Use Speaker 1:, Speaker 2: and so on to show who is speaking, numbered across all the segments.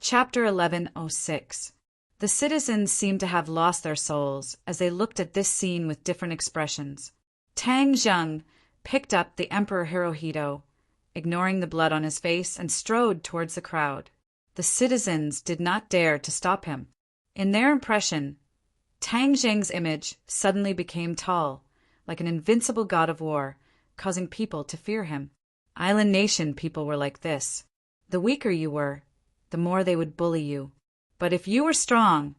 Speaker 1: Chapter 1106. The citizens seemed to have lost their souls as they looked at this scene with different expressions. Tang Zheng picked up the Emperor Hirohito, ignoring the blood on his face, and strode towards the crowd. The citizens did not dare to stop him. In their impression, Tang Zheng's image suddenly became tall, like an invincible god of war, causing people to fear him. Island nation people were like this. The weaker you were, the more they would bully you. But if you were strong,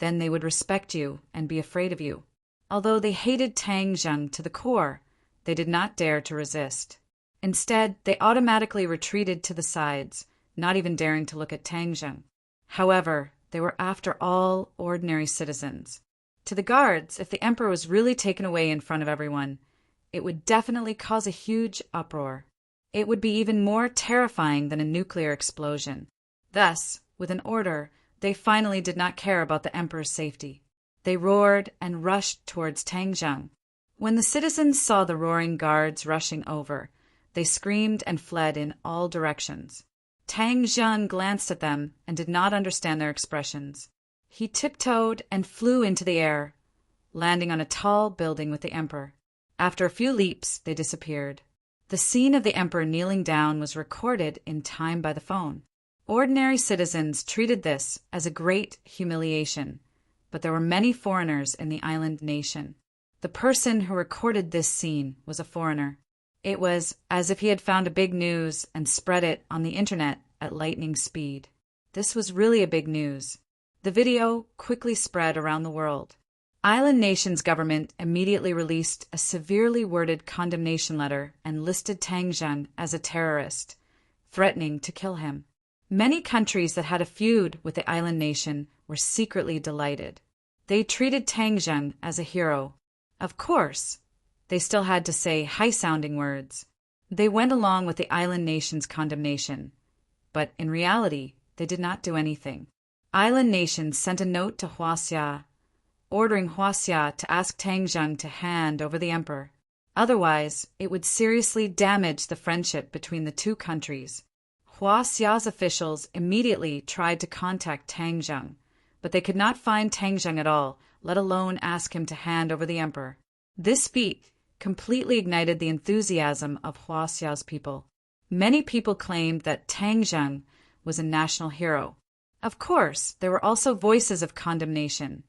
Speaker 1: then they would respect you and be afraid of you. Although they hated Tang Zheng to the core, they did not dare to resist. Instead, they automatically retreated to the sides, not even daring to look at Tang Zheng. However, they were after all ordinary citizens. To the guards, if the emperor was really taken away in front of everyone, it would definitely cause a huge uproar. It would be even more terrifying than a nuclear explosion. Thus, with an order, they finally did not care about the emperor's safety. They roared and rushed towards Tang Zheng. When the citizens saw the roaring guards rushing over, they screamed and fled in all directions. Tang Zheng glanced at them and did not understand their expressions. He tiptoed and flew into the air, landing on a tall building with the emperor. After a few leaps, they disappeared. The scene of the emperor kneeling down was recorded in time by the phone. Ordinary citizens treated this as a great humiliation, but there were many foreigners in the island nation. The person who recorded this scene was a foreigner. It was as if he had found a big news and spread it on the internet at lightning speed. This was really a big news. The video quickly spread around the world. Island nation's government immediately released a severely worded condemnation letter and listed Tang Zheng as a terrorist, threatening to kill him. Many countries that had a feud with the island nation were secretly delighted. They treated Tang Zheng as a hero. Of course, they still had to say high-sounding words. They went along with the island nation's condemnation, but in reality, they did not do anything. Island nation sent a note to Huaxia, ordering Huaxia to ask Tang Zheng to hand over the emperor. Otherwise, it would seriously damage the friendship between the two countries. Huaxia's officials immediately tried to contact Tang Zheng, but they could not find Tang Zheng at all, let alone ask him to hand over the emperor. This feat completely ignited the enthusiasm of Huaxia's people. Many people claimed that Tang Zheng was a national hero. Of course, there were also voices of condemnation,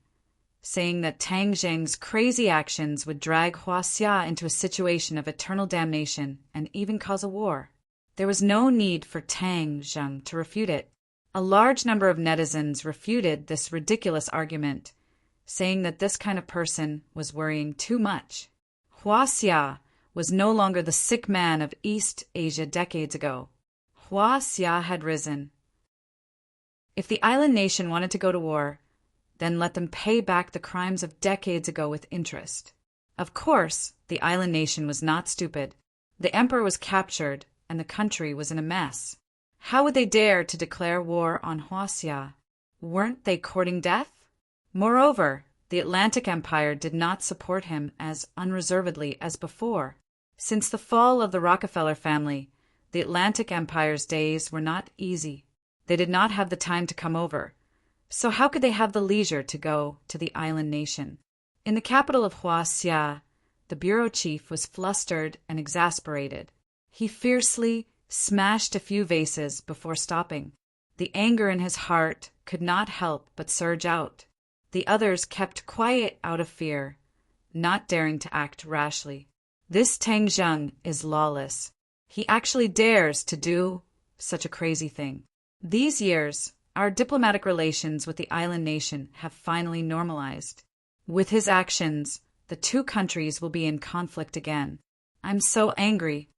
Speaker 1: saying that Tang Zheng's crazy actions would drag Huaxia into a situation of eternal damnation and even cause a war. There was no need for Tang Zheng to refute it. A large number of netizens refuted this ridiculous argument, saying that this kind of person was worrying too much. Huaxia was no longer the sick man of East Asia decades ago. Huaxia had risen. If the island nation wanted to go to war, then let them pay back the crimes of decades ago with interest. Of course, the island nation was not stupid. The emperor was captured, and the country was in a mess. How would they dare to declare war on Huaxia? Weren't they courting death? Moreover, the Atlantic Empire did not support him as unreservedly as before. Since the fall of the Rockefeller family, the Atlantic Empire's days were not easy. They did not have the time to come over. So how could they have the leisure to go to the island nation? In the capital of Huaxia, the bureau chief was flustered and exasperated. He fiercely smashed a few vases before stopping. The anger in his heart could not help but surge out. The others kept quiet out of fear, not daring to act rashly. This Tang Zheng is lawless. He actually dares to do such a crazy thing. These years, our diplomatic relations with the island nation have finally normalized. With his actions, the two countries will be in conflict again. I'm so angry.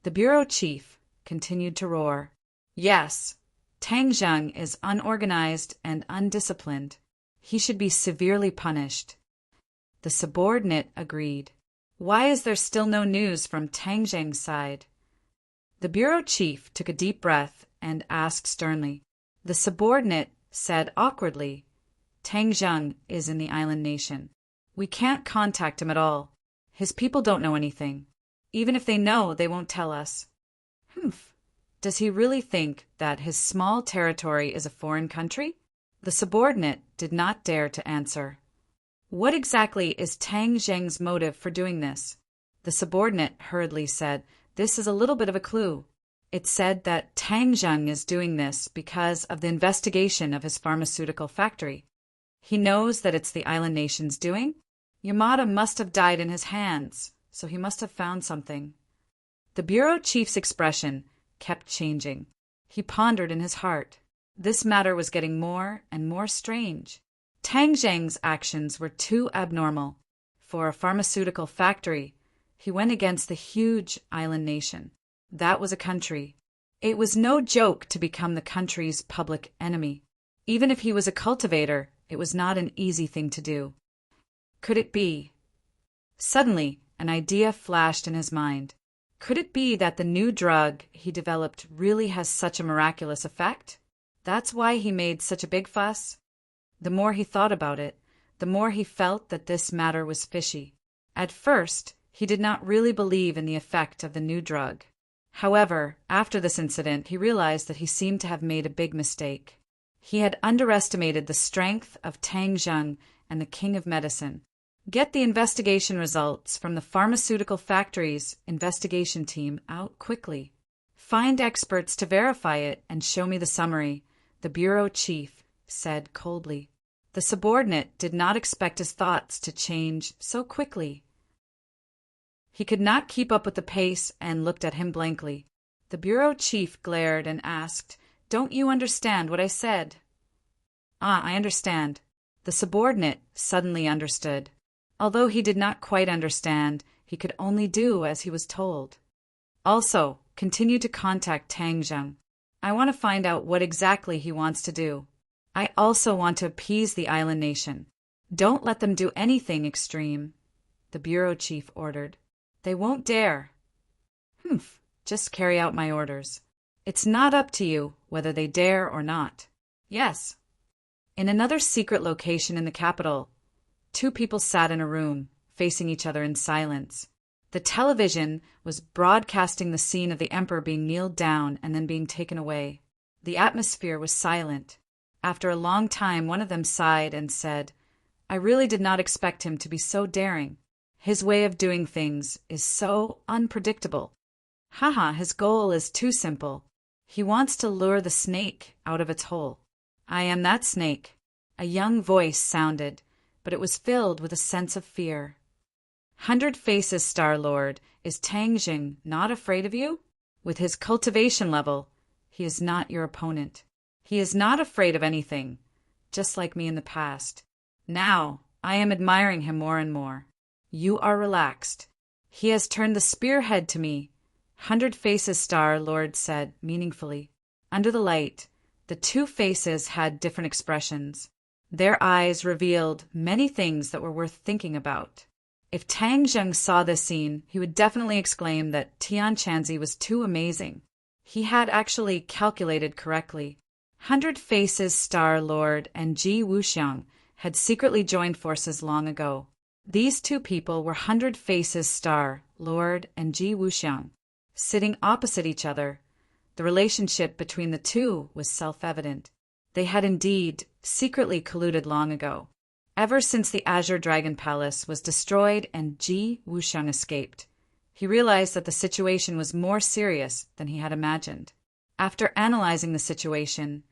Speaker 1: The bureau chief continued to roar. Yes, Tang Zheng is unorganized and undisciplined. He should be severely punished. The subordinate agreed. Why is there still no news from Tang Zheng's side? The bureau chief took a deep breath and asked sternly. The subordinate said awkwardly, Tang Zheng is in the island nation. We can't contact him at all. His people don't know anything. Even if they know, they won't tell us. Humph. Does he really think that his small territory is a foreign country? The subordinate did not dare to answer. What exactly is Tang Zheng's motive for doing this? The subordinate hurriedly said, "This is a little bit of a clue. It said that Tang Zheng is doing this because of the investigation of his pharmaceutical factory. He knows that it's the island nation's doing. Yamada must have died in his hands, so he must have found something." The bureau chief's expression kept changing. He pondered in his heart. This matter was getting more and more strange. Tang Zheng's actions were too abnormal. For a pharmaceutical factory, he went against the huge island nation. That was a country. It was no joke to become the country's public enemy. Even if he was a cultivator, it was not an easy thing to do. Could it be? Suddenly, an idea flashed in his mind. Could it be that the new drug he developed really has such a miraculous effect? That's why he made such a big fuss? The more he thought about it, the more he felt that this matter was fishy. At first, he did not really believe in the effect of the new drug. However, after this incident, he realized that he seemed to have made a big mistake. He had underestimated the strength of Tang Zheng and the King of Medicine. Get the investigation results from the pharmaceutical factory's investigation team out quickly. Find experts to verify it and show me the summary, the bureau chief said coldly. The subordinate did not expect his thoughts to change so quickly. He could not keep up with the pace and looked at him blankly. The bureau chief glared and asked, "Don't you understand what I said?" "Ah, I understand." The subordinate suddenly understood. Although he did not quite understand, he could only do as he was told. Also, continue to contact Tang Zheng. I want to find out what exactly he wants to do. I also want to appease the island nation. Don't let them do anything extreme, the bureau chief ordered. They won't dare. Humph, just carry out my orders. It's not up to you whether they dare or not. Yes. In another secret location in the capital, two people sat in a room, facing each other in silence. The television was broadcasting the scene of the emperor being kneeled down and then being taken away. The atmosphere was silent. After a long time, one of them sighed and said, "I really did not expect him to be so daring. His way of doing things is so unpredictable. Haha, his goal is too simple. He wants to lure the snake out of its hole. I am that snake." A young voice sounded, but it was filled with a sense of fear. "100 Faces, Star-Lord, is Tang Zheng not afraid of you? With his cultivation level, he is not your opponent. He is not afraid of anything, just like me in the past. Now, I am admiring him more and more. You are relaxed. He has turned the spearhead to me," 100 Faces Star-Lord said meaningfully. Under the light, the two faces had different expressions. Their eyes revealed many things that were worth thinking about. If Tang Zheng saw this scene, he would definitely exclaim that Tian Chanzi was too amazing. He had actually calculated correctly. 100 Faces Star-Lord and Ji Wuxiang had secretly joined forces long ago. These two people were 100 Faces Star-Lord and Ji Wuxiang. Sitting opposite each other, the relationship between the two was self-evident. They had indeed secretly colluded long ago. Ever since the Azure Dragon Palace was destroyed and Ji Wuxiang escaped, he realized that the situation was more serious than he had imagined. After analyzing the situation,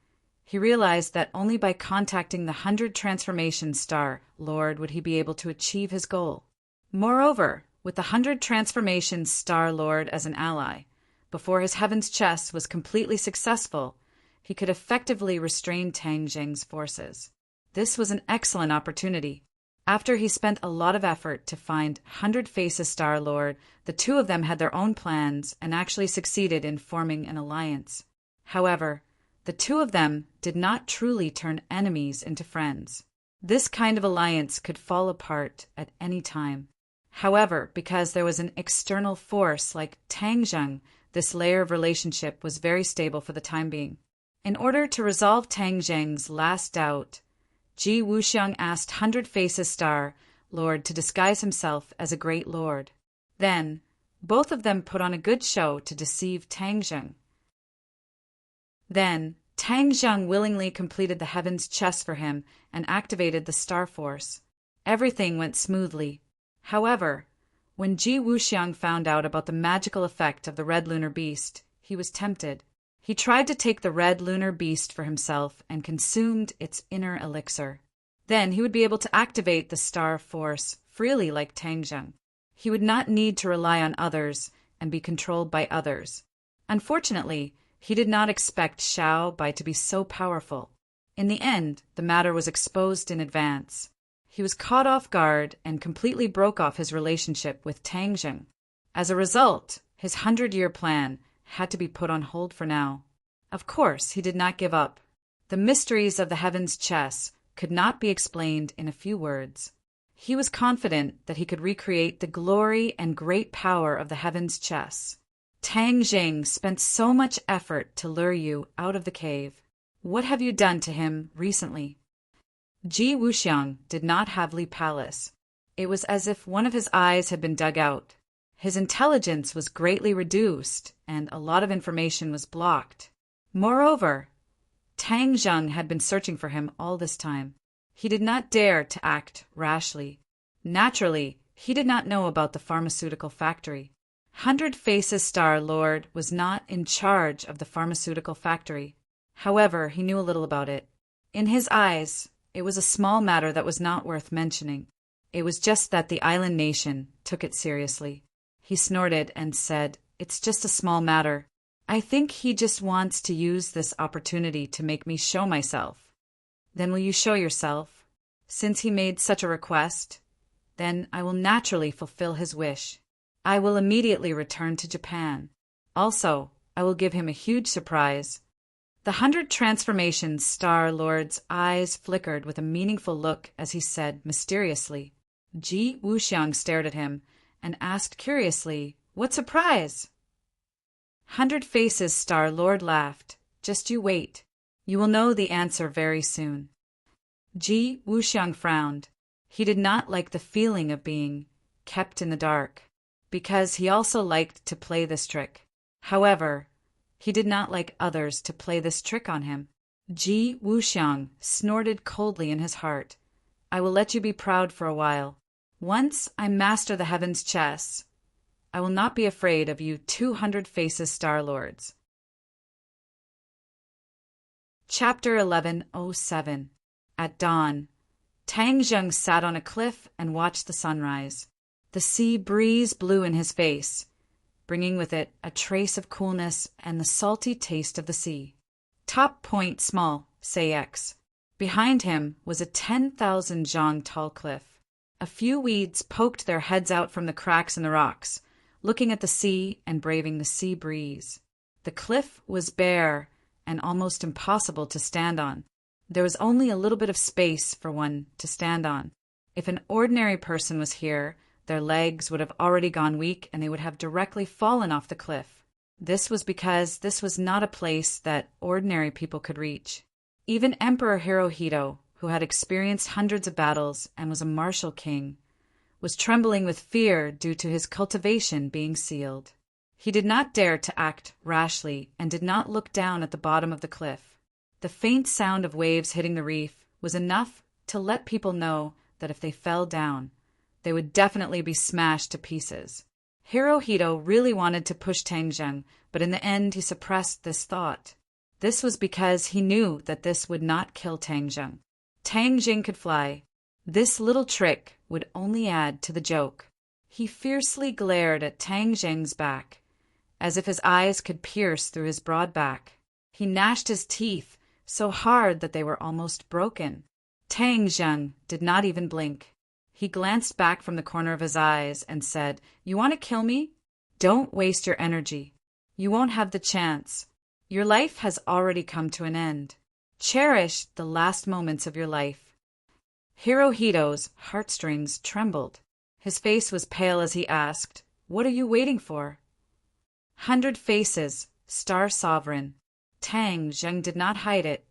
Speaker 1: he realized that only by contacting the 100 Transformation Star-Lord would he be able to achieve his goal. Moreover, with the 100 Transformation Star-Lord as an ally, before his Heaven's Chest was completely successful, he could effectively restrain Tang Zheng's forces. This was an excellent opportunity. After he spent a lot of effort to find 100 Faces Star-Lord, the two of them had their own plans and actually succeeded in forming an alliance. However, the two of them did not truly turn enemies into friends. This kind of alliance could fall apart at any time. However, because there was an external force like Tang Zheng, this layer of relationship was very stable for the time being. In order to resolve Tang Zheng's last doubt, Ji Wuxiang asked 100 Faces Star-Lord to disguise himself as a great lord. Then, both of them put on a good show to deceive Tang Zheng. Then, Tang Zheng willingly completed the heaven's chess for him and activated the star force. Everything went smoothly. However, when Ji Wuxiang found out about the magical effect of the red lunar beast, he was tempted. He tried to take the red lunar beast for himself and consumed its inner elixir. Then he would be able to activate the star force freely like Tang Zheng. He would not need to rely on others and be controlled by others. Unfortunately, he did not expect Xiao Bai to be so powerful. In the end, the matter was exposed in advance. He was caught off guard and completely broke off his relationship with Tang Zheng. As a result, his 100-year plan had to be put on hold for now. Of course, he did not give up. The mysteries of the heavens' chess could not be explained in a few words. He was confident that he could recreate the glory and great power of the heavens' chess. Tang Zheng spent so much effort to lure you out of the cave. What have you done to him recently? Ji Wuxiang did not have Li Palace. It was as if one of his eyes had been dug out. His intelligence was greatly reduced, and a lot of information was blocked. Moreover, Tang Zheng had been searching for him all this time. He did not dare to act rashly. Naturally, he did not know about the pharmaceutical factory. 100 Faces Star Lord was not in charge of the pharmaceutical factory. However, he knew a little about it. In his eyes, it was a small matter that was not worth mentioning. It was just that the island nation took it seriously. He snorted and said, "It's just a small matter. I think he just wants to use this opportunity to make me show myself." "Then will you show yourself?" "Since he made such a request, then I will naturally fulfill his wish. I will immediately return to Japan. Also, I will give him a huge surprise." The 100 Transformations Star Lord's eyes flickered with a meaningful look as he said mysteriously. Ji Wuxiang stared at him and asked curiously, "What surprise?" 100 Faces Star Lord laughed. "Just you wait. You will know the answer very soon." Ji Wuxiang frowned. He did not like the feeling of being kept in the dark, because he also liked to play this trick. However, he did not like others to play this trick on him. Ji Wuxiang snorted coldly in his heart. "I will let you be proud for a while. Once I master the heavens' chess, I will not be afraid of you 200 Faces Star Lords." Chapter 1107. At dawn, Tang Zheng sat on a cliff and watched the sunrise. The sea breeze blew in his face, bringing with it a trace of coolness and the salty taste of the sea. Top point small, say X. Behind him was a 10,000 zhang tall cliff. A few weeds poked their heads out from the cracks in the rocks, looking at the sea and braving the sea breeze. The cliff was bare and almost impossible to stand on. There was only a little bit of space for one to stand on. If an ordinary person was here, their legs would have already gone weak and they would have directly fallen off the cliff. This was because this was not a place that ordinary people could reach. Even Emperor Hirohito, who had experienced hundreds of battles and was a martial king, was trembling with fear due to his cultivation being sealed. He did not dare to act rashly and did not look down at the bottom of the cliff. The faint sound of waves hitting the reef was enough to let people know that if they fell down, they would definitely be smashed to pieces. Hirohito really wanted to push Tang Zheng, but in the end he suppressed this thought. This was because he knew that this would not kill Tang Zheng. Tang Zheng could fly. This little trick would only add to the joke. He fiercely glared at Tang Zheng's back, as if his eyes could pierce through his broad back. He gnashed his teeth so hard that they were almost broken. Tang Zheng did not even blink. He glanced back from the corner of his eyes and said, "You want to kill me? Don't waste your energy. You won't have the chance. Your life has already come to an end. Cherish the last moments of your life." Hirohito's heartstrings trembled. His face was pale as he asked, "What are you waiting for?" 100 Faces, Star Sovereign. Tang Zheng did not hide it.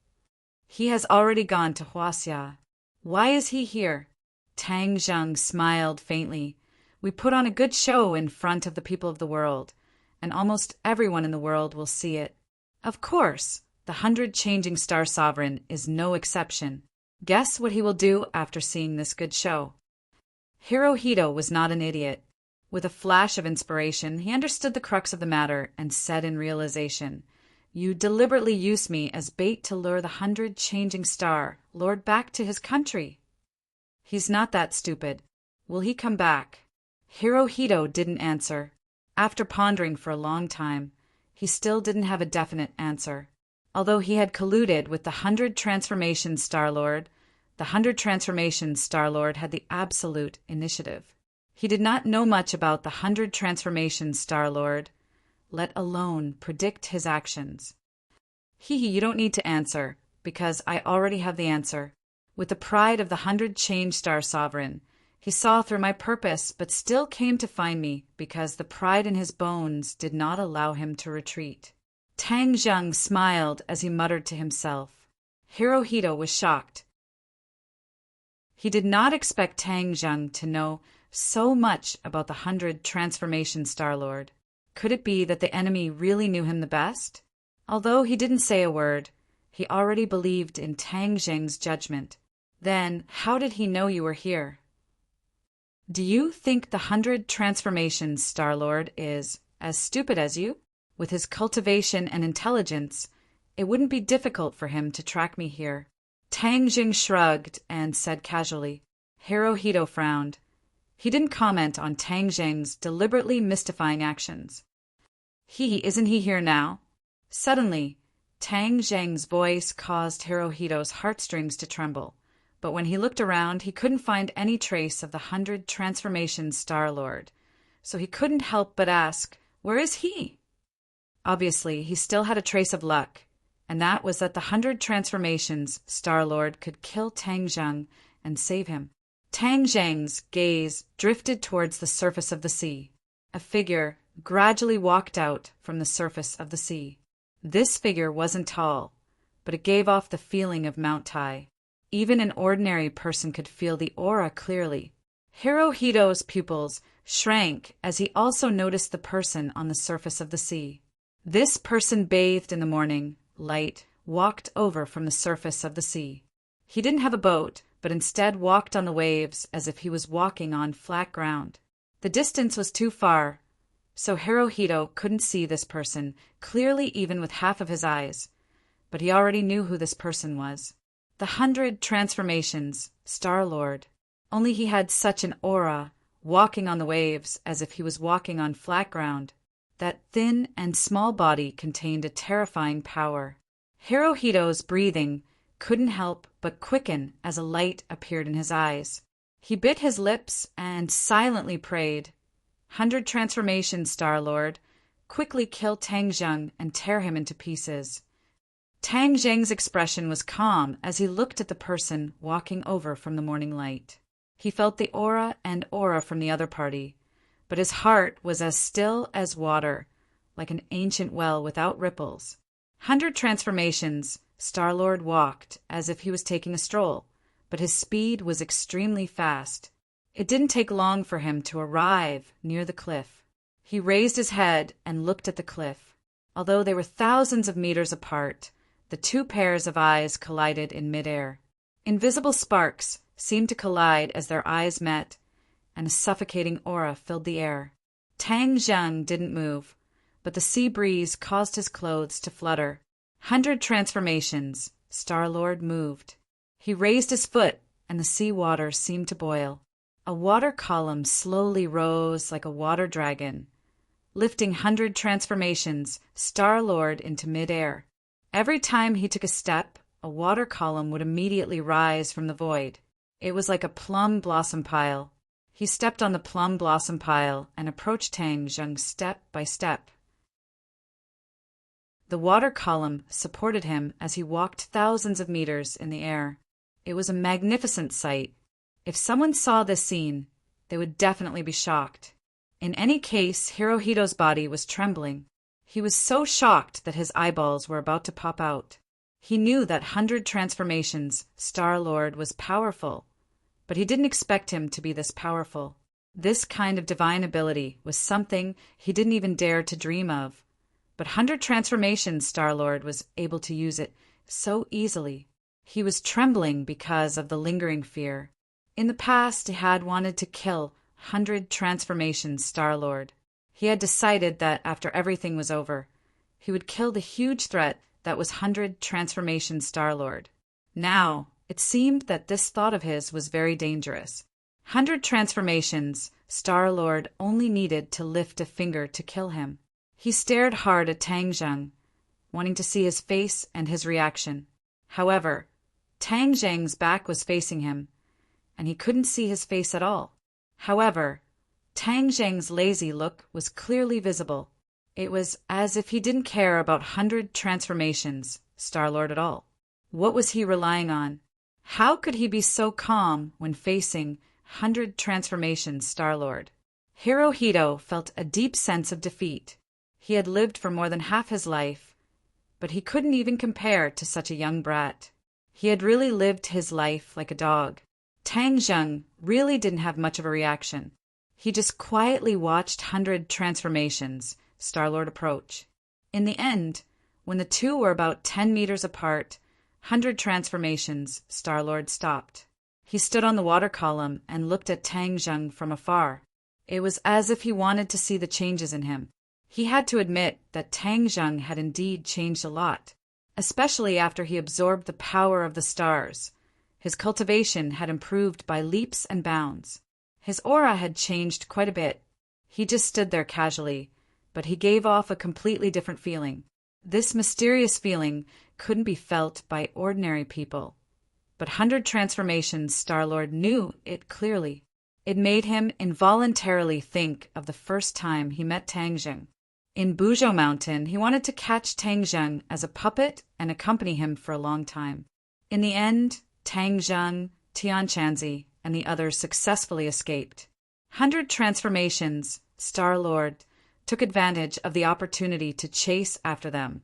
Speaker 1: "He has already gone to Huaxia. Why is he here?" Tang Zheng smiled faintly. "We put on a good show in front of the people of the world, and almost everyone in the world will see it." "Of course, The 100 Changing Star Sovereign is no exception. Guess what he will do after seeing this good show? Hirohito was not an idiot. With a flash of inspiration, he understood the crux of the matter and said in realization, "You deliberately used me as bait to lure the 100 Changing Star Lord back to his country." "He's not that stupid. Will he come back?" Hirohito didn't answer. After pondering for a long time, he still didn't have a definite answer. Although he had colluded with the 100 Transformation Star-Lord, the 100 Transformation Star-Lord had the absolute initiative. He did not know much about the 100 Transformation Star-Lord, let alone predict his actions. You don't need to answer, because I already have the answer." With the pride of the 100 Change Star Sovereign, he saw through my purpose but still came to find me because the pride in his bones did not allow him to retreat. Tang Zheng smiled as he muttered to himself. Hirohito was shocked. He did not expect Tang Zheng to know so much about the 100 Transformation Star-Lord. Could it be that the enemy really knew him the best? Although he didn't say a word, he already believed in Tang Zheng's judgment. "Then, how did he know you were here?" "Do you think the 100 Transformation Star-Lord is as stupid as you? With his cultivation and intelligence, it wouldn't be difficult for him to track me here." Tang Zheng shrugged and said casually. Hirohito frowned. He didn't comment on Tang Zheng's deliberately mystifying actions. Isn't he here now?" Suddenly, Tang Zheng's voice caused Hirohito's heartstrings to tremble, but when he looked around, he couldn't find any trace of the 100 Transformation Star-Lord, so he couldn't help but ask, "Where is he?" Obviously, he still had a trace of luck, and that was that the 100 Transformations Star-Lord could kill Tang Zheng and save him. Tang Zheng's gaze drifted towards the surface of the sea. A figure gradually walked out from the surface of the sea. This figure wasn't tall, but it gave off the feeling of Mount Tai. Even an ordinary person could feel the aura clearly. Hirohito's pupils shrank as he also noticed the person on the surface of the sea. This person bathed in the morning light walked over from the surface of the sea. He didn't have a boat, but instead walked on the waves as if he was walking on flat ground. The distance was too far, so Hirohito couldn't see this person clearly even with half of his eyes, but he already knew who this person was. The 100 Transformations Star-Lord. Only he had such an aura, walking on the waves as if he was walking on flat ground. That thin and small body contained a terrifying power. Hirohito's breathing couldn't help but quicken as a light appeared in his eyes. He bit his lips and silently prayed, 100 Transformation Star-Lord, quickly kill Tang Zheng and tear him into pieces. Tang Zheng's expression was calm as he looked at the person walking over from the morning light. He felt the aura from the other party, but his heart was as still as water, like an ancient well without ripples. 100 Transformations Star-Lord walked as if he was taking a stroll, but his speed was extremely fast. It didn't take long for him to arrive near the cliff. He raised his head and looked at the cliff. Although they were thousands of meters apart, the two pairs of eyes collided in midair. Invisible sparks seemed to collide as their eyes met, and a suffocating aura filled the air. Tang Zheng didn't move, but the sea breeze caused his clothes to flutter. 100 Transformations Star-Lord moved. He raised his foot, and the sea water seemed to boil. A water column slowly rose like a water dragon, lifting 100 Transformations Star-Lord into midair. Every time he took a step, a water column would immediately rise from the void. It was like a plum blossom pile. He stepped on the plum blossom pile and approached Tang Zheng step by step. The water column supported him as he walked thousands of meters in the air. It was a magnificent sight. If someone saw this scene, they would definitely be shocked. In any case, Hirohito's body was trembling. He was so shocked that his eyeballs were about to pop out. He knew that 100 Transformations Star-Lord was powerful, but he didn't expect him to be this powerful. This kind of divine ability was something he didn't even dare to dream of. But 100 transformations Star-Lord was able to use it so easily. He was trembling because of the lingering fear. In the past, he had wanted to kill 100 transformations Star-Lord. He had decided that after everything was over, he would kill the huge threat that was 100 transformations Star-Lord. Now, it seemed that this thought of his was very dangerous. 100 transformations, Star-Lord only needed to lift a finger to kill him. He stared hard at Tang Zheng, wanting to see his face and his reaction. However, Tang Zheng's back was facing him, and he couldn't see his face at all. However, Tang Zheng's lazy look was clearly visible. It was as if he didn't care about 100 transformations, Star-Lord at all. What was he relying on? How could he be so calm when facing 100 transformations Star-Lord? Hirohito felt a deep sense of defeat. He had lived for more than half his life, but he couldn't even compare to such a young brat. He had really lived his life like a dog. Tang Zheng really didn't have much of a reaction. He just quietly watched 100 transformations Star-Lord approach. In the end, when the two were about 10 meters apart, 100 transformations Star-Lord stopped. He stood on the water column and looked at Tang Zheng from afar. It was as if he wanted to see the changes in him. He had to admit that Tang Zheng had indeed changed a lot, especially after he absorbed the power of the stars. His cultivation had improved by leaps and bounds. His aura had changed quite a bit. He just stood there casually, but he gave off a completely different feeling. This mysterious feeling couldn't be felt by ordinary people. But 100 transformations Star-Lord knew it clearly. It made him involuntarily think of the first time he met Tang Zheng. In Buzhou Mountain, he wanted to catch Tang Zheng as a puppet and accompany him for a long time. In the end, Tang Zheng, Tian Chanzi, and the others successfully escaped. 100 transformations, Star-Lord took advantage of the opportunity to chase after them,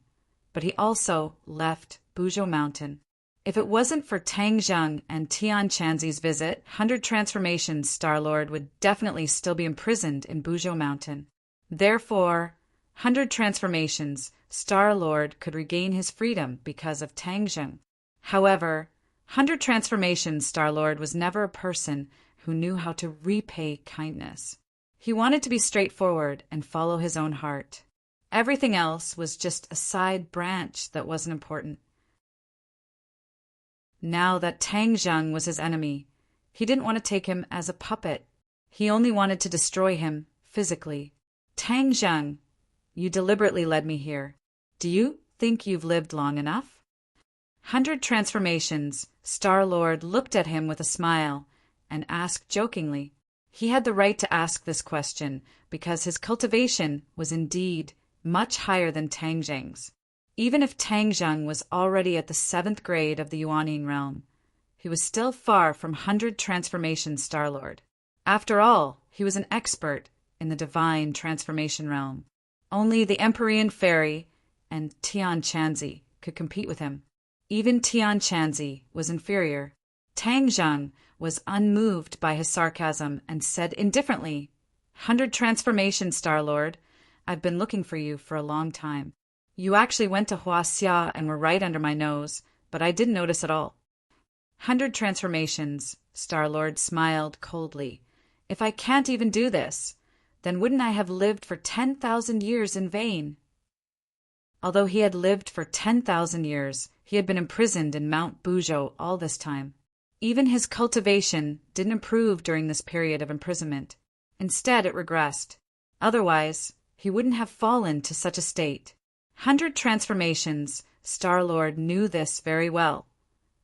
Speaker 1: but he also left Buzhou Mountain. If it wasn't for Tang Zheng and Tian Chanzi's visit, 100 transformations Star-Lord would definitely still be imprisoned in Buzhou Mountain. Therefore, 100 transformations, Star-Lord could regain his freedom because of Tang Zheng. However, 100 transformations Star-Lord was never a person who knew how to repay kindness. He wanted to be straightforward and follow his own heart. Everything else was just a side branch that wasn't important. Now that Tang Zheng was his enemy, he didn't want to take him as a puppet. He only wanted to destroy him physically. Tang Zheng, you deliberately led me here. Do you think you've lived long enough? 100 transformations, Star-Lord looked at him with a smile and asked jokingly. He had the right to ask this question because his cultivation was indeed much higher than Tang Zheng's. Even if Tang Zheng was already at the 7th grade of the Yuaning realm, he was still far from 100 transformations Star-Lord. After all, he was an expert in the divine transformation realm. Only the Empyrean Fairy and Tian Chanzi could compete with him. Even Tian Chanzi was inferior. Tang Zheng was unmoved by his sarcasm and said indifferently, 100 transformations, Star-Lord. I've been looking for you for a long time. You actually went to Huaxia and were right under my nose, but I didn't notice at all. 100 transformations, Star-Lord smiled coldly. If I can't even do this, then wouldn't I have lived for 10,000 years in vain? Although he had lived for 10,000 years, he had been imprisoned in Mount Buzhou all this time. Even his cultivation didn't improve during this period of imprisonment. Instead, it regressed. Otherwise, he wouldn't have fallen to such a state. 100 transformations, Star-Lord knew this very well,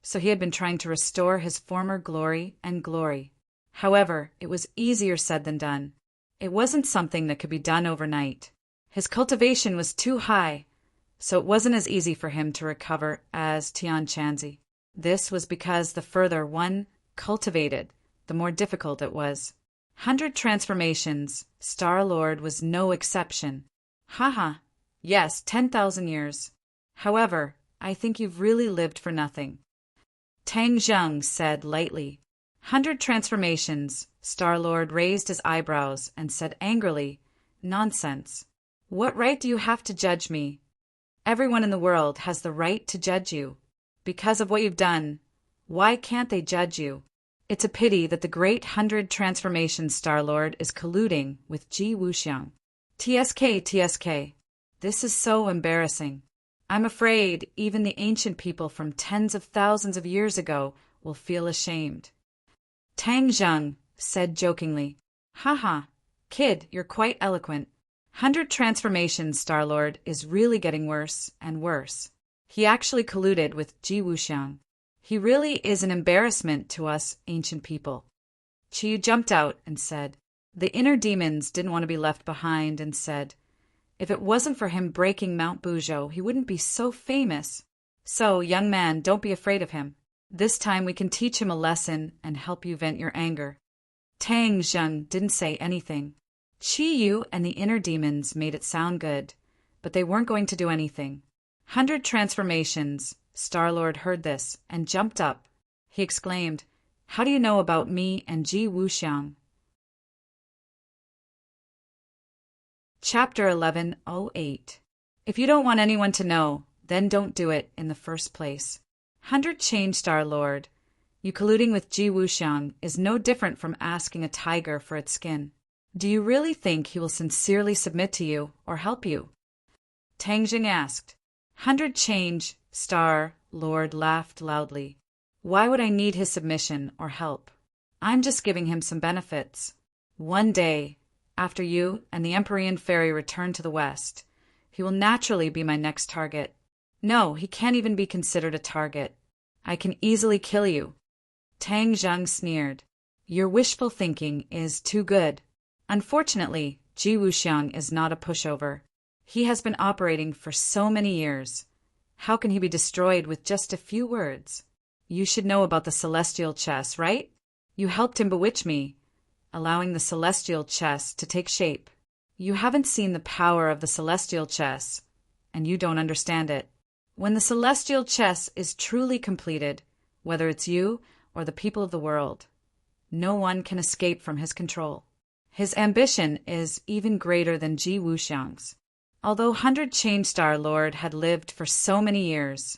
Speaker 1: so he had been trying to restore his former glory and glory. However, it was easier said than done. It wasn't something that could be done overnight. His cultivation was too high, so it wasn't as easy for him to recover as Tian Chanzi. This was because the further one cultivated, the more difficult it was. 100 transformations, Star-Lord was no exception. Haha, yes, 10,000 years. However, I think you've really lived for nothing. Tang Zheng said lightly. 100 transformations, Star-Lord raised his eyebrows and said angrily, Nonsense. What right do you have to judge me? Everyone in the world has the right to judge you. Because of what you've done, why can't they judge you? It's a pity that the great 100 Transformations Star-Lord is colluding with Ji Wuxiang. TSK. This is so embarrassing. I'm afraid even the ancient people from tens of thousands of years ago will feel ashamed. Tang Zheng said jokingly, Haha, kid, you're quite eloquent. 100 Transformations Star-Lord is really getting worse and worse. He actually colluded with Ji Wuxiang. He really is an embarrassment to us ancient people. Qiyu jumped out and said, the inner demons didn't want to be left behind and said, if it wasn't for him breaking Mount Buzhou, he wouldn't be so famous. So, young man, don't be afraid of him. This time we can teach him a lesson and help you vent your anger. Tang Zheng didn't say anything. Qiyu and the inner demons made it sound good, but they weren't going to do anything. 100 Transformations. Star-Lord heard this and jumped up. He exclaimed, how do you know about me and Ji Wuxiang? Chapter 1108. If you don't want anyone to know, then don't do it in the first place. 100 Change Star-Lord. You colluding with Ji Wuxiang is no different from asking a tiger for its skin. Do you really think he will sincerely submit to you or help you? Tang Jing asked. 100 Change Star-Lord laughed loudly. Why would I need his submission or help? I'm just giving him some benefits. One day, after you and the Empyrean Fairy return to the West, he will naturally be my next target. No, he can't even be considered a target. I can easily kill you. Tang Zheng sneered. Your wishful thinking is too good. Unfortunately, Ji Wuxiang is not a pushover. He has been operating for so many years. How can he be destroyed with just a few words? You should know about the celestial chess, right? You helped him bewitch me, allowing the celestial chess to take shape. You haven't seen the power of the celestial chess, and you don't understand it. When the celestial chess is truly completed, whether it's you or the people of the world, no one can escape from his control. His ambition is even greater than Ji Wuxiang's. Although 100 Change Star-Lord had lived for so many years,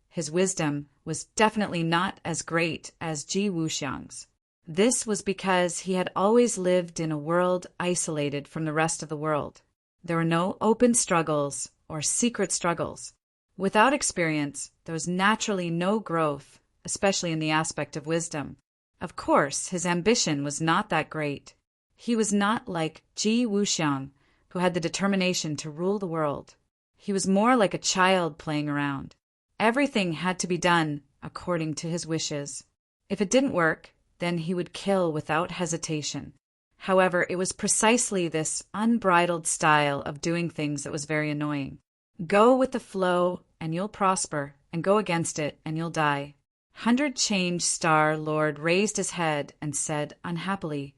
Speaker 1: his wisdom was definitely not as great as Ji Wuxiang's. This was because he had always lived in a world isolated from the rest of the world. There were no open struggles or secret struggles. Without experience, there was naturally no growth, especially in the aspect of wisdom. Of course, his ambition was not that great. He was not like Ji Wuxiang, who had the determination to rule the world. He was more like a child playing around. Everything had to be done according to his wishes. If it didn't work, then he would kill without hesitation. However, it was precisely this unbridled style of doing things that was very annoying. Go with the flow and you'll prosper, and go against it and you'll die. 100 Change Star-Lord raised his head and said unhappily,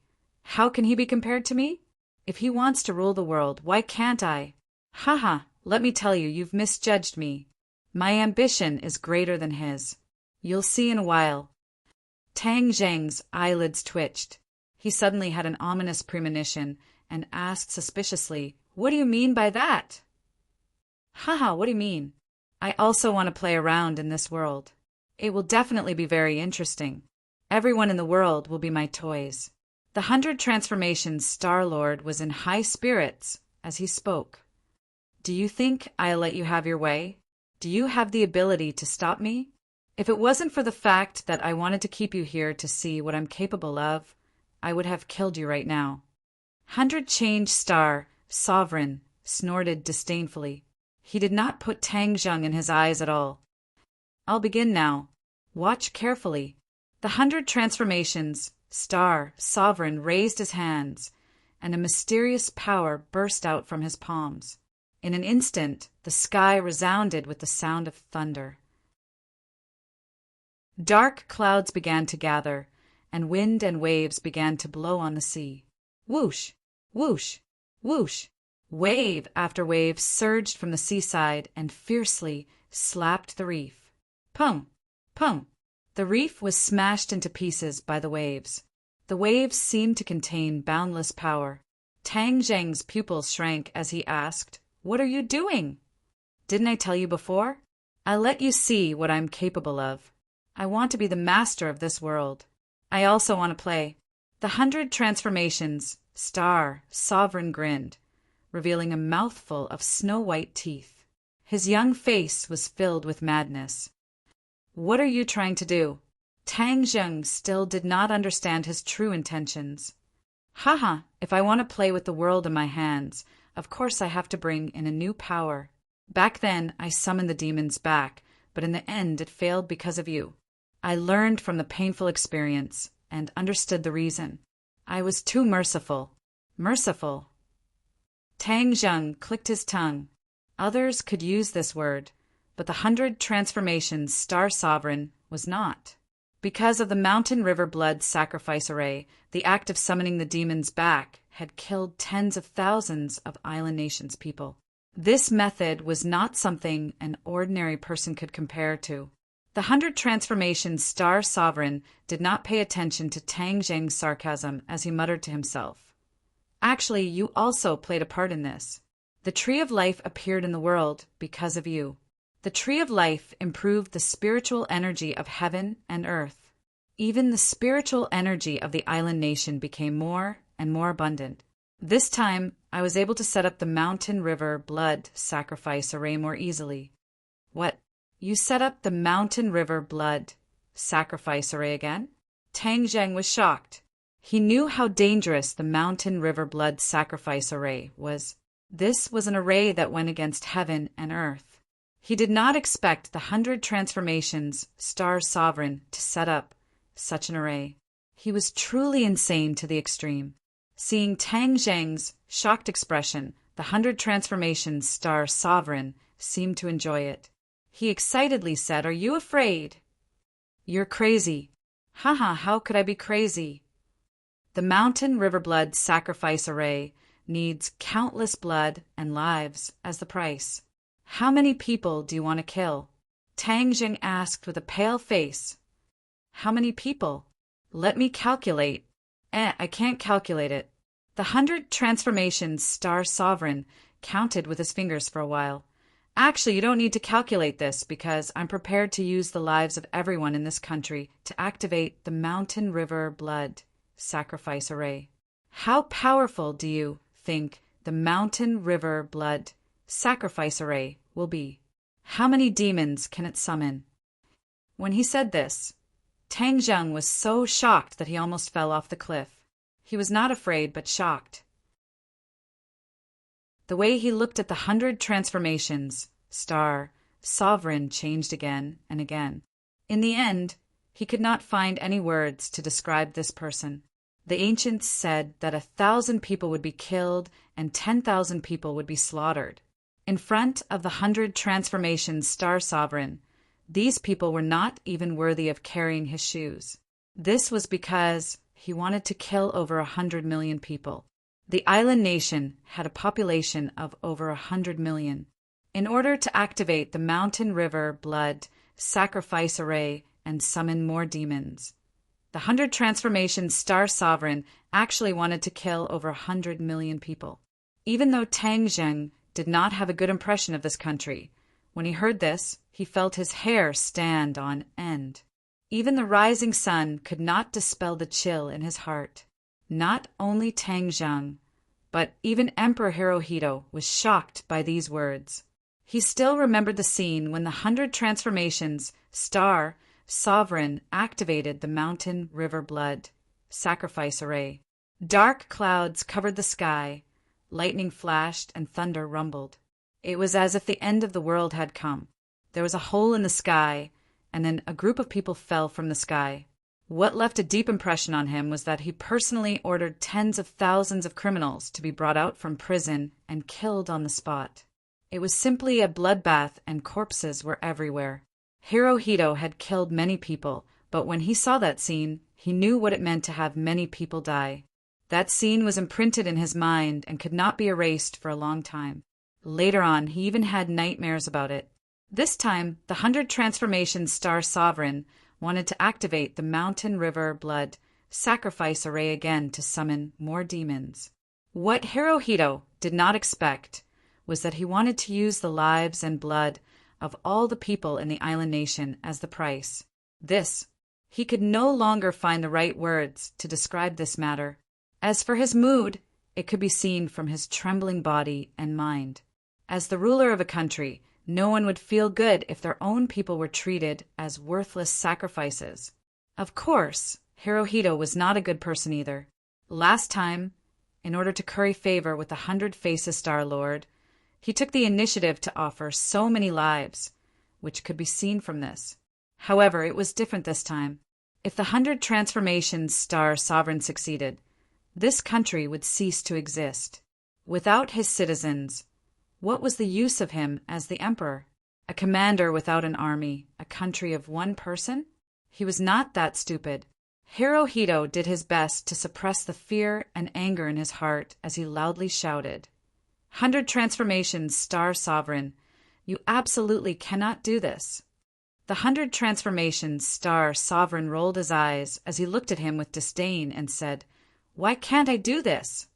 Speaker 1: how can he be compared to me? If he wants to rule the world, why can't I? Haha, let me tell you, you've misjudged me. My ambition is greater than his. You'll see in a while. Tang Zheng's eyelids twitched. He suddenly had an ominous premonition and asked suspiciously, what do you mean by that? Haha, what do you mean? I also want to play around in this world. It will definitely be very interesting. Everyone in the world will be my toys. The 100 Transformations Star-Lord was in high spirits as he spoke. Do you think I'll let you have your way? Do you have the ability to stop me? If it wasn't for the fact that I wanted to keep you here to see what I'm capable of, I would have killed you right now. 100 Change Star, Sovereign, snorted disdainfully. He did not put Tang Zheng in his eyes at all. I'll begin now. Watch carefully. The 100 Transformations Star, Sovereign raised his hands, and a mysterious power burst out from his palms. In an instant, the sky resounded with the sound of thunder. Dark clouds began to gather, and wind and waves began to blow on the sea. Whoosh! Whoosh! Whoosh! Wave after wave surged from the seaside and fiercely slapped the reef. Pum! Pum! The reef was smashed into pieces by the waves. The waves seemed to contain boundless power. Tang Zheng's pupils shrank as he asked, "What are you doing?" "Didn't I tell you before? I'll let you see what I'm capable of. I want to be the master of this world. I also want to play." The 100 transformations, Star, Sovereign grinned, revealing a mouthful of snow-white teeth. His young face was filled with madness. "What are you trying to do?" Tang Zheng still did not understand his true intentions. "Haha, if I want to play with the world in my hands, of course I have to bring in a new power. Back then, I summoned the demons back, but in the end it failed because of you. I learned from the painful experience and understood the reason. I was too merciful." Merciful? Tang Zheng clicked his tongue. Others could use this word, but the 100 transformations Star Sovereign was not. Because of the Mountain River Blood sacrifice array, the act of summoning the demons back had killed tens of thousands of Island Nation's people. This method was not something an ordinary person could compare to. The 100 transformations Star Sovereign did not pay attention to Tang Zheng's sarcasm as he muttered to himself. "Actually, you also played a part in this. The Tree of Life appeared in the world because of you. The Tree of Life improved the spiritual energy of heaven and earth. Even the spiritual energy of the Island Nation became more and more abundant. This time, I was able to set up the Mountain River Blood sacrifice array more easily." "What? You set up the Mountain River Blood sacrifice array again?" Tang Zheng was shocked. He knew how dangerous the Mountain River Blood sacrifice array was. This was an array that went against heaven and earth. He did not expect the 100 transformations Star Sovereign to set up such an array. He was truly insane to the extreme. Seeing Tang Zheng's shocked expression, the 100 transformations Star Sovereign seemed to enjoy it. He excitedly said, "Are you afraid?" "You're crazy." "Haha, how could I be crazy?" "The Mountain River Blood sacrifice array needs countless blood and lives as the price. How many people do you want to kill?" Tang Zheng asked with a pale face. "How many people?" "Let me calculate." I can't calculate it." The 100 transformations Star Sovereign counted with his fingers for a while. "Actually, you don't need to calculate this because I'm prepared to use the lives of everyone in this country to activate the Mountain River Blood sacrifice array." "How powerful do you think the Mountain River Blood sacrifice array will be? How many demons can it summon?" When he said this, Tang Zheng was so shocked that he almost fell off the cliff. He was not afraid, but shocked. The way he looked at the 100 transformations, Star, Sovereign changed again and again. In the end, he could not find any words to describe this person. The ancients said that 1,000 people would be killed and 10,000 people would be slaughtered. In front of the 100 transformations Star Sovereign, these people were not even worthy of carrying his shoes. This was because he wanted to kill over 100 million people. The Island Nation had a population of over 100 million. In order to activate the Mountain River Blood sacrifice array and summon more demons, the 100 transformations Star Sovereign actually wanted to kill over 100 million people. Even though Tang Zheng did not have a good impression of this country, when he heard this, he felt his hair stand on end. Even the rising sun could not dispel the chill in his heart. Not only Tang Zheng, but even Emperor Hirohito was shocked by these words. He still remembered the scene when the 100 transformations Star Sovereign activated the Mountain River Blood sacrifice array. Dark clouds covered the sky, lightning flashed and thunder rumbled. It was as if the end of the world had come. There was a hole in the sky, and then a group of people fell from the sky. What left a deep impression on him was that he personally ordered tens of thousands of criminals to be brought out from prison and killed on the spot. It was simply a bloodbath and corpses were everywhere. Hirohito had killed many people, but when he saw that scene, he knew what it meant to have many people die. That scene was imprinted in his mind and could not be erased for a long time. Later on, he even had nightmares about it. This time, the 100 transformations Star Sovereign wanted to activate the Mountain River Blood sacrifice array again to summon more demons. What Hirohito did not expect was that he wanted to use the lives and blood of all the people in the island nation as the price. He could no longer find the right words to describe this matter. As for his mood, it could be seen from his trembling body and mind. As the ruler of a country, no one would feel good if their own people were treated as worthless sacrifices. Of course, Hirohito was not a good person either. Last time, in order to curry favor with the 100-Faces Star Lord, he took the initiative to offer so many lives, which could be seen from this. However, it was different this time. If the 100 Transformations Star Sovereign succeeded, this country would cease to exist. Without his citizens, what was the use of him as the emperor? A commander without an army, a country of one person? He was not that stupid. Hirohito did his best to suppress the fear and anger in his heart as he loudly shouted, 100 Transformations Star Sovereign, you absolutely cannot do this. The 100 Transformations Star Sovereign rolled his eyes as he looked at him with disdain and said, Why can't I do this?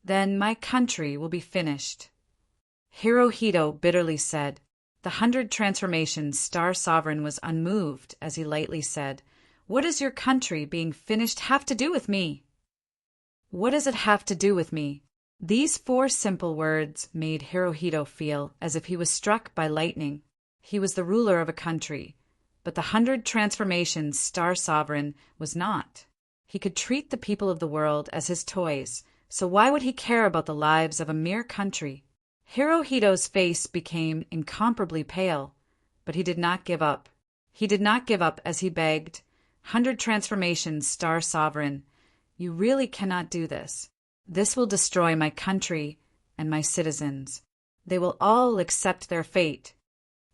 Speaker 1: Then my country will be finished. Hirohito bitterly said. The 100 Transformations Star Sovereign was unmoved as he lightly said, What does your country being finished have to do with me? What does it have to do with me? These 4 simple words made Hirohito feel as if he was struck by lightning. He was the ruler of a country, but the 100 Transformations Star Sovereign was not. He could treat the people of the world as his toys, so why would he care about the lives of a mere country? Hirohito's face became incomparably pale, but he did not give up. He did not give up as he begged, 100 Transformations Star Sovereign, you really cannot do this. This will destroy my country and my citizens. They will all accept their fate.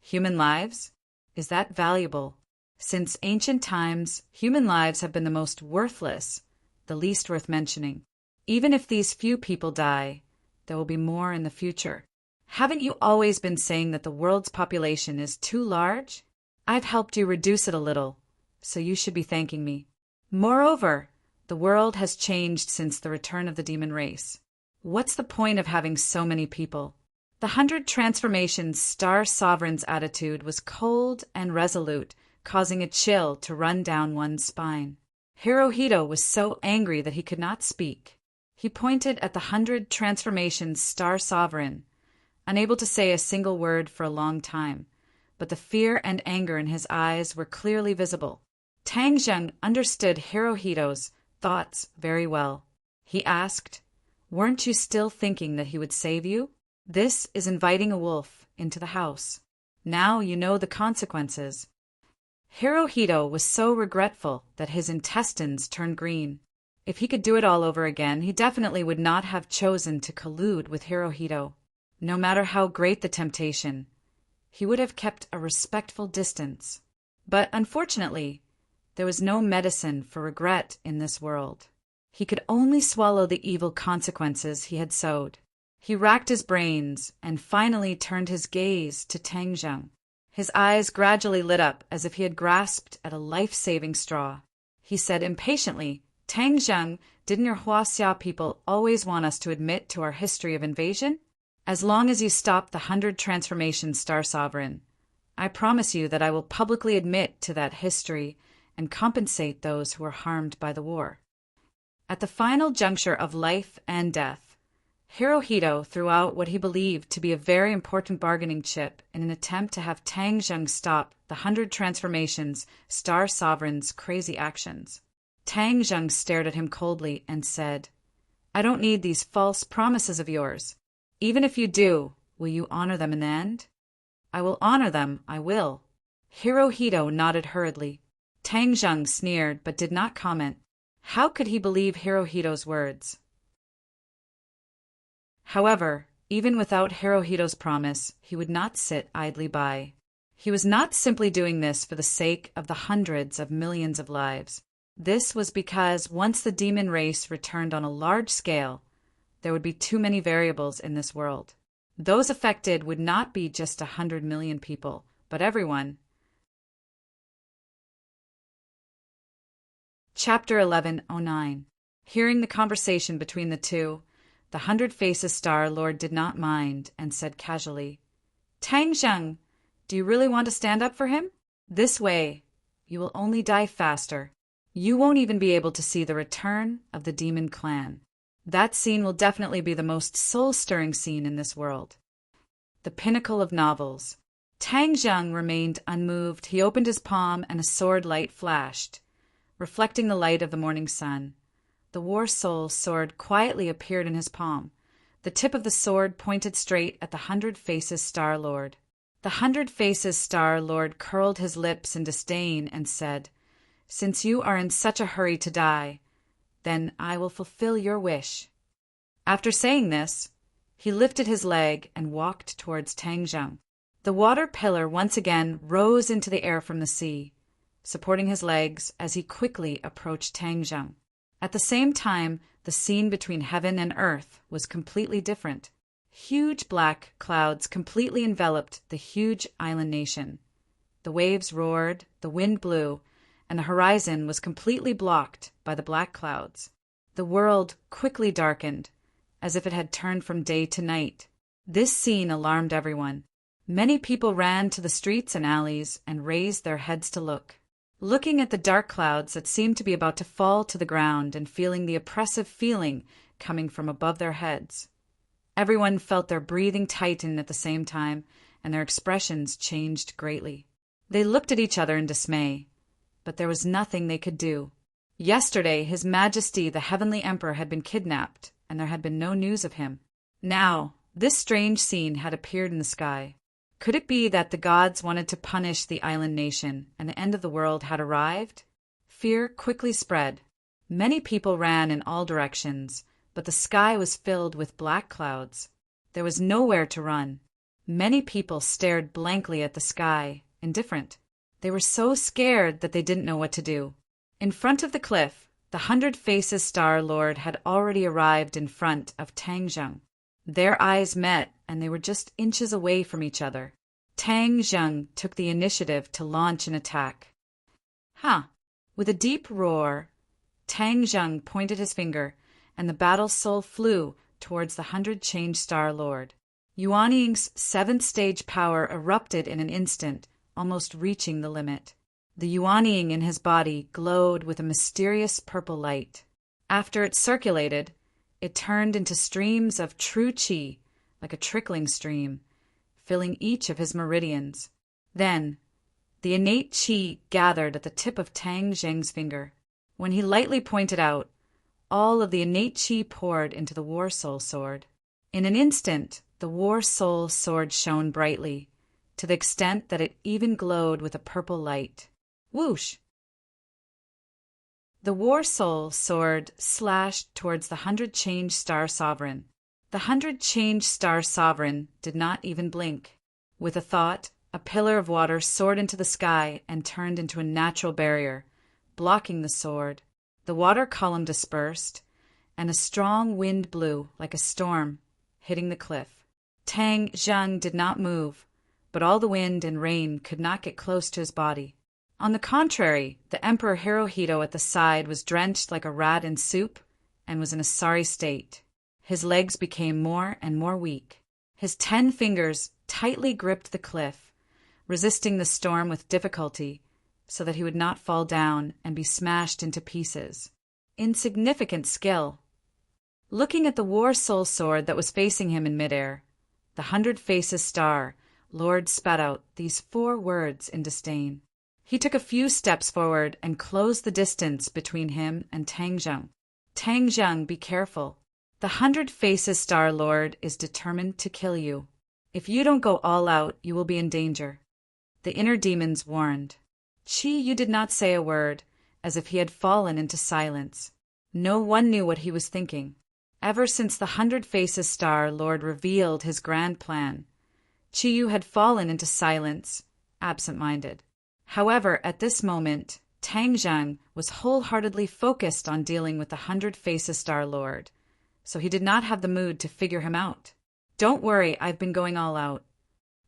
Speaker 1: Human lives? Is that valuable? Since ancient times, human lives have been the most worthless, the least worth mentioning. Even if these few people die, there will be more in the future. Haven't you always been saying that the world's population is too large? I've helped you reduce it a little, so you should be thanking me. Moreover, the world has changed since the return of the demon race. What's the point of having so many people? The 100 Transformations Star Sovereign's attitude was cold and resolute, causing a chill to run down one's spine. Hirohito was so angry that he could not speak. He pointed at the 100 Transformations Star Sovereign, unable to say a single word for a long time, but the fear and anger in his eyes were clearly visible. Tang Zheng understood Hirohito's thoughts very well. He asked, Weren't you still thinking that he would save you? This is inviting a wolf into the house. Now you know the consequences. Hirohito was so regretful that his intestines turned green. If he could do it all over again, he definitely would not have chosen to collude with Hirohito. No matter how great the temptation, he would have kept a respectful distance. But unfortunately, there was no medicine for regret in this world. He could only swallow the evil consequences he had sowed. He racked his brains and finally turned his gaze to Tang Zheng. His eyes gradually lit up as if he had grasped at a life-saving straw. He said impatiently, Tang Zheng, didn't your Huaxia people always want us to admit to our history of invasion? As long as you stop the 100 Transformations Star Sovereign, I promise you that I will publicly admit to that history and compensate those who were harmed by the war. At the final juncture of life and death, Hirohito threw out what he believed to be a very important bargaining chip in an attempt to have Tang Zheng stop the 100 Transformations Star Sovereign's crazy actions. Tang Zheng stared at him coldly and said, I don't need these false promises of yours. Even if you do, will you honor them in the end? I will honor them, I will. Hirohito nodded hurriedly. Tang Zheng sneered but did not comment. How could he believe Hirohito's words? However, even without Hirohito's promise, he would not sit idly by. He was not simply doing this for the sake of the hundreds of millions of lives. This was because once the demon race returned on a large scale, there would be too many variables in this world. Those affected would not be just 100 million people, but everyone. Chapter 1109. Hearing the conversation between the two, the Hundred Faces Star Lord did not mind and said casually, Tang Zheng, do you really want to stand up for him? This way, you will only die faster. You won't even be able to see the return of the demon clan. That scene will definitely be the most soul-stirring scene in this world. The pinnacle of novels. Tang Zheng remained unmoved. He opened his palm and a sword light flashed, reflecting the light of the morning sun. The War Soul sword quietly appeared in his palm. The tip of the sword pointed straight at the Hundred Faces Star Lord. The Hundred Faces Star Lord curled his lips in disdain and said, Since you are in such a hurry to die, then I will fulfill your wish. After saying this, he lifted his leg and walked towards Tang Zheng. The water pillar once again rose into the air from the sea, supporting his legs as he quickly approached Tang Zheng. At the same time, the scene between heaven and earth was completely different. Huge black clouds completely enveloped the huge island nation. The waves roared, the wind blew, and the horizon was completely blocked by the black clouds. The world quickly darkened, as if it had turned from day to night. This scene alarmed everyone. Many people ran to the streets and alleys and raised their heads to look. Looking at the dark clouds that seemed to be about to fall to the ground and feeling the oppressive feeling coming from above their heads. Everyone felt their breathing tighten at the same time, and their expressions changed greatly. They looked at each other in dismay, but there was nothing they could do. Yesterday, His Majesty the Heavenly Emperor had been kidnapped, and there had been no news of him. Now, this strange scene had appeared in the sky. Could it be that the gods wanted to punish the island nation, and the end of the world had arrived? Fear quickly spread. Many people ran in all directions, but the sky was filled with black clouds. There was nowhere to run. Many people stared blankly at the sky, indifferent. They were so scared that they didn't know what to do. In front of the cliff, the Hundred Faces Star Lord had already arrived in front of Tang Zheng. Their eyes met, and they were just inches away from each other. Tang Zheng took the initiative to launch an attack. With a deep roar, Tang Zheng pointed his finger, and the battle soul flew towards the 100 Star Lord. Yuan Ying's 7th stage power erupted in an instant, almost reaching the limit. The Yuan Ying in his body glowed with a mysterious purple light. After it circulated, it turned into streams of true qi, like a trickling stream, filling each of his meridians. Then, the innate qi gathered at the tip of Tang Zheng's finger. When he lightly pointed out, all of the innate qi poured into the War Soul sword. In an instant, the War Soul sword shone brightly, to the extent that it even glowed with a purple light. Whoosh! The War Soul sword slashed towards the 100 Star Sovereign. The 100 Star Sovereign did not even blink. With a thought, a pillar of water soared into the sky and turned into a natural barrier, blocking the sword. The water column dispersed, and a strong wind blew like a storm, hitting the cliff. Tang Zheng did not move, but all the wind and rain could not get close to his body. On the contrary, the Emperor Hirohito at the side was drenched like a rat in soup and was in a sorry state. His legs became more and more weak. His 10 fingers tightly gripped the cliff, resisting the storm with difficulty so that he would not fall down and be smashed into pieces. Insignificant skill. Looking at the War Soul sword that was facing him in midair, the 100 Faces Star Lord spat out these 4 words in disdain. He took a few steps forward and closed the distance between him and Tang Zheng. Tang Zheng, be careful. The 100 Faces Star Lord is determined to kill you. If you don't go all out, you will be in danger. The inner demons warned. Qi Yu did not say a word, as if he had fallen into silence. No one knew what he was thinking. Ever since the 100 Faces Star Lord revealed his grand plan, Qi Yu had fallen into silence, absent-minded. However, at this moment, Tang Zheng was wholeheartedly focused on dealing with the 100 Faces Star Lord, so he did not have the mood to figure him out. Don't worry, I've been going all out.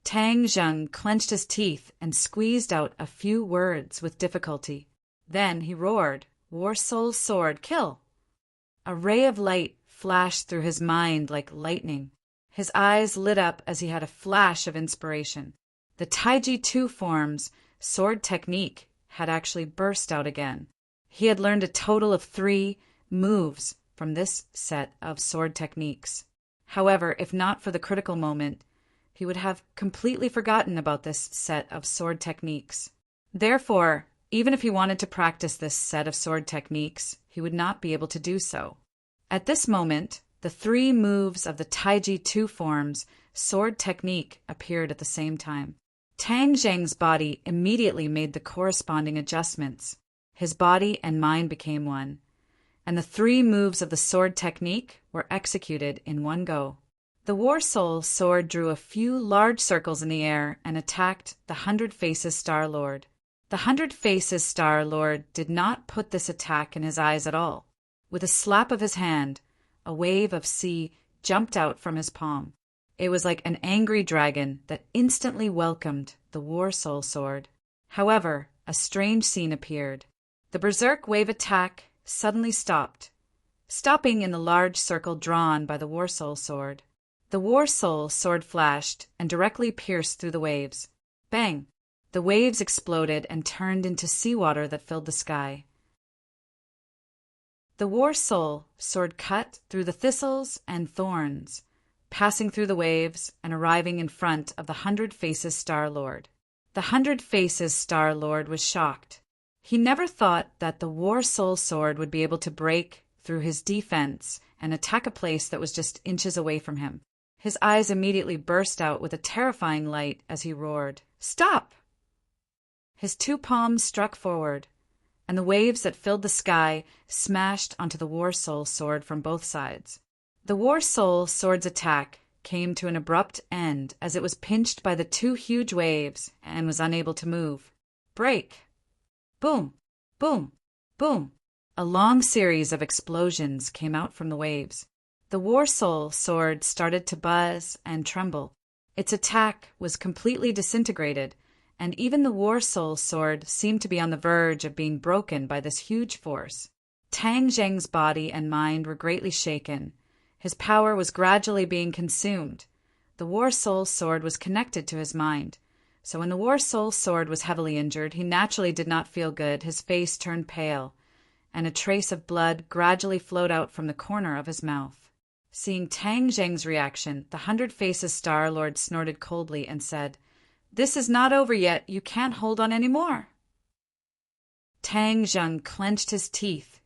Speaker 1: Tang Zheng clenched his teeth and squeezed out a few words with difficulty. Then he roared, War Soul sword, kill! A ray of light flashed through his mind like lightning. His eyes lit up as he had a flash of inspiration. The Taiji 2 form's sword technique had actually burst out again. He had learned a total of 3 moves from this set of sword techniques. However, if not for the critical moment, he would have completely forgotten about this set of sword techniques. Therefore, even if he wanted to practice this set of sword techniques, he would not be able to do so. At this moment, the 3 moves of the Taiji 2 form's sword technique appeared at the same time. Tang Zheng's body immediately made the corresponding adjustments. His body and mind became one, and the 3 moves of the sword technique were executed in one go. The War Soul sword drew a few large circles in the air and attacked the 100 Faces Star Lord. The 100 Faces Star Lord did not put this attack in his eyes at all. With a slap of his hand, a wave of sea jumped out from his palm. It was like an angry dragon that instantly welcomed the War Soul sword. However, a strange scene appeared. The Berserk wave attack suddenly stopped, stopping in the large circle drawn by the War Soul sword. The War Soul sword flashed and directly pierced through the waves. Bang! The waves exploded and turned into seawater that filled the sky. The War Soul sword cut through the thistles and thorns, passing through the waves and arriving in front of the 100 Faces Star Lord. The 100 Faces Star Lord was shocked. He never thought that the War Soul sword would be able to break through his defense and attack a place that was just inches away from him. His eyes immediately burst out with a terrifying light as he roared, "Stop!" His 2 palms struck forward, and the waves that filled the sky smashed onto the War Soul sword from both sides. The War Soul sword's attack came to an abrupt end as it was pinched by the 2 huge waves and was unable to move. Break! Boom! Boom! Boom! A long series of explosions came out from the waves. The War Soul sword started to buzz and tremble. Its attack was completely disintegrated, and even the War Soul sword seemed to be on the verge of being broken by this huge force. Tang Zheng's body and mind were greatly shaken. His power was gradually being consumed. The War Soul sword was connected to his mind. So when the War Soul sword was heavily injured, he naturally did not feel good. His face turned pale, and a trace of blood gradually flowed out from the corner of his mouth. Seeing Tang Zheng's reaction, the 100 Faces Star Lord snorted coldly and said, "This is not over yet. You can't hold on any more." Tang Zheng clenched his teeth,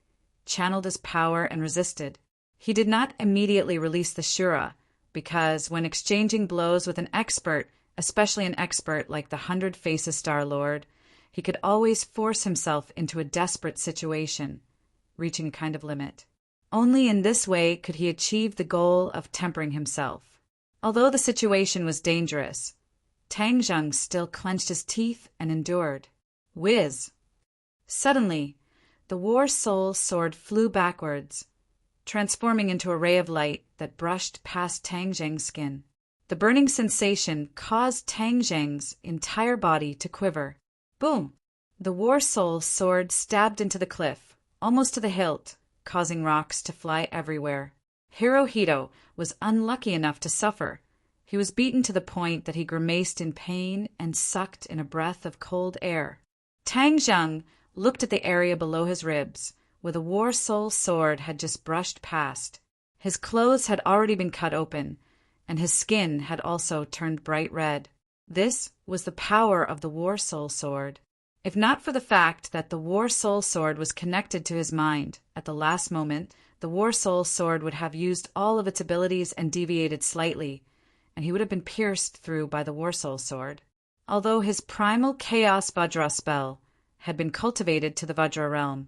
Speaker 1: channeled his power, and resisted. He did not immediately release the Shura, because when exchanging blows with an expert, especially an expert like the 100 Faces Star Lord, he could always force himself into a desperate situation, reaching a kind of limit. Only in this way could he achieve the goal of tempering himself. Although the situation was dangerous, Tang Zheng still clenched his teeth and endured. Whiz! Suddenly, the War Soul sword flew backwards, transforming into a ray of light that brushed past Tang Zheng's skin. The burning sensation caused Tang Zheng's entire body to quiver. Boom! The War Soul sword stabbed into the cliff, almost to the hilt, causing rocks to fly everywhere. Hirohito was unlucky enough to suffer. He was beaten to the point that he grimaced in pain and sucked in a breath of cold air. Tang Zheng looked at the area below his ribs, where the War Soul sword had just brushed past. His clothes had already been cut open, and his skin had also turned bright red. This was the power of the War Soul sword. If not for the fact that the War Soul sword was connected to his mind, at the last moment, the War Soul sword would have used all of its abilities and deviated slightly, and he would have been pierced through by the War Soul sword. Although his primal Chaos Vajra spell had been cultivated to the Vajra realm,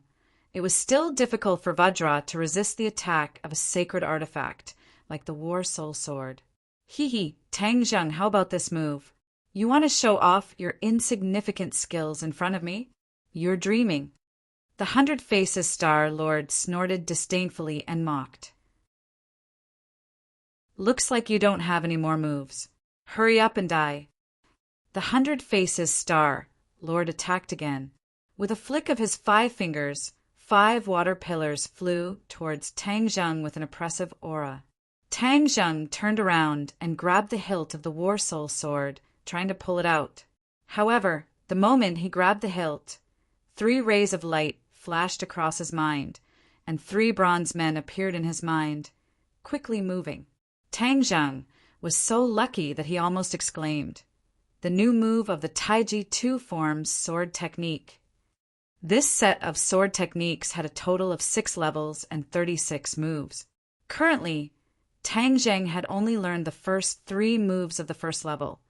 Speaker 1: it was still difficult for Vajra to resist the attack of a sacred artifact like the War Soul sword. Hee, Tang Zheng, how about this move? You want to show off your insignificant skills in front of me? You're dreaming. The 100 Faces Star Lord snorted disdainfully and mocked. Looks like you don't have any more moves. Hurry up and die. The 100 Faces Star Lord attacked again. With a flick of his 5 fingers, 5 water pillars flew towards Tang Zheng with an oppressive aura. Tang Zheng turned around and grabbed the hilt of the War Soul sword, trying to pull it out. However, the moment he grabbed the hilt, 3 rays of light flashed across his mind, and 3 bronze men appeared in his mind, quickly moving. Tang Zheng was so lucky that he almost exclaimed, "The new move of the Taiji 2 forms sword technique." This set of sword techniques had a total of 6 levels and 36 moves. Currently, Tang Zheng had only learned the first 3 moves of the first level,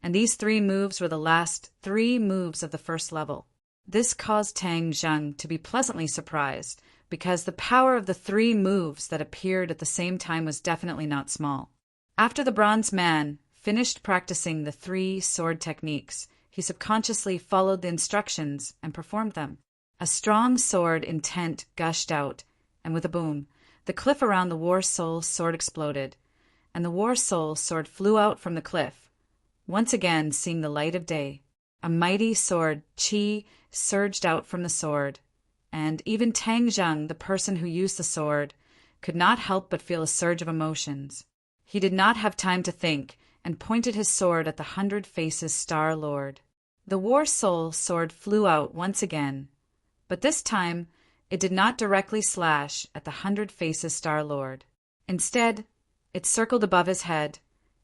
Speaker 1: and these 3 moves were the last 3 moves of the first level. This caused Tang Zheng to be pleasantly surprised, because the power of the 3 moves that appeared at the same time was definitely not small. After the bronze man finished practicing the 3 sword techniques, he subconsciously followed the instructions and performed them. A strong sword intent gushed out, and with a boom, the cliff around the War Soul sword exploded, and the War Soul sword flew out from the cliff, once again seeing the light of day. A mighty sword qi surged out from the sword, and even Tang Zheng, the person who used the sword, could not help but feel a surge of emotions. He did not have time to think, and pointed his sword at the 100 Faces Star Lord. The War Soul sword flew out once again, but this time it did not directly slash at the 100 Faces Star Lord. Instead, it circled above his head,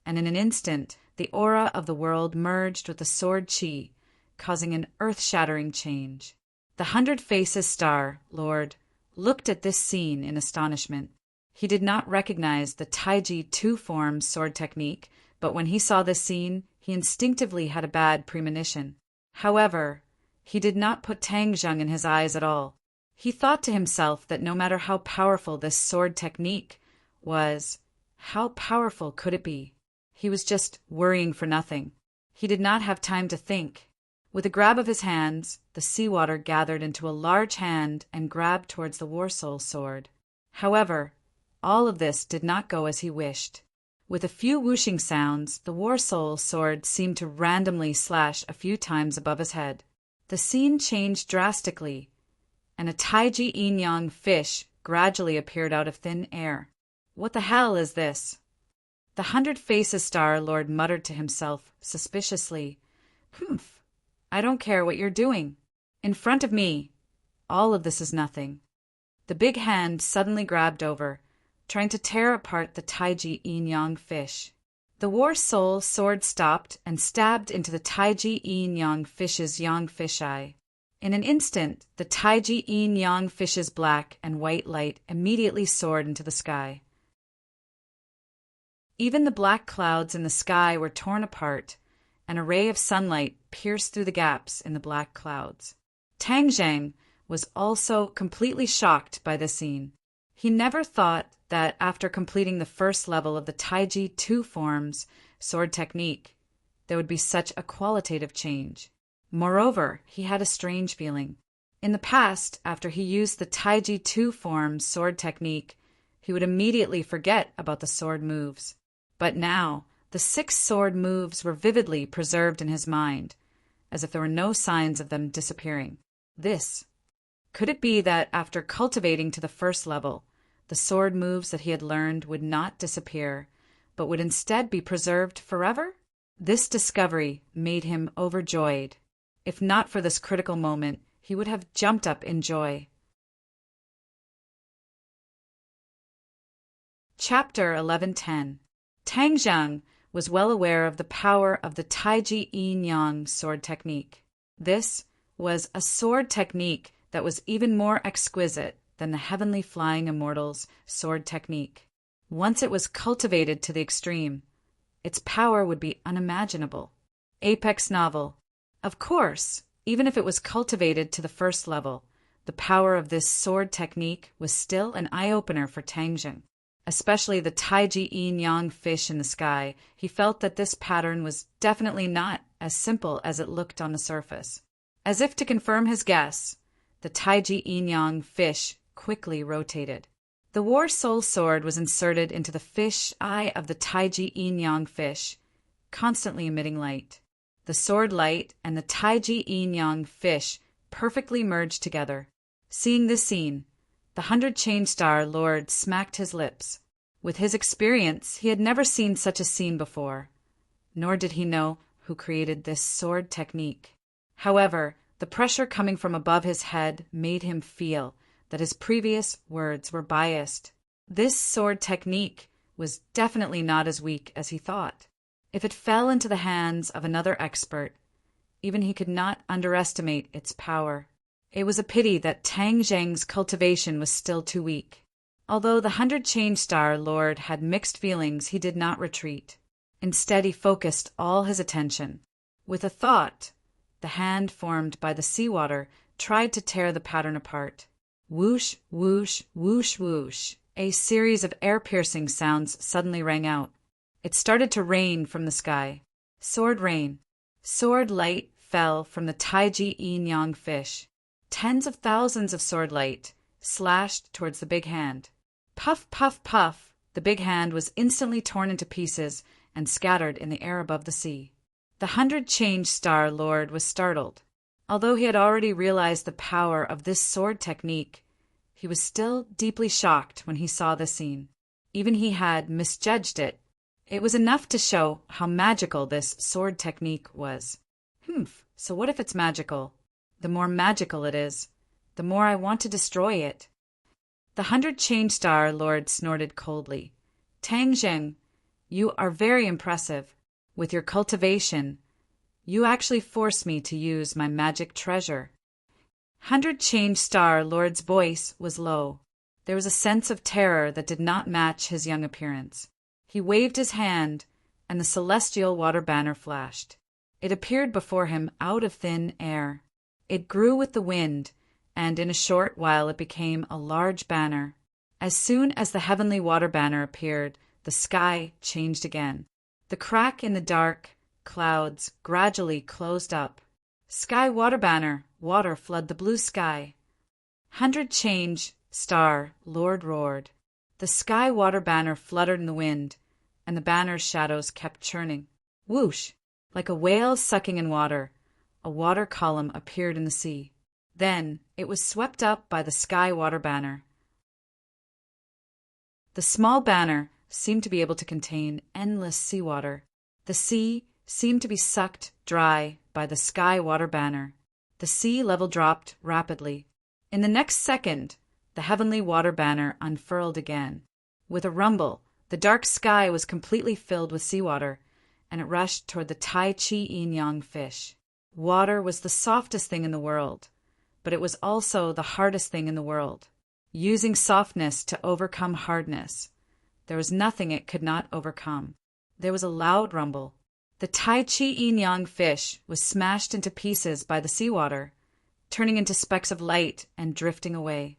Speaker 1: and in an instant the aura of the world merged with the sword qi, causing an earth-shattering change. The 100 Faces Star Lord looked at this scene in astonishment. He did not recognize the Taiji 2 form sword technique, but when he saw this scene, he instinctively had a bad premonition. However, he did not put Tang Zheng in his eyes at all. He thought to himself that no matter how powerful this sword technique was, how powerful could it be? He was just worrying for nothing. He did not have time to think. With a grab of his hands, the seawater gathered into a large hand and grabbed towards the War Soul sword. However, all of this did not go as he wished. With a few whooshing sounds, the War Soul sword seemed to randomly slash a few times above his head. The scene changed drastically, and a Taiji yin-yang fish gradually appeared out of thin air. "What the hell is this?" The 100 Faces Star Lord muttered to himself suspiciously, "Humph, I don't care what you're doing. In front of me, all of this is nothing." The big hand suddenly grabbed over, trying to tear apart the Taiji yin-yang fish. The War Soul sword stopped and stabbed into the Taiji yin-yang fish's yang fish eye. In an instant, the Taiji yin-yang fish's black and white light immediately soared into the sky. Even the black clouds in the sky were torn apart, and a ray of sunlight pierced through the gaps in the black clouds. Tang Zheng was also completely shocked by the scene. He never thought that after completing the first level of the Taiji 2 forms sword technique, there would be such a qualitative change. Moreover, he had a strange feeling. In the past, after he used the Taiji 2 forms sword technique, he would immediately forget about the sword moves. But now, the 6 sword moves were vividly preserved in his mind, as if there were no signs of them disappearing. Could it be that after cultivating to the first level, the sword moves that he had learned would not disappear, but would instead be preserved forever? This discovery made him overjoyed. If not for this critical moment, he would have jumped up in joy. Chapter 1110. Tang Zheng was well aware of the power of the Taiji yin-yang sword technique. This was a sword technique that was even more exquisite than the heavenly flying immortals' sword technique. Once it was cultivated to the extreme, its power would be unimaginable. Apex novel. Of course, even if it was cultivated to the first level, the power of this sword technique was still an eye-opener for Tang Zheng. Especially the Taiji yin-yang fish in the sky, he felt that this pattern was definitely not as simple as it looked on the surface. As if to confirm his guess, the Taiji yin-yang fish quickly rotated. The War Soul sword was inserted into the fish eye of the Taiji yin-yang fish, constantly emitting light. The sword light and the Taiji yin-yang fish perfectly merged together. Seeing this scene, the 100-chain-star lord smacked his lips. With his experience, he had never seen such a scene before, nor did he know who created this sword technique. However, the pressure coming from above his head made him feel that his previous words were biased. This sword technique was definitely not as weak as he thought. If it fell into the hands of another expert, even he could not underestimate its power. It was a pity that Tang Zheng's cultivation was still too weak. Although the 100-chain-star lord had mixed feelings, he did not retreat. Instead, he focused all his attention. With a thought, the hand formed by the seawater tried to tear the pattern apart. Whoosh, whoosh, whoosh, whoosh. A series of air-piercing sounds suddenly rang out. It started to rain from the sky. Sword rain. Sword light fell from the Taiji yin-yang fish. Tens of thousands of sword light slashed towards the big hand. Puff, puff, puff. The big hand was instantly torn into pieces and scattered in the air above the sea. The 100-chain-star lord was startled. Although he had already realized the power of this sword technique, he was still deeply shocked when he saw the scene. Even he had misjudged it. It was enough to show how magical this sword technique was. So what if it's magical? The more magical it is, the more I want to destroy it. The 100-chain-star lord snorted coldly. Tang Zheng, you are very impressive. With your cultivation, you actually force me to use my magic treasure. 100-chain-star lord's voice was low. There was a sense of terror that did not match his young appearance. He waved his hand, and the celestial water banner flashed. It appeared before him out of thin air. It grew with the wind, and in a short while it became a large banner. As soon as the heavenly water banner appeared, the sky changed again. The crack in the dark clouds gradually closed up. Sky water banner, water flood the blue sky. 100-chain-star lord roared. The sky water banner fluttered in the wind, and the banner's shadows kept churning. Whoosh! Like a whale sucking in water, a water column appeared in the sea. Then it was swept up by the sky water banner. The small banner seemed to be able to contain endless seawater. The sea seemed to be sucked dry by the sky water banner. The sea level dropped rapidly. In the next second, the heavenly water banner unfurled again. With a rumble, the dark sky was completely filled with seawater, and it rushed toward the Tai Chi yin-yang fish. Water was the softest thing in the world, but it was also the hardest thing in the world. Using softness to overcome hardness, there was nothing it could not overcome. There was a loud rumble. The Tai Chi yin-yang fish was smashed into pieces by the seawater, turning into specks of light and drifting away.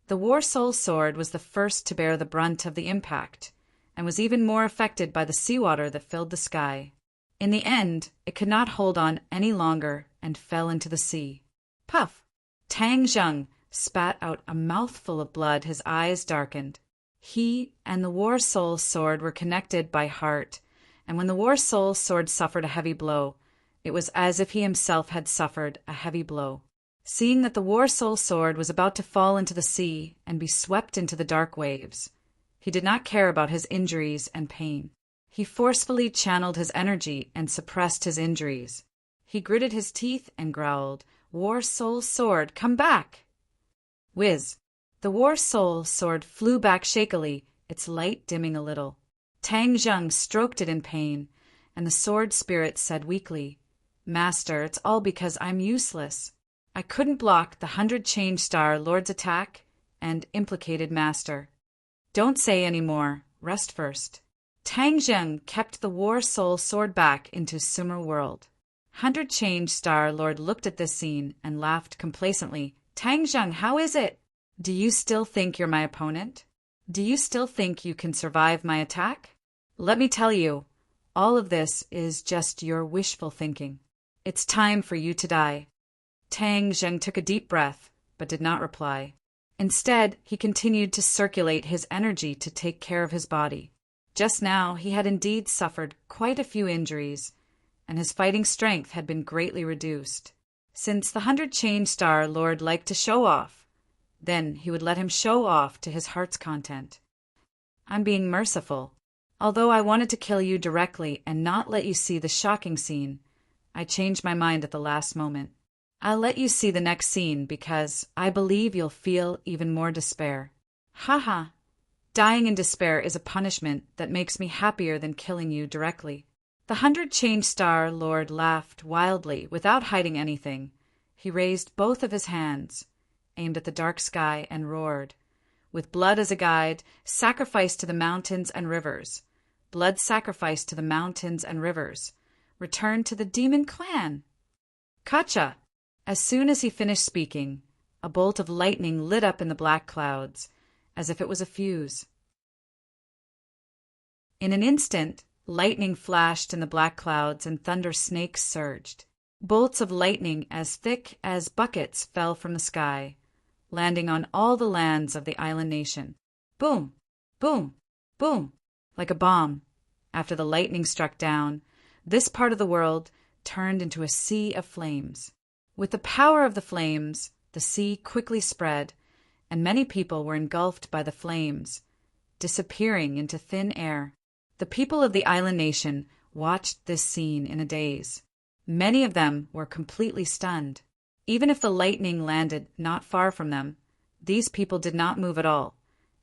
Speaker 1: The War Soul Sword was the first to bear the brunt of the impact, and was even more affected by the seawater that filled the sky. In the end, it could not hold on any longer and fell into the sea. Puff! Tang Zheng spat out a mouthful of blood. His eyes darkened. He and the War Soul Sword were connected by heart, and when the War Soul Sword suffered a heavy blow, it was as if he himself had suffered a heavy blow. Seeing that the War Soul Sword was about to fall into the sea and be swept into the dark waves, he did not care about his injuries and pain. He forcefully channeled his energy and suppressed his injuries. He gritted his teeth and growled, "War Soul Sword, come back!" Whiz! The War Soul Sword flew back shakily, its light dimming a little. Tang Zheng stroked it in pain, and the sword spirit said weakly, "Master, it's all because I'm useless. I couldn't block the 100-chain-star lord's attack and implicated Master. Don't say any more. Rest first." Tang Zheng kept the War Soul Sword back into Sumer world. 100-chain-star lord looked at this scene and laughed complacently. "Tang Zheng, how is it? Do you still think you're my opponent? Do you still think you can survive my attack? Let me tell you, all of this is just your wishful thinking. It's time for you to die." Tang Zheng took a deep breath, but did not reply. Instead, he continued to circulate his energy to take care of his body. Just now, he had indeed suffered quite a few injuries, and his fighting strength had been greatly reduced. since the 100 Change Star Lord liked to show off. Then he would let him show off to his heart's content. I'm being merciful. Although I wanted to kill you directly and not let you see the shocking scene, I changed my mind at the last moment. I'll let you see the next scene because I believe you'll feel even more despair. Haha. Dying in despair is a punishment that makes me happier than killing you directly. The 100 Change Star Lord laughed wildly without hiding anything. He raised both of his hands, aimed at the dark sky, and roared. With blood as a guide, sacrifice to the mountains and rivers. Blood sacrifice to the mountains and rivers. Return to the demon clan. Kacha! As soon as he finished speaking, a bolt of lightning lit up in the black clouds, as if it was a fuse. In an instant, lightning flashed in the black clouds and thunder snakes surged. Bolts of lightning as thick as buckets fell from the sky, landing on all the lands of the island nation. Boom! Boom! Boom! Like a bomb. After the lightning struck down, this part of the world turned into a sea of flames. With the power of the flames, the sea quickly spread, and many people were engulfed by the flames, disappearing into thin air. The people of the island nation watched this scene in a daze. Many of them were completely stunned. Even if the lightning landed not far from them, these people did not move at all,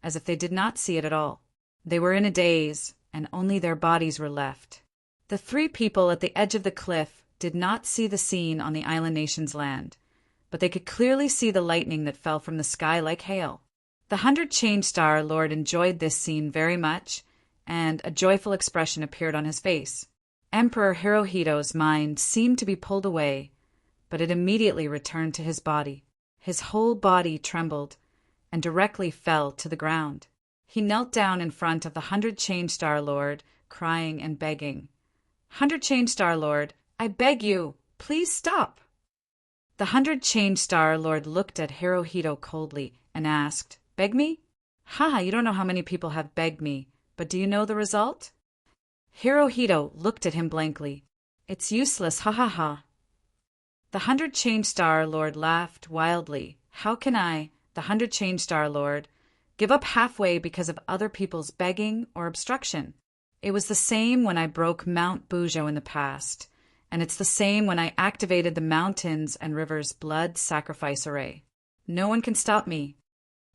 Speaker 1: as if they did not see it at all. They were in a daze, and only their bodies were left. The three people at the edge of the cliff did not see the scene on the island nation's land, but they could clearly see the lightning that fell from the sky like hail. The 100 Change Star Lord enjoyed this scene very much, and a joyful expression appeared on his face. Emperor Hirohito's mind seemed to be pulled away, but it immediately returned to his body. His whole body trembled and directly fell to the ground. He knelt down in front of the 100 Change Star Lord, crying and begging. 100 Change Star Lord, I beg you, please stop. The 100 Change Star Lord looked at Hirohito coldly and asked, Beg me? Ha, you don't know how many people have begged me, but do you know the result? Hirohito looked at him blankly. It's useless, ha ha ha. The 100 Change Star Lord laughed wildly. How can I, the 100 Change Star Lord, give up halfway because of other people's begging or obstruction? It was the same when I broke Mount Bujo in the past, and it's the same when I activated the mountains and rivers blood sacrifice array. No one can stop me.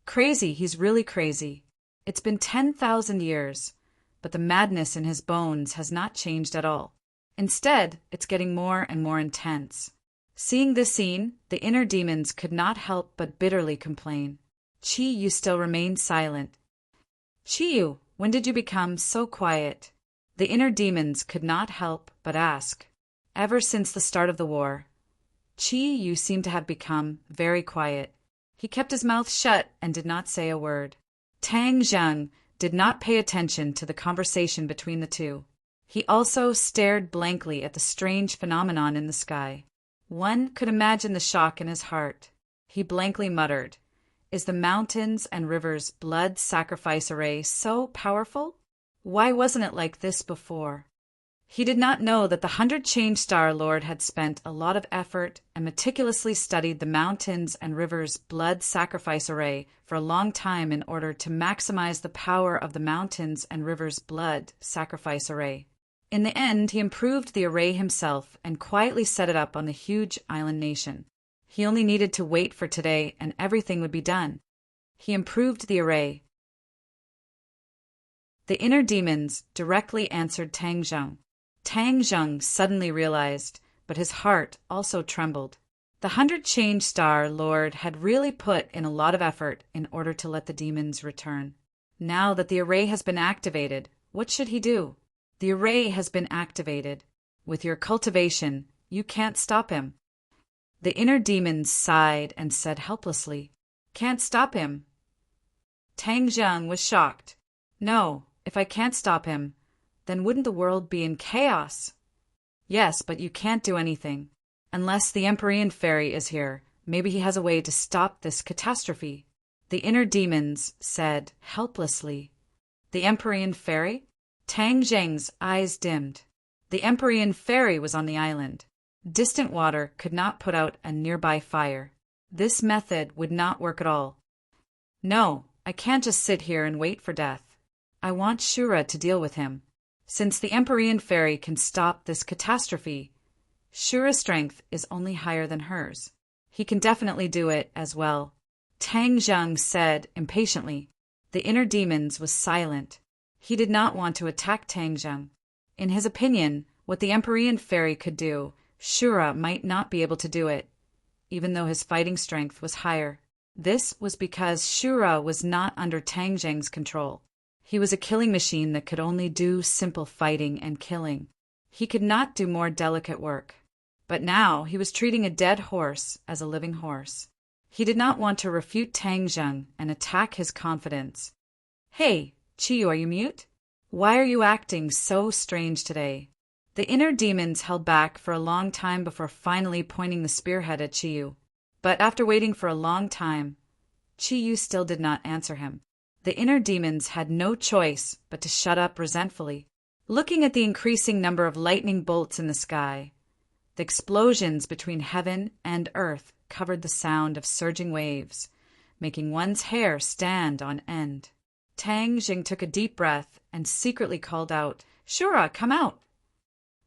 Speaker 1: Crazy, he's really crazy. It's been 10,000 years, but the madness in his bones has not changed at all. Instead, it's getting more and more intense. Seeing this scene, the inner demons could not help but bitterly complain. Chi-Yu still remained silent. Chi-Yu, when did you become so quiet? The inner demons could not help but ask. Ever since the start of the war, Chi-Yu seemed to have become very quiet. He kept his mouth shut and did not say a word. Tang Zheng did not pay attention to the conversation between the two. He also stared blankly at the strange phenomenon in the sky. One could imagine the shock in his heart. He blankly muttered, Is the mountains and rivers blood sacrifice array so powerful? Why wasn't it like this before? He did not know that the 100 Change Star Lord had spent a lot of effort and meticulously studied the mountains and rivers blood sacrifice array for a long time in order to maximize the power of the mountains and rivers blood sacrifice array. In the end, he improved the array himself and quietly set it up on the huge island nation. He only needed to wait for today and everything would be done. He improved the array. The inner demons directly answered Tang Zheng. Tang Zheng suddenly realized, but his heart also trembled. The 100 Change Star Lord had really put in a lot of effort in order to let the demons return. Now that the array has been activated, what should he do? The array has been activated. With your cultivation, you can't stop him. The inner demons sighed and said helplessly, Can't stop him. Tang Zheng was shocked. No, if I can't stop him, then wouldn't the world be in chaos? Yes, but you can't do anything. Unless the Empyrean Fairy is here, maybe he has a way to stop this catastrophe. The inner demons said helplessly. The Empyrean Fairy? Tang Zheng's eyes dimmed. The Empyrean Fairy was on the island. Distant water could not put out a nearby fire. This method would not work at all. No, I can't just sit here and wait for death. I want Shura to deal with him. Since the Empyrean fairy can stop this catastrophe, Shura's strength is only higher than hers. He can definitely do it as well. Tang Zheng said impatiently. The inner demons was silent. He did not want to attack Tang Zheng. In his opinion, what the Empyrean fairy could do, Shura might not be able to do it, even though his fighting strength was higher. This was because Shura was not under Tang Zheng's control. He was a killing machine that could only do simple fighting and killing. He could not do more delicate work. But now he was treating a dead horse as a living horse. He did not want to refute Tang Zheng and attack his confidence. Hey, Chiyu, are you mute? Why are you acting so strange today? The inner demons held back for a long time before finally pointing the spearhead at Chiyu. But after waiting for a long time, Chiyu still did not answer him. The inner demons had no choice but to shut up resentfully. Looking at the increasing number of lightning bolts in the sky, the explosions between heaven and earth covered the sound of surging waves, making one's hair stand on end. Tang Jing took a deep breath and secretly called out, "Shura, come out!"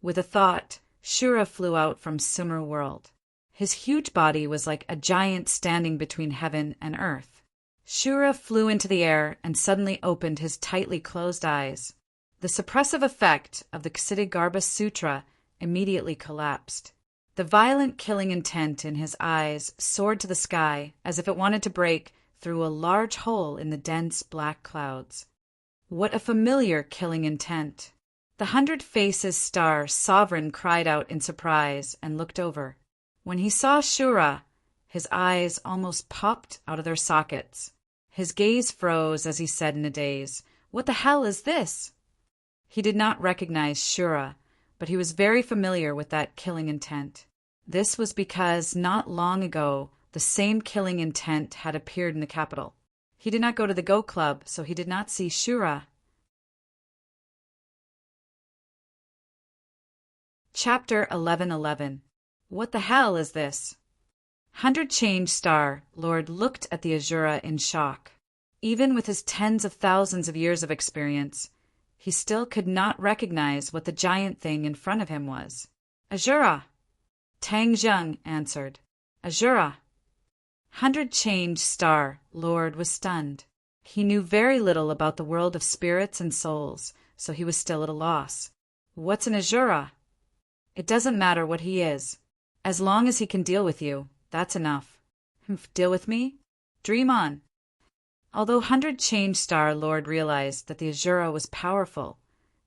Speaker 1: With a thought, Shura flew out from Sumer World. His huge body was like a giant standing between heaven and earth. Shura flew into the air and suddenly opened his tightly closed eyes. The suppressive effect of the Ksitigarbha Sutra immediately collapsed. The violent killing intent in his eyes soared to the sky as if it wanted to break through a large hole in the dense black clouds. What a familiar killing intent! The 100 Faces Star Sovereign cried out in surprise and looked over. When he saw Shura, his eyes almost popped out of their sockets. His gaze froze as he said in a daze, "What the hell is this?" He did not recognize Shura, but he was very familiar with that killing intent. This was because not long ago the same killing intent had appeared in the capital. He did not go to the Go Club, so he did not see Shura. Chapter 11:11. What the hell is this? 100 Change Star Lord looked at the Azura in shock. Even with his tens of thousands of years of experience, he still could not recognize what the giant thing in front of him was. "Azura!" Tang Zheng answered. "Azura!" 100 Change Star Lord was stunned. He knew very little about the world of spirits and souls, so he was still at a loss. "What's an Azura?" "It doesn't matter what he is. As long as he can deal with you, that's enough." "Deal with me? Dream on." Although 100 Change Star Lord realized that the Azura was powerful,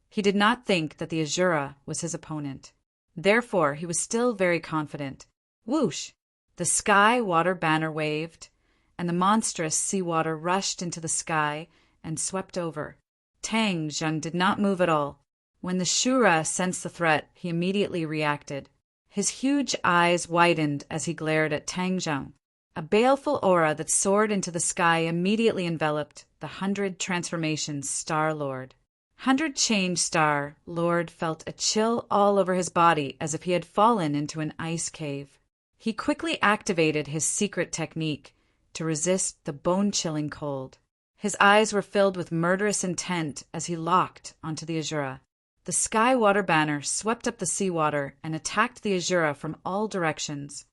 Speaker 1: he did not think that the Azura was his opponent. Therefore, he was still very confident. Whoosh! The sky water banner waved, and the monstrous seawater rushed into the sky and swept over. Tang Zheng did not move at all. When the Shura sensed the threat, he immediately reacted. His huge eyes widened as he glared at Tang Zheng. A baleful aura that soared into the sky immediately enveloped the 100 Transformations Star Lord. 100 Change Star Lord felt a chill all over his body as if he had fallen into an ice cave. He quickly activated his secret technique to resist the bone-chilling cold. His eyes were filled with murderous intent as he locked onto the Azura. The sky water banner swept up the seawater and attacked the Azura from all directions.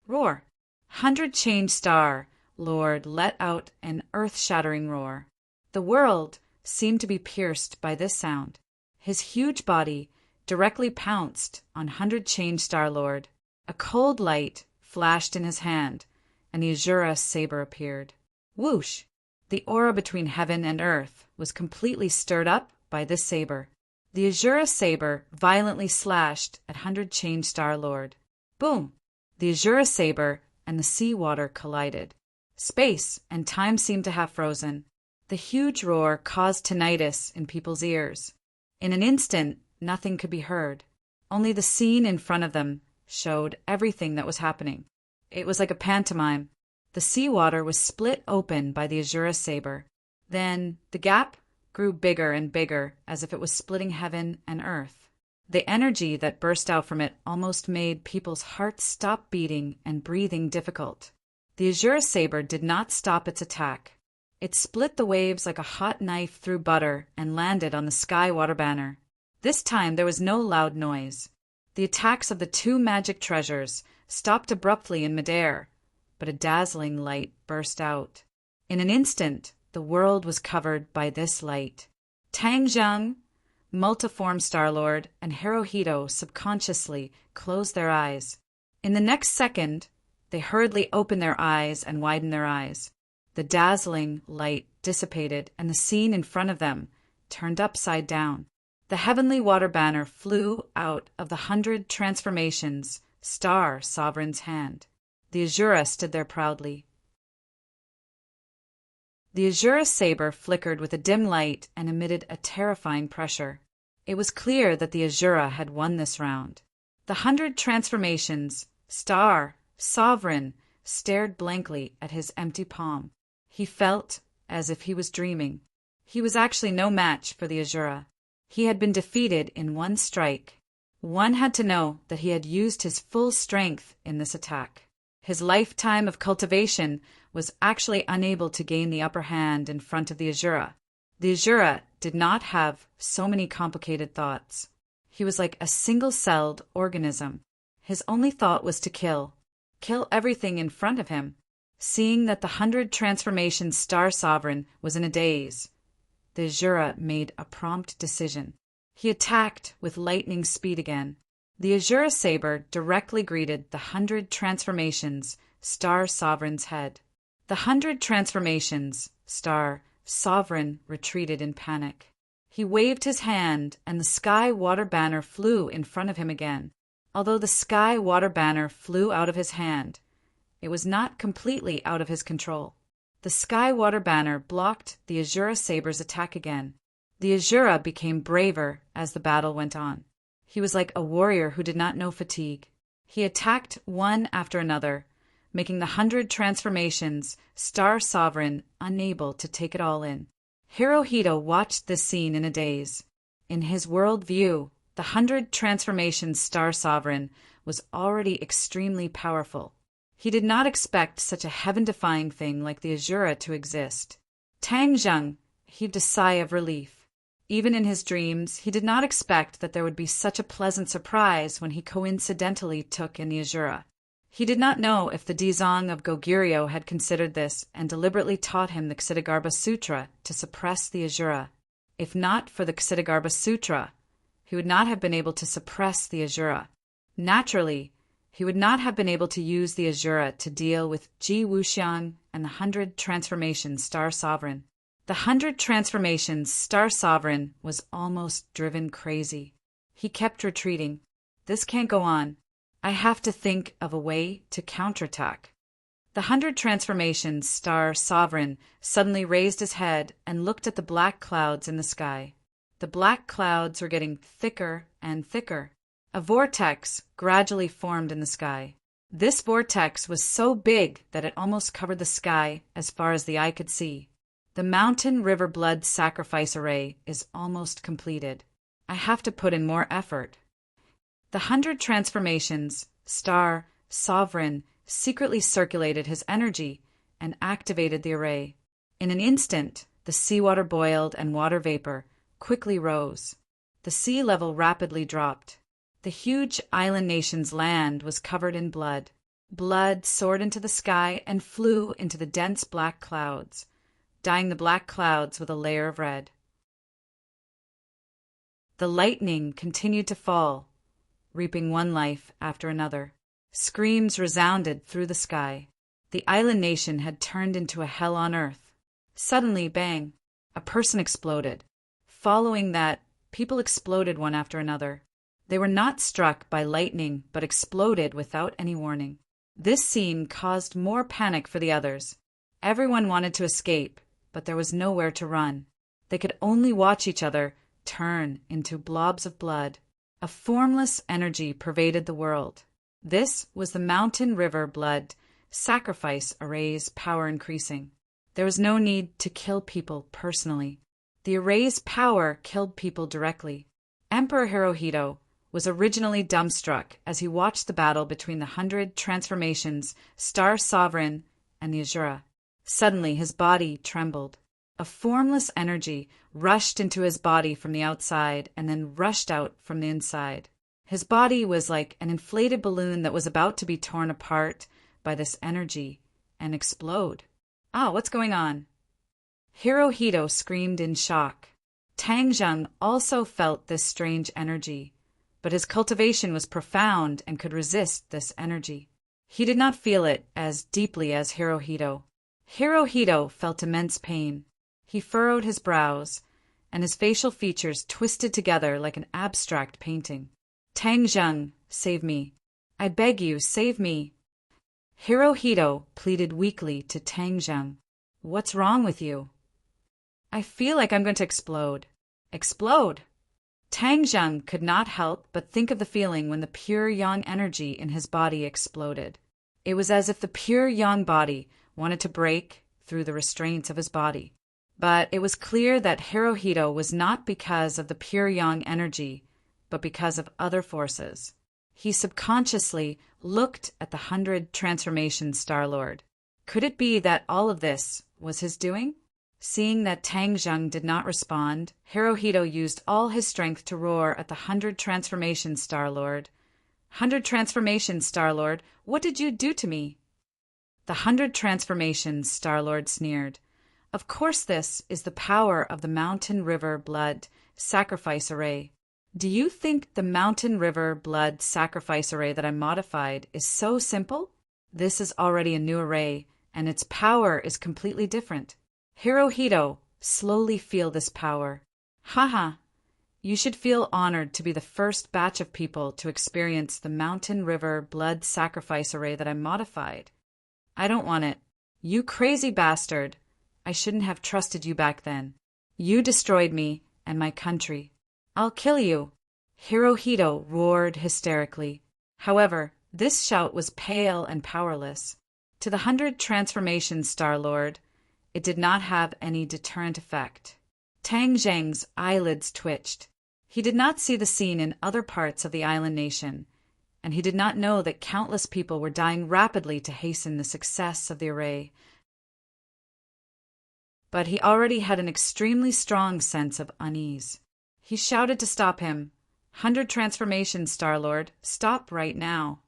Speaker 1: Roar! 100 Change Star Lord let out an earth-shattering roar. The world seemed to be pierced by this sound. His huge body directly pounced on 100 Change Star Lord. A cold light flashed in his hand, and the Azura saber appeared. Whoosh! The aura between heaven and earth was completely stirred up by this saber. The Azura saber violently slashed at 100 Change Star Lord. Boom! The Azura saber and the sea water collided. Space and time seemed to have frozen. The huge roar caused tinnitus in people's ears. In an instant, nothing could be heard. Only the scene in front of them showed everything that was happening. It was like a pantomime. The seawater was split open by the Azura saber. Then the gap grew bigger and bigger, as if it was splitting heaven and earth. The energy that burst out from it almost made people's hearts stop beating and breathing difficult. The Azura saber did not stop its attack. It split the waves like a hot knife through butter and landed on the sky water banner. This time there was no loud noise. The attacks of the two magic treasures stopped abruptly in midair, but a dazzling light burst out. In an instant, the world was covered by this light. Tang Zheng, multiform Star-Lord, and Hirohito subconsciously closed their eyes. In the next second, they hurriedly opened their eyes and widened their eyes. The dazzling light dissipated, and the scene in front of them turned upside down. The heavenly water banner flew out of the 100 transformations Star Sovereign's hand. The Azura stood there proudly. The Azura saber flickered with a dim light and emitted a terrifying pressure. It was clear that the Azura had won this round. The 100 transformations Star Sovereign stared blankly at his empty palm. He felt as if he was dreaming. He was actually no match for the Azura. He had been defeated in one strike. One had to know that he had used his full strength in this attack. His lifetime of cultivation was actually unable to gain the upper hand in front of the Azura. The Azura did not have so many complicated thoughts. He was like a single-celled organism. His only thought was to kill everything in front of him. Seeing that the 100 transformation Star Sovereign was in a daze, the Azura made a prompt decision. He attacked with lightning speed again. The Azura saber directly greeted the 100 transformations Star Sovereign's head. The 100 transformations Star Sovereign retreated in panic. He waved his hand, and the sky water banner flew in front of him again. Although the sky water banner flew out of his hand, it was not completely out of his control. The sky water banner blocked the Azura saber's attack again. The Azura became braver as the battle went on. He was like a warrior who did not know fatigue. He attacked one after another, making the 100 transformations Star Sovereign unable to take it all in. Hirohito watched this scene in a daze. In his world view, the 100 transformations Star Sovereign was already extremely powerful. He did not expect such a heaven-defying thing like the Azura to exist. Tang Zheng heaved a sigh of relief. Even in his dreams, he did not expect that there would be such a pleasant surprise when he coincidentally took in the Azura. He did not know if the Dizang of Goguryeo had considered this and deliberately taught him the Ksitigarbha Sutra to suppress the Azura. If not for the Ksitigarbha Sutra, he would not have been able to suppress the Azura. Naturally, he would not have been able to use the Azura to deal with Ji Wuxiang and the 100 transformations Star Sovereign. The 100 transformations Star Sovereign was almost driven crazy. He kept retreating. This can't go on. I have to think of a way to counterattack. The 100 transformations Star Sovereign suddenly raised his head and looked at the black clouds in the sky. The black clouds were getting thicker and thicker. A vortex gradually formed in the sky. This vortex was so big that it almost covered the sky as far as the eye could see. The Mountain River Blood sacrifice array is almost completed. I have to put in more effort. The 100 transformations Star Sovereign secretly circulated his energy and activated the array. In an instant, the seawater boiled and water vapor quickly rose. The sea level rapidly dropped. The huge island nation's land was covered in blood. Blood soared into the sky and flew into the dense black clouds, dyeing the black clouds with a layer of red. The lightning continued to fall, reaping one life after another. Screams resounded through the sky. The island nation had turned into a hell on earth. Suddenly, bang, a person exploded. Following that, people exploded one after another. They were not struck by lightning, but exploded without any warning. This scene caused more panic for the others. Everyone wanted to escape, but there was nowhere to run. They could only watch each other turn into blobs of blood. A formless energy pervaded the world. This was the Mountain River Blood sacrifice array's power increasing. There was no need to kill people personally. The array's power killed people directly. Emperor Hirohito was originally dumbstruck as he watched the battle between the 100 transformations, Star Sovereign, and the Azura. Suddenly his body trembled. A formless energy rushed into his body from the outside and then rushed out from the inside. His body was like an inflated balloon that was about to be torn apart by this energy and explode. Ah, what's going on? Hirohito screamed in shock. Tang Zheng also felt this strange energy, but his cultivation was profound and could resist this energy. He did not feel it as deeply as Hirohito. Hirohito felt immense pain. He furrowed his brows, and his facial features twisted together like an abstract painting. Tang Zheng, save me. I beg you, save me. Hirohito pleaded weakly to Tang Zheng. What's wrong with you? I feel like I'm going to explode. Explode? Tang Zheng could not help but think of the feeling when the pure yang energy in his body exploded. It was as if the pure yang body wanted to break through the restraints of his body. But it was clear that Hirohito was not because of the pure yang energy, but because of other forces. He subconsciously looked at the 100 transformation Star-Lord. Could it be that all of this was his doing? Seeing that Tang Zheng did not respond, Hirohito used all his strength to roar at the 100 transformation Star-Lord. 100 transformation Star-Lord, what did you do to me? The 100 transformations, Star-Lord sneered. Of course this is the power of the Mountain River Blood Sacrifice Array. Do you think the Mountain River Blood Sacrifice Array that I modified is so simple? This is already a new array, and its power is completely different. Hirohito, slowly feel this power. Haha, you should feel honored to be the first batch of people to experience the Mountain River Blood Sacrifice Array that I modified. I don't want it. You crazy bastard. I shouldn't have trusted you back then. You destroyed me and my country. I'll kill you. Hirohito roared hysterically. However, this shout was pale and powerless. To the 100 transformation Star-Lord, it did not have any deterrent effect. Tang Zheng's eyelids twitched. He did not see the scene in other parts of the island nation, and he did not know that countless people were dying rapidly to hasten the success of the array. But he already had an extremely strong sense of unease. He shouted to stop him. 100 transformations, Star-Lord, stop right now.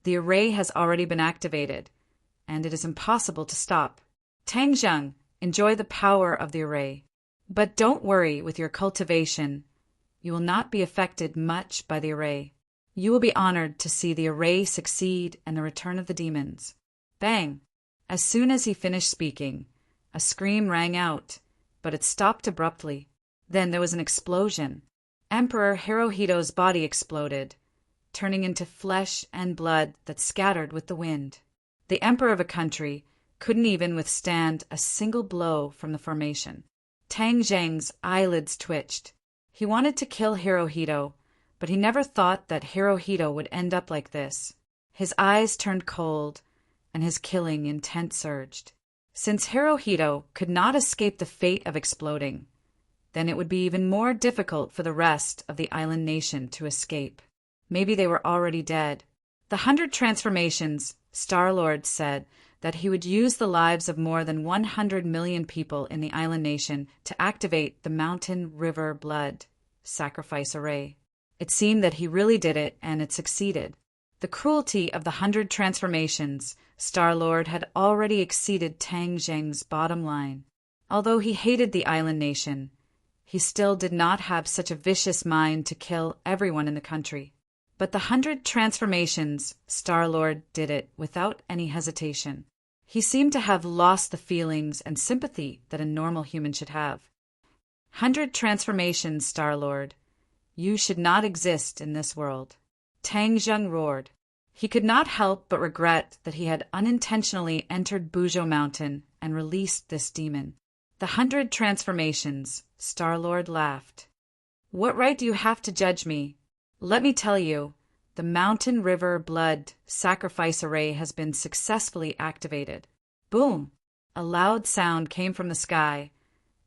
Speaker 1: The array has already been activated, and it is impossible to stop. Tang Zheng, enjoy the power of the array. But don't worry with your cultivation. You will not be affected much by the array. You will be honored to see the array succeed and the return of the demons. Bang! As soon as he finished speaking, a scream rang out, but it stopped abruptly. Then there was an explosion. Emperor Hirohito's body exploded, turning into flesh and blood that scattered with the wind. The emperor of a country couldn't even withstand a single blow from the formation. Tang Zheng's eyelids twitched. He wanted to kill Hirohito, but he never thought that Hirohito would end up like this. His eyes turned cold, and his killing intent surged. Since Hirohito could not escape the fate of exploding, then it would be even more difficult for the rest of the island nation to escape. Maybe they were already dead. The 100 transformations, Star-Lord said that he would use the lives of more than 100 million people in the island nation to activate the Mountain River Blood Sacrifice Array. It seemed that he really did it, and it succeeded. The cruelty of the 100 transformations, Star-Lord had already exceeded Tang Zheng's bottom line. Although he hated the island nation, he still did not have such a vicious mind to kill everyone in the country. But the 100 transformations, Star-Lord did it without any hesitation. He seemed to have lost the feelings and sympathy that a normal human should have. 100 transformations, Star-Lord. You should not exist in this world. Tang Zheng roared. He could not help but regret that he had unintentionally entered Bujo Mountain and released this demon. The 100 transformations, Star-Lord laughed. What right do you have to judge me? Let me tell you, the Mountain River Blood Sacrifice Array has been successfully activated. Boom! A loud sound came from the sky,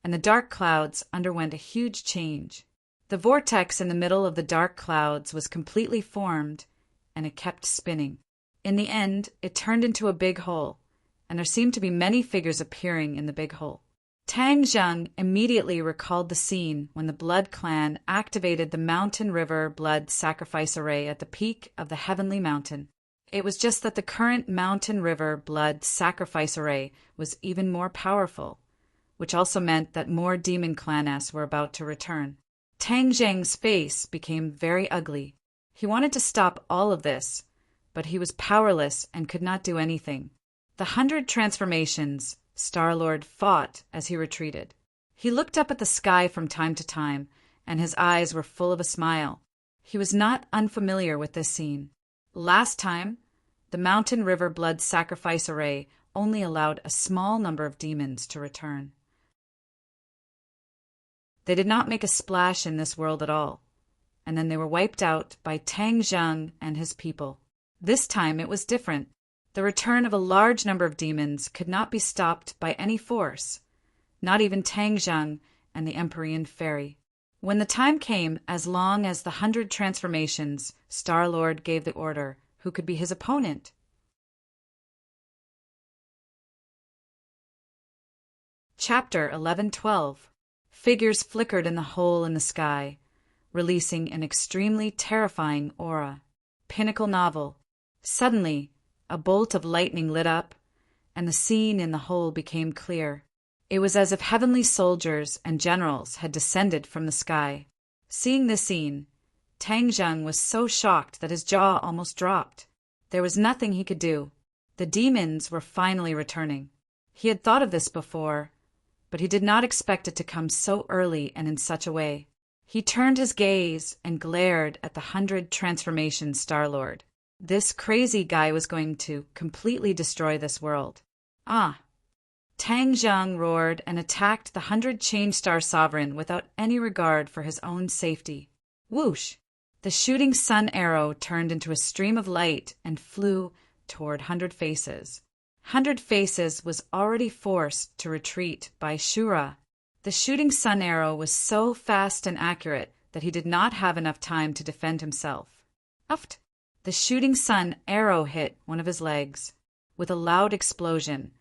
Speaker 1: and the dark clouds underwent a huge change. The vortex in the middle of the dark clouds was completely formed, and it kept spinning. In the end, it turned into a big hole, and there seemed to be many figures appearing in the big hole. Tang Zheng immediately recalled the scene when the Blood Clan activated the Mountain River Blood Sacrifice Array at the peak of the Heavenly Mountain. It was just that the current Mountain River Blood Sacrifice Array was even more powerful, which also meant that more demon clanness were about to return. Tang Zheng's face became very ugly. He wanted to stop all of this, but he was powerless and could not do anything. The 100 transformations, Star-Lord fought as he retreated. He looked up at the sky from time to time, and his eyes were full of a smile. He was not unfamiliar with this scene. Last time, the Mountain River Blood Sacrifice Array only allowed a small number of demons to return. They did not make a splash in this world at all, and then they were wiped out by Tang Zheng and his people. This time it was different. The return of a large number of demons could not be stopped by any force, not even Tang Zheng and the Empyrean Fairy. When the time came, as long as the 100 transformations, Star-Lord gave the order, who could be his opponent? Chapter 11:12. Figures flickered in the hole in the sky, releasing an extremely terrifying aura. Pinnacle novel. Suddenly, a bolt of lightning lit up, and the scene in the hole became clear. It was as if heavenly soldiers and generals had descended from the sky. Seeing this scene, Tang Zheng was so shocked that his jaw almost dropped. There was nothing he could do. The demons were finally returning. He had thought of this before, but he did not expect it to come so early and in such a way. He turned his gaze and glared at the 100 transformation Star-Lord. This crazy guy was going to completely destroy this world. Ah! Tang Zheng roared and attacked the 100 Change Star Sovereign without any regard for his own safety. Whoosh! The shooting sun arrow turned into a stream of light and flew toward 100 Faces. 100 Faces was already forced to retreat by Shura. The shooting sun arrow was so fast and accurate that he did not have enough time to defend himself. Uft! The shooting sun arrow hit one of his legs. With a loud explosion,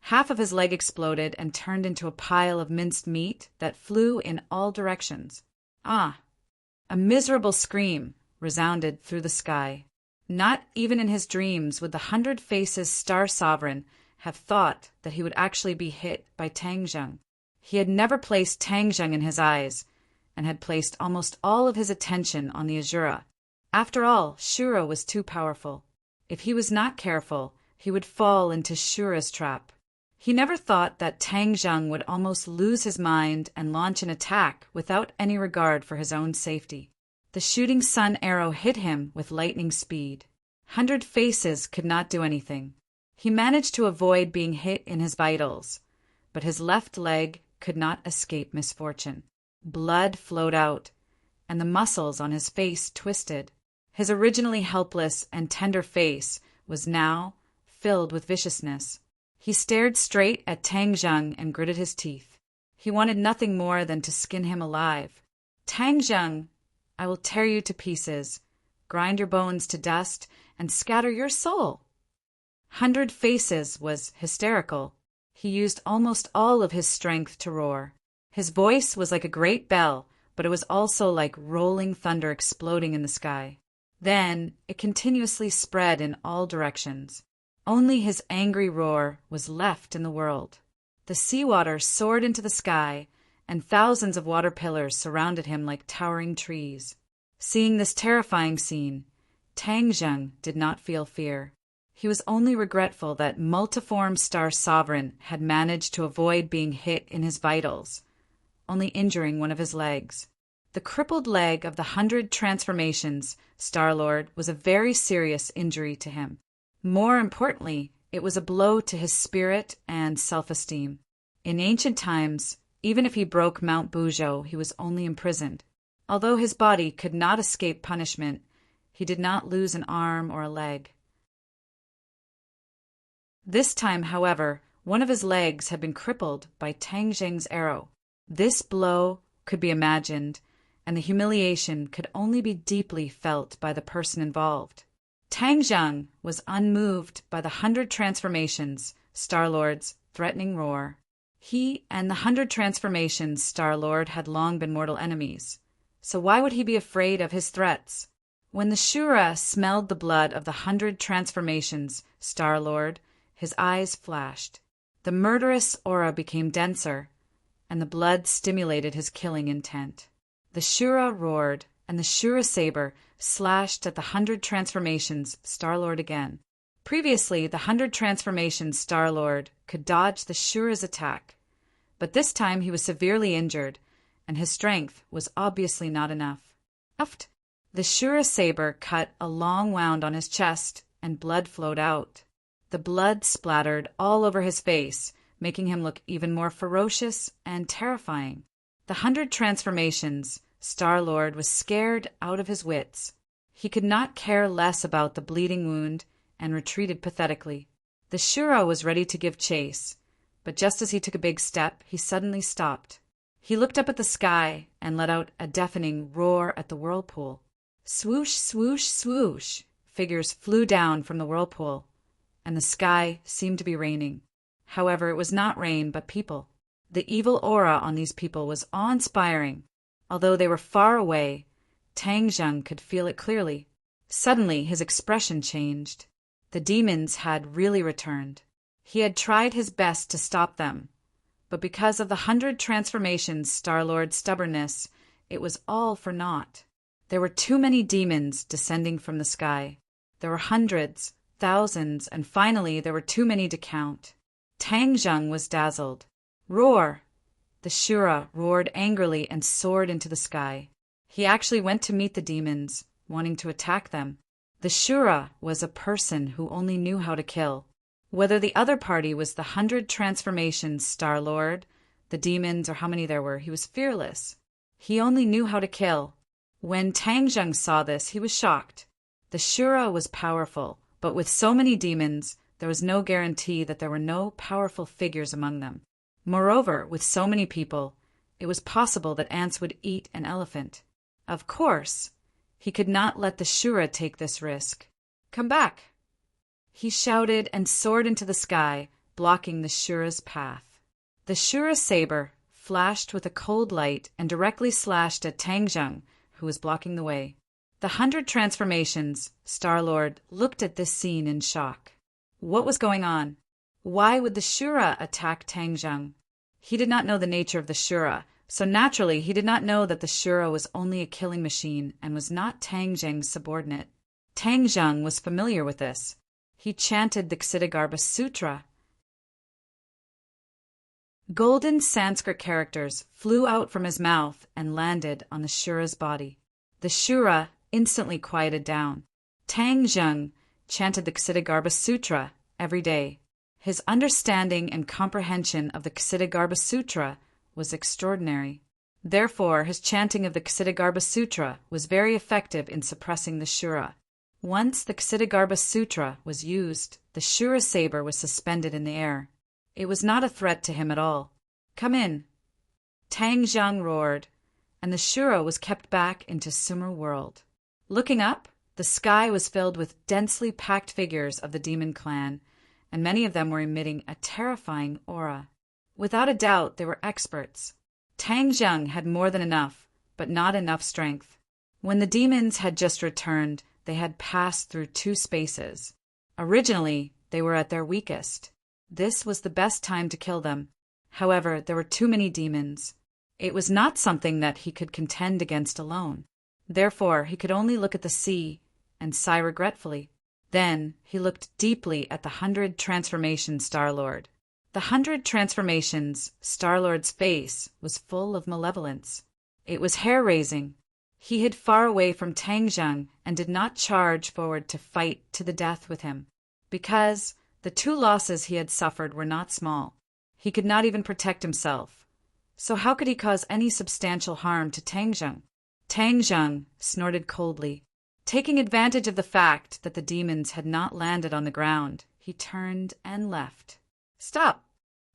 Speaker 1: half of his leg exploded and turned into a pile of minced meat that flew in all directions. Ah! A miserable scream resounded through the sky. Not even in his dreams would the 100 Faces Star Sovereign have thought that he would actually be hit by Tang Zheng. He had never placed Tang Zheng in his eyes, and had placed almost all of his attention on the Azura. After all, Shura was too powerful. If he was not careful, he would fall into Shura's trap. He never thought that Tang Zheng would almost lose his mind and launch an attack without any regard for his own safety. The shooting sun arrow hit him with lightning speed. 100 Faces could not do anything. He managed to avoid being hit in his vitals, but his left leg could not escape misfortune. Blood flowed out, and the muscles on his face twisted. His originally helpless and tender face was now filled with viciousness. He stared straight at Tang Zheng and gritted his teeth. He wanted nothing more than to skin him alive. Tang Zheng, I will tear you to pieces, grind your bones to dust, and scatter your soul. 100 Faces was hysterical. He used almost all of his strength to roar. His voice was like a great bell, but it was also like rolling thunder exploding in the sky. Then it continuously spread in all directions. Only his angry roar was left in the world. The seawater soared into the sky, and thousands of water pillars surrounded him like towering trees. Seeing this terrifying scene, Tang Zheng did not feel fear. He was only regretful that multiform Star Sovereign had managed to avoid being hit in his vitals, only injuring one of his legs. The crippled leg of the 100 transformations Star-Lord was a very serious injury to him. More importantly, it was a blow to his spirit and self-esteem. In ancient times, even if he broke Mount Buzhou, he was only imprisoned. Although his body could not escape punishment, he did not lose an arm or a leg. This time, however, one of his legs had been crippled by Tang Zheng's arrow. This blow could be imagined, and the humiliation could only be deeply felt by the person involved. Tang Zheng was unmoved by the 100 Transformations Star-Lord's threatening roar. He and the 100 Transformations Star-Lord had long been mortal enemies, so why would he be afraid of his threats? When the Shura smelled the blood of the 100 Transformations Star-Lord, his eyes flashed. The murderous aura became denser, and the blood stimulated his killing intent. The Shura roared, and the Shura saber slashed at the 100 Transformations Star-Lord again. Previously, the 100 Transformations Star-Lord could dodge the Shura's attack, but this time he was severely injured, and his strength was obviously not enough. Uft! The Shura saber cut a long wound on his chest, and blood flowed out. The blood splattered all over his face, making him look even more ferocious and terrifying. The 100 Transformations Star-Lord was scared out of his wits. He could not care less about the bleeding wound and retreated pathetically. The Shura was ready to give chase, but just as he took a big step, he suddenly stopped. He looked up at the sky and let out a deafening roar at the whirlpool. Swoosh, swoosh, swoosh! Figures flew down from the whirlpool, and the sky seemed to be raining. However, it was not rain, but people. The evil aura on these people was awe-inspiring. Although they were far away, Tang Zheng could feel it clearly. Suddenly, his expression changed. The demons had really returned. He had tried his best to stop them, but because of the 100 Transformations Star-Lord's stubbornness, it was all for naught. There were too many demons descending from the sky. There were hundreds, thousands, and finally there were too many to count. Tang Zheng was dazzled. Roar! The Shura roared angrily and soared into the sky. He actually went to meet the demons, wanting to attack them. The Shura was a person who only knew how to kill. Whether the other party was the 100 Transformations Star-Lord, the demons, or how many there were, he was fearless. He only knew how to kill. When Tang Zheng saw this, he was shocked. The Shura was powerful, but with so many demons, there was no guarantee that there were no powerful figures among them. Moreover, with so many people, it was possible that ants would eat an elephant. Of course, he could not let the Shura take this risk. Come back! He shouted and soared into the sky, blocking the Shura's path. The Shura saber flashed with a cold light and directly slashed at Tang Zheng, who was blocking the way. The 100 Transformations Star-Lord looked at this scene in shock. What was going on? Why would the Shura attack Tang Zheng? He did not know the nature of the Shura, so naturally he did not know that the Shura was only a killing machine and was not Tang Zheng's subordinate. Tang Zheng was familiar with this. He chanted the Ksitigarbha Sutra. Golden Sanskrit characters flew out from his mouth and landed on the Shura's body. The Shura instantly quieted down. Tang Zheng chanted the Ksitigarbha Sutra every day. His understanding and comprehension of the Ksitigarbha Sutra was extraordinary. Therefore, his chanting of the Ksitigarbha Sutra was very effective in suppressing the Shura. Once the Ksitigarbha Sutra was used, the Shura saber was suspended in the air. It was not a threat to him at all. Come in! Tang Zheng roared, and the Shura was kept back into Sumer world. Looking up, the sky was filled with densely packed figures of the demon clan, and many of them were emitting a terrifying aura. Without a doubt, they were experts. Tang Zheng had more than enough, but not enough strength. When the demons had just returned, they had passed through 2 spaces. Originally, they were at their weakest. This was the best time to kill them. However, there were too many demons. It was not something that he could contend against alone. Therefore, he could only look at the sea and sigh regretfully. Then he looked deeply at the 100 Transformations Star-Lord. The 100 Transformations Star-Lord's face was full of malevolence. It was hair-raising. He hid far away from Tang Zheng and did not charge forward to fight to the death with him, because the 2 losses he had suffered were not small. He could not even protect himself. So how could he cause any substantial harm to Tang Zheng? Tang Zheng snorted coldly. Taking advantage of the fact that the demons had not landed on the ground, he turned and left. Stop!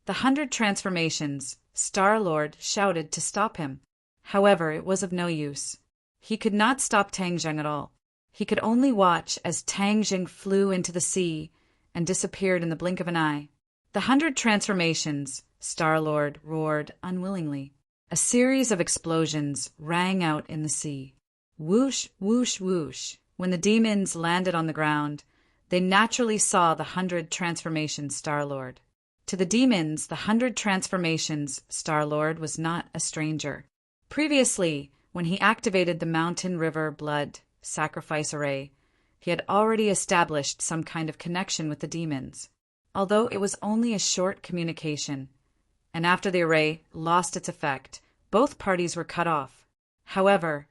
Speaker 1: The 100 Transformations Star-Lord shouted to stop him. However, it was of no use. He could not stop Tang Zheng at all. He could only watch as Tang Zheng flew into the sea and disappeared in the blink of an eye. The 100 transformations, Star-Lord roared unwillingly. A series of explosions rang out in the sea. Whoosh, whoosh, whoosh. When the demons landed on the ground, they naturally saw the 100 transformations Star-Lord. To the demons, the 100 transformations Star-Lord was not a stranger. Previously, when he activated the Mountain River Blood sacrifice array, he had already established some kind of connection with the demons, although it was only a short communication, and after the array lost its effect, both parties were cut off. However,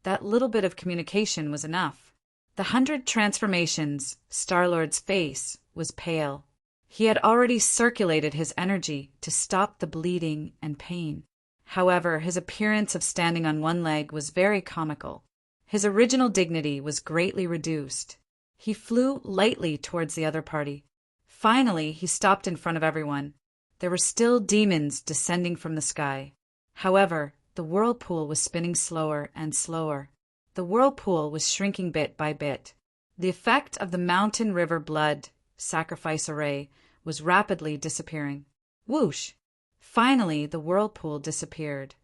Speaker 1: that little bit of communication was enough. The 100 transformations, Star-Lord's face was pale. He had already circulated his energy to stop the bleeding and pain. However, his appearance of standing on one leg was very comical. His original dignity was greatly reduced. He flew lightly towards the other party. Finally, he stopped in front of everyone. There were still demons descending from the sky. However, the whirlpool was spinning slower and slower. The whirlpool was shrinking bit by bit. The effect of the Mountain River Blood sacrifice array was rapidly disappearing. Whoosh! Finally, the whirlpool disappeared.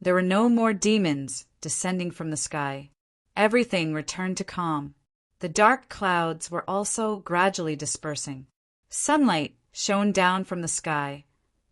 Speaker 1: There were no more demons descending from the sky. Everything returned to calm. The dark clouds were also gradually dispersing. Sunlight shone down from the sky,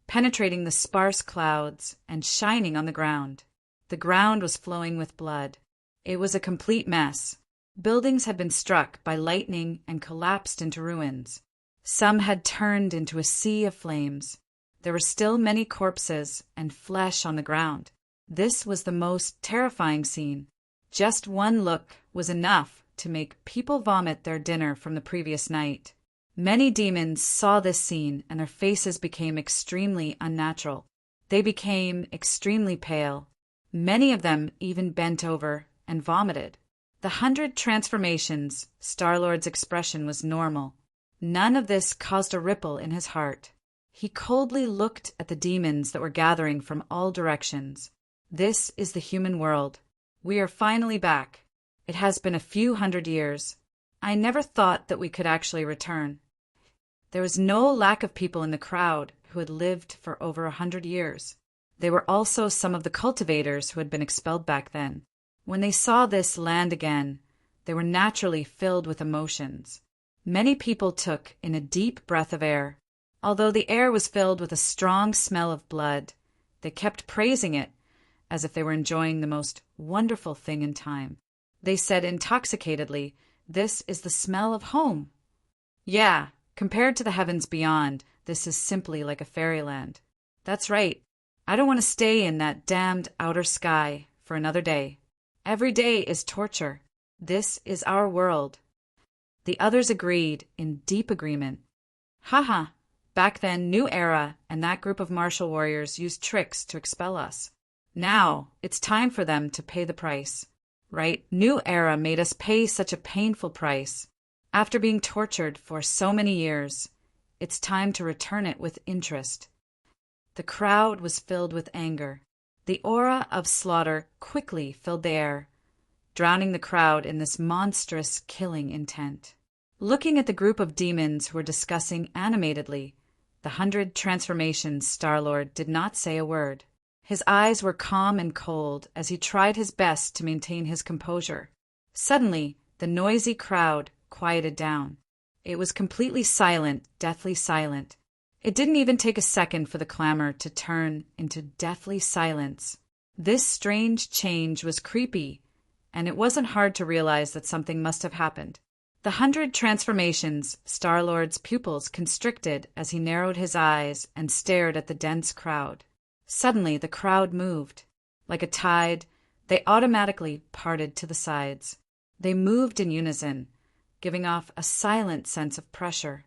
Speaker 1: penetrating the sparse clouds and shining on the ground. The ground was flowing with blood. It was a complete mess. Buildings had been struck by lightning and collapsed into ruins. Some had turned into a sea of flames. There were still many corpses and flesh on the ground. This was the most terrifying scene. Just one look was enough to make people vomit their dinner from the previous night. Many demons saw this scene and their faces became extremely unnatural. They became extremely pale. Many of them even bent over and vomited. The 100 transformations, Star-Lord's expression was normal. None of this caused a ripple in his heart. He coldly looked at the demons that were gathering from all directions. This is the human world. We are finally back. It has been a few hundred years. I never thought that we could actually return. There was no lack of people in the crowd who had lived for over 100 years. They were also some of the cultivators who had been expelled back then. When they saw this land again, they were naturally filled with emotions. Many people took in a deep breath of air. Although the air was filled with a strong smell of blood, they kept praising it as if they were enjoying the most wonderful thing in time. They said intoxicatedly, "This is the smell of home." Yeah, compared to the heavens beyond, this is simply like a fairyland. That's right. I don't want to stay in that damned outer sky for another day. Every day is torture. This is our world. The others agreed in deep agreement. Haha, back then, New Era and that group of martial warriors used tricks to expel us. Now, it's time for them to pay the price. Right? New Era made us pay such a painful price. After being tortured for so many years, it's time to return it with interest. The crowd was filled with anger. The aura of slaughter quickly filled the air, drowning the crowd in this monstrous killing intent. Looking at the group of demons who were discussing animatedly the 100 transformations, Star-Lord did not say a word. His eyes were calm and cold as he tried his best to maintain his composure. Suddenly, the noisy crowd quieted down. It was completely silent, deathly silent. It didn't even take a second for the clamor to turn into deathly silence. This strange change was creepy, and it wasn't hard to realize that something must have happened. The 100 transformations, Star-Lord's pupils constricted as he narrowed his eyes and stared at the dense crowd. Suddenly, the crowd moved. Like a tide, they automatically parted to the sides. They moved in unison, giving off a silent sense of pressure.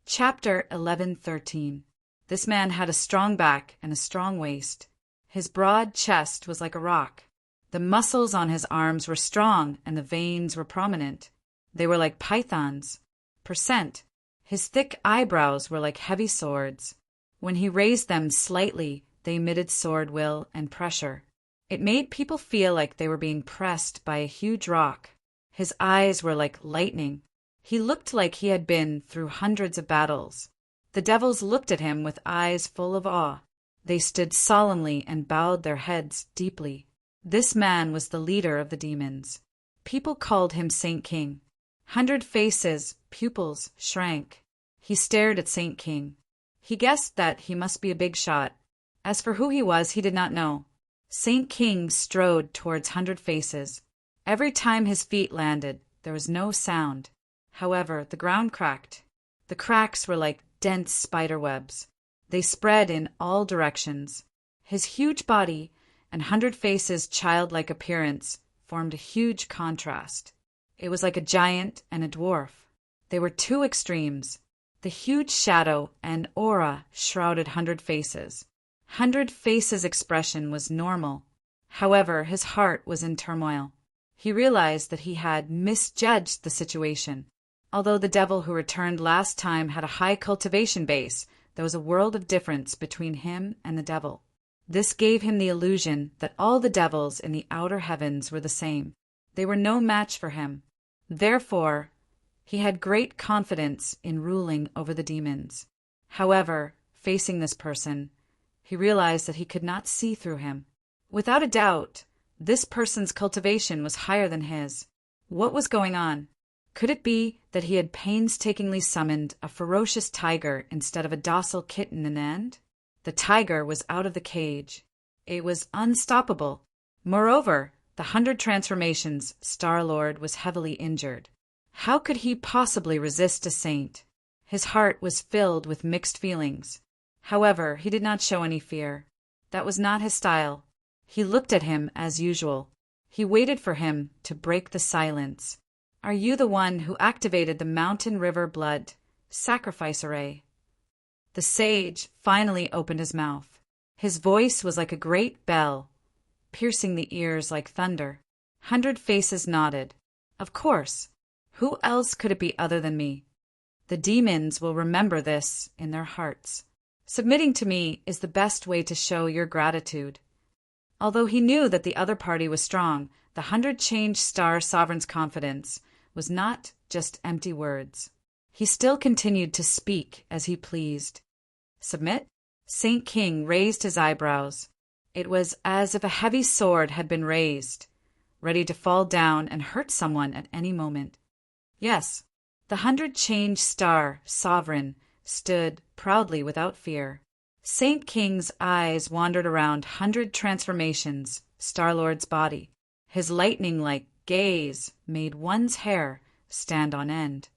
Speaker 1: Chapter 11:13. This man had a strong back and a strong waist. His broad chest was like a rock. The muscles on his arms were strong and the veins were prominent. They were like pythons. Percent. His thick eyebrows were like heavy swords. When he raised them slightly, they emitted sword will and pressure. It made people feel like they were being pressed by a huge rock. His eyes were like lightning. He looked like he had been through hundreds of battles. The devils looked at him with eyes full of awe. They stood solemnly and bowed their heads deeply. This man was the leader of the demons. People called him Saint King. 100 Faces' pupils shrank. He stared at Saint King. He guessed that he must be a big shot. As for who he was, he did not know. Saint King strode towards 100 Faces. Every time his feet landed, there was no sound. However, the ground cracked. The cracks were like dense spider webs. They spread in all directions. His huge body and 100 Faces' childlike appearance formed a huge contrast. It was like a giant and a dwarf. They were two extremes. The huge shadow and aura shrouded 100 Faces. 100 Faces' expression was normal. However, his heart was in turmoil. He realized that he had misjudged the situation. Although the devil who returned last time had a high cultivation base, there was a world of difference between him and the devil. This gave him the illusion that all the devils in the outer heavens were the same. They were no match for him. Therefore, he had great confidence in ruling over the demons. However, facing this person, he realized that he could not see through him. Without a doubt, this person's cultivation was higher than his. What was going on? Could it be that he had painstakingly summoned a ferocious tiger instead of a docile kitten in the end? The tiger was out of the cage. It was unstoppable. Moreover, the 100 transformations, Star-Lord was heavily injured. How could he possibly resist a saint? His heart was filled with mixed feelings. However, he did not show any fear. That was not his style. He looked at him as usual. He waited for him to break the silence. Are you the one who activated the mountain river blood sacrifice array? The sage finally opened his mouth. His voice was like a great bell, piercing the ears like thunder. 100 Faces nodded. Of course. Who else could it be other than me? The demons will remember this in their hearts. Submitting to me is the best way to show your gratitude. Although he knew that the other party was strong, the 100 Change Star Sovereign's confidence was not just empty words. He still continued to speak as he pleased. Submit? Saint King raised his eyebrows. It was as if a heavy sword had been raised, ready to fall down and hurt someone at any moment. Yes, the 100 Change Star Sovereign stood proudly without fear. Saint King's eyes wandered around 100 transformations, Star-Lord's body. His lightning-like gaze made one's hair stand on end.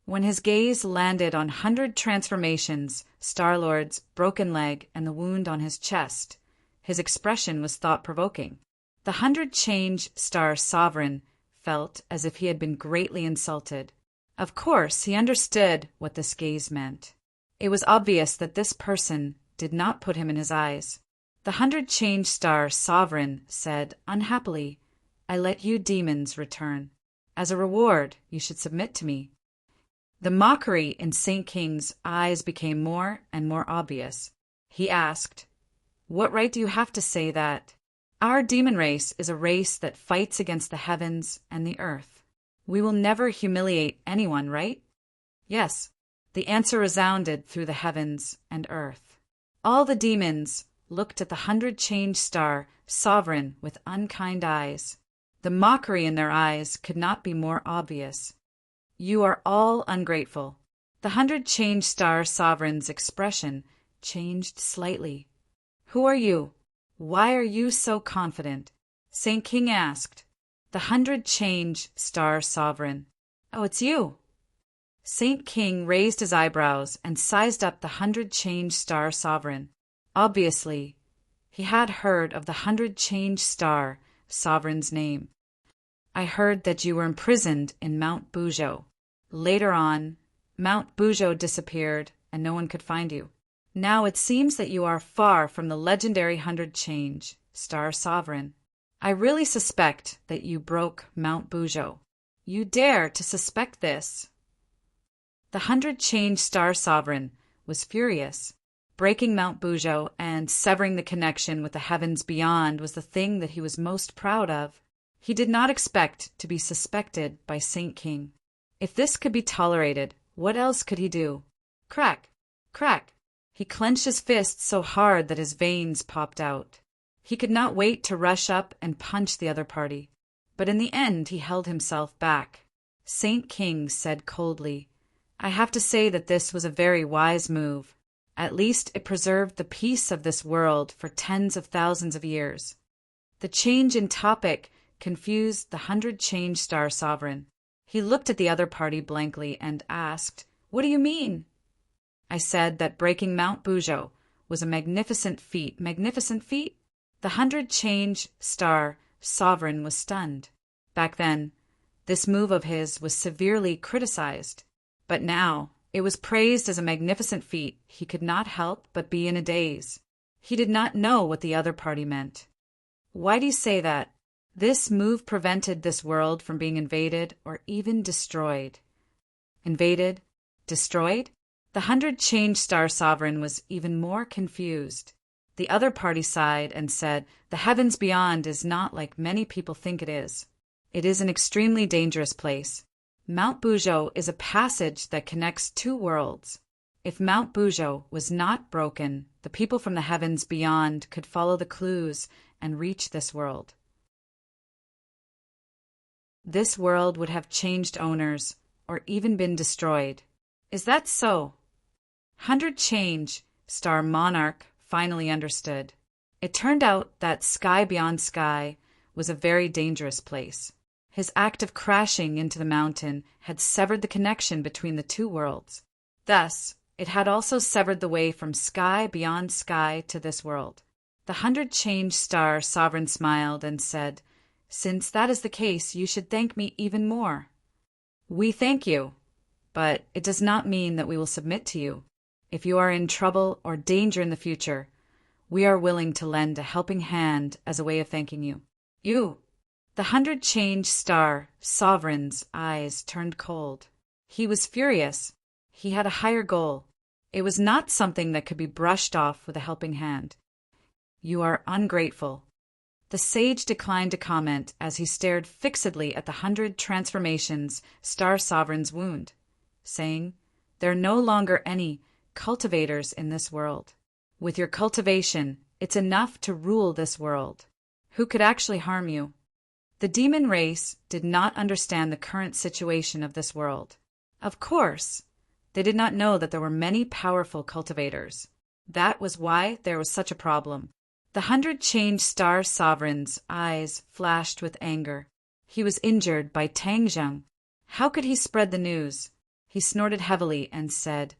Speaker 1: When his gaze landed on 100 transformations, Star-Lord's broken leg and the wound on his chest, his expression was thought-provoking. The 100 Change Star Sovereign felt as if he had been greatly insulted. Of course, he understood what this gaze meant. It was obvious that this person did not put him in his eyes. The 100 Change Star Sovereign said, unhappily, I let you demons return. As a reward, you should submit to me. The mockery in Saint King's eyes became more and more obvious. He asked, what right do you have to say that? Our demon race is a race that fights against the heavens and the earth. We will never humiliate anyone, right? Yes. The answer resounded through the heavens and earth. All the demons looked at the 100 Change Star Sovereign with unkind eyes. The mockery in their eyes could not be more obvious. You are all ungrateful. The 100 Change Star Sovereign's expression changed slightly. Who are you? Why are you so confident? Saint King asked. The 100 Change Star Sovereign. Oh, it's you. Saint King raised his eyebrows and sized up the 100 Change Star Sovereign. Obviously, he had heard of the 100 Change Star Sovereign's name. I heard that you were imprisoned in Mount Bujo. Later on, Mount Bujo disappeared and no one could find you. Now it seems that you are far from the legendary 100 Change Star Sovereign. I really suspect that you broke Mount Bujo. You dare to suspect this? The 100 Change Star Sovereign was furious. Breaking Mount Bujo and severing the connection with the heavens beyond was the thing that he was most proud of. He did not expect to be suspected by Saint King. If this could be tolerated, what else could he do? Crack! Crack! He clenched his fists so hard that his veins popped out. He could not wait to rush up and punch the other party. But in the end he held himself back. Saint King said coldly, "I have to say that this was a very wise move. At least it preserved the peace of this world for tens of thousands of years." The change in topic confused the 100 Change Star Sovereign. He looked at the other party blankly and asked, "What do you mean?" "I said that breaking Mount Bujo was a magnificent feat." Magnificent feat? The 100 Change Star Sovereign was stunned. Back then, this move of his was severely criticized. But now, it was praised as a magnificent feat. He could not help but be in a daze. He did not know what the other party meant. "Why do you say that?" "This move prevented this world from being invaded or even destroyed." Invaded? Destroyed? The 100 Change Star Sovereign was even more confused. The other party sighed and said, "The heavens beyond is not like many people think it is. It is an extremely dangerous place. Mount Bujo is a passage that connects two worlds. If Mount Bujo was not broken, the people from the heavens beyond could follow the clues and reach this world. This world would have changed owners or even been destroyed." "Is that so?" 100 Change Star Monarch finally understood. It turned out that Sky Beyond Sky was a very dangerous place. His act of crashing into the mountain had severed the connection between the two worlds. Thus, it had also severed the way from Sky Beyond Sky to this world. The 100 Change Star Sovereign smiled and said, "Since that is the case, you should thank me even more." "We thank you, but it does not mean that we will submit to you. If you are in trouble or danger in the future, we are willing to lend a helping hand as a way of thanking you." "You!" The 100 Change Star Sovereign's eyes turned cold. He was furious. He had a higher goal. It was not something that could be brushed off with a helping hand. "You are ungrateful." The sage declined to comment as he stared fixedly at the 100 Transformations Star Sovereign's wound, saying, "There are no longer any cultivators in this world. With your cultivation, it's enough to rule this world. Who could actually harm you?" The demon race did not understand the current situation of this world. Of course, they did not know that there were many powerful cultivators. That was why there was such a problem. The 100 Change Star Sovereign's eyes flashed with anger. He was injured by Tang Zheng. How could he spread the news? He snorted heavily and said,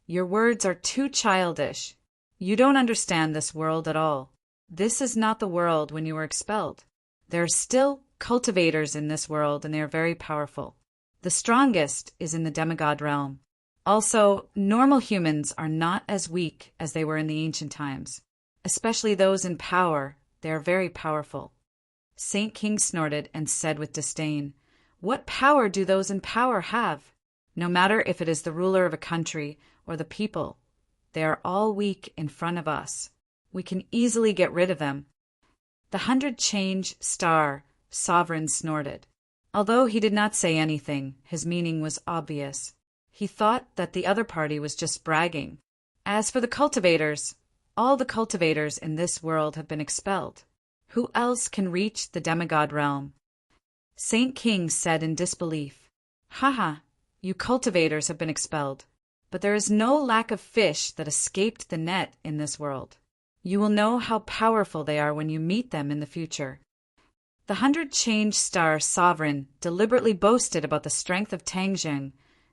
Speaker 1: "Your words are too childish. You don't understand this world at all. This is not the world when you were expelled. There are still cultivators in this world, and they are very powerful. The strongest is in the demigod realm. Also, normal humans are not as weak as they were in the ancient times. Especially those in power, they are very powerful." Saint King snorted and said with disdain, "What power do those in power have? No matter if it is the ruler of a country or the people, they are all weak in front of us. We can easily get rid of them." The 100 Change Star Sovereign snorted. Although he did not say anything, his meaning was obvious. He thought that the other party was just bragging. As for the cultivators, all the cultivators in this world have been expelled. Who else can reach the demigod realm? Saint King said in disbelief, "Haha, you cultivators have been expelled, but there is no lack of fish that escaped the net in this world. You will know how powerful they are when you meet them in the future." The 100 Change Star Sovereign deliberately boasted about the strength of Tang Zheng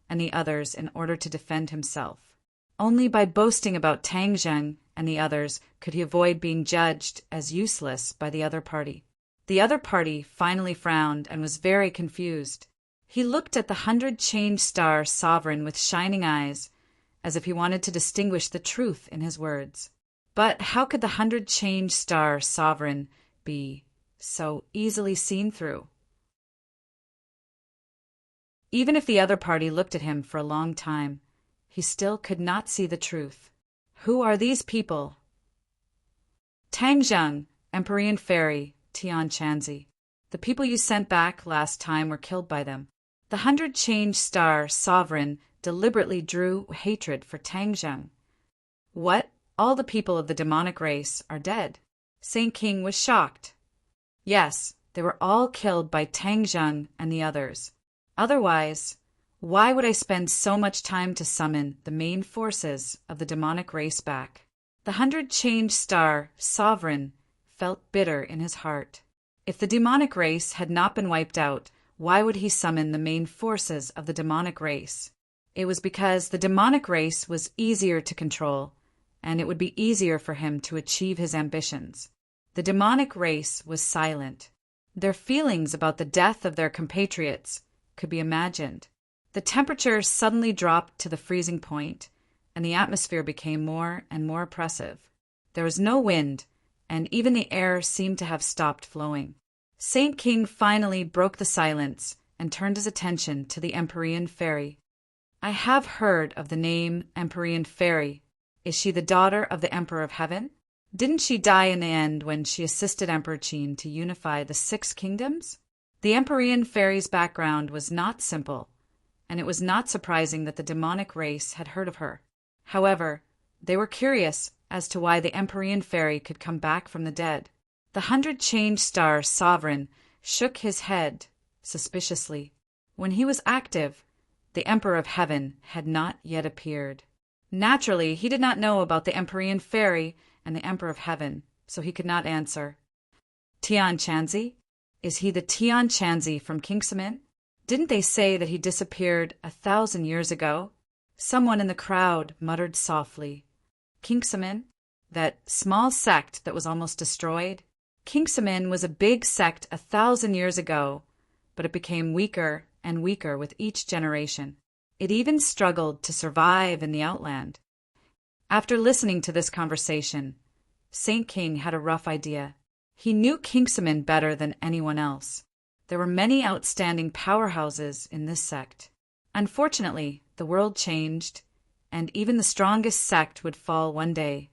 Speaker 1: and the others in order to defend himself. Only by boasting about Tang Zheng and the others could he avoid being judged as useless by the other party. The other party finally frowned and was very confused. He looked at the 100 Change Star Sovereign with shining eyes, as if he wanted to distinguish the truth in his words. But how could the 100 Change Star Sovereign be so easily seen through? Even if the other party looked at him for a long time, he still could not see the truth. Who are these people? Tang Zheng, Empyrean Fairy, Tian Chanzi. The people you sent back last time were killed by them. The 100 Change Star Sovereign deliberately drew hatred for Tang Zheng. What? All the people of the demonic race are dead? Saint King was shocked. Yes, they were all killed by Tang Zheng and the others. Otherwise, why would I spend so much time to summon the main forces of the demonic race back? The 100 Change Star Sovereign felt bitter in his heart. If the demonic race had not been wiped out, why would he summon the main forces of the demonic race? It was because the demonic race was easier to control, and it would be easier for him to achieve his ambitions. The demonic race was silent. Their feelings about the death of their compatriots could be imagined. The temperature suddenly dropped to the freezing point, and the atmosphere became more and more oppressive. There was no wind, and even the air seemed to have stopped flowing. Saint King finally broke the silence and turned his attention to the Empyrean Fairy. I have heard of the name Empyrean Fairy. Is she the daughter of the Emperor of Heaven? Didn't she die in the end when she assisted Emperor Qin to unify the 6 kingdoms? The Empyrean Fairy's background was not simple, and it was not surprising that the demonic race had heard of her. However, they were curious as to why the Empyrean Fairy could come back from the dead. The 100 Change Star Sovereign shook his head suspiciously. When he was active, the Emperor of Heaven had not yet appeared. Naturally, he did not know about the Empyrean Fairy and the Emperor of Heaven, so he could not answer. Tian Chanzi? Is he the Tian Chanzi from Kingsamin? Didn't they say that he disappeared 1,000 years ago? Someone in the crowd muttered softly. Kingsamin? That small sect that was almost destroyed? Kingsamin was a big sect 1,000 years ago, but it became weaker and weaker with each generation. It even struggled to survive in the outland. After listening to this conversation, Saint King had a rough idea. He knew Kingsamin better than anyone else. There were many outstanding powerhouses in this sect. Unfortunately, the world changed, and even the strongest sect would fall one day.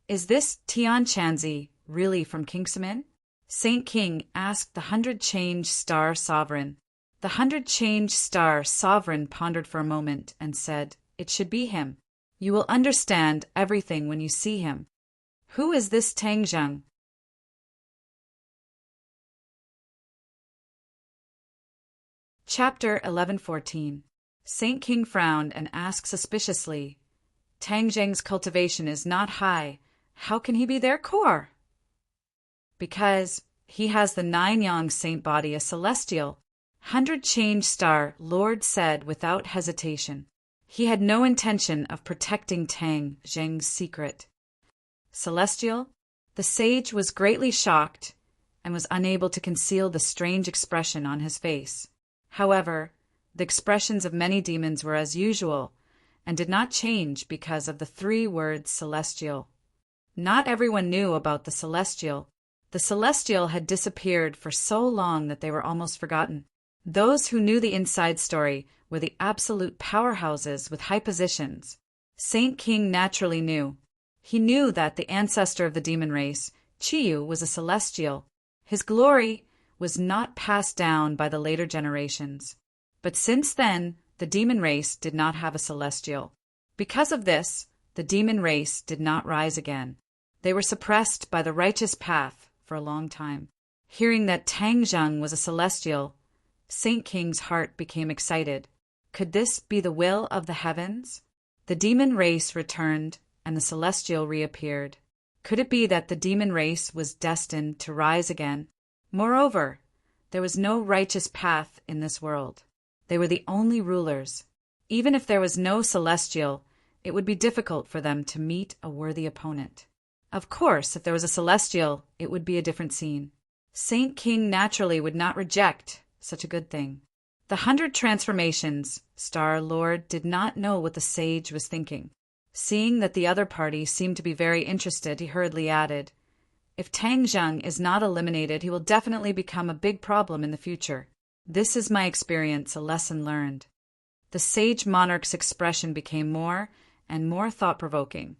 Speaker 1: Is this Tian Chanzi really from Kingsamin? Saint King asked the 100 Change Star Sovereign. The 100 Change Star Sovereign pondered for a moment and said, It should be him. You will understand everything when you see him. Who is this Tang Zheng? Chapter 1114. Saint King frowned and asked suspiciously, Tang Zheng's cultivation is not high. How can he be their core? Because he has the 9-yang saint body, a celestial. 100 Change Star Lord said without hesitation. He had no intention of protecting Tang Zheng's secret. Celestial? The sage was greatly shocked and was unable to conceal the strange expression on his face. However, the expressions of many demons were as usual and did not change because of the 3 words celestial. Not everyone knew about the celestial. The celestial had disappeared for so long that they were almost forgotten. Those who knew the inside story were the absolute powerhouses with high positions. Saint King naturally knew. He knew that the ancestor of the demon race, Chiyu, was a celestial. His glory was not passed down by the later generations. But since then, the demon race did not have a celestial. Because of this, the demon race did not rise again. They were suppressed by the righteous path for a long time. Hearing that Tang Zheng was a celestial, Saint King's heart became excited. Could this be the will of the heavens? The demon race returned, and the celestial reappeared. Could it be that the demon race was destined to rise again? Moreover, there was no righteous path in this world. They were the only rulers. Even if there was no celestial, it would be difficult for them to meet a worthy opponent. Of course, if there was a celestial, it would be a different scene. Saint King naturally would not reject such a good thing. The 100 transformations, Star Lord did not know what the sage was thinking. Seeing that the other party seemed to be very interested, he hurriedly added, If Tang Zheng is not eliminated, he will definitely become a big problem in the future. This is my experience, a lesson learned. The sage monarch's expression became more and more thought-provoking,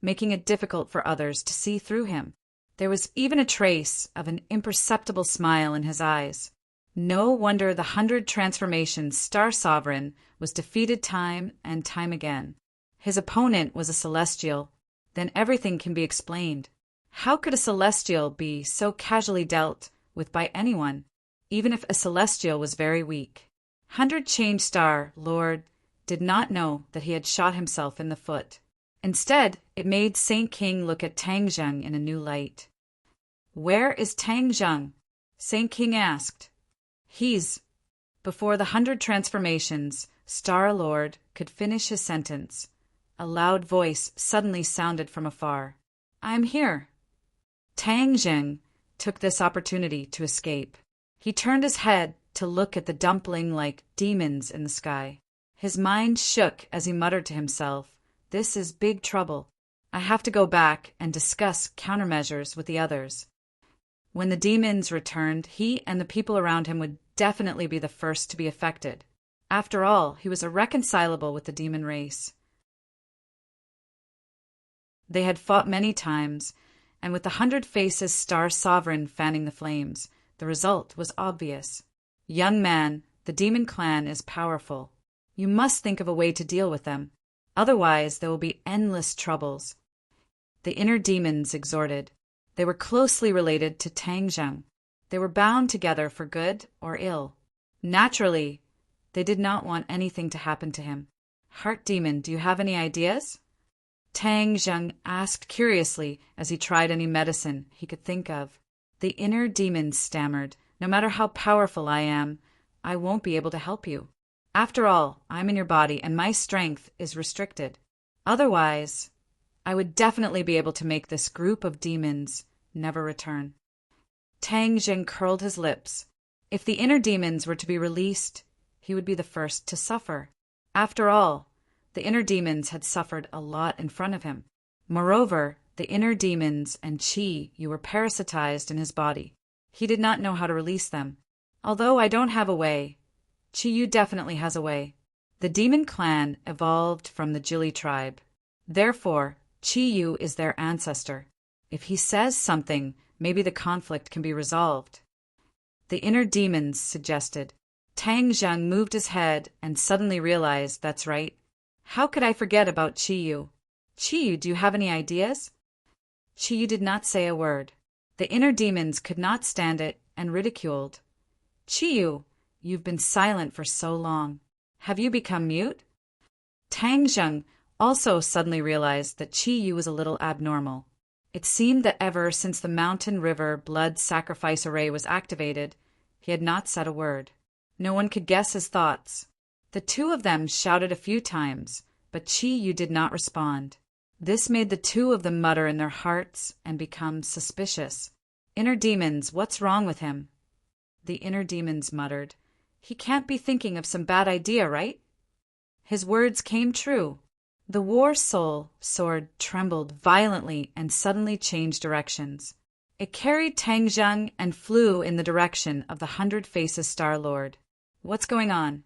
Speaker 1: making it difficult for others to see through him. There was even a trace of an imperceptible smile in his eyes. No wonder the 100 Transformations Star Sovereign was defeated time and time again. His opponent was a celestial. Then everything can be explained. How could a celestial be so casually dealt with by anyone, even if a celestial was very weak? 100 Change Star Lord did not know that he had shot himself in the foot. Instead, it made Saint King look at Tang Zheng in a new light. "Where is Tang Zheng?" Saint King asked. "He's—" Before the 100 Transformations, Star Lord could finish his sentence, a loud voice suddenly sounded from afar. "I'm here." Tang Zheng took this opportunity to escape. He turned his head to look at the dumpling-like demons in the sky. His mind shook as he muttered to himself, "This is big trouble. I have to go back and discuss countermeasures with the others." When the demons returned, he and the people around him would definitely be the first to be affected. After all, he was irreconcilable with the demon race. They had fought many times, and with the 100 Faces Star Sovereign fanning the flames, the result was obvious. "Young man, the demon clan is powerful. You must think of a way to deal with them. Otherwise, there will be endless troubles." The inner demons exhorted. They were closely related to Tang Zheng. They were bound together for good or ill. Naturally, they did not want anything to happen to him. "Heart Demon, do you have any ideas?" Tang Zheng asked curiously as he tried any medicine he could think of. The inner demons stammered, "No matter how powerful I am, I won't be able to help you. After all, I'm in your body and my strength is restricted. Otherwise, I would definitely be able to make this group of demons never return." Tang Zheng curled his lips. If the inner demons were to be released, he would be the first to suffer. After all, the inner demons had suffered a lot in front of him. Moreover, the inner demons and Qi Yu were parasitized in his body. He did not know how to release them. "Although I don't have a way, Qi Yu definitely has a way." The demon clan evolved from the Jili tribe. Therefore, Qi Yu is their ancestor. If he says something, maybe the conflict can be resolved. The inner demons suggested. Tang Zheng moved his head and suddenly realized, "That's right. How could I forget about Qi Yu? Qi Yu, do you have any ideas?" Qi Yu did not say a word. The inner demons could not stand it and ridiculed. "Qi Yu, you've been silent for so long. Have you become mute?" Tang Zheng also suddenly realized that Qi Yu was a little abnormal. It seemed that ever since the mountain river blood sacrifice array was activated, he had not said a word. No one could guess his thoughts. The two of them shouted a few times, but Qi Yu did not respond. This made the two of them mutter in their hearts and become suspicious. "Inner demons, what's wrong with him?" The inner demons muttered. "He can't be thinking of some bad idea, right?" His words came true. The war soul sword trembled violently and suddenly changed directions. It carried Tang Zheng and flew in the direction of the 100 Faces Star Lord. "What's going on?"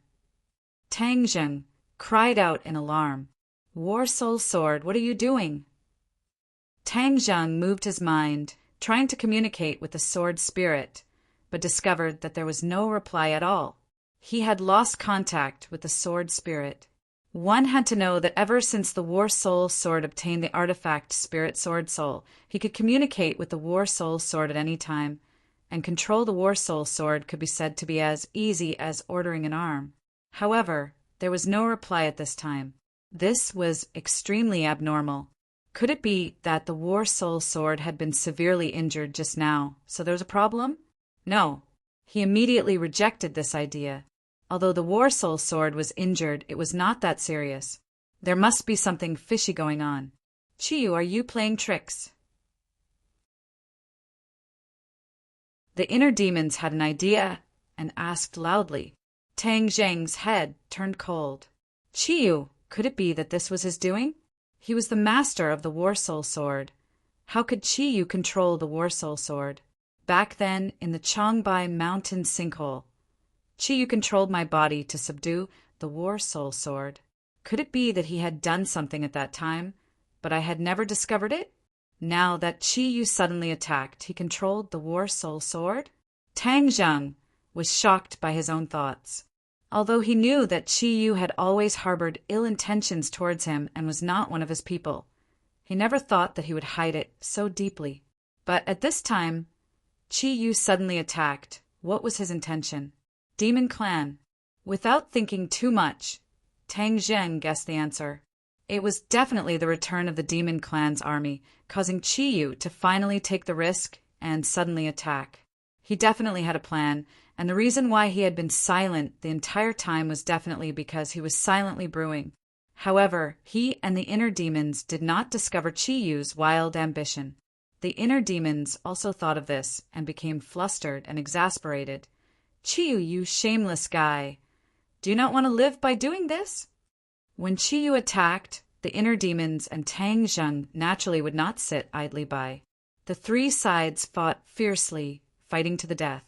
Speaker 1: Tang Zheng cried out in alarm. "War soul sword, what are you doing?" Tang Zheng moved his mind, trying to communicate with the sword spirit, but discovered that there was no reply at all. He had lost contact with the sword spirit. One had to know that ever since the War Soul Sword obtained the artifact Spirit Sword Soul, he could communicate with the War Soul Sword at any time, and control the War Soul Sword could be said to be as easy as ordering an arm. However, there was no reply at this time. This was extremely abnormal. Could it be that the War Soul Sword had been severely injured just now, so there was a problem? No. He immediately rejected this idea. Although the War Soul Sword was injured, it was not that serious. There must be something fishy going on. "Qi Yu, are you playing tricks?" The inner demons had an idea and asked loudly. Tang Zheng's head turned cold. "Qi Yu, could it be that this was his doing? He was the master of the War Soul Sword. How could Qi Yu control the War Soul Sword? Back then, in the Changbai mountain sinkhole, Chi Yu controlled my body to subdue the War Soul Sword. Could it be that he had done something at that time, but I had never discovered it? Now that Chi Yu suddenly attacked, he controlled the War Soul Sword? Tang Zheng was shocked by his own thoughts. Although he knew that Chi Yu had always harbored ill intentions towards him and was not one of his people, he never thought that he would hide it so deeply. But at this time, Chi Yu suddenly attacked. What was his intention? Demon Clan. Without thinking too much, Tang Zheng guessed the answer. It was definitely the return of the Demon Clan's army, causing Chi Yu to finally take the risk and suddenly attack. He definitely had a plan, and the reason why he had been silent the entire time was definitely because he was silently brewing. However, he and the inner demons did not discover Chi Yu's wild ambition. The inner demons also thought of this and became flustered and exasperated. Chi Yu, you shameless guy! Do you not want to live by doing this? When Chi Yu attacked, the inner demons and Tang Zheng naturally would not sit idly by. The three sides fought fiercely, fighting to the death.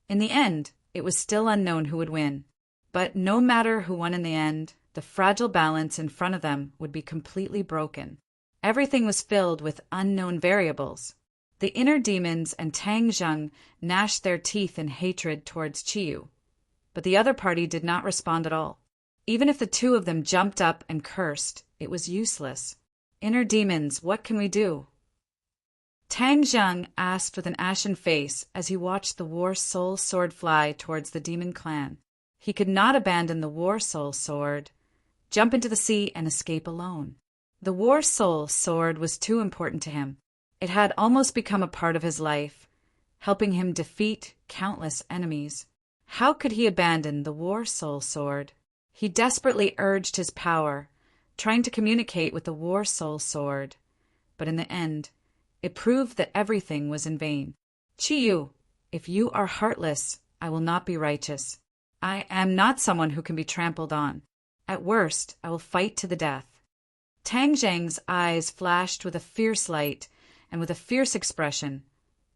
Speaker 1: In the end, it was still unknown who would win. But no matter who won in the end, the fragile balance in front of them would be completely broken. Everything was filled with unknown variables. The inner demons and Tang Zheng gnashed their teeth in hatred towards Chi Yu, but the other party did not respond at all. Even if the two of them jumped up and cursed, it was useless. Inner demons, what can we do? Tang Zheng asked with an ashen face as he watched the War Soul Sword fly towards the Demon Clan. He could not abandon the War Soul Sword, jump into the sea, and escape alone. The War Soul Sword was too important to him. It had almost become a part of his life, helping him defeat countless enemies. How could he abandon the War Soul Sword? He desperately urged his power, trying to communicate with the War Soul Sword, but in the end, it proved that everything was in vain. Chi Yu, if you are heartless, I will not be righteous. I am not someone who can be trampled on. At worst, I will fight to the death. Tang Zheng's eyes flashed with a fierce light and with a fierce expression.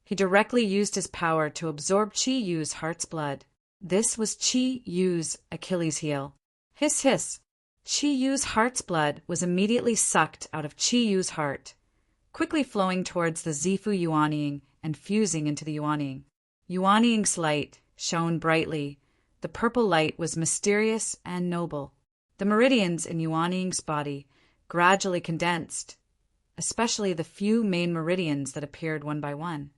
Speaker 1: He directly used his power to absorb Chi Yu's heart's blood. This was Chi Yu's Achilles heel. Hiss, hiss. Chi Yu's heart's blood was immediately sucked out of Chi Yu's heart, quickly flowing towards the Zifu Yuanying and fusing into the Yuanying. Yuanying's light shone brightly. The purple light was mysterious and noble. The meridians in Yuanying's body gradually condensed, especially the few main meridians that appeared one by one.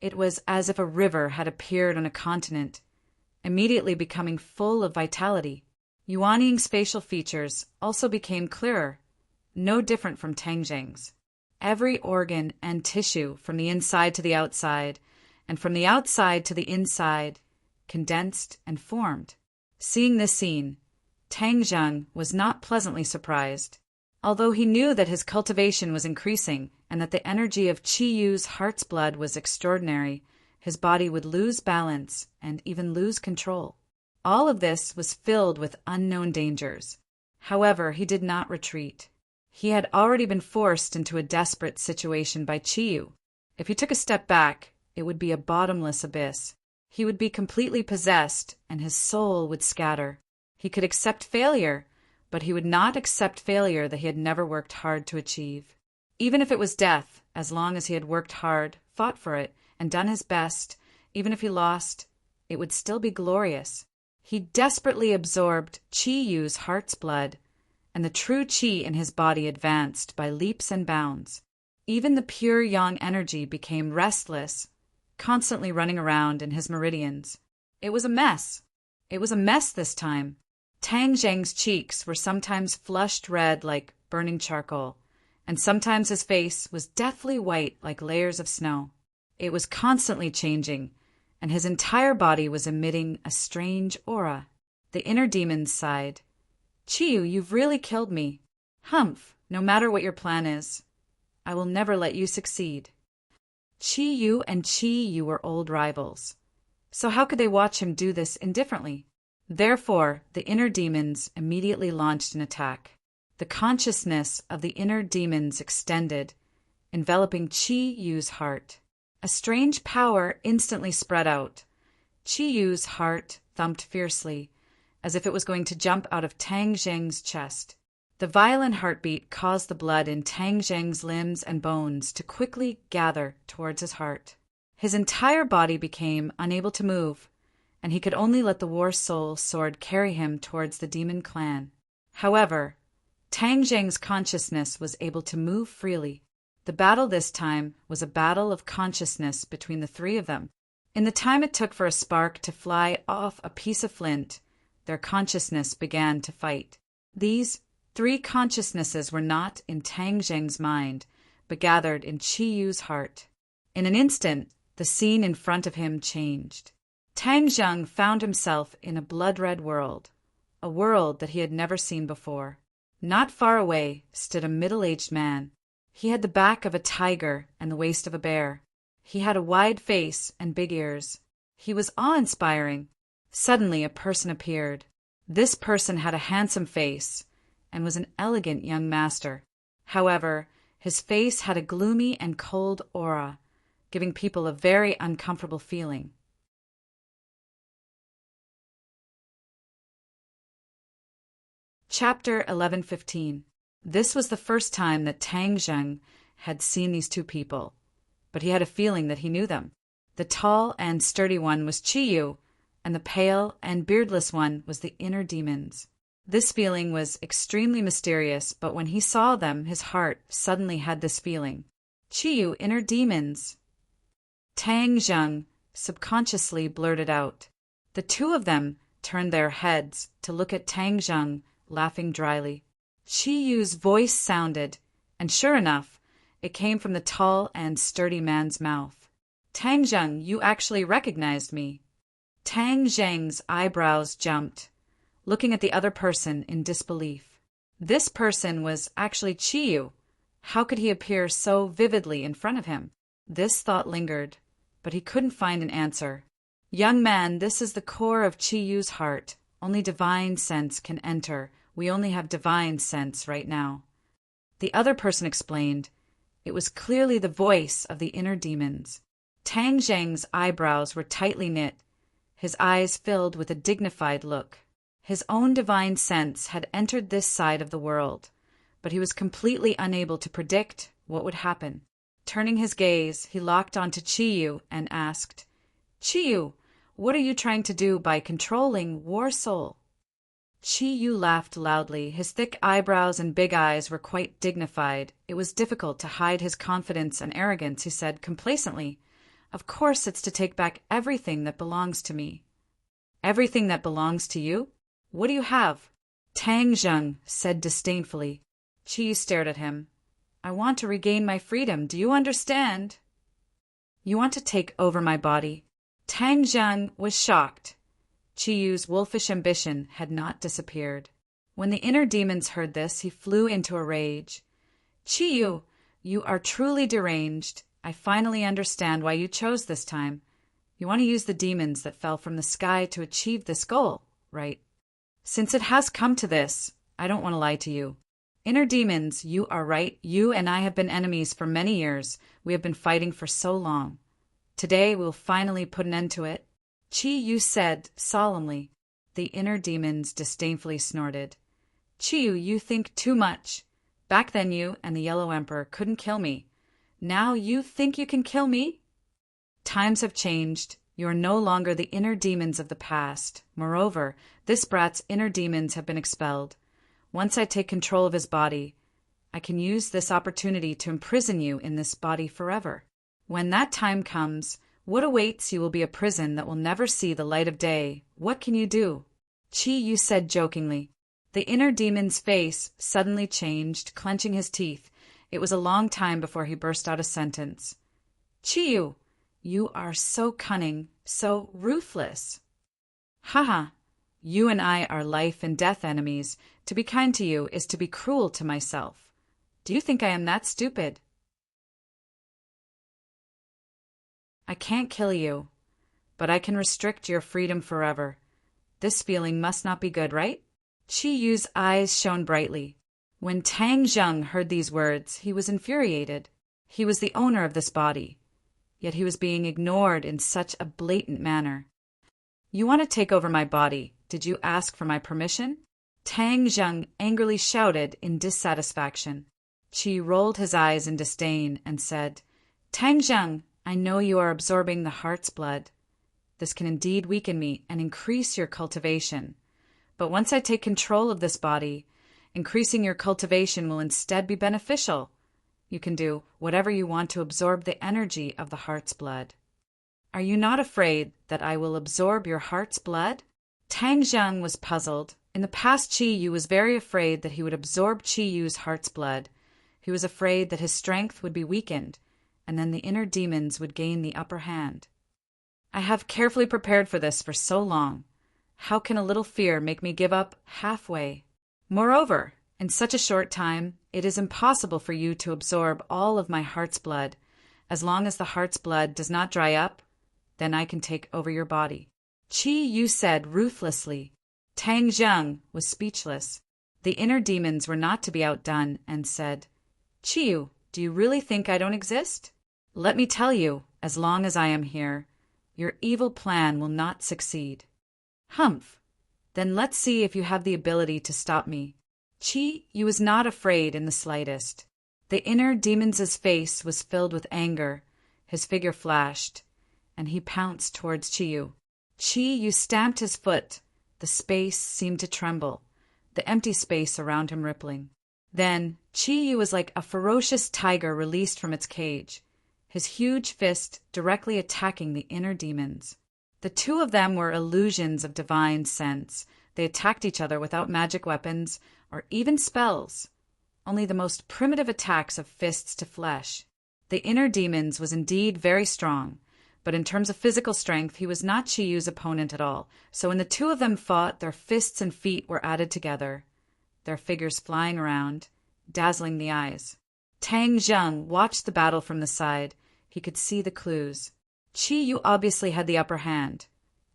Speaker 1: It was as if a river had appeared on a continent, immediately becoming full of vitality. Yuanying's facial features also became clearer, no different from Tang Zheng's. Every organ and tissue from the inside to the outside, and from the outside to the inside, condensed and formed. Seeing this scene, Tang Zheng was not pleasantly surprised. Although he knew that his cultivation was increasing and that the energy of Chi Yu's heart's blood was extraordinary, his body would lose balance and even lose control. All of this was filled with unknown dangers. However, he did not retreat. He had already been forced into a desperate situation by Chi Yu. If he took a step back, it would be a bottomless abyss. He would be completely possessed, and his soul would scatter. He could accept failure, but he would not accept failure that he had never worked hard to achieve. Even if it was death, as long as he had worked hard, fought for it, and done his best, even if he lost, it would still be glorious. He desperately absorbed Chi Yu's heart's blood, and the true Chi in his body advanced by leaps and bounds. Even the pure yang energy became restless, constantly running around in his meridians. It was a mess. It was a mess this time. Tang Zheng's cheeks were sometimes flushed red like burning charcoal, and sometimes his face was deathly white like layers of snow. It was constantly changing, and his entire body was emitting a strange aura. The inner demons sighed. Chi Yu, you've really killed me. Humph, no matter what your plan is, I will never let you succeed. Chi Yu and Chi Yu were old rivals, so how could they watch him do this indifferently? Therefore, the inner demons immediately launched an attack. The consciousness of the inner demons extended, enveloping Chi Yu's heart. A strange power instantly spread out. Qi Yu's heart thumped fiercely, as if it was going to jump out of Tang Zheng's chest. The violent heartbeat caused the blood in Tang Zheng's limbs and bones to quickly gather towards his heart. His entire body became unable to move, and he could only let the war soul sword carry him towards the demon clan. However, Tang Zheng's consciousness was able to move freely. The battle this time was a battle of consciousness between the three of them. In the time it took for a spark to fly off a piece of flint, their consciousness began to fight. These three consciousnesses were not in Tang Zheng's mind, but gathered in Qi Yu's heart. In an instant, the scene in front of him changed. Tang Zheng found himself in a blood-red world, a world that he had never seen before. Not far away stood a middle-aged man. He had the back of a tiger and the waist of a bear. He had a wide face and big ears. He was awe-inspiring. Suddenly a person appeared. This person had a handsome face and was an elegant young master. However, his face had a gloomy and cold aura, giving people a very uncomfortable feeling. Chapter 11:15. This was the first time that Tang Zheng had seen these two people, but he had a feeling that he knew them. The tall and sturdy one was Qi Yu, and the pale and beardless one was the inner demons. This feeling was extremely mysterious, but when he saw them, his heart suddenly had this feeling. Qi Yu, inner demons. Tang Zheng subconsciously blurted out. The two of them turned their heads to look at Tang Zheng, laughing dryly. Qi Yu's voice sounded, and sure enough, it came from the tall and sturdy man's mouth. Tang Zheng, you actually recognized me. Tang Zheng's eyebrows jumped, looking at the other person in disbelief. This person was actually Qi Yu. How could he appear so vividly in front of him? This thought lingered, but he couldn't find an answer. Young man, this is the core of Qi Yu's heart. Only divine sense can enter. We only have divine sense right now. The other person explained. It was clearly the voice of the inner demons. Tang Zheng's eyebrows were tightly knit, his eyes filled with a dignified look. His own divine sense had entered this side of the world, but he was completely unable to predict what would happen. Turning his gaze, he locked onto Qi Yu and asked, Qi Yu, what are you trying to do by controlling War Soul? Qi Yu laughed loudly. His thick eyebrows and big eyes were quite dignified. It was difficult to hide his confidence and arrogance. He said complacently, Of course it's to take back everything that belongs to me. Everything that belongs to you? What do you have? Tang Zheng said disdainfully. Qi Yu stared at him. I want to regain my freedom. Do you understand? You want to take over my body? Tang Zheng was shocked. Qi Yu's wolfish ambition had not disappeared. When the inner demons heard this, he flew into a rage. Qi Yu, you are truly deranged. I finally understand why you chose this time. You want to use the demons that fell from the sky to achieve this goal, right? Since it has come to this, I don't want to lie to you. Inner demons, you are right. You and I have been enemies for many years. We have been fighting for so long. Today we'll finally put an end to it. Qi Yu said solemnly. The inner demons disdainfully snorted. Qi Yu, you think too much. Back then you and the Yellow Emperor couldn't kill me. Now you think you can kill me? Times have changed. You are no longer the inner demons of the past. Moreover, this brat's inner demons have been expelled. Once I take control of his body, I can use this opportunity to imprison you in this body forever. When that time comes, what awaits you will be a prison that will never see the light of day. What can you do? Qi Yu said jokingly. The inner demon's face suddenly changed, clenching his teeth. It was a long time before he burst out a sentence. Qi Yu, you are so cunning, so ruthless. Haha, you and I are life and death enemies. To be kind to you is to be cruel to myself. Do you think I am that stupid? I can't kill you, but I can restrict your freedom forever. This feeling must not be good, right? Qi Yu's eyes shone brightly. When Tang Zheng heard these words, he was infuriated. He was the owner of this body. yet he was being ignored in such a blatant manner. "You want to take over my body. Did you ask for my permission?" Tang Zheng angrily shouted in dissatisfaction. Qi rolled his eyes in disdain and said, "Tang Zheng, I know you are absorbing the heart's blood. This can indeed weaken me and increase your cultivation. But once I take control of this body, increasing your cultivation will instead be beneficial. You can do whatever you want to absorb the energy of the heart's blood. Are you not afraid that I will absorb your heart's blood?" Tang Zheng was puzzled. In the past, Qi Yu was very afraid that he would absorb Qi Yu's heart's blood. He was afraid that his strength would be weakened, and then the inner demons would gain the upper hand. "I have carefully prepared for this for so long. How can a little fear make me give up halfway? Moreover, in such a short time, it is impossible for you to absorb all of my heart's blood. As long as the heart's blood does not dry up, then I can take over your body," Qi Yu said ruthlessly. Tang Zheng was speechless. The inner demons were not to be outdone and said, "Qi Yu, do you really think I don't exist? Let me tell you, as long as I am here, your evil plan will not succeed." "Humph! Then let's see if you have the ability to stop me." Qi Yu was not afraid in the slightest. The inner demon's face was filled with anger, his figure flashed, and he pounced towards Qi Yu. Qi Yu stamped his foot. The space seemed to tremble, the empty space around him rippling. Then Qi Yu was like a ferocious tiger released from its cage, his huge fist directly attacking the inner demons. The two of them were illusions of divine sense. They attacked each other without magic weapons or even spells, only the most primitive attacks of fists to flesh. The inner demons was indeed very strong, but in terms of physical strength, he was not Qi Yu's opponent at all. So when the two of them fought, their fists and feet were added together, their figures flying around, dazzling the eyes. Tang Zheng watched the battle from the side. He could see the clues. Qi Yu obviously had the upper hand.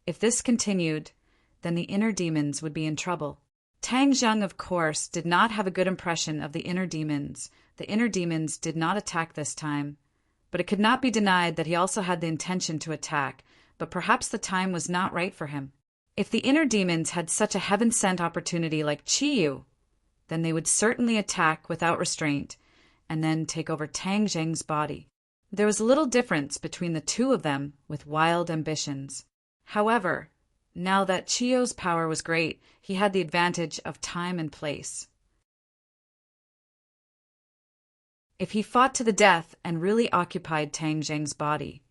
Speaker 1: If this continued, then the inner demons would be in trouble. Tang Zheng, of course, did not have a good impression of the inner demons. The inner demons did not attack this time. But it could not be denied that he also had the intention to attack, but perhaps the time was not right for him. If the inner demons had such a heaven-sent opportunity like Qi Yu, then they would certainly attack without restraint, and then take over Tang Zheng's body. There was little difference between the two of them with wild ambitions. However, now that Qi Yu's power was great, he had the advantage of time and place. If he fought to the death and really occupied Tang Zheng's body,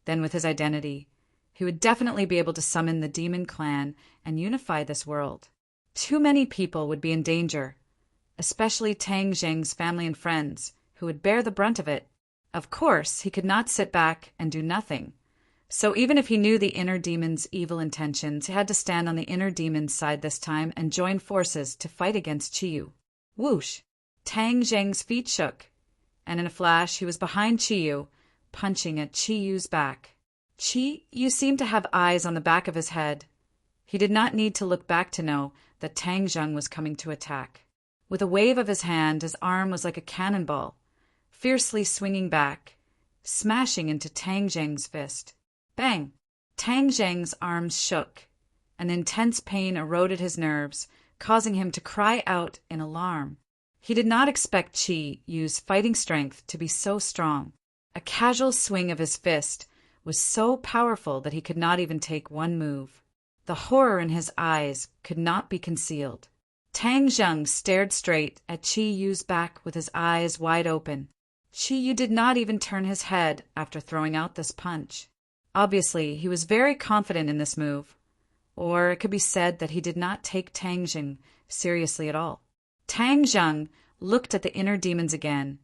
Speaker 1: then with his identity, he would definitely be able to summon the demon clan and unify this world. Too many people would be in danger, especially Tang Zheng's family and friends, who would bear the brunt of it. Of course, he could not sit back and do nothing. So even if he knew the inner demon's evil intentions, he had to stand on the inner demon's side this time and join forces to fight against Qi Yu. Whoosh! Tang Zheng's feet shook, and in a flash he was behind Qi Yu, punching at Qi Yu's back. Qi Yu seemed to have eyes on the back of his head. He did not need to look back to know that Tang Zheng was coming to attack. With a wave of his hand, his arm was like a cannonball, fiercely swinging back, smashing into Tang Zheng's fist. Bang! Tang Zheng's arms shook. An intense pain eroded his nerves, causing him to cry out in alarm. He did not expect Qi Yu's fighting strength to be so strong. A casual swing of his fist was so powerful that he could not even take one move. The horror in his eyes could not be concealed. Tang Zheng stared straight at Qi Yu's back with his eyes wide open. Qi Yu did not even turn his head after throwing out this punch. Obviously, he was very confident in this move, or it could be said that he did not take Tang Zheng seriously at all. Tang Zheng looked at the inner demons again,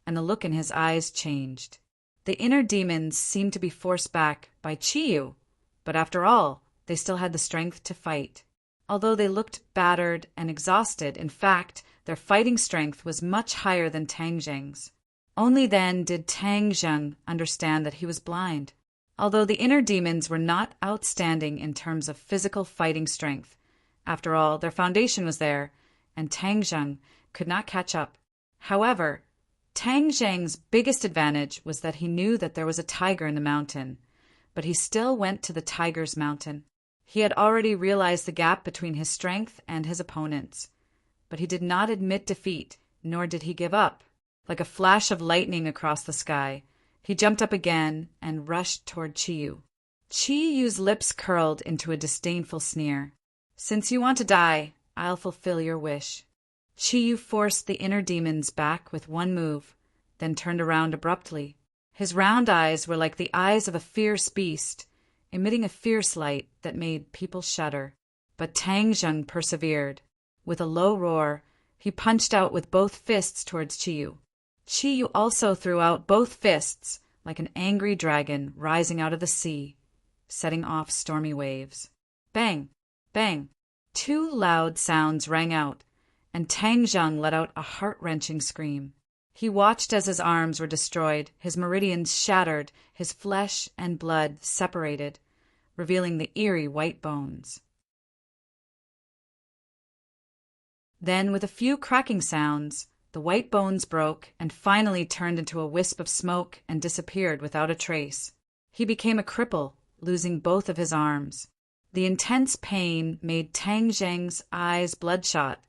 Speaker 1: and the look in his eyes changed. The inner demons seemed to be forced back by Qi Yu, but after all, they still had the strength to fight. Although they looked battered and exhausted, in fact, their fighting strength was much higher than Tang Zheng's. Only then did Tang Zheng understand that he was blind. Although the inner demons were not outstanding in terms of physical fighting strength, after all, their foundation was there, and Tang Zheng could not catch up. However, Tang Zhang's biggest advantage was that he knew that there was a tiger in the mountain, but he still went to the tiger's mountain. He had already realized the gap between his strength and his opponent's, but he did not admit defeat, nor did he give up. Like a flash of lightning across the sky, he jumped up again and rushed toward Chiyu. Chiyu's lips curled into a disdainful sneer. "Since you want to die, I'll fulfill your wish." Chiyu forced the inner demons back with one move, then turned around abruptly. His round eyes were like the eyes of a fierce beast, emitting a fierce light that made people shudder. But Tang Zheng persevered. With a low roar, he punched out with both fists towards Chiyu. Chiyu also threw out both fists like an angry dragon rising out of the sea, setting off stormy waves. Bang! Bang! Two loud sounds rang out, and Tang Zheng let out a heart-wrenching scream. He watched as his arms were destroyed, his meridians shattered, his flesh and blood separated, revealing the eerie white bones. Then, with a few cracking sounds, the white bones broke and finally turned into a wisp of smoke and disappeared without a trace. He became a cripple, losing both of his arms. The intense pain made Tang Zheng's eyes bloodshot,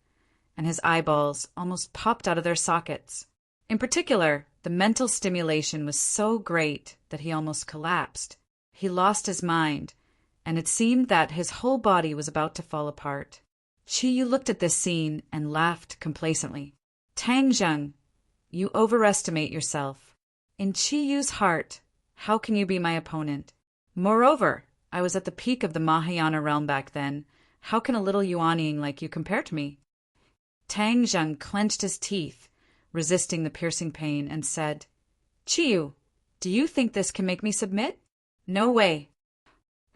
Speaker 1: and his eyeballs almost popped out of their sockets. In particular, the mental stimulation was so great that he almost collapsed. He lost his mind, and it seemed that his whole body was about to fall apart. Chiyu looked at this scene and laughed complacently. "Tang Zheng, you overestimate yourself. In Chiyu's heart, how can you be my opponent? Moreover, I was at the peak of the Mahayana realm back then. How can a little Yuaniing like you compare to me?" Tang Zheng clenched his teeth, resisting the piercing pain, and said, "Chiyu, do you think this can make me submit? No way."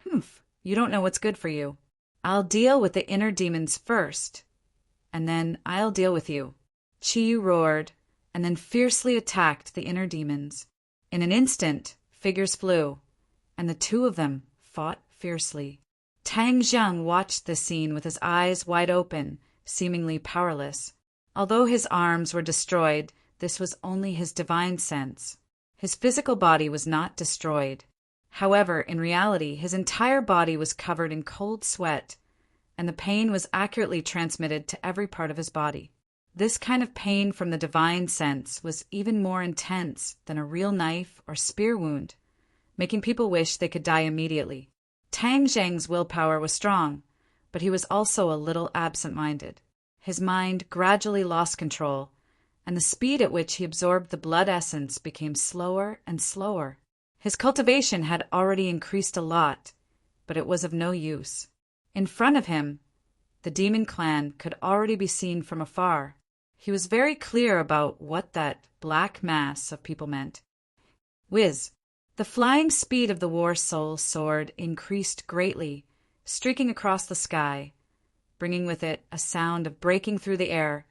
Speaker 1: "Humph, you don't know what's good for you. I'll deal with the inner demons first, and then I'll deal with you." Chiyu roared, and then fiercely attacked the inner demons. In an instant, figures flew, and the two of them fought fiercely. Tang Zheng watched this scene with his eyes wide open, seemingly powerless. Although his arms were destroyed, this was only his divine sense. His physical body was not destroyed. However, in reality, his entire body was covered in cold sweat, and the pain was accurately transmitted to every part of his body. This kind of pain from the divine sense was even more intense than a real knife or spear wound, making people wish they could die immediately. Tang Zheng's willpower was strong, but he was also a little absent-minded. His mind gradually lost control, and the speed at which he absorbed the blood essence became slower and slower. His cultivation had already increased a lot, but it was of no use. In front of him, the demon clan could already be seen from afar. He was very clear about what that black mass of people meant. Whiz! The flying speed of the war soul sword increased greatly, streaking across the sky, bringing with it a sound of breaking through the air,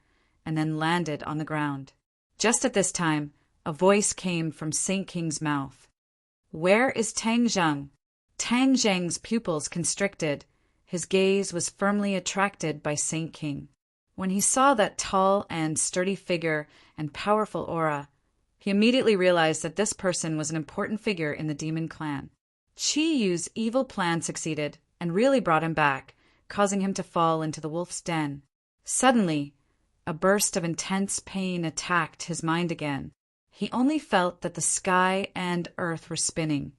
Speaker 1: and then landed on the ground. Just at this time, a voice came from Saint King's mouth. "Where is Tang Zheng?" Tang Zheng's pupils constricted. His gaze was firmly attracted by Saint King. When he saw that tall and sturdy figure and powerful aura, he immediately realized that this person was an important figure in the demon clan. Chiyu's evil plan succeeded and really brought him back, causing him to fall into the wolf's den. Suddenly, a burst of intense pain attacked his mind again. He only felt that the sky and earth were spinning,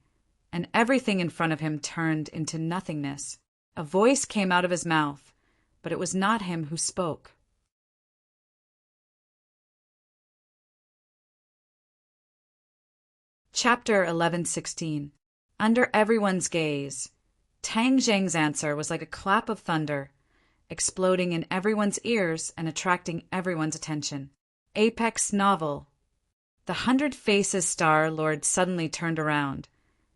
Speaker 1: and everything in front of him turned into nothingness. A voice came out of his mouth, but it was not him who spoke. Chapter 11:16. Under everyone's gaze. Tang Zheng's answer was like a clap of thunder, exploding in everyone's ears and attracting everyone's attention. Apex novel. The 100 Faces Star Lord suddenly turned around,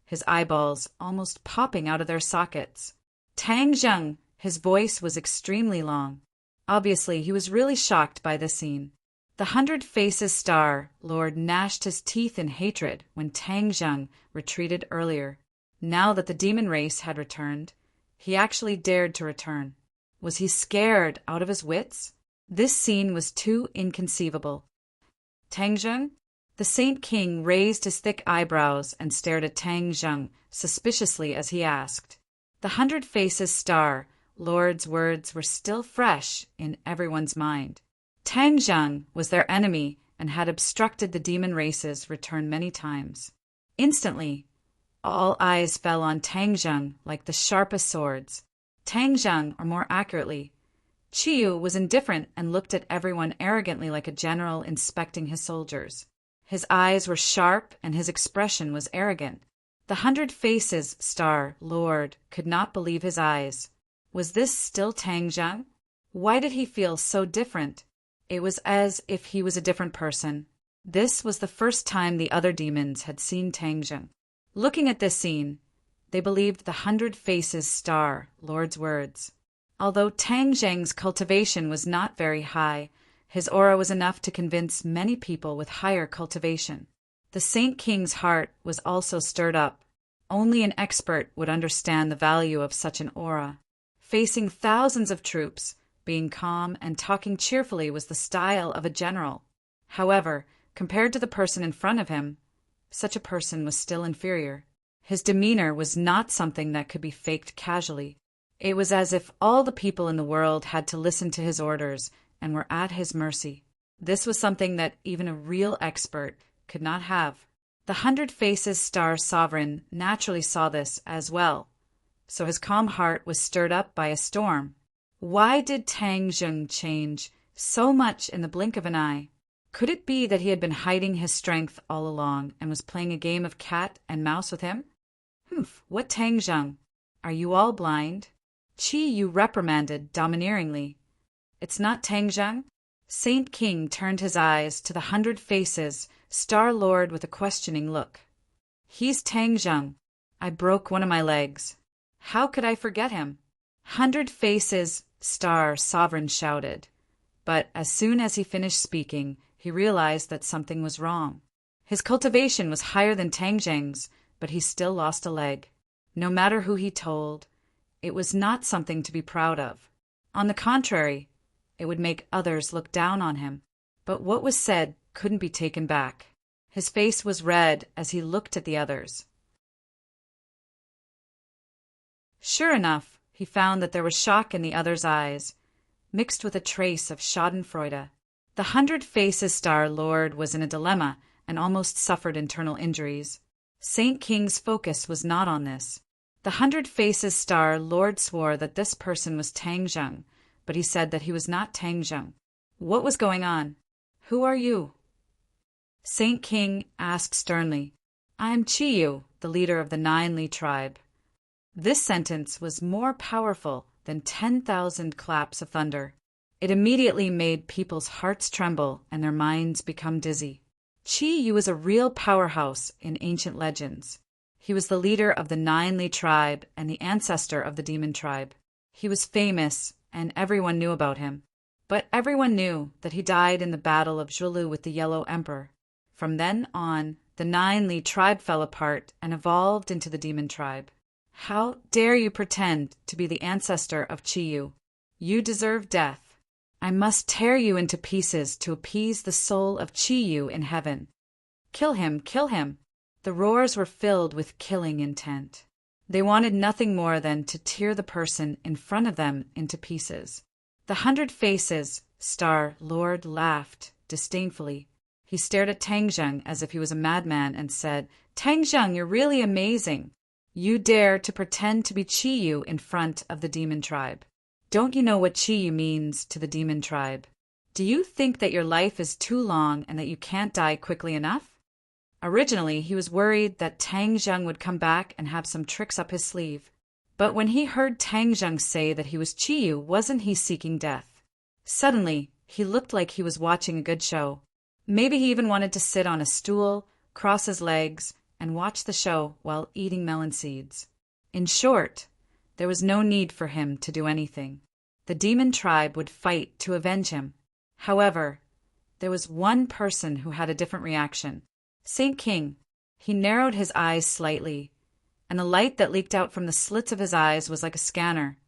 Speaker 1: his eyeballs almost popping out of their sockets. "Tang Zheng," his voice was extremely long. Obviously, he was really shocked by this scene. The 100 Faces Star Lord gnashed his teeth in hatred when Tang Zheng retreated earlier. Now that the demon race had returned, he actually dared to return. Was he scared out of his wits? This scene was too inconceivable. Tang Zheng? The Saint King raised his thick eyebrows and stared at Tang Zheng suspiciously as he asked. The Hundred Faces Star Lord's words were still fresh in everyone's mind. Tang Zheng was their enemy and had obstructed the demon race's return many times. Instantly, all eyes fell on Tang Zheng like the sharpest swords. Tang Zheng, or more accurately, Qiyu, was indifferent and looked at everyone arrogantly like a general inspecting his soldiers. His eyes were sharp and his expression was arrogant. The Hundred Faces Star Lord could not believe his eyes. Was this still Tang Zheng? Why did he feel so different? It was as if he was a different person. This was the first time the other demons had seen Tang Zheng. Looking at this scene, they believed the Hundred Faces Star Lord's words. Although Tang Zheng's cultivation was not very high, his aura was enough to convince many people with higher cultivation. The Saint King's heart was also stirred up. Only an expert would understand the value of such an aura. Facing thousands of troops, being calm and talking cheerfully was the style of a general. However, compared to the person in front of him, such a person was still inferior. His demeanor was not something that could be faked casually. It was as if all the people in the world had to listen to his orders and were at his mercy. This was something that even a real expert could not have. The Hundred Faces Star Sovereign naturally saw this as well, so his calm heart was stirred up by a storm. Why did Tang Zheng change so much in the blink of an eye? Could it be that he had been hiding his strength all along and was playing a game of cat and mouse with him? What Tang Zheng? Are you all blind? Qiyu reprimanded domineeringly. It's not Tang Zheng? Saint King turned his eyes to the Hundred Faces Star Lord with a questioning look. He's Tang Zheng. I broke one of my legs. How could I forget him? Hundred Faces Star Sovereign shouted. But as soon as he finished speaking, he realized that something was wrong. His cultivation was higher than Tang Zheng's, but he still lost a leg. No matter who he told, it was not something to be proud of. On the contrary, it would make others look down on him. But what was said couldn't be taken back. His face was red as he looked at the others. Sure enough, he found that there was shock in the others' eyes, mixed with a trace of schadenfreude. The Hundred Faces Star Lord was in a dilemma and almost suffered internal injuries. Saint King's focus was not on this. The Hundred Faces Star Lord swore that this person was Tang Zheng, but he said that he was not Tang Zheng. What was going on? Who are you? Saint King asked sternly. I'm Qiyu, the leader of the Nine Li tribe. This sentence was more powerful than 10,000 claps of thunder. It immediately made people's hearts tremble and their minds become dizzy. Qiyu was a real powerhouse in ancient legends. He was the leader of the Nine Li tribe and the ancestor of the demon tribe. He was famous, and everyone knew about him. But everyone knew that he died in the battle of Zhulu with the Yellow Emperor. From then on, the Nine Li tribe fell apart and evolved into the demon tribe. How dare you pretend to be the ancestor of Qiyu? You deserve death. I must tear you into pieces to appease the soul of Qiyu in heaven. Kill him, kill him. The roars were filled with killing intent. They wanted nothing more than to tear the person in front of them into pieces. The Hundred Faces Star Lord laughed disdainfully. He stared at Tang Zheng as if he was a madman and said, Tang Zheng, you're really amazing. You dare to pretend to be Qiyu in front of the demon tribe. Don't you know what Qiyu means to the demon tribe? Do you think that your life is too long and that you can't die quickly enough? Originally, he was worried that Tang Zheng would come back and have some tricks up his sleeve. But when he heard Tang Zheng say that he was Qiyu, wasn't he seeking death? Suddenly, he looked like he was watching a good show. Maybe he even wanted to sit on a stool, cross his legs, and watch the show while eating melon seeds. In short, there was no need for him to do anything. The demon tribe would fight to avenge him. However, there was one person who had a different reaction. Saint King. He narrowed his eyes slightly, and the light that leaked out from the slits of his eyes was like a scanner,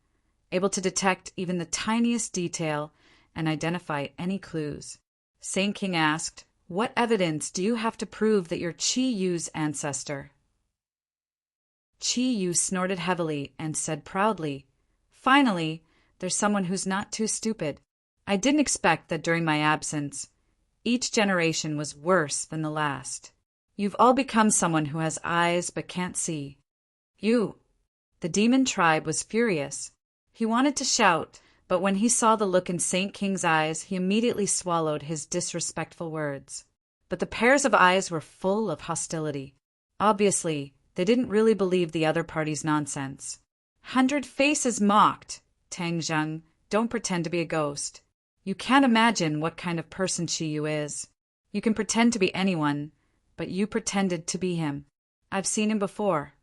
Speaker 1: able to detect even the tiniest detail and identify any clues. Saint King asked, What evidence do you have to prove that you're Qi Yu's ancestor? Qi Yu snorted heavily and said proudly, "Finally, there's someone who's not too stupid. I didn't expect that during my absence, each generation was worse than the last. You've all become someone who has eyes but can't see." You. The demon tribe was furious. He wanted to shout, but when he saw the look in Saint King's eyes, he immediately swallowed his disrespectful words. But the pairs of eyes were full of hostility. Obviously, they didn't really believe the other party's nonsense. 100 Faces mocked. Tang Zheng, don't pretend to be a ghost. You can't imagine what kind of person Qi Yu is. You can pretend to be anyone, but you pretended to be him. I've seen him before.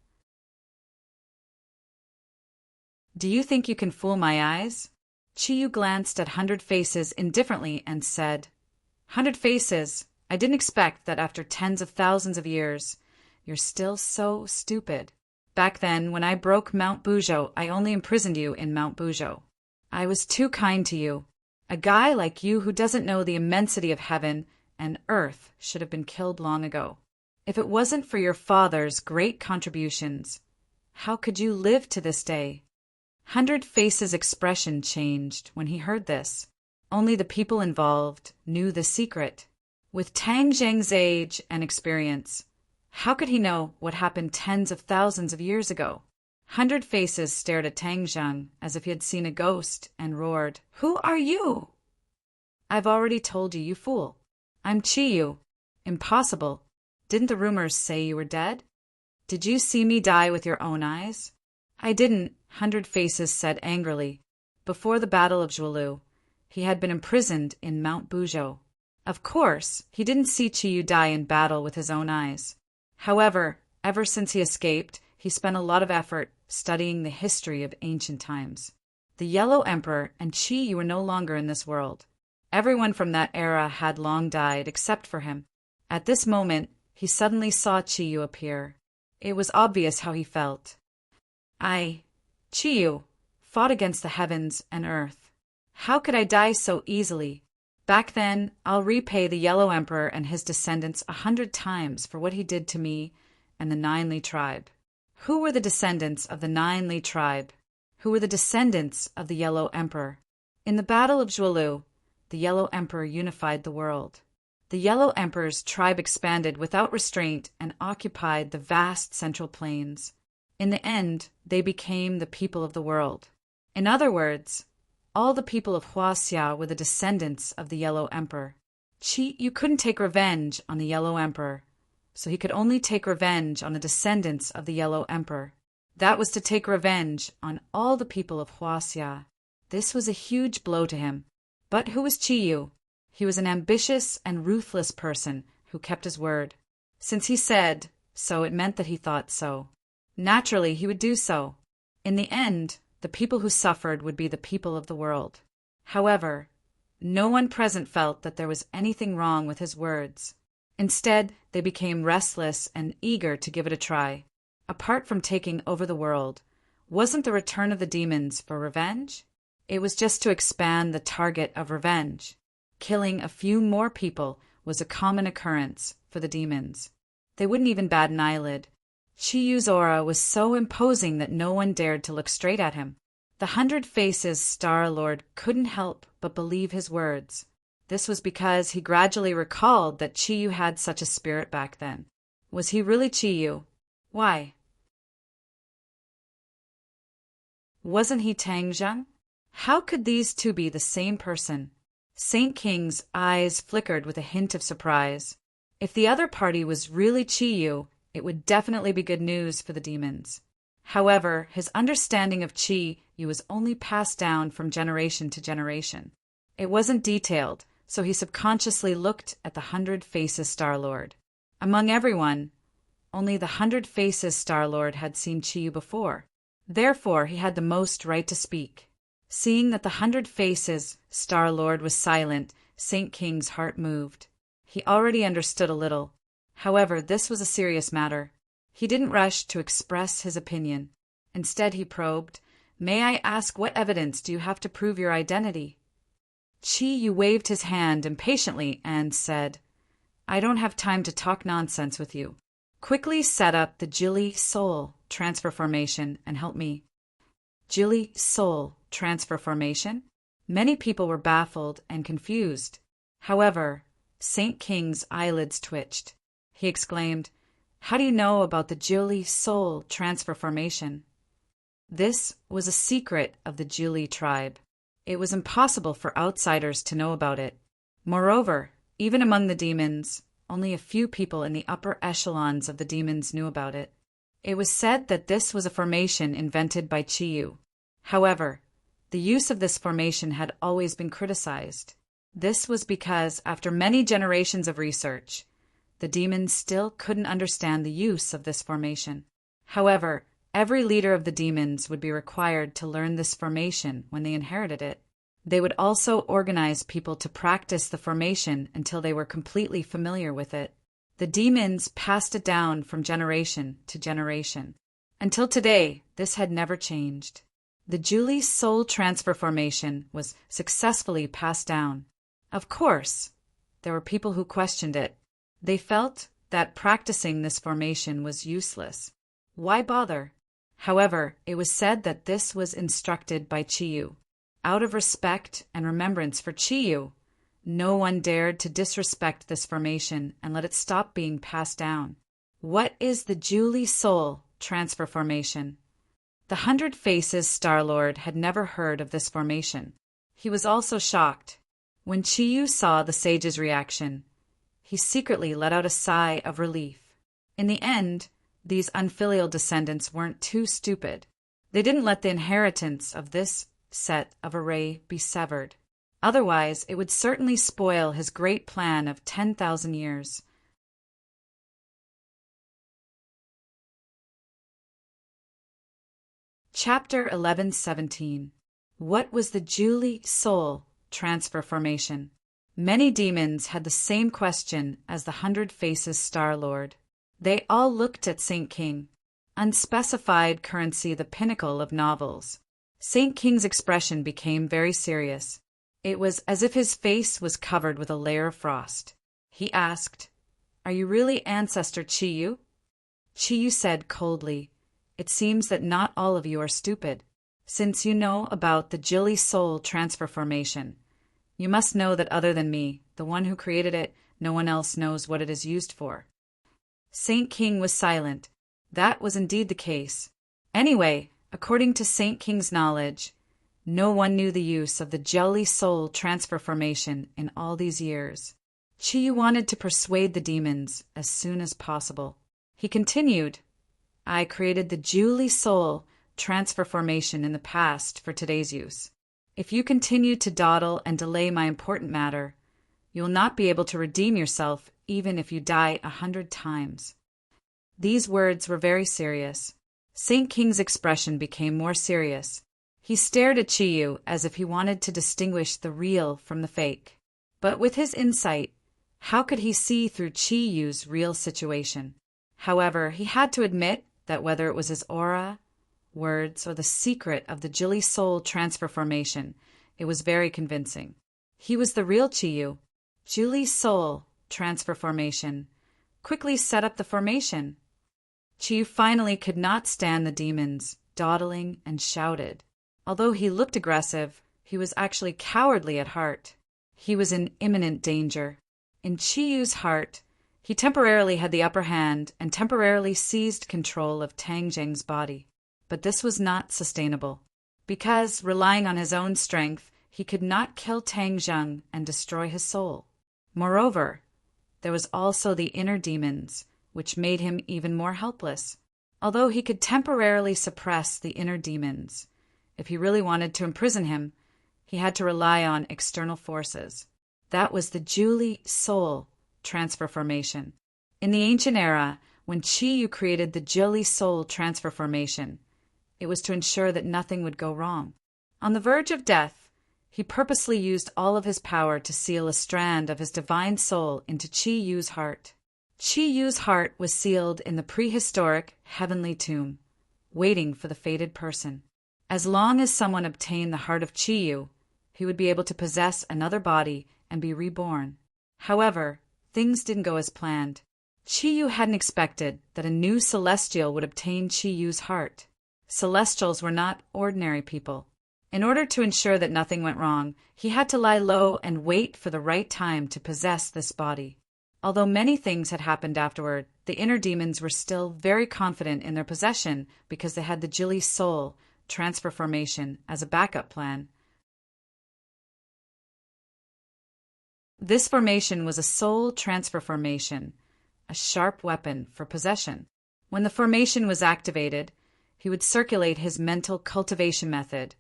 Speaker 1: Do you think you can fool my eyes? Qi Yu glanced at 100 Faces indifferently and said, 100 Faces, I didn't expect that after tens of thousands of years, you're still so stupid. Back then, when I broke Mount Buzhou, I only imprisoned you in Mount Buzhou. I was too kind to you. A guy like you who doesn't know the immensity of heaven and earth should have been killed long ago. If it wasn't for your father's great contributions, how could you live to this day? 100 Faces' expression changed when he heard this. Only the people involved knew the secret. With Tang Zheng's age and experience, how could he know what happened tens of thousands of years ago? 100 Faces stared at Tang Zheng as if he had seen a ghost and roared, "Who are you?" "I've already told you, you fool. I'm Qi Yu." "Impossible. Didn't the rumors say you were dead? Did you see me die with your own eyes?" "I didn't," 100 Faces said angrily. Before the Battle of Zhuolu, he had been imprisoned in Mount Buzhou. Of course, he didn't see Qi Yu die in battle with his own eyes. However, ever since he escaped, he spent a lot of effort studying the history of ancient times. The Yellow Emperor and Qi Yu were no longer in this world. Everyone from that era had long died except for him. At this moment, he suddenly saw Qi Yu appear. It was obvious how he felt. I, Qi Yu, fought against the heavens and earth. How could I die so easily? Back then, I'll repay the Yellow Emperor and his descendants 100 times for what he did to me and the Nine Li tribe. Who were the descendants of the Nine Li tribe? Who were the descendants of the Yellow Emperor? In the Battle of Zhuolu, the Yellow Emperor unified the world. The Yellow Emperor's tribe expanded without restraint and occupied the vast central plains. In the end, they became the people of the world. In other words, all the people of Huaxia were the descendants of the Yellow Emperor. Qi Yu couldn't take revenge on the Yellow Emperor, so he could only take revenge on the descendants of the Yellow Emperor. That was to take revenge on all the people of Huaxia. This was a huge blow to him. But who was Qi Yu? He was an ambitious and ruthless person who kept his word. Since he said so, it meant that he thought so. Naturally, he would do so. In the end, the people who suffered would be the people of the world. However, no one present felt that there was anything wrong with his words. Instead, they became restless and eager to give it a try. Apart from taking over the world, wasn't the return of the demons for revenge? It was just to expand the target of revenge. Killing a few more people was a common occurrence for the demons. They wouldn't even bat an eyelid. Qi Yu's aura was so imposing that no one dared to look straight at him. The 100 Faces Star Lord couldn't help but believe his words. This was because he gradually recalled that Qi Yu had such a spirit back then. Was he really Qi Yu? Why? Wasn't he Tang Zheng? How could these two be the same person? Saint King's eyes flickered with a hint of surprise. If the other party was really Qi Yu, it would definitely be good news for the demons. However, his understanding of Qi Yu was only passed down from generation to generation. It wasn't detailed, so he subconsciously looked at the 100 Faces Star Lord. Among everyone, only the 100 Faces Star Lord had seen Qi Yu before. Therefore, he had the most right to speak. Seeing that the 100 Faces Star Lord was silent, Saint King's heart moved. He already understood a little. However, this was a serious matter. He didn't rush to express his opinion. Instead, he probed, "May I ask what evidence do you have to prove your identity?" Qi Yu waved his hand impatiently and said, I don't have time to talk nonsense with you. Quickly set up the Jili Soul transfer formation and help me. Jili Soul transfer formation? Many people were baffled and confused. However, Saint King's eyelids twitched. He exclaimed, "How do you know about the Jili Soul transfer formation?" This was a secret of the Jili tribe. It was impossible for outsiders to know about it. Moreover, even among the demons, only a few people in the upper echelons of the demons knew about it. It was said that this was a formation invented by Chiyu. However, the use of this formation had always been criticized. This was because, after many generations of research, the demons still couldn't understand the use of this formation. However, every leader of the demons would be required to learn this formation when they inherited it. They would also organize people to practice the formation until they were completely familiar with it. The demons passed it down from generation to generation. Until today, this had never changed. The Jili Soul transfer formation was successfully passed down. Of course, there were people who questioned it. They felt that practicing this formation was useless. Why bother? However, it was said that this was instructed by Chiyu. Out of respect and remembrance for Chiyu, no one dared to disrespect this formation and let it stop being passed down. What is the Jili Soul transfer formation? The 100 Faces Star-Lord had never heard of this formation. He was also shocked. When Chiyu saw the sage's reaction, he secretly let out a sigh of relief. In the end, these unfilial descendants weren't too stupid. They didn't let the inheritance of this set of array be severed. Otherwise, it would certainly spoil his great plan of 10,000 years. Chapter 11:17. What was the Jili Soul transfer formation? Many demons had the same question as the 100 Faces Star-Lord. They all looked at Saint King. Unspecified currency, the pinnacle of novels. Saint King's expression became very serious. It was as if his face was covered with a layer of frost. He asked, "Are you really Ancestor Chiyu?" Chiyu said coldly, "It seems that not all of you are stupid. Since you know about the Jili Soul transfer formation, you must know that other than me, the one who created it, no one else knows what it is used for." Saint King was silent. That was indeed the case. Anyway, according to Saint King's knowledge, no one knew the use of the Jili Soul transfer formation in all these years. Chiyu wanted to persuade the demons as soon as possible. He continued, "I created the Jili Soul transfer formation in the past for today's use. If you continue to dawdle and delay my important matter, you will not be able to redeem yourself even if you die 100 times." These words were very serious. Saint King's expression became more serious. He stared at Chiyu as if he wanted to distinguish the real from the fake. But with his insight, how could he see through Chiyu's real situation? However, he had to admit that whether it was his aura, words, or the secret of the Jili Soul transfer formation, it was very convincing. He was the real Chiyu. Jili Soul transfer formation. Quickly set up the formation. Chiyu finally could not stand the demons, dawdling, and shouted. Although he looked aggressive, he was actually cowardly at heart. He was in imminent danger. In Chiyu's heart, he temporarily had the upper hand and temporarily seized control of Tang Zheng's body. But this was not sustainable, because, relying on his own strength, he could not kill Tang Zheng and destroy his soul. Moreover, there was also the inner demons, which made him even more helpless. Although he could temporarily suppress the inner demons, if he really wanted to imprison him, he had to rely on external forces. That was the Jili Soul transfer formation. In the ancient era, when Chiyu created the Jili Soul transfer formation, it was to ensure that nothing would go wrong. On the verge of death, he purposely used all of his power to seal a strand of his divine soul into Chiyu's heart. Chiyu's heart was sealed in the prehistoric heavenly tomb, waiting for the fated person. As long as someone obtained the heart of Chiyu, he would be able to possess another body and be reborn. However, things didn't go as planned. Chi-Yu hadn't expected that a new celestial would obtain Chi-Yu's heart. Celestials were not ordinary people. In order to ensure that nothing went wrong, he had to lie low and wait for the right time to possess this body. Although many things had happened afterward, the inner demons were still very confident in their possession because they had the Jili soul transfer formation as a backup plan. This formation was a soul transfer formation, a sharp weapon for possession. When the formation was activated, he would circulate his mental cultivation method,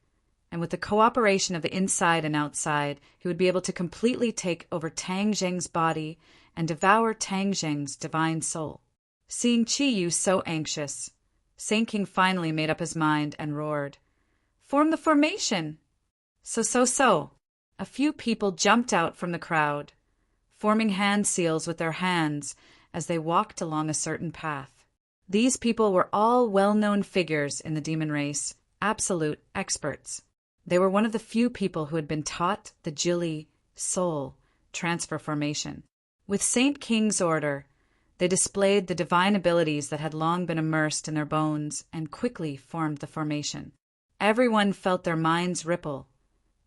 Speaker 1: and with the cooperation of the inside and outside, he would be able to completely take over Tang Zheng's body and devour Tang Zheng's divine soul. Seeing Chi-Yu so anxious, Saint King finally made up his mind and roared, "Form the formation!" So. A few people jumped out from the crowd, forming hand seals with their hands as they walked along a certain path. These people were all well-known figures in the demon race, absolute experts. They were one of the few people who had been taught the Jili soul transfer formation. With Saint King's order, they displayed the divine abilities that had long been immersed in their bones and quickly formed the formation. Everyone felt their minds ripple,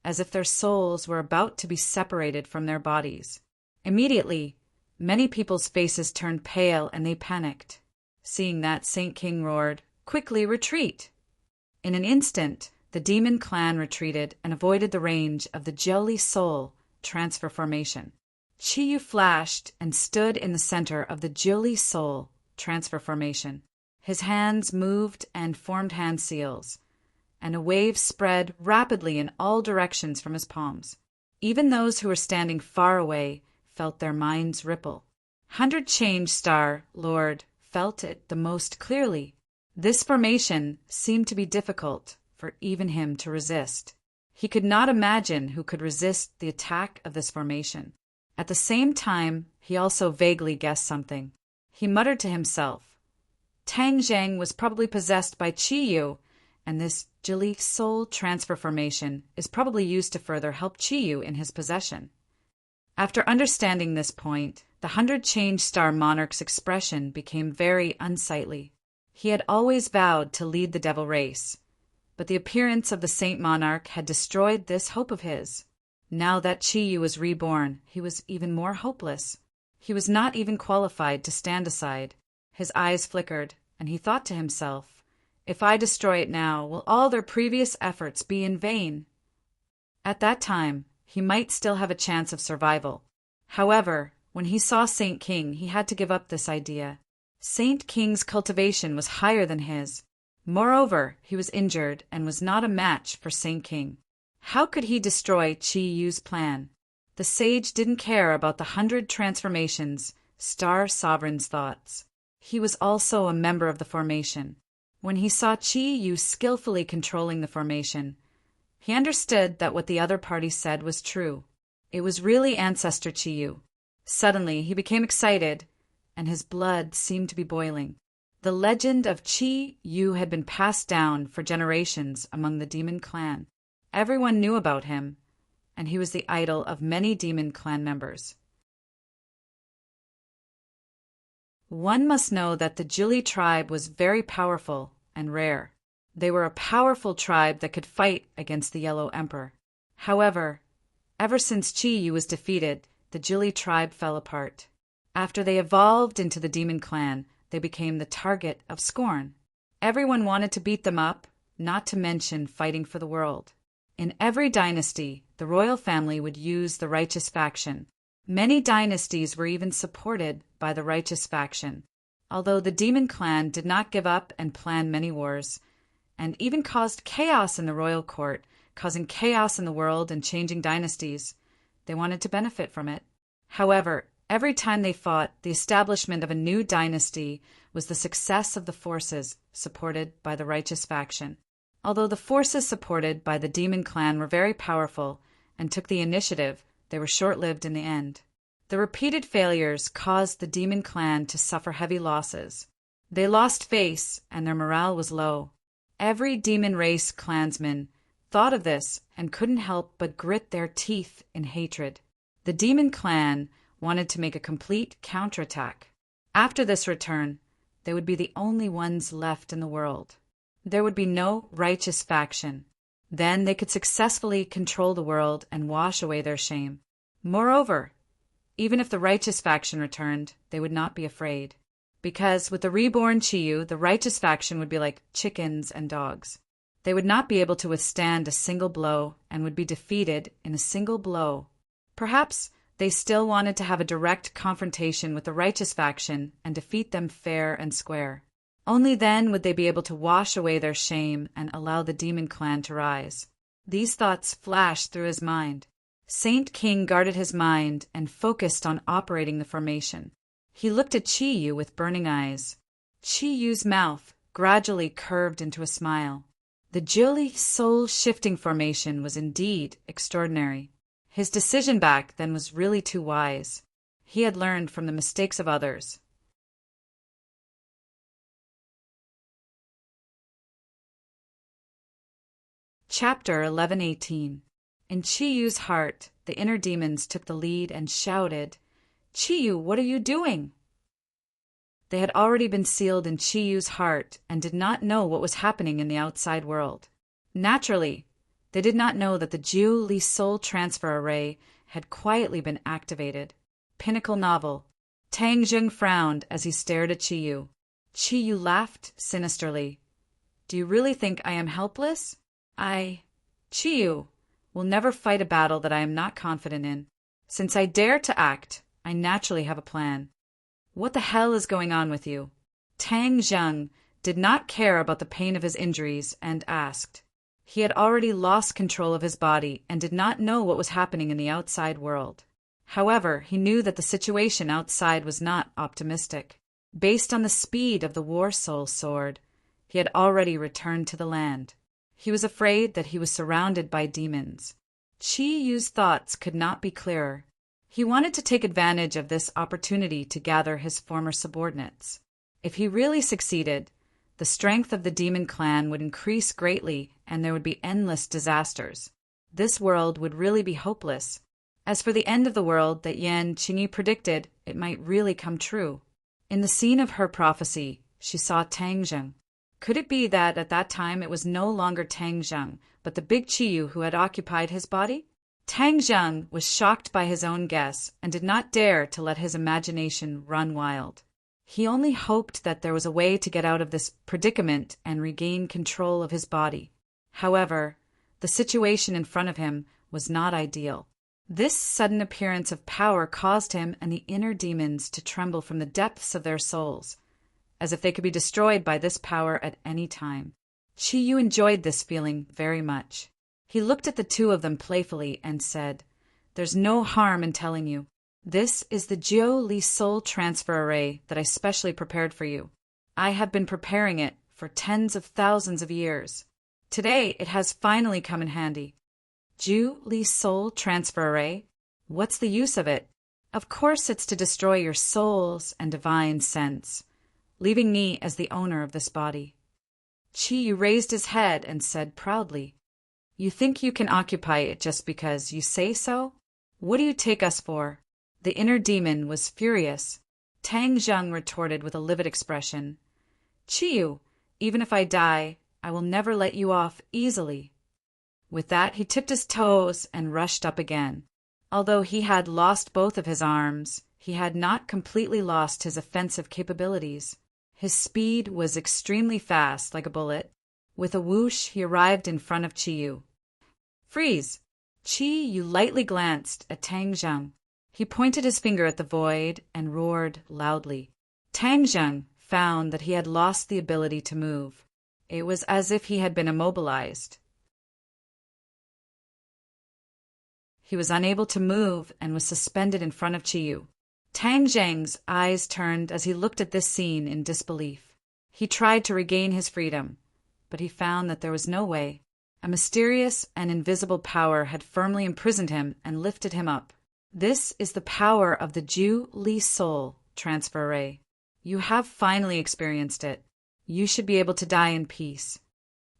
Speaker 1: as if their souls were about to be separated from their bodies. Immediately, many people's faces turned pale and they panicked. Seeing that, Saint King roared, "Quickly retreat!" In an instant, the demon clan retreated and avoided the range of the Jili soul transfer formation. Chi-Yu flashed and stood in the center of the Jili soul transfer formation. His hands moved and formed hand seals, and a wave spread rapidly in all directions from his palms. Even those who were standing far away felt their minds ripple. 100 Change Star Lord felt it the most clearly. This formation seemed to be difficult for even him to resist. He could not imagine who could resist the attack of this formation. At the same time, he also vaguely guessed something. He muttered to himself, "Tang Zheng was probably possessed by Chi-Yu, and this Jili soul transfer formation is probably used to further help Chi-Yu in his possession." After understanding this point, the 100 Change Star Monarch's expression became very unsightly. He had always vowed to lead the devil race, but the appearance of the Saint Monarch had destroyed this hope of his. Now that Chi-Yu was reborn, he was even more hopeless. He was not even qualified to stand aside. His eyes flickered, and he thought to himself, "If I destroy it now, will all their previous efforts be in vain?" At that time, he might still have a chance of survival. However, when he saw Saint King, he had to give up this idea. Saint King's cultivation was higher than his. Moreover, he was injured and was not a match for Saint King. How could he destroy Chi-Yu's plan? The sage didn't care about the 100 transformations, Star Sovereign's thoughts. He was also a member of the formation. When he saw Chi-Yu skillfully controlling the formation, he understood that what the other party said was true. It was really Ancestor Chi-Yu. Suddenly, he became excited, and his blood seemed to be boiling. The legend of Chi-Yu had been passed down for generations among the demon clan. Everyone knew about him, and he was the idol of many demon clan members. One must know that the Jili tribe was very powerful and rare. They were a powerful tribe that could fight against the Yellow Emperor. However, ever since Chi-Yu was defeated, the Jili tribe fell apart. After they evolved into the demon clan, they became the target of scorn. Everyone wanted to beat them up, not to mention fighting for the world. In every dynasty, the royal family would use the righteous faction. Many dynasties were even supported by the righteous faction. Although the demon clan did not give up and plan many wars, and even caused chaos in the royal court, causing chaos in the world and changing dynasties, they wanted to benefit from it. However, every time they fought, the establishment of a new dynasty was the success of the forces supported by the righteous faction. Although the forces supported by the demon clan were very powerful and took the initiative, they were short-lived in the end. The repeated failures caused the demon clan to suffer heavy losses. They lost face and their morale was low. Every demon race clansman thought of this and couldn't help but grit their teeth in hatred. The demon clan wanted to make a complete counterattack. After this return, they would be the only ones left in the world. There would be no righteous faction. Then they could successfully control the world and wash away their shame. Moreover, even if the righteous faction returned, they would not be afraid. Because with the reborn Chiyu, the righteous faction would be like chickens and dogs. They would not be able to withstand a single blow and would be defeated in a single blow. Perhaps they still wanted to have a direct confrontation with the righteous faction and defeat them fair and square. Only then would they be able to wash away their shame and allow the demon clan to rise. These thoughts flashed through his mind. Saint King guarded his mind and focused on operating the formation. He looked at Chiyu with burning eyes. Chiyu's mouth gradually curved into a smile. The Jiuli soul-shifting formation was indeed extraordinary. His decision back then was really too wise. He had learned from the mistakes of others. Chapter 11:18. In Chiyu's heart, the inner demons took the lead and shouted, "Chiyu, what are you doing?" They had already been sealed in Chiyu's heart and did not know what was happening in the outside world. Naturally, they did not know that the Jiuli soul transfer array had quietly been activated. Pinnacle novel. Tang Jung frowned as he stared at Chiyu. Chiyu laughed sinisterly. "Do you really think I am helpless? Chiyu, will never fight a battle that I am not confident in. Since I dare to act, I naturally have a plan." "What the hell is going on with you?" Tang Zheng did not care about the pain of his injuries and asked. He had already lost control of his body and did not know what was happening in the outside world. However, he knew that the situation outside was not optimistic. Based on the speed of the War Soul sword, he had already returned to the land. He was afraid that he was surrounded by demons. Chiyu's thoughts could not be clearer. He wanted to take advantage of this opportunity to gather his former subordinates. If he really succeeded, the strength of the demon clan would increase greatly and there would be endless disasters. This world would really be hopeless. As for the end of the world that Yan Qingyi predicted, it might really come true. In the scene of her prophecy, she saw Tang Zheng. Could it be that at that time it was no longer Tang Zheng, but the big Chiyu who had occupied his body? Tang Zheng was shocked by his own guess and did not dare to let his imagination run wild. He only hoped that there was a way to get out of this predicament and regain control of his body. However, the situation in front of him was not ideal. This sudden appearance of power caused him and the inner demons to tremble from the depths of their souls, as if they could be destroyed by this power at any time. Chiyu enjoyed this feeling very much. He looked at the two of them playfully and said, "There's no harm in telling you. This is the Jiuli soul transfer array that I specially prepared for you. I have been preparing it for tens of thousands of years. Today it has finally come in handy." Jiuli soul transfer array? What's the use of it? Of course it's to destroy your souls and divine sense, leaving me as the owner of this body. Chiyu raised his head and said proudly, "You think you can occupy it just because you say so? What do you take us for?" The inner demon was furious. Tang Zheng retorted with a livid expression, "Chiyu, even if I die, I will never let you off easily." With that, he tipped his toes and rushed up again. Although he had lost both of his arms, he had not completely lost his offensive capabilities. His speed was extremely fast, like a bullet. With a whoosh, he arrived in front of Chiyu. "Freeze!" Chiyu lightly glanced at Tang Zheng. He pointed his finger at the void and roared loudly. Tang Zheng found that he had lost the ability to move. It was as if he had been immobilized. He was unable to move and was suspended in front of Chiyu. Tang Zheng's eyes turned as he looked at this scene in disbelief. He tried to regain his freedom, but he found that there was no way. A mysterious and invisible power had firmly imprisoned him and lifted him up. This is the power of the Jiuli soul transfer array. You have finally experienced it. You should be able to die in peace.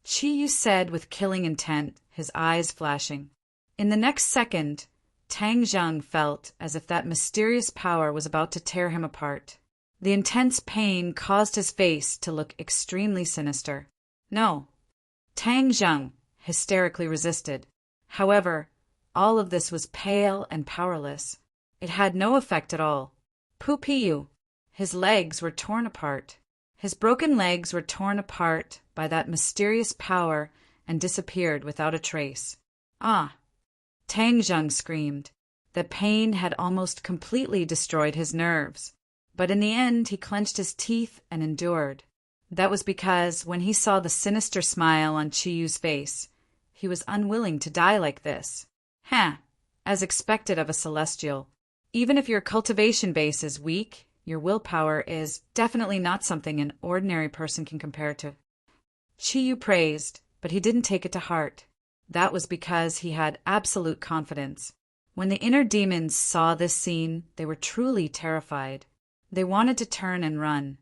Speaker 1: Chiyu said with killing intent, his eyes flashing. In the next second, Tang Zheng felt as if that mysterious power was about to tear him apart. The intense pain caused his face to look extremely sinister. No. Tang Zheng hysterically resisted. However, all of this was pale and powerless. It had no effect at all. Pupiu. His legs were torn apart. His broken legs were torn apart by that mysterious power and disappeared without a trace. Ah! Tang Zheng screamed. The pain had almost completely destroyed his nerves. But in the end, he clenched his teeth and endured. That was because when he saw the sinister smile on Chiyu's face, he was unwilling to die like this. As expected of a celestial. Even if your cultivation base is weak, your willpower is definitely not something an ordinary person can compare to. Chiyu praised, but he didn't take it to heart. That was because he had absolute confidence. When the inner demons saw this scene, they were truly terrified. They wanted to turn and run,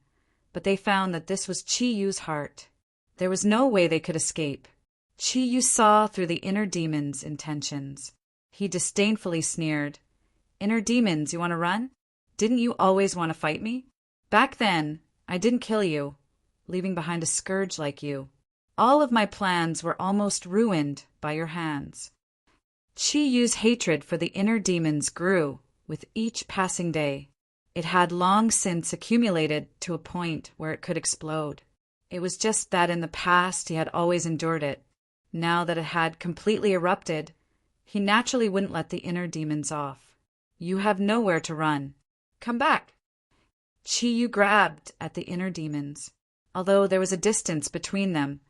Speaker 1: but they found that this was Chiyu's heart. There was no way they could escape. Chiyu saw through the inner demons' intentions. He disdainfully sneered. Inner demons, you want to run? Didn't you always want to fight me? Back then, I didn't kill you, leaving behind a scourge like you. All of my plans were almost ruined by your hands. Chiyu's hatred for the inner demons grew with each passing day. It had long since accumulated to a point where it could explode. It was just that in the past he had always endured it. Now that it had completely erupted, he naturally wouldn't let the inner demons off. You have nowhere to run. Come back. Chiyu grabbed at the inner demons. Although there was a distance between them,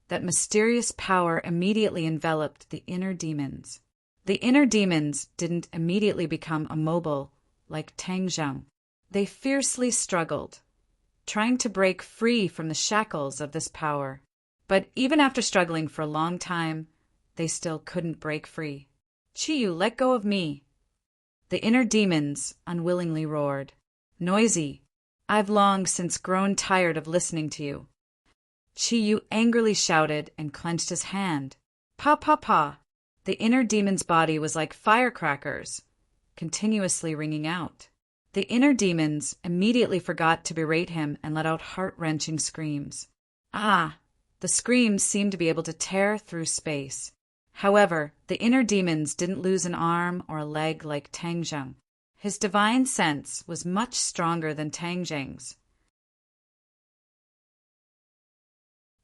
Speaker 1: that mysterious power immediately enveloped the inner demons. The inner demons didn't immediately become immobile like Tang Zheng. They fiercely struggled, trying to break free from the shackles of this power. But even after struggling for a long time, they still couldn't break free. Chiyu, let go of me. The inner demons unwillingly roared. Noisy, I've long since grown tired of listening to you. Chiyu angrily shouted and clenched his hand. Pa pa pa. The inner demon's body was like firecrackers, continuously ringing out. The inner demons immediately forgot to berate him and let out heart-wrenching screams. Ah! The screams seemed to be able to tear through space. However, the inner demons didn't lose an arm or a leg like Tang Zheng. His divine sense was much stronger than Tang Zheng's.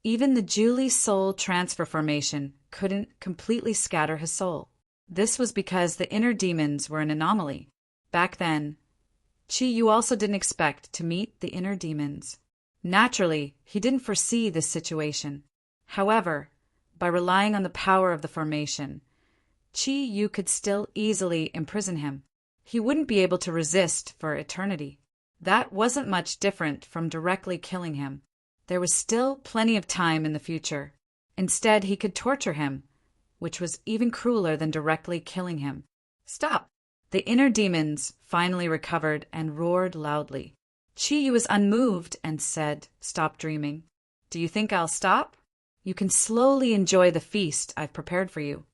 Speaker 1: Even the Julie soul transfer formation couldn't completely scatter his soul. This was because the inner demons were an anomaly. Back then, Chiyu also didn't expect to meet the inner demons. Naturally, he didn't foresee this situation. However, by relying on the power of the formation, Chiyu could still easily imprison him. He wouldn't be able to resist for eternity. That wasn't much different from directly killing him. There was still plenty of time in the future. Instead, he could torture him, which was even crueler than directly killing him. Stop! The inner demons finally recovered and roared loudly. Chiyu was unmoved and said, Stop dreaming. Do you think I'll stop? You can slowly enjoy the feast I've prepared for you.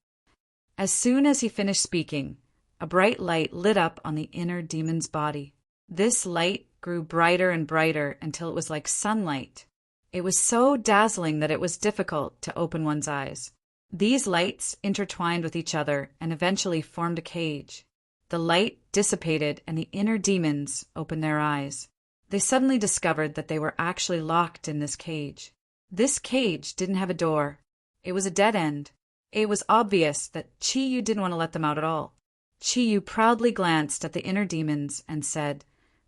Speaker 1: As soon as he finished speaking, a bright light lit up on the inner demon's body. This light grew brighter and brighter until it was like sunlight. It was so dazzling that it was difficult to open one's eyes. These lights intertwined with each other and eventually formed a cage. The light dissipated and the inner demons opened their eyes. They suddenly discovered that they were actually locked in this cage. This cage didn't have a door. It was a dead end. It was obvious that Chiyu didn't want to let them out at all. Chiyu proudly glanced at the inner demons and said,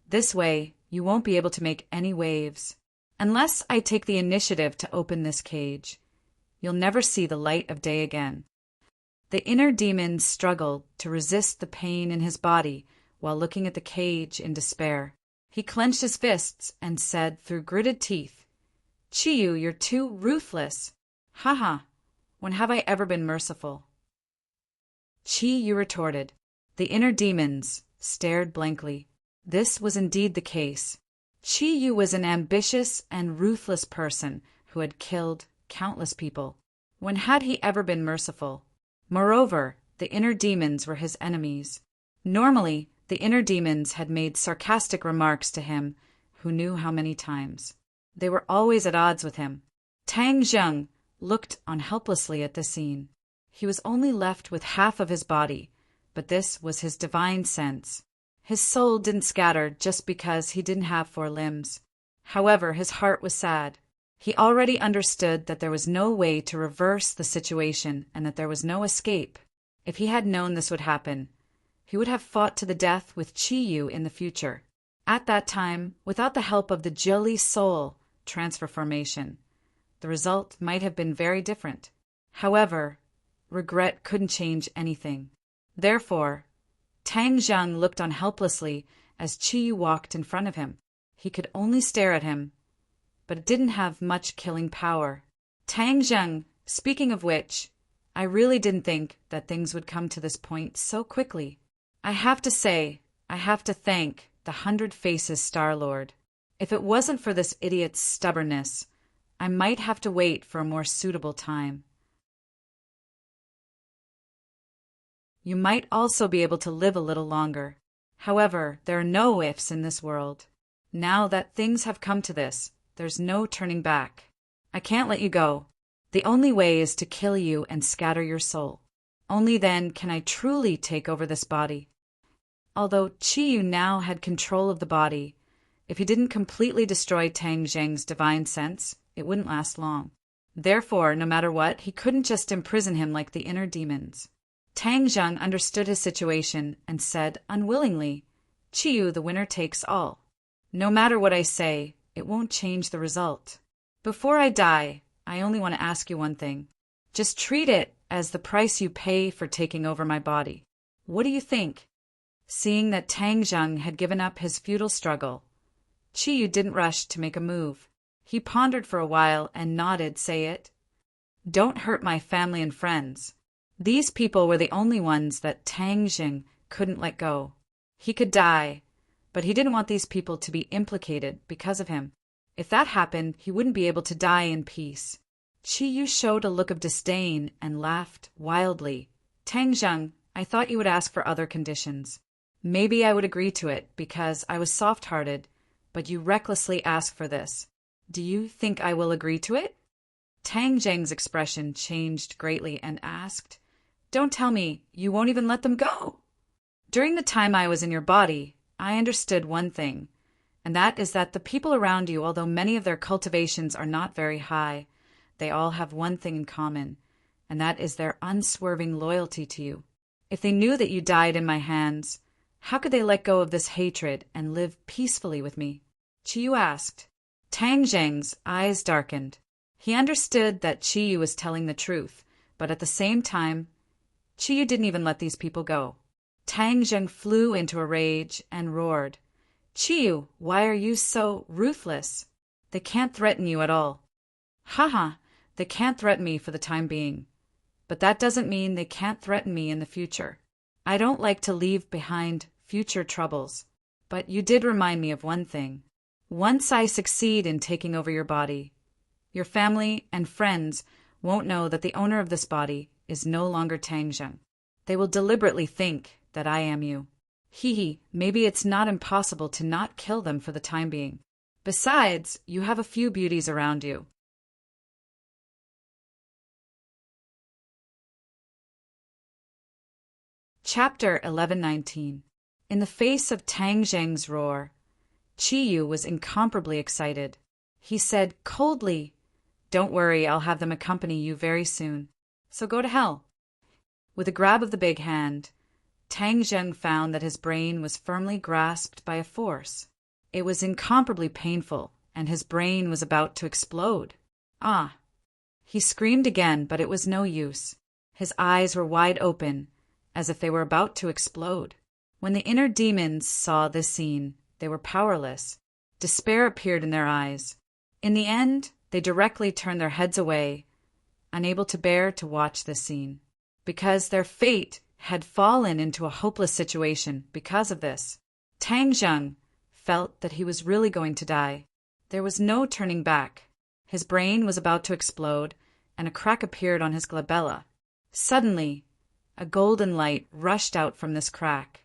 Speaker 1: This way, you won't be able to make any waves. Unless I take the initiative to open this cage, you'll never see the light of day again. The inner demons struggled to resist the pain in his body while looking at the cage in despair. He clenched his fists and said through gritted teeth, Chiyu, you're too ruthless. Haha, when have I ever been merciful? Chiyu retorted. The inner demons stared blankly. This was indeed the case. Chiyu was an ambitious and ruthless person who had killed countless people. When had he ever been merciful? Moreover, The inner demons were his enemies. Normally, the inner demons had made sarcastic remarks to him, who knew how many times. They were always at odds with him. Tang Zheng looked on helplessly at the scene. He was only left with half of his body, but this was his divine sense. His soul didn't scatter just because he didn't have 4 limbs. However, his heart was sad. He already understood that there was no way to reverse the situation and that there was no escape. If he had known this would happen, he would have fought to the death with Chi-Yu in the future. At that time, without the help of the Jili soul transfer formation, the result might have been very different. However, regret couldn't change anything. Therefore, Tang Zheng looked on helplessly as Chi-Yu walked in front of him. He could only stare at him, but it didn't have much killing power. Tang Zheng, speaking of which, I really didn't think that things would come to this point so quickly. I have to thank the 100 Faces Star-Lord. If it wasn't for this idiot's stubbornness, I might have to wait for a more suitable time. You might also be able to live a little longer. However, there are no ifs in this world. Now that things have come to this, there's no turning back. I can't let you go. The only way is to kill you and scatter your soul. Only then can I truly take over this body. Although Chi-Yu now had control of the body, if he didn't completely destroy Tang Zheng's divine sense, it wouldn't last long. Therefore, no matter what, he couldn't just imprison him like the inner demons. Tang Zheng understood his situation and said unwillingly, Chi-Yu, the winner takes all. No matter what I say, it won't change the result. Before I die, I only want to ask you one thing. Just treat it as the price you pay for taking over my body. What do you think? Seeing that Tang Zheng had given up his futile struggle, Chi-Yu didn't rush to make a move. He pondered for a while and nodded, say it. Don't hurt my family and friends. These people were the only ones that Tang Zheng couldn't let go. He could die, but he didn't want these people to be implicated because of him. If that happened, he wouldn't be able to die in peace. Chi-Yu showed a look of disdain and laughed wildly. Tang Zheng, I thought you would ask for other conditions. Maybe I would agree to it because I was soft-hearted, but you recklessly asked for this. Do you think I will agree to it? Tang Zheng's expression changed greatly and asked, Don't tell me you won't even let them go. During the time I was in your body, I understood one thing, and that is that the people around you, although many of their cultivations are not very high, they all have one thing in common, and that is their unswerving loyalty to you. If they knew that you died in my hands, how could they let go of this hatred and live peacefully with me? Chi-Yu asked. Tang Zheng's eyes darkened. He understood that Chi-Yu was telling the truth, but at the same time, Chi-Yu didn't even let these people go. Tang Zheng flew into a rage and roared, Chi-Yu, why are you so ruthless? They can't threaten you at all. Haha, they can't threaten me for the time being. But that doesn't mean they can't threaten me in the future. I don't like to leave behind future troubles, but you did remind me of one thing. Once I succeed in taking over your body, your family and friends won't know that the owner of this body is no longer Tang Zheng. They will deliberately think that I am you. Hee, maybe it's not impossible to not kill them for the time being. Besides, you have a few beauties around you. Chapter 1119. In the face of Tang Zheng's roar, Chi-Yu was incomparably excited. He said coldly, Don't worry, I'll have them accompany you very soon. So go to hell. With a grab of the big hand, Tang Zheng found that his brain was firmly grasped by a force. It was incomparably painful, and his brain was about to explode. Ah! He screamed again, but it was no use. His eyes were wide open, as if they were about to explode. When the inner demons saw this scene, they were powerless. Despair appeared in their eyes. In the end, they directly turned their heads away, unable to bear to watch this scene, because their fate had fallen into a hopeless situation because of this. Tang Zheng felt that he was really going to die. There was no turning back. His brain was about to explode, and a crack appeared on his glabella. Suddenly, A golden light rushed out from this crack,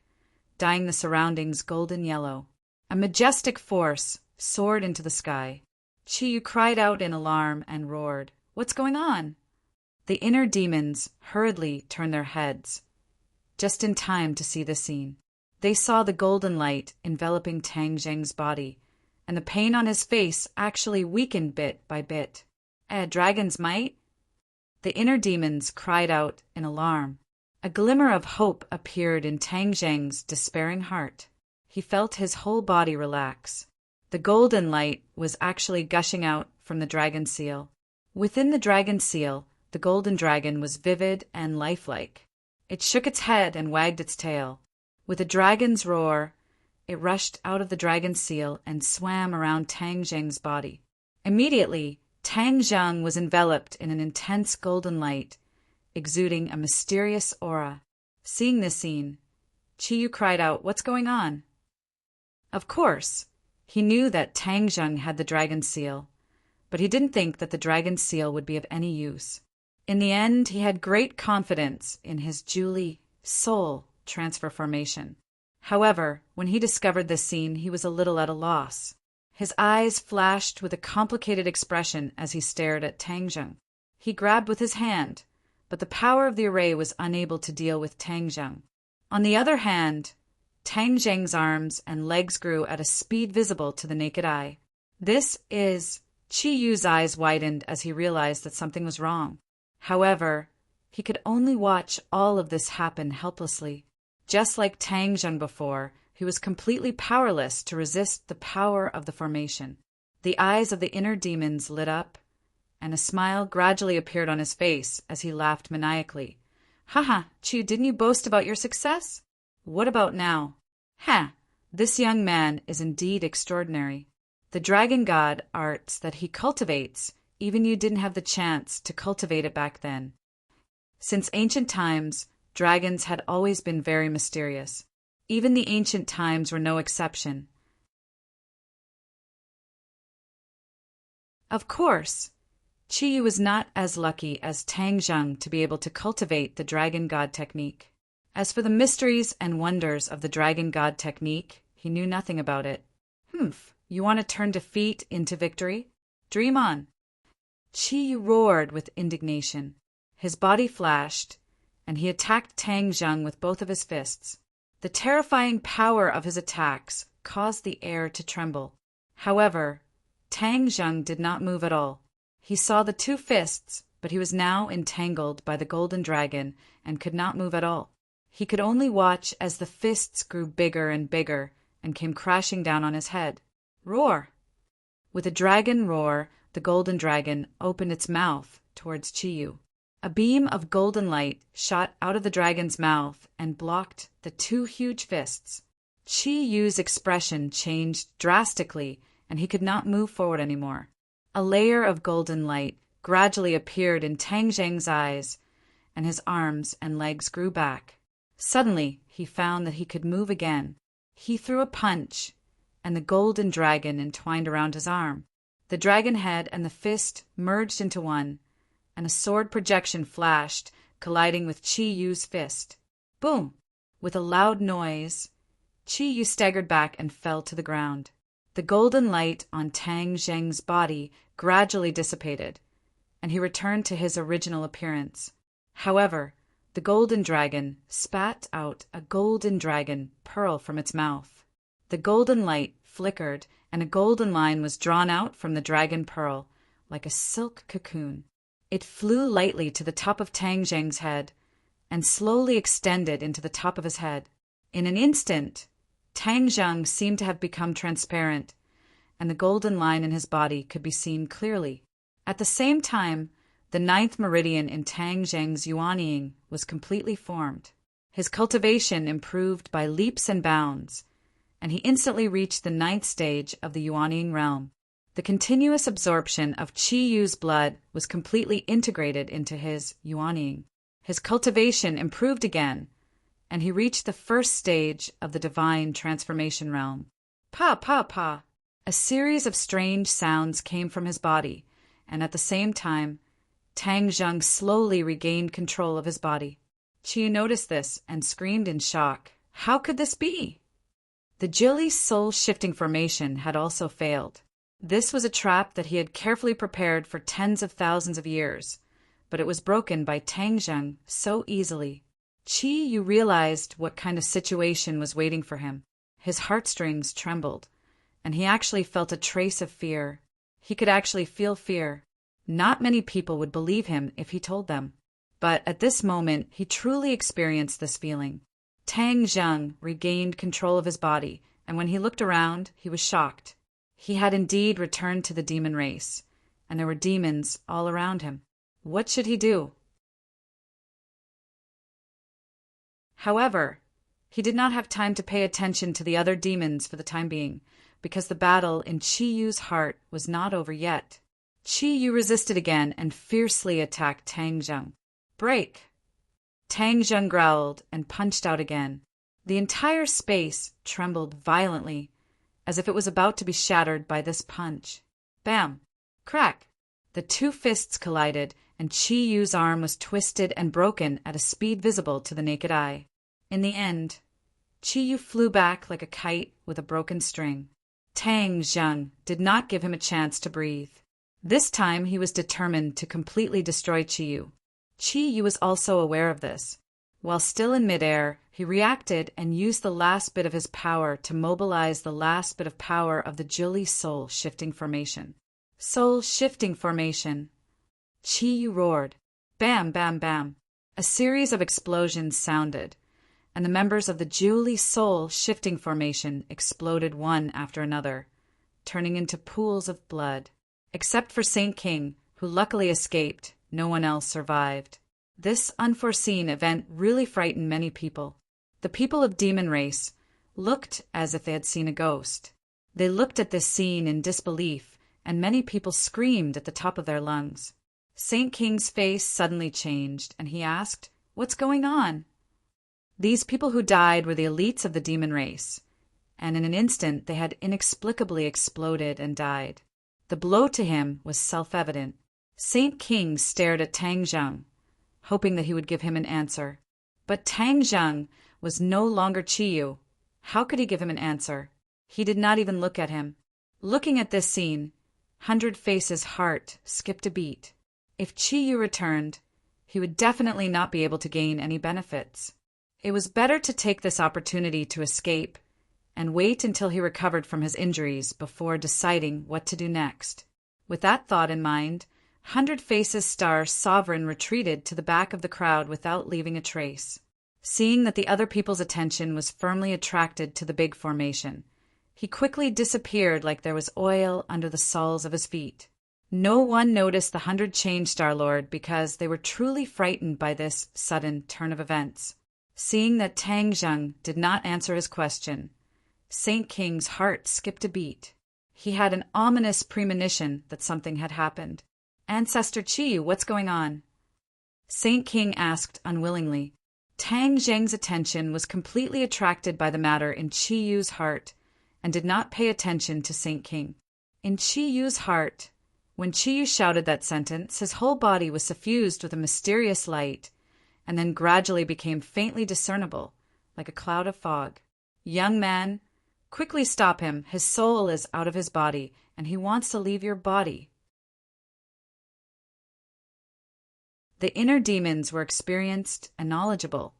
Speaker 1: dyeing the surroundings golden yellow. A majestic force soared into the sky. Chiyu cried out in alarm and roared, "What's going on?" The inner demons hurriedly turned their heads, just in time to see the scene. They saw the golden light enveloping Tang Zheng's body, and the pain on his face actually weakened bit by bit. Dragon's might? The inner demons cried out in alarm. A glimmer of hope appeared in Tang Zheng's despairing heart. He felt his whole body relax. The golden light was actually gushing out from the dragon seal. Within the dragon seal, the golden dragon was vivid and lifelike. It shook its head and wagged its tail. With a dragon's roar, it rushed out of the dragon seal and swam around Tang Zheng's body. Immediately, Tang Zheng was enveloped in an intense golden light, exuding a mysterious aura. Seeing this scene, Chiyu cried out, "What's going on?" Of course, he knew that Tang Zheng had the dragon seal, but he didn't think that the dragon seal would be of any use. In the end, he had great confidence in his Julie soul transfer formation. However, when he discovered this scene, he was a little at a loss. His eyes flashed with a complicated expression as he stared at Tang Zheng. He grabbed with his hand, but the power of the array was unable to deal with Tang Zheng. On the other hand, Tang Zheng's arms and legs grew at a speed visible to the naked eye. Chiyu's eyes widened as he realized that something was wrong. However, he could only watch all of this happen helplessly. Just like Tang Zheng before, he was completely powerless to resist the power of the formation. The eyes of the inner demons lit up, and a smile gradually appeared on his face as he laughed maniacally. "Haha, Chiyu, didn't you boast about your success? What about now? This young man is indeed extraordinary. The dragon god arts that he cultivates, even you didn't have the chance to cultivate it back then." Since ancient times, dragons had always been very mysterious. Even the ancient times were no exception. Of course, Chiyu was not as lucky as Tang Zheng to be able to cultivate the dragon god technique. As for the mysteries and wonders of the dragon god technique, he knew nothing about it. You want to turn defeat into victory? Dream on. Chiyu roared with indignation. His body flashed, and he attacked Tang Zheng with both of his fists. The terrifying power of his attacks caused the air to tremble. However, Tang Zheng did not move at all. He saw the two fists, but he was now entangled by the golden dragon and could not move at all. He could only watch as the fists grew bigger and bigger and came crashing down on his head. Roar! With a dragon roar, the golden dragon opened its mouth towards Chiyu. A beam of golden light shot out of the dragon's mouth and blocked the two huge fists. Chiyu's expression changed drastically, and he could not move forward anymore. A layer of golden light gradually appeared in Tang Zheng's eyes, and his arms and legs grew back. Suddenly, he found that he could move again. He threw a punch, and the golden dragon entwined around his arm. The dragon head and the fist merged into one, and a sword projection flashed, colliding with Chiyu's fist. Boom! With a loud noise, Chiyu staggered back and fell to the ground. The golden light on Tang Zheng's body gradually dissipated, and he returned to his original appearance. However, the golden dragon spat out a golden dragon pearl from its mouth. The golden light flickered, and a golden line was drawn out from the dragon pearl, like a silk cocoon. It flew lightly to the top of Tang Zheng's head, and slowly extended into the top of his head. In an instant, Tang Zheng seemed to have become transparent, and the golden line in his body could be seen clearly. At the same time, the 9th meridian in Tang Zheng's yuanying was completely formed. His cultivation improved by leaps and bounds, and he instantly reached the 9th stage of the yuanying realm. The continuous absorption of Chiyu's blood was completely integrated into his yuanying. His cultivation improved again, and he reached the 1st stage of the divine transformation realm. Pa, pa, pa! A series of strange sounds came from his body, and at the same time, Tang Zheng slowly regained control of his body. Chiyu noticed this and screamed in shock. How could this be? The Jili soul-shifting formation had also failed. This was a trap that he had carefully prepared for tens of thousands of years, but it was broken by Tang Zheng so easily. Chiyu realized what kind of situation was waiting for him. His heartstrings trembled, and he actually felt a trace of fear. He could actually feel fear. Not many people would believe him if he told them. But at this moment, he truly experienced this feeling. Tang Zheng regained control of his body, and when he looked around, he was shocked. He had indeed returned to the demon race, and there were demons all around him. What should he do? However, he did not have time to pay attention to the other demons for the time being, because the battle in Chiyu's heart was not over yet. Chiyu resisted again and fiercely attacked Tang Zheng. Break! Tang Zheng growled and punched out again. The entire space trembled violently, as if it was about to be shattered by this punch. Bam! Crack! The two fists collided, and Chiyu's arm was twisted and broken at a speed visible to the naked eye. In the end, Chiyu flew back like a kite with a broken string. Tang Zheng did not give him a chance to breathe. This time he was determined to completely destroy Chiyu. Chiyu was also aware of this. While still in midair, he reacted and used the last bit of his power to mobilize the last bit of power of the Jili soul shifting formation. Soul shifting formation. Chiyu roared. Bam, bam, bam. A series of explosions sounded, and the members of the Jili soul shifting formation exploded one after another, turning into pools of blood. Except for Saint King, who luckily escaped, no one else survived. This unforeseen event really frightened many people. The people of Demon Race looked as if they had seen a ghost. They looked at this scene in disbelief, and many people screamed at the top of their lungs. Saint King's face suddenly changed, and he asked, "What's going on?" These people who died were the elites of the Demon Race, and in an instant they had inexplicably exploded and died. The blow to him was self-evident. Saint King stared at Tang Zheng, hoping that he would give him an answer. But Tang Zheng was no longer Chiyu. How could he give him an answer? He did not even look at him. Looking at this scene, 100 Faces' heart skipped a beat. If Chiyu returned, he would definitely not be able to gain any benefits. It was better to take this opportunity to escape and wait until he recovered from his injuries before deciding what to do next. With that thought in mind, 100 Faces' star sovereign retreated to the back of the crowd without leaving a trace. Seeing that the other people's attention was firmly attracted to the big formation, he quickly disappeared like there was oil under the soles of his feet. No one noticed the 100 Change Star Lord because they were truly frightened by this sudden turn of events. Seeing that Tang Zheng did not answer his question, Saint King's heart skipped a beat. He had an ominous premonition that something had happened. "Ancestor Chiyu, what's going on?" Saint King asked unwillingly. Tang Zheng's attention was completely attracted by the matter in Chiyu's heart and did not pay attention to Saint King. In Chiyu's heart, when Chiyu shouted that sentence, his whole body was suffused with a mysterious light and then gradually became faintly discernible, like a cloud of fog. "Young man, quickly stop him. His soul is out of his body, and he wants to leave your body." The inner demons were experienced and knowledgeable,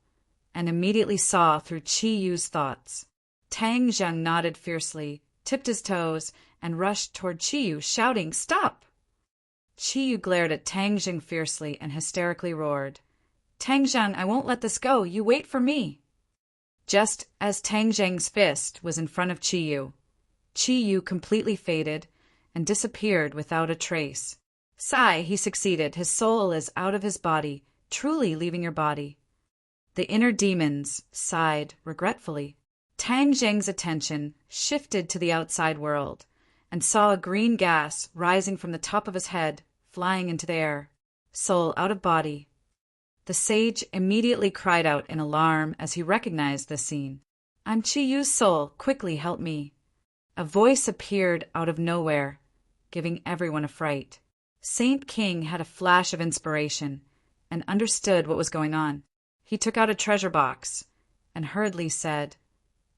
Speaker 1: and immediately saw through Chiyu's thoughts. Tang Zheng nodded fiercely, tipped his toes, and rushed toward Chiyu, shouting, "Stop!" Chiyu glared at Tang Zheng fiercely and hysterically roared, "Tang Zheng, I won't let this go. You wait for me." Just as Tang Zheng's fist was in front of Chiyu, Chiyu completely faded and disappeared without a trace. Sigh, he succeeded. His soul is out of his body, truly leaving your body. The inner demons sighed regretfully. Tang Zheng's attention shifted to the outside world and saw a green gas rising from the top of his head, flying into the air. Soul out of body. The sage immediately cried out in alarm as he recognized this scene. "I'm Chiyu's soul. Quickly help me." A voice appeared out of nowhere, giving everyone a fright. Saint King had a flash of inspiration and understood what was going on. He took out a treasure box and hurriedly said,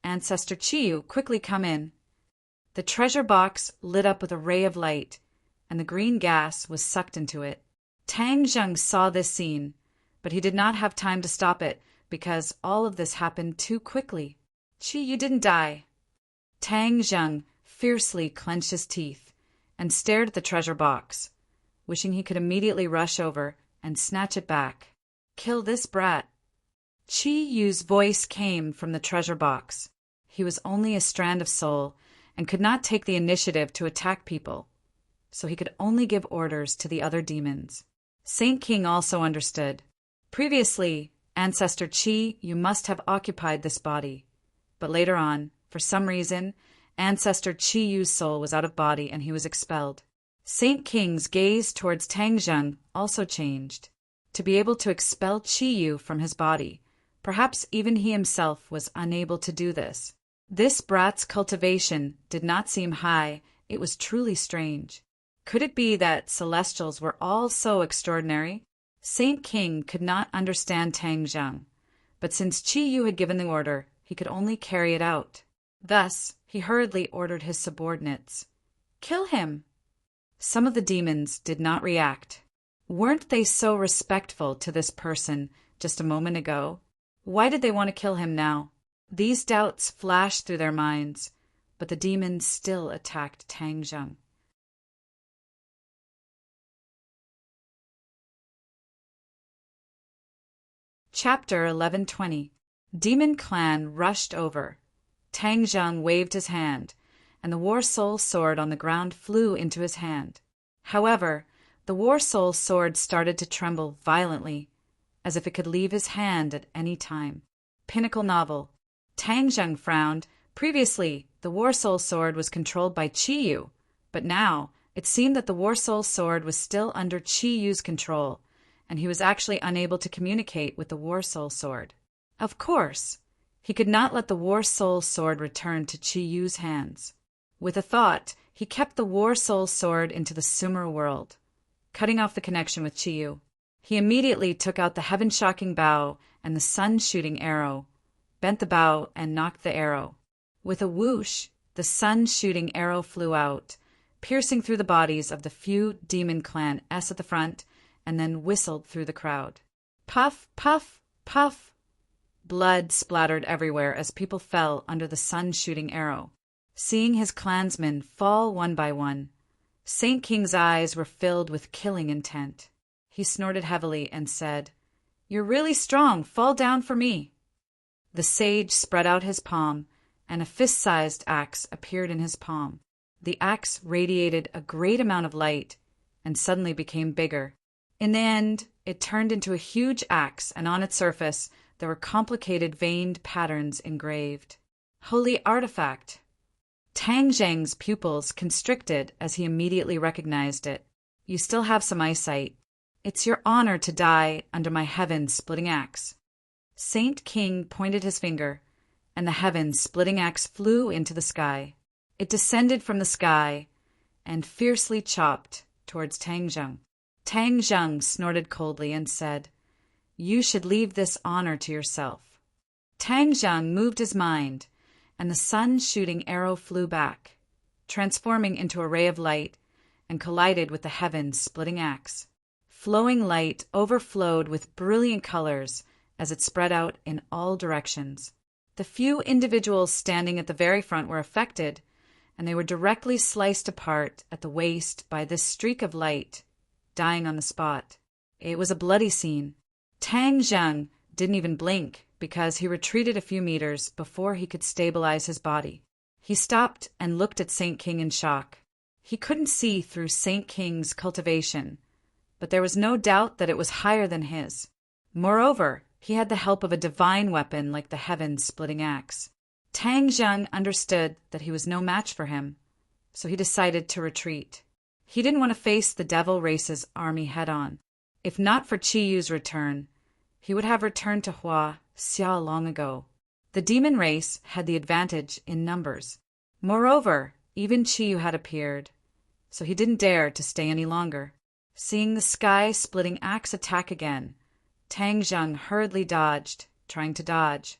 Speaker 1: "Ancestor Chiyu, quickly come in." The treasure box lit up with a ray of light, and the green gas was sucked into it. Tang Zheng saw this scene, but he did not have time to stop it because all of this happened too quickly. "Chiyu didn't die." Tang Zheng fiercely clenched his teeth and stared at the treasure box, wishing he could immediately rush over and snatch it back. "Kill this brat." Chi Yu's voice came from the treasure box. He was only a strand of soul and could not take the initiative to attack people, so he could only give orders to the other demons. Saint King also understood. Previously, Ancestor Chi, you must have occupied this body, but later on, for some reason, Ancestor Chi Yu's soul was out of body and he was expelled. Saint King's gaze towards Tang Zheng also changed. To be able to expel Chi Yu from his body, perhaps even he himself was unable to do this. This brat's cultivation did not seem high, it was truly strange. Could it be that celestials were all so extraordinary? Saint King could not understand Tang Zheng, but since Chi Yu had given the order, he could only carry it out. Thus, he hurriedly ordered his subordinates, "Kill him!" Some of the demons did not react. Weren't they so respectful to this person just a moment ago? Why did they want to kill him now? These doubts flashed through their minds, but the demons still attacked Tang Zheng. Chapter 1120. Demon Clan rushed over. Tang Zheng waved his hand, and the War Soul sword on the ground flew into his hand. However, the War Soul sword started to tremble violently, as if it could leave his hand at any time. Pinnacle novel. Tang Zheng frowned. Previously, the War Soul sword was controlled by Chi Yu, but now it seemed that the War Soul sword was still under Chi Yu's control, and he was actually unable to communicate with the War Soul sword. Of course, he could not let the War Soul sword return to Chi Yu's hands. With a thought, he kept the War Soul sword into the Sumer world, cutting off the connection with Chi Yu. He immediately took out the heaven-shocking bow and the sun-shooting arrow, bent the bow and knocked the arrow. With a whoosh, the sun-shooting arrow flew out, piercing through the bodies of the few demon clan S at the front, and then whistled through the crowd. Puff, puff, puff. Blood splattered everywhere as people fell under the sun-shooting arrow. Seeing his clansmen fall one by one, Saint King's eyes were filled with killing intent. He snorted heavily and said, "You're really strong. Fall down for me." The sage spread out his palm, and a fist-sized axe appeared in his palm. The axe radiated a great amount of light and suddenly became bigger. In the end, it turned into a huge axe, and on its surface there were complicated veined patterns engraved. Holy artifact! Tang Zheng's pupils constricted as he immediately recognized it. "You still have some eyesight. It's your honor to die under my heaven-splitting axe." Saint King pointed his finger, and the heaven-splitting axe flew into the sky. It descended from the sky and fiercely chopped towards Tang Zheng. Tang Zheng snorted coldly and said, "You should leave this honor to yourself." Tang Zheng moved his mind, and the sun-shooting arrow flew back, transforming into a ray of light, and collided with the heaven-splitting axe. Flowing light overflowed with brilliant colors as it spread out in all directions. The few individuals standing at the very front were affected, and they were directly sliced apart at the waist by this streak of light, dying on the spot. It was a bloody scene. Tang Zheng didn't even blink because he retreated a few meters before he could stabilize his body. He stopped and looked at Saint King in shock. He couldn't see through Saint King's cultivation, but there was no doubt that it was higher than his. Moreover, he had the help of a divine weapon like the heaven-splitting axe. Tang Zheng understood that he was no match for him, so he decided to retreat. He didn't want to face the devil race's army head-on. If not for Chi Yu's return, he would have returned to Hua Xia long ago. The demon race had the advantage in numbers. Moreover, even Chi Yu had appeared, so he didn't dare to stay any longer. Seeing the sky-splitting axe attack again, Tang Zheng hurriedly dodged, trying to dodge.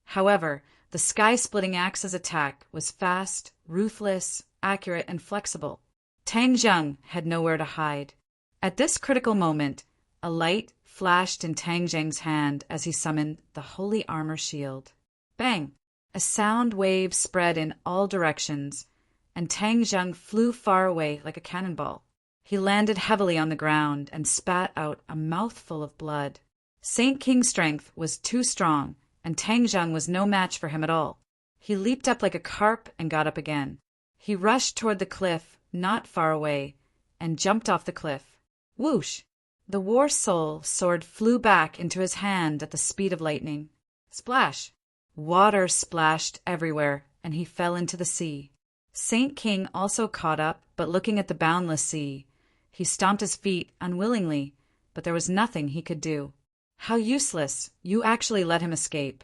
Speaker 1: However, the sky-splitting axe's attack was fast, ruthless, accurate, and flexible. Tang Zheng had nowhere to hide. At this critical moment, a light flashed in Tang Zheng's hand as he summoned the Holy Armor Shield. Bang! A sound wave spread in all directions, and Tang Zheng flew far away like a cannonball. He landed heavily on the ground and spat out a mouthful of blood. Saint King's strength was too strong, and Tang Zheng was no match for him at all. He leaped up like a carp and got up again. He rushed toward the cliff, not far away, and jumped off the cliff. Whoosh! The war soul sword flew back into his hand at the speed of lightning. Splash! Water splashed everywhere, and he fell into the sea. Saint King also caught up, but looking at the boundless sea, he stomped his feet unwillingly, but there was nothing he could do. How useless! You actually let him escape.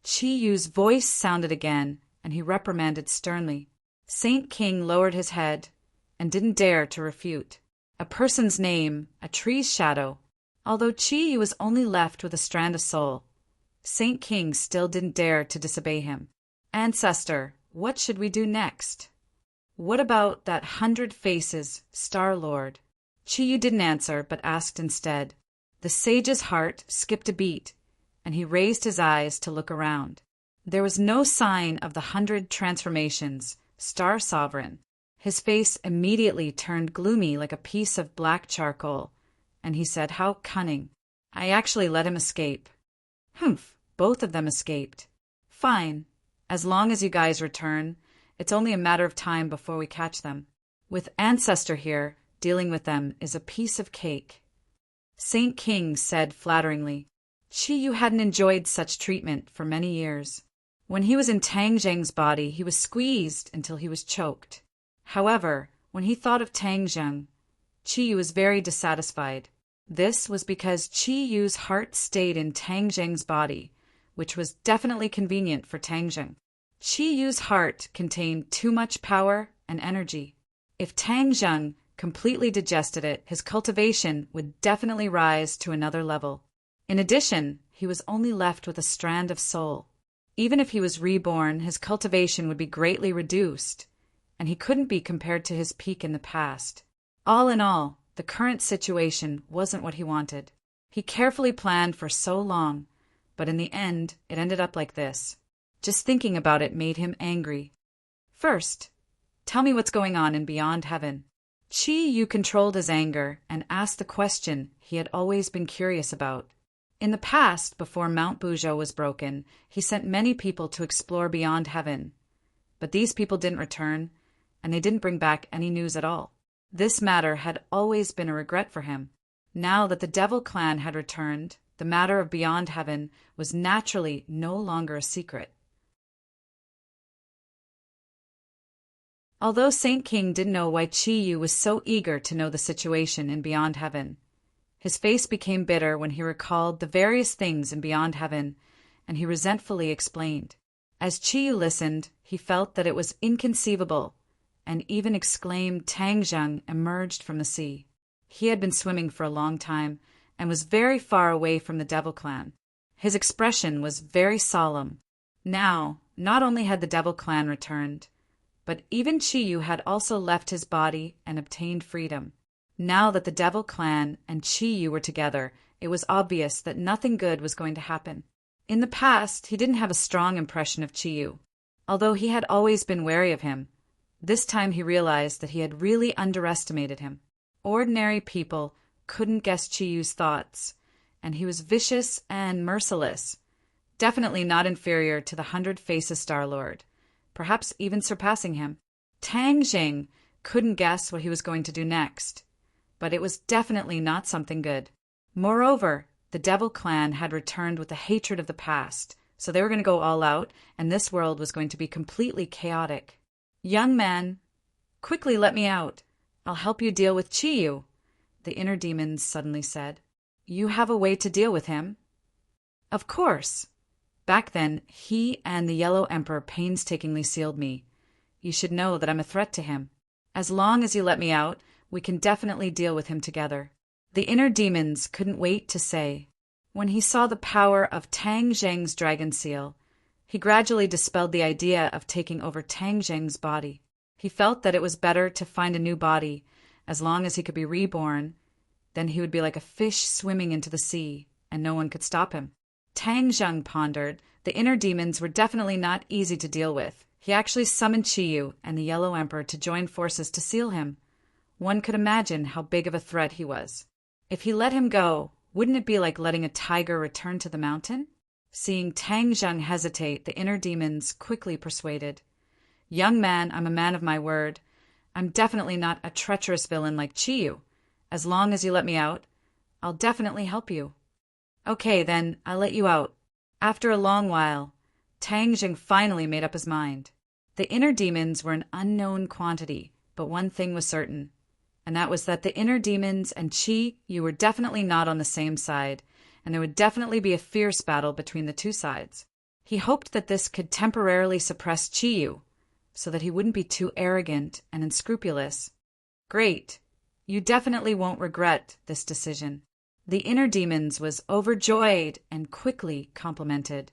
Speaker 1: Chi Yu's voice sounded again, and he reprimanded sternly. Saint King lowered his head and didn't dare to refute. A person's name, a tree's shadow. Although Chi Yu was only left with a strand of soul, Saint King still didn't dare to disobey him. Ancestor, what should we do next? What about that 100 faces, Star Lord? Chi Yu didn't answer, but asked instead. The sage's heart skipped a beat, and he raised his eyes to look around. There was no sign of the 100 transformations, Star Sovereign. His face immediately turned gloomy like a piece of black charcoal, and he said, "How cunning. I actually let him escape." "Humph, both of them escaped." "Fine. As long as you guys return, it's only a matter of time before we catch them. With Ancestor here, dealing with them is a piece of cake." Saint King said flatteringly. Chi Yu hadn't enjoyed such treatment for many years. When he was in Tang Zheng's body, he was squeezed until he was choked. However, when he thought of Tang Zheng, Chi Yu was very dissatisfied. This was because Chi Yu's heart stayed in Tang Zheng's body, which was definitely convenient for Tang Zheng. Chi Yu's heart contained too much power and energy. If Tang Zheng completely digested it, his cultivation would definitely rise to another level. In addition, he was only left with a strand of soul. Even if he was reborn, his cultivation would be greatly reduced, and he couldn't be compared to his peak in the past. All in all, the current situation wasn't what he wanted. He carefully planned for so long, but in the end, it ended up like this. Just thinking about it made him angry. First, tell me what's going on in Beyond Heaven. Chi Yu controlled his anger and asked the question he had always been curious about. In the past, before Mount Buzhou was broken, he sent many people to explore Beyond Heaven. But these people didn't return, and they didn't bring back any news at all. This matter had always been a regret for him. Now that the Devil Clan had returned, the matter of Beyond Heaven was naturally no longer a secret. Although Saint King didn't know why Chi Yu was so eager to know the situation in Beyond Heaven, his face became bitter when he recalled the various things in Beyond Heaven, and he resentfully explained. As Chi Yu listened, he felt that it was inconceivable, and even exclaimed Tang Zheng emerged from the sea. He had been swimming for a long time, and was very far away from the Devil Clan. His expression was very solemn. Now, not only had the Devil Clan returned, but even Chi Yu had also left his body and obtained freedom. Now that the Devil Clan and Chi Yu were together, it was obvious that nothing good was going to happen. In the past, he didn't have a strong impression of Chi Yu. Although he had always been wary of him, this time he realized that he had really underestimated him. Ordinary people couldn't guess Chi Yu's thoughts, and he was vicious and merciless. Definitely not inferior to the 100 Faces Star Lord, perhaps even surpassing him. Tang Zheng couldn't guess what he was going to do next, but it was definitely not something good. Moreover, the Devil Clan had returned with the hatred of the past, so they were going to go all out, and this world was going to be completely chaotic. "Young man, quickly let me out. I'll help you deal with Chi Yu," the inner demons suddenly said. "You have a way to deal with him?" "Of course. Back then, he and the Yellow Emperor painstakingly sealed me. You should know that I'm a threat to him. As long as you let me out, We can definitely deal with him together." The inner demons couldn't wait to say. When he saw the power of Tang Zheng's dragon seal, he gradually dispelled the idea of taking over Tang Zheng's body. He felt that it was better to find a new body, as long as he could be reborn. Then he would be like a fish swimming into the sea, and no one could stop him. Tang Zheng pondered. The inner demons were definitely not easy to deal with. He actually summoned Qiyu and the Yellow Emperor to join forces to seal him. One could imagine how big of a threat he was. If he let him go, wouldn't it be like letting a tiger return to the mountain? Seeing Tang Zheng hesitate, the inner demons quickly persuaded. "Young man, I'm a man of my word. I'm definitely not a treacherous villain like Qiyu. As long as you let me out, I'll definitely help you." "Okay, then, I'll let you out." After a long while, Tang Zheng finally made up his mind. The inner demons were an unknown quantity, but one thing was certain, and that was that the inner demons and Qiyu were definitely not on the same side, and there would definitely be a fierce battle between the two sides. He hoped that this could temporarily suppress Qiyu, so that he wouldn't be too arrogant and unscrupulous. "Great. You definitely won't regret this decision." The inner demons was overjoyed and quickly complimented.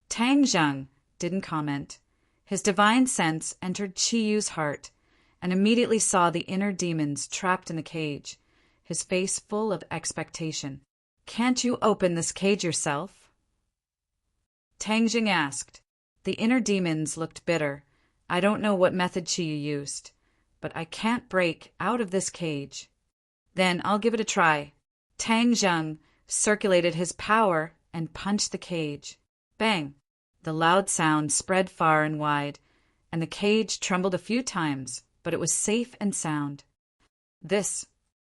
Speaker 1: Tang Zheng didn't comment. His divine sense entered Qiyu's heart and immediately saw the inner demons trapped in the cage, his face full of expectation. "Can't you open this cage yourself?" Tang Zheng asked. The inner demons looked bitter. "I don't know what method Qiyu used, but I can't break out of this cage." "Then I'll give it a try." Tang Zheng circulated his power and punched the cage. Bang! The loud sound spread far and wide, and the cage trembled a few times, but it was safe and sound.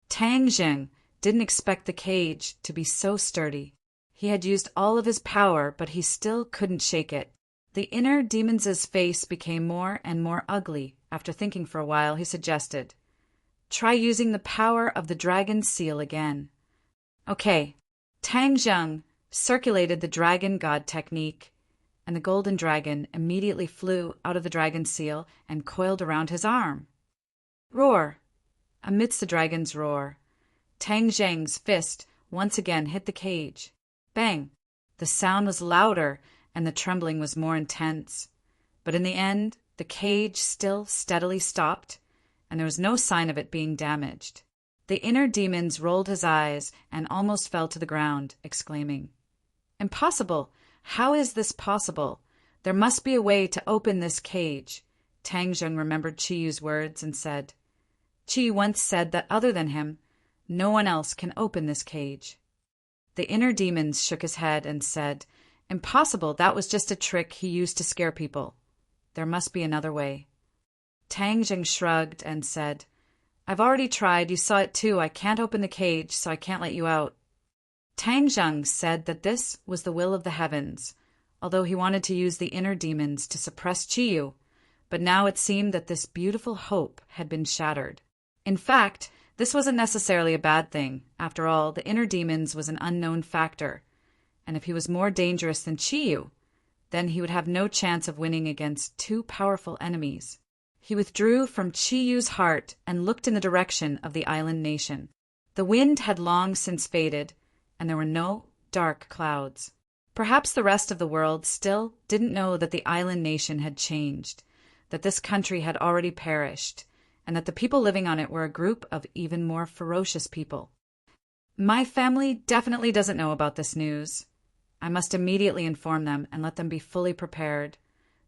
Speaker 1: Tang Zheng didn't expect the cage to be so sturdy. He had used all of his power, but he still couldn't shake it. The inner demon's face became more and more ugly. After thinking for a while, he suggested, "Try using the power of the dragon seal again." "Okay." Tang Zheng circulated the dragon god technique, and the golden dragon immediately flew out of the dragon seal and coiled around his arm. Roar! Amidst the dragon's roar, Tang Zheng's fist once again hit the cage. Bang! The sound was louder and the trembling was more intense. But in the end, the cage still steadily stopped, and there was no sign of it being damaged. The inner demons rolled his eyes and almost fell to the ground, exclaiming, "Impossible! How is this possible? There must be a way to open this cage." Tang Zheng remembered Qiyu's words and said, "Qiyu once said that other than him, no one else can open this cage." The inner demons shook his head and said, "Impossible, that was just a trick he used to scare people. There must be another way." Tang Zheng shrugged and said, "I've already tried, you saw it too. I can't open the cage, so I can't let you out." Tang Zheng said that this was the will of the heavens, although he wanted to use the inner demons to suppress Qiyu, but now it seemed that this beautiful hope had been shattered. In fact, this wasn't necessarily a bad thing. After all, the inner demons was an unknown factor, and if he was more dangerous than Qiyu, then he would have no chance of winning against two powerful enemies. He withdrew from Qiyu's heart and looked in the direction of the island nation. The wind had long since faded, and there were no dark clouds. Perhaps the rest of the world still didn't know that the island nation had changed, that this country had already perished, and that the people living on it were a group of even more ferocious people. My family definitely doesn't know about this news. I must immediately inform them and let them be fully prepared.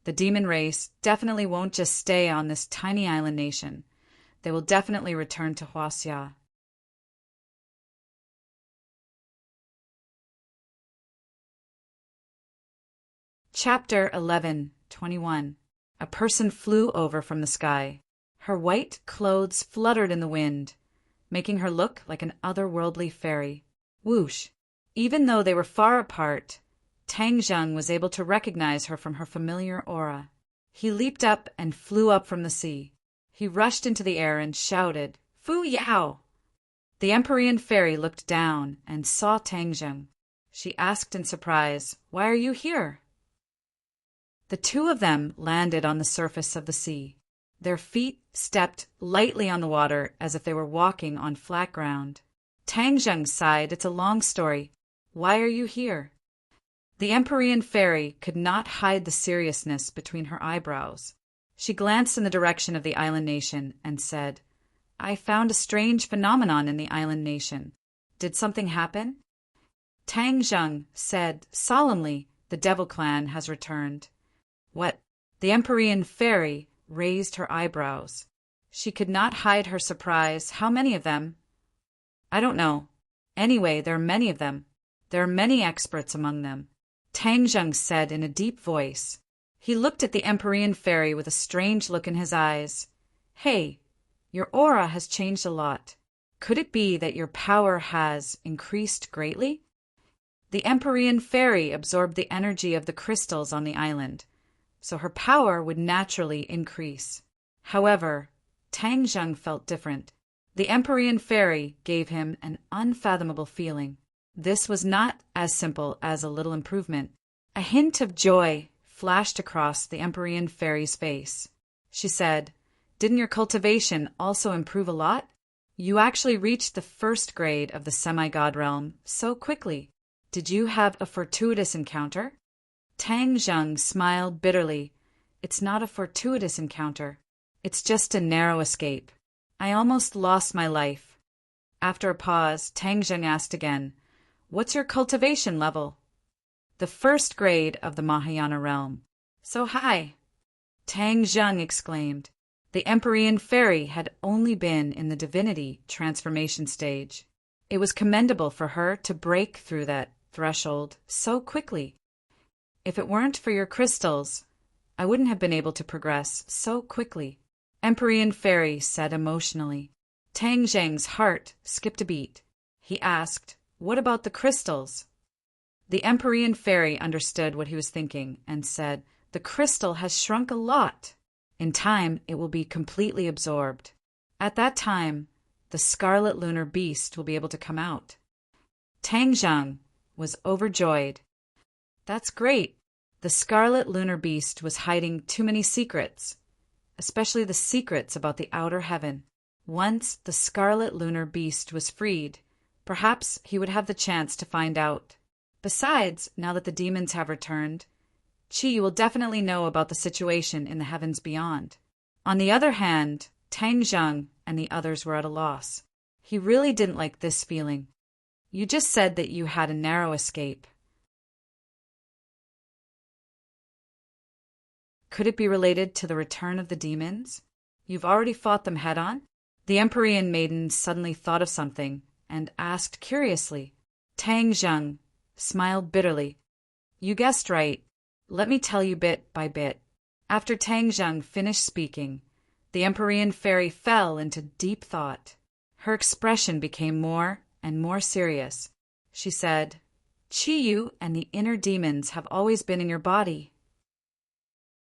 Speaker 1: The demon race definitely won't just stay on this tiny island nation. They will definitely return to Huaxia. Chapter 11:21. A person flew over from the sky. Her white clothes fluttered in the wind, making her look like an otherworldly fairy. Whoosh! Even though they were far apart, Tang Zheng was able to recognize her from her familiar aura. He leaped up and flew up from the sea. He rushed into the air and shouted, "Fu Yao!" The Empyrean fairy looked down and saw Tang Zheng. She asked in surprise, "Why are you here?" The two of them landed on the surface of the sea. Their feet stepped lightly on the water as if they were walking on flat ground. Tang Zheng sighed. It's a long story. Why are you here? The Empyrean fairy could not hide the seriousness between her eyebrows. She glanced in the direction of the island nation and said, I found a strange phenomenon in the island nation. Did something happen? Tang Zheng said solemnly, the Devil Clan has returned. What? The Empyrean fairy raised her eyebrows. She could not hide her surprise. How many of them? I don't know. Anyway, there are many of them. There are many experts among them, Tang Zheng said in a deep voice. He looked at the Empyrean fairy with a strange look in his eyes. Hey, your aura has changed a lot. Could it be that your power has increased greatly? The Empyrean fairy absorbed the energy of the crystals on the island, so her power would naturally increase. However, Tang Zheng felt different. The Empyrean fairy gave him an unfathomable feeling. This was not as simple as a little improvement. A hint of joy flashed across the Empyrean fairy's face. She said, Didn't your cultivation also improve a lot? You actually reached the first grade of the semi-god realm so quickly. Did you have a fortuitous encounter? Tang Zheng smiled bitterly. It's not a fortuitous encounter. It's just a narrow escape. I almost lost my life. After a pause, Tang Zheng asked again, What's your cultivation level? The first grade of the Mahayana realm. So high. Tang Zheng exclaimed. The Empyrean fairy had only been in the divinity transformation stage. It was commendable for her to break through that threshold so quickly. If it weren't for your crystals, I wouldn't have been able to progress so quickly, Empyrean fairy said emotionally. Tang Zheng's heart skipped a beat. He asked, What about the crystals? The Empyrean fairy understood what he was thinking and said, The crystal has shrunk a lot. In time, it will be completely absorbed. At that time, the scarlet lunar beast will be able to come out. Tang Zheng was overjoyed. That's great. The scarlet lunar beast was hiding too many secrets, especially the secrets about the outer heaven. Once the scarlet lunar beast was freed, perhaps he would have the chance to find out. Besides, now that the demons have returned, Qi will definitely know about the situation in the heavens beyond. On the other hand, Tang Zheng and the others were at a loss. He really didn't like this feeling. You just said that you had a narrow escape. Could it be related to the return of the demons? You've already fought them head-on? The Empyrean maiden suddenly thought of something and asked curiously. Tang Zheng smiled bitterly. You guessed right. Let me tell you bit by bit. After Tang Zheng finished speaking, the Empyrean fairy fell into deep thought. Her expression became more and more serious. She said, Qi and the inner demons have always been in your body.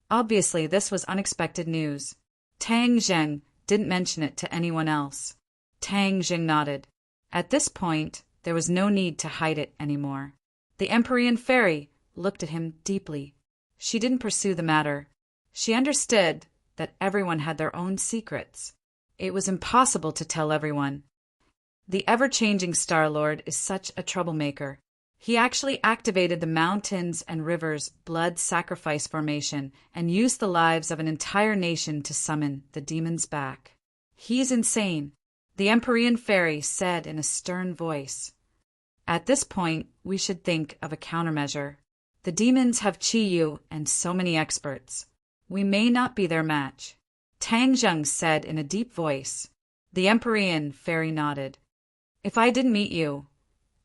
Speaker 1: Obviously, this was unexpected news. Tang Zheng didn't mention it to anyone else. Tang Zheng nodded. At this point, there was no need to hide it anymore. The Empyrean fairy looked at him deeply. She didn't pursue the matter. She understood that everyone had their own secrets. It was impossible to tell everyone. The ever-changing Star-Lord is such a troublemaker. He actually activated the mountains and rivers' blood sacrifice formation and used the lives of an entire nation to summon the demons back. He's insane, the Empyrean fairy said in a stern voice. At this point, we should think of a countermeasure. The demons have Qi and so many experts. We may not be their match. Tang Zheng said in a deep voice. The Empyrean fairy nodded. If I didn't meet you,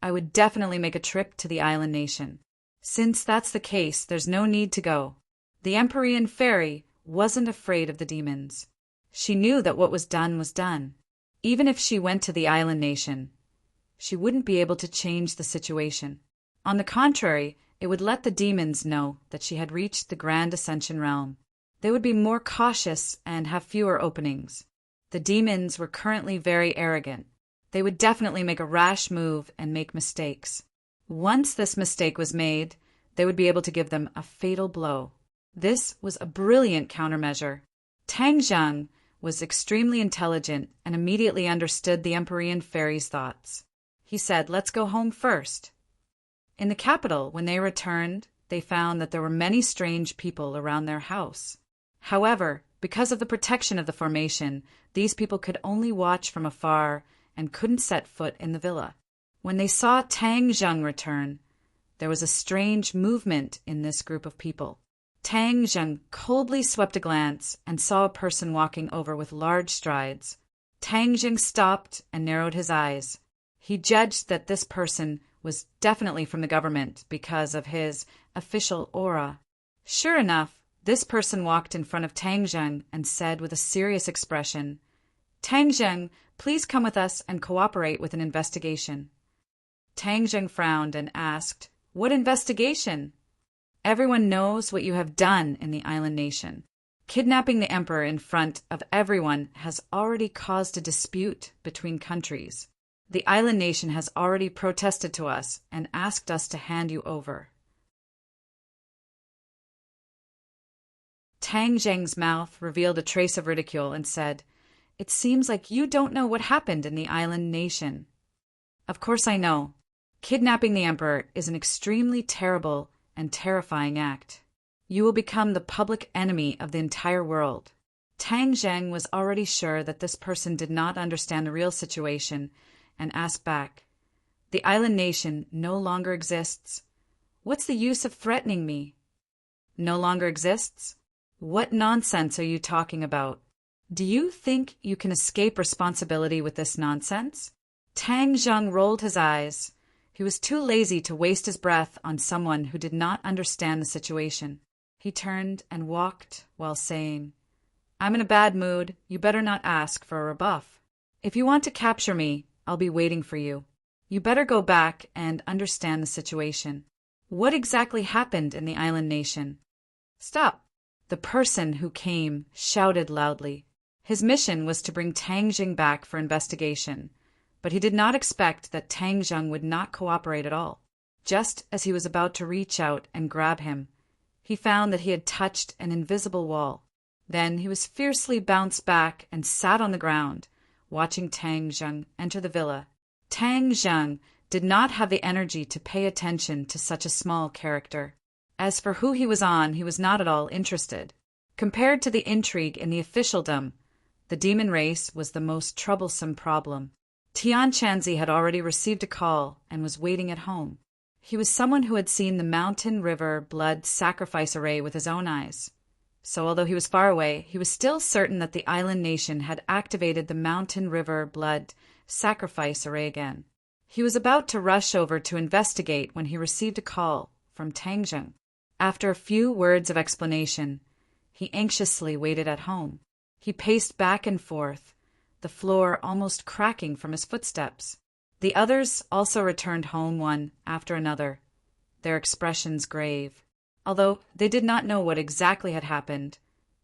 Speaker 1: I would definitely make a trip to the island nation. Since that's the case, there's no need to go. The Empyrean fairy wasn't afraid of the demons. She knew that what was done. Even if she went to the island nation, she wouldn't be able to change the situation. On the contrary, it would let the demons know that she had reached the Grand Ascension realm. They would be more cautious and have fewer openings. The demons were currently very arrogant. They would definitely make a rash move and make mistakes. Once this mistake was made, they would be able to give them a fatal blow. This was a brilliant countermeasure. Tang Zheng was extremely intelligent and immediately understood the Empyrean fairy's thoughts. He said, "Let's go home first." In the capital, when they returned, they found that there were many strange people around their house. However, because of the protection of the formation, these people could only watch from afar and couldn't set foot in the villa. When they saw Tang Zheng return, there was a strange movement in this group of people. Tang Zheng coldly swept a glance and saw a person walking over with large strides. Tang Zheng stopped and narrowed his eyes. He judged that this person was definitely from the government because of his official aura. Sure enough, this person walked in front of Tang Zheng and said with a serious expression, "Tang Zheng, please come with us and cooperate with an investigation." Tang Zheng frowned and asked, "What investigation?" "Everyone knows what you have done in the island nation. Kidnapping the emperor in front of everyone has already caused a dispute between countries. The island nation has already protested to us and asked us to hand you over." Tang Zheng's mouth revealed a trace of ridicule and said, "It seems like you don't know what happened in the island nation." "Of course I know. Kidnapping the emperor is an extremely terrible and terrifying act. You will become the public enemy of the entire world." Tang Zheng was already sure that this person did not understand the real situation and asked back, "The island nation no longer exists. What's the use of threatening me?" "No longer exists? What nonsense are you talking about? Do you think you can escape responsibility with this nonsense?" Tang Zheng rolled his eyes. He was too lazy to waste his breath on someone who did not understand the situation. He turned and walked while saying, "I'm in a bad mood. You better not ask for a rebuff. If you want to capture me, I'll be waiting for you. You better go back and understand the situation. What exactly happened in the island nation?" "Stop!" The person who came shouted loudly. His mission was to bring Tang Zheng back for investigation, but he did not expect that Tang Zheng would not cooperate at all. Just as he was about to reach out and grab him, he found that he had touched an invisible wall. Then he was fiercely bounced back and sat on the ground, watching Tang Zheng enter the villa. Tang Zheng did not have the energy to pay attention to such a small character. As for who he was not at all interested. Compared to the intrigue in the officialdom, the demon race was the most troublesome problem. Tian Chanzi had already received a call and was waiting at home. He was someone who had seen the mountain river blood sacrifice array with his own eyes. So although he was far away, he was still certain that the island nation had activated the mountain river blood sacrifice array again. He was about to rush over to investigate when he received a call from Tang Zheng. After a few words of explanation, he anxiously waited at home. He paced back and forth, the floor almost cracking from his footsteps. The others also returned home one after another, their expressions grave. Although they did not know what exactly had happened,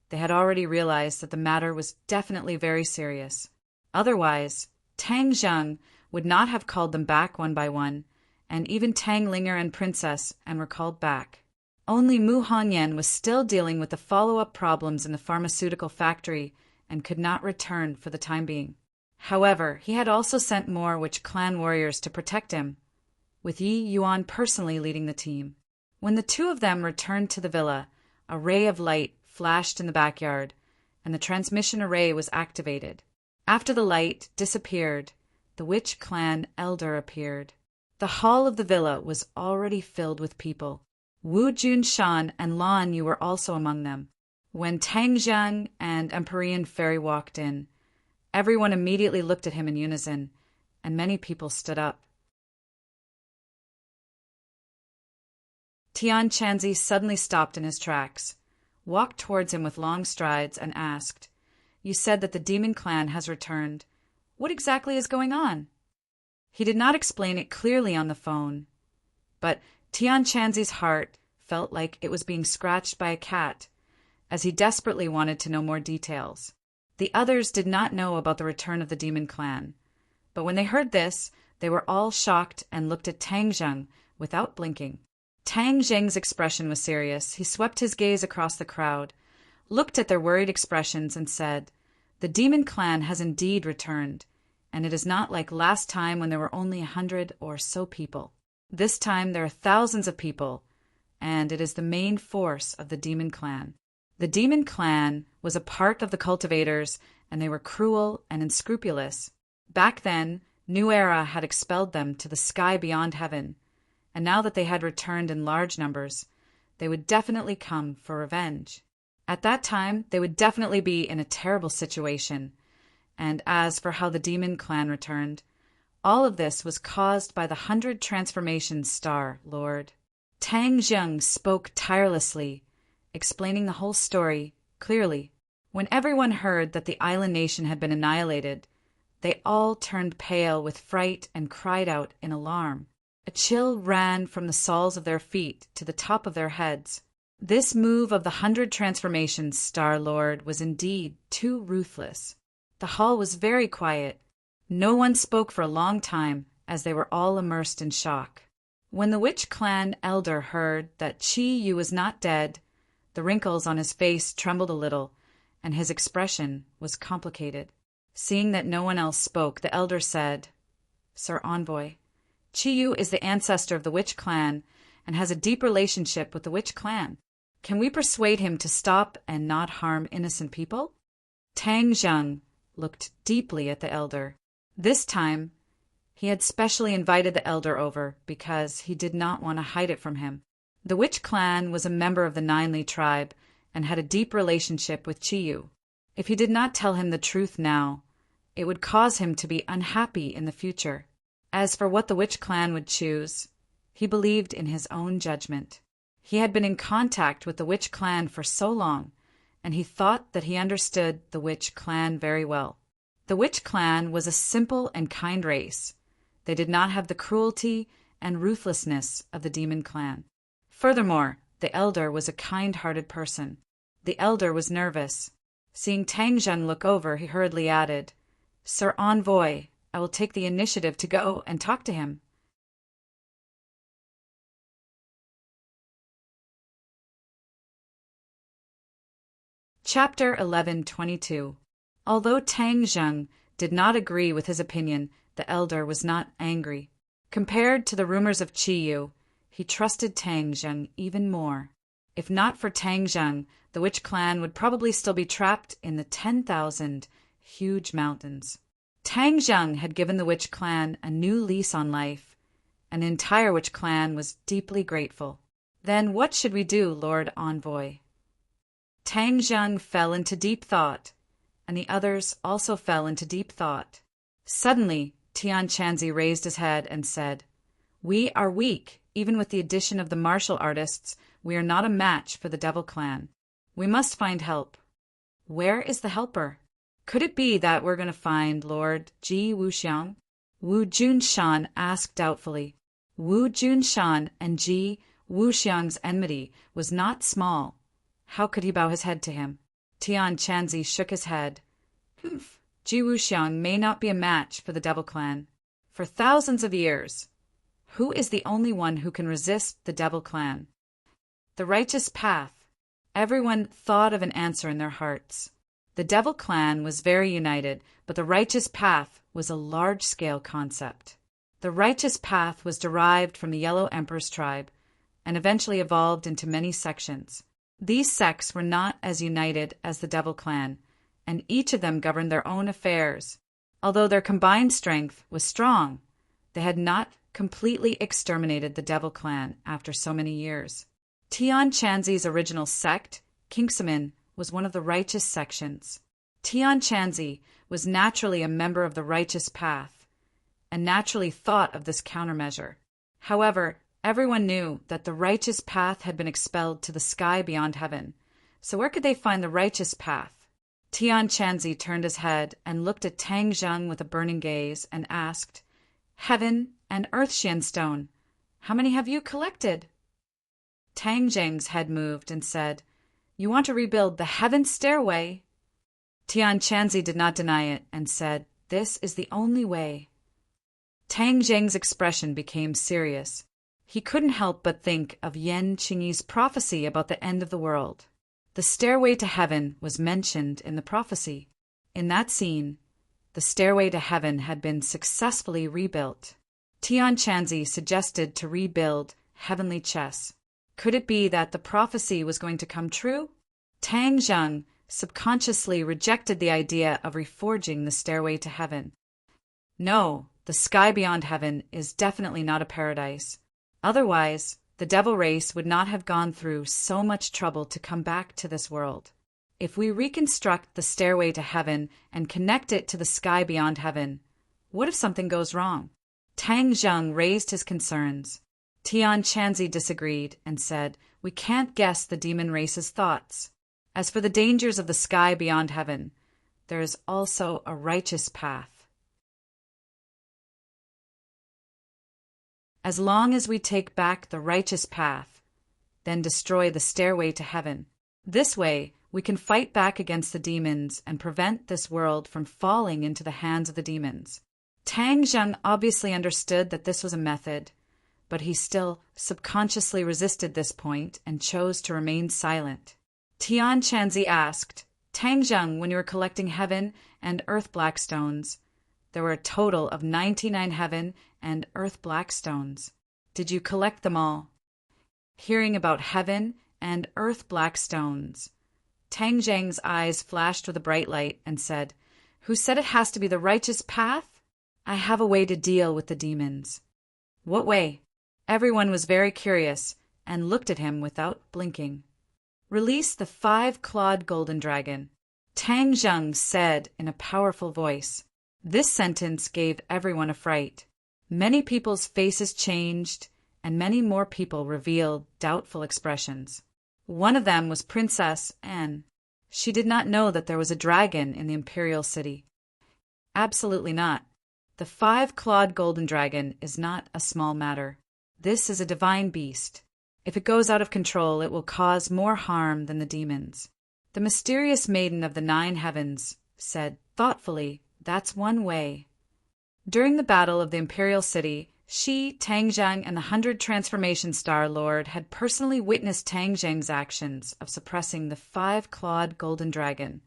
Speaker 1: they had already realized that the matter was definitely very serious. Otherwise, Tang Zheng would not have called them back one by one, and even Tang Linger and Princess and were called back. Only Mu Hanyan was still dealing with the follow-up problems in the pharmaceutical factory and could not return for the time being. However, he had also sent more Witch clan warriors to protect him, with Yi Yuan personally leading the team. When the two of them returned to the villa, a ray of light flashed in the backyard, and the transmission array was activated. After the light disappeared, the Witch clan elder appeared. The hall of the villa was already filled with people. Wu Junshan and Lan Yu were also among them. When Tang Zheng and Empyrean Fairy walked in, everyone immediately looked at him in unison, and many people stood up. Tian Chanzi suddenly stopped in his tracks, walked towards him with long strides, and asked, "You said that the demon clan has returned. What exactly is going on?" He did not explain it clearly on the phone, but Tian Chanzi's heart felt like it was being scratched by a cat, as he desperately wanted to know more details. The others did not know about the return of the demon clan, but when they heard this, they were all shocked and looked at Tang Zheng without blinking. Tang Zheng's expression was serious. He swept his gaze across the crowd, looked at their worried expressions and said, "The demon clan has indeed returned, and it is not like last time when there were only 100 or so people. This time there are thousands of people, and it is the main force of the demon clan." The demon clan was a part of the cultivators, and they were cruel and unscrupulous. Back then, New Era had expelled them to the sky beyond heaven, and now that they had returned in large numbers, they would definitely come for revenge. At that time, they would definitely be in a terrible situation. And as for how the demon clan returned, all of this was caused by the 100 Transformations Star Lord. Tang Zheng spoke tirelessly, explaining the whole story clearly. When everyone heard that the island nation had been annihilated, they all turned pale with fright and cried out in alarm. A chill ran from the soles of their feet to the top of their heads. This move of the 100 Transformations Star Lord was indeed too ruthless. The hall was very quiet. No one spoke for a long time, as they were all immersed in shock. When the witch clan elder heard that Chi Yu was not dead, the wrinkles on his face trembled a little, and his expression was complicated. Seeing that no one else spoke, the elder said, "Sir Envoy, Chi Yu is the ancestor of the witch clan and has a deep relationship with the witch clan. Can we persuade him to stop and not harm innocent people?" Tang Zheng looked deeply at the elder. This time, he had specially invited the elder over because he did not want to hide it from him. The witch clan was a member of the Ninely tribe and had a deep relationship with Chi Yu. If he did not tell him the truth now, it would cause him to be unhappy in the future. As for what the witch clan would choose, he believed in his own judgment. He had been in contact with the witch clan for so long, and he thought that he understood the witch clan very well. The witch clan was a simple and kind race. They did not have the cruelty and ruthlessness of the demon clan. Furthermore, the elder was a kind-hearted person. The elder was nervous. Seeing Tang Zheng look over, he hurriedly added, "Sir Envoy, I will take the initiative to go and talk to him." Chapter 11:22. Although Tang Zheng did not agree with his opinion, the elder was not angry. Compared to the rumors of Chi Yu, he trusted Tang Zheng even more. If not for Tang Zheng, the witch clan would probably still be trapped in the 10,000 huge mountains. Tang Zheng had given the witch clan a new lease on life, and the entire witch clan was deeply grateful. Then what should we do, Lord Envoy? Tang Zheng fell into deep thought, and the others also fell into deep thought. Suddenly, Tian Chanzi raised his head and said, "We are weak. Even with the addition of the martial artists, we are not a match for the Devil Clan. We must find help." "Where is the helper? Could it be that we're going to find Lord Ji Wuxiang?" Wu Junshan asked doubtfully. Wu Junshan and Ji Wuxiang's enmity was not small. How could he bow his head to him? Tian Chanzi shook his head. "Humph. Ji Wuxiang may not be a match for the Devil Clan. For thousands of years, who is the only one who can resist the Devil Clan? The righteous path." Everyone thought of an answer in their hearts. The Devil Clan was very united, but the righteous path was a large-scale concept. The righteous path was derived from the Yellow Emperor's tribe and eventually evolved into many sections. These sects were not as united as the Devil Clan, and each of them governed their own affairs. Although their combined strength was strong, they had not completely exterminated the Devil Clan after so many years. Tian Chanzi's original sect, Kingsamin, was one of the righteous sections. Tian Chanzi was naturally a member of the righteous path, and naturally thought of this countermeasure. However, everyone knew that the righteous path had been expelled to the sky beyond heaven, so where could they find the righteous path? Tian Chanzi turned his head and looked at Tang Zheng with a burning gaze and asked, "Heaven and Earth Shenstone, how many have you collected?" Tang Zheng's head moved and said, "You want to rebuild the heaven stairway?" Tian Chanzi did not deny it and said, "This is the only way." Tang Zheng's expression became serious. He couldn't help but think of Yan Qingyi's prophecy about the end of the world. The stairway to heaven was mentioned in the prophecy. In that scene, the stairway to heaven had been successfully rebuilt. Tian Chanzi suggested to rebuild heavenly chess. Could it be that the prophecy was going to come true? Tang Zheng subconsciously rejected the idea of reforging the stairway to heaven. No, the sky beyond heaven is definitely not a paradise. Otherwise, the devil race would not have gone through so much trouble to come back to this world. If we reconstruct the stairway to heaven and connect it to the sky beyond heaven, what if something goes wrong? Tang Zheng raised his concerns. Tian Chanzi disagreed and said, "We can't guess the demon race's thoughts. As for the dangers of the sky beyond heaven, there is also a righteous path. As long as we take back the righteous path, then destroy the stairway to heaven. This way, we can fight back against the demons and prevent this world from falling into the hands of the demons." Tang Zheng obviously understood that this was a method, but he still subconsciously resisted this point and chose to remain silent. Tian Chanzi asked, "Tang Zheng, when you were collecting heaven and earth black stones, there were a total of 99 heaven and earth black stones. Did you collect them all?" Hearing about heaven and earth black stones, Tang Zheng's eyes flashed with a bright light and said, "Who said it has to be the righteous path? I have a way to deal with the demons." "What way?" Everyone was very curious and looked at him without blinking. "Release the 5-clawed golden dragon," Tang Zheng said in a powerful voice. This sentence gave everyone a fright. Many people's faces changed, and many more people revealed doubtful expressions. One of them was Princess Anne. She did not know that there was a dragon in the imperial city. Absolutely not. The 5-clawed golden dragon is not a small matter. This is a divine beast. If it goes out of control, it will cause more harm than the demons. The mysterious maiden of the 9 heavens said thoughtfully, "That's one way." During the battle of the imperial city, she, Tang Zheng, and the 100 Transformation Star Lord had personally witnessed Tang Zheng's actions of suppressing the 5-clawed golden dragon,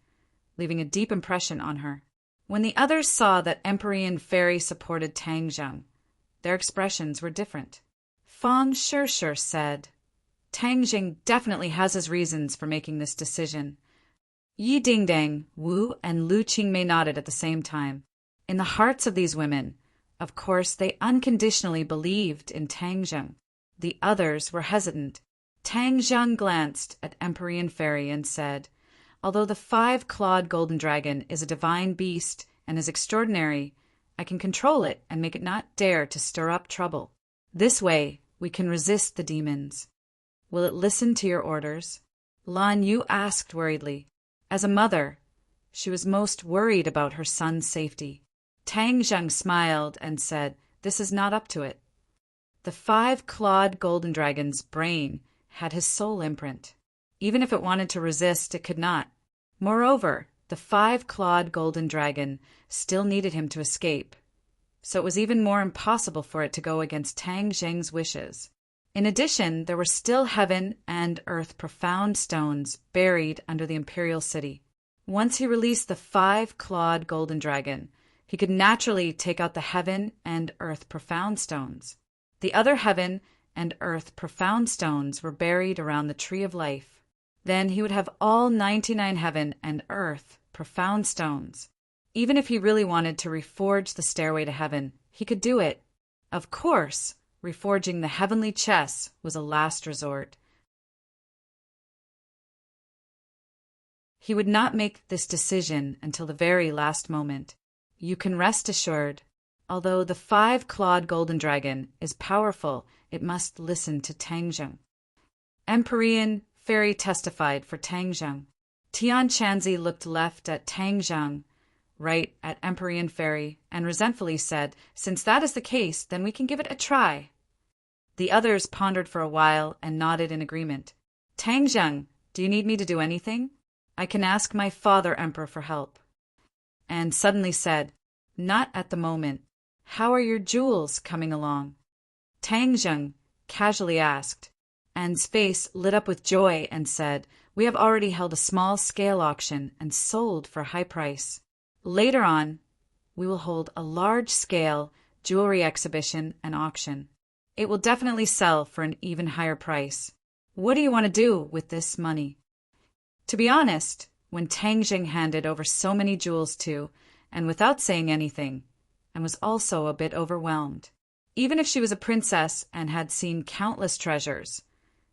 Speaker 1: leaving a deep impression on her. When the others saw that Empyrean Fairy supported Tang Zheng, their expressions were different. Fang Shishir said, "Tang Zheng definitely has his reasons for making this decision." Yi Dingdang, Wu, and Lu Qingmei nodded at the same time. In the hearts of these women, of course, they unconditionally believed in Tang Zheng. The others were hesitant. Tang Zheng glanced at Empyrean Fairy and said, "Although the 5-clawed golden dragon is a divine beast and is extraordinary, I can control it and make it not dare to stir up trouble. This way, we can resist the demons. Will it listen to your orders?" Lan Yu asked worriedly. As a mother, she was most worried about her son's safety. Tang Zheng smiled and said, "This is not up to it." The 5-clawed golden dragon's brain had his soul imprint. Even if it wanted to resist, it could not. Moreover, the 5-clawed golden dragon still needed him to escape, so it was even more impossible for it to go against Tang Zheng's wishes. In addition, there were still heaven and earth profound stones buried under the imperial city. Once he released the 5-clawed golden dragon, he could naturally take out the heaven and earth profound stones. The other heaven and earth profound stones were buried around the tree of life. Then he would have all 99 heaven and earth profound stones. Even if he really wanted to reforge the stairway to heaven, he could do it. Of course, reforging the heavenly chess was a last resort. He would not make this decision until the very last moment. You can rest assured, although the 5-clawed golden dragon is powerful, it must listen to Tang Zheng. Empyrean Fairy testified for Tang Zheng. Tian Chanzi looked left at Tang Zheng, right at Empyrean Fairy, and resentfully said, "Since that is the case, then we can give it a try." The others pondered for a while and nodded in agreement. "Tang Zheng, do you need me to do anything? I can ask my father Emperor for help." And suddenly said, "Not at the moment. How are your jewels coming along?" Tang Zheng casually asked. Anne's face lit up with joy and said, We have already held a small-scale auction and sold for a high price. Later on, we will hold a large-scale jewelry exhibition and auction. It will definitely sell for an even higher price. What do you want to do with this money?" To be honest, when Tang Jing handed over so many jewels to, and without saying anything, and was also a bit overwhelmed. Even if she was a princess and had seen countless treasures,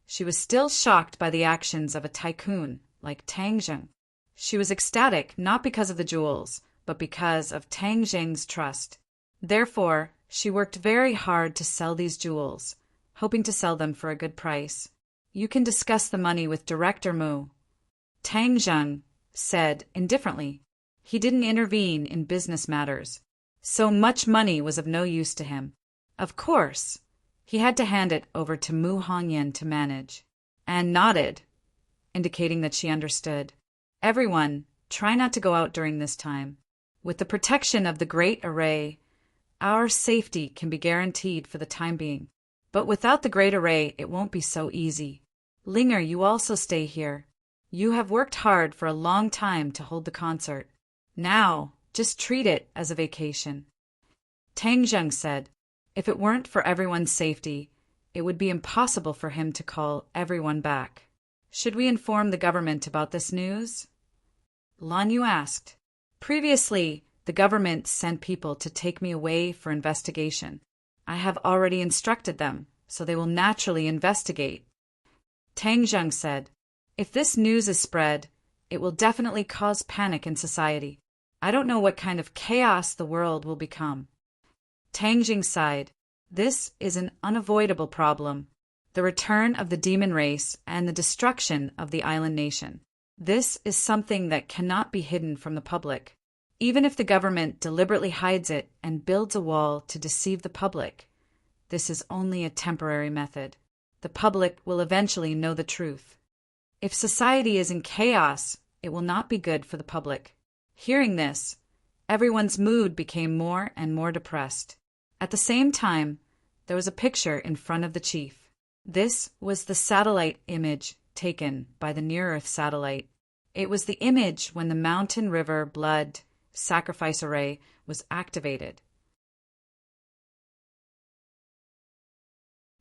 Speaker 1: she was still shocked by the actions of a tycoon like Tang Jing. She was ecstatic not because of the jewels, but because of Tang Jing's trust. Therefore, she worked very hard to sell these jewels, hoping to sell them for a good price. "You can discuss the money with Director Mu," Tang Jing said indifferently. He didn't intervene in business matters. So much money was of no use to him. Of course, he had to hand it over to Mu Hongyan to manage. Anne nodded, indicating that she understood. "Everyone, try not to go out during this time. With the protection of the Great Array, our safety can be guaranteed for the time being. But without the Great Array, it won't be so easy. Linger, you also stay here. You have worked hard for a long time to hold the concert. Now, just treat it as a vacation." Tang Jing said, if it weren't for everyone's safety, it would be impossible for him to call everyone back. "Should we inform the government about this news?" Lan Yu asked. "Previously, the government sent people to take me away for investigation. I have already instructed them, so they will naturally investigate." Tang Jing said, "If this news is spread, it will definitely cause panic in society. I don't know what kind of chaos the world will become." Tang Jing sighed. "This is an unavoidable problem. The return of the demon race and the destruction of the island nation. This is something that cannot be hidden from the public. Even if the government deliberately hides it and builds a wall to deceive the public, this is only a temporary method. The public will eventually know the truth. If society is in chaos, it will not be good for the public." Hearing this, everyone's mood became more and more depressed. At the same time, there was a picture in front of the chief. This was the satellite image taken by the near-Earth satellite. It was the image when the Mountain River Blood sacrifice array was activated.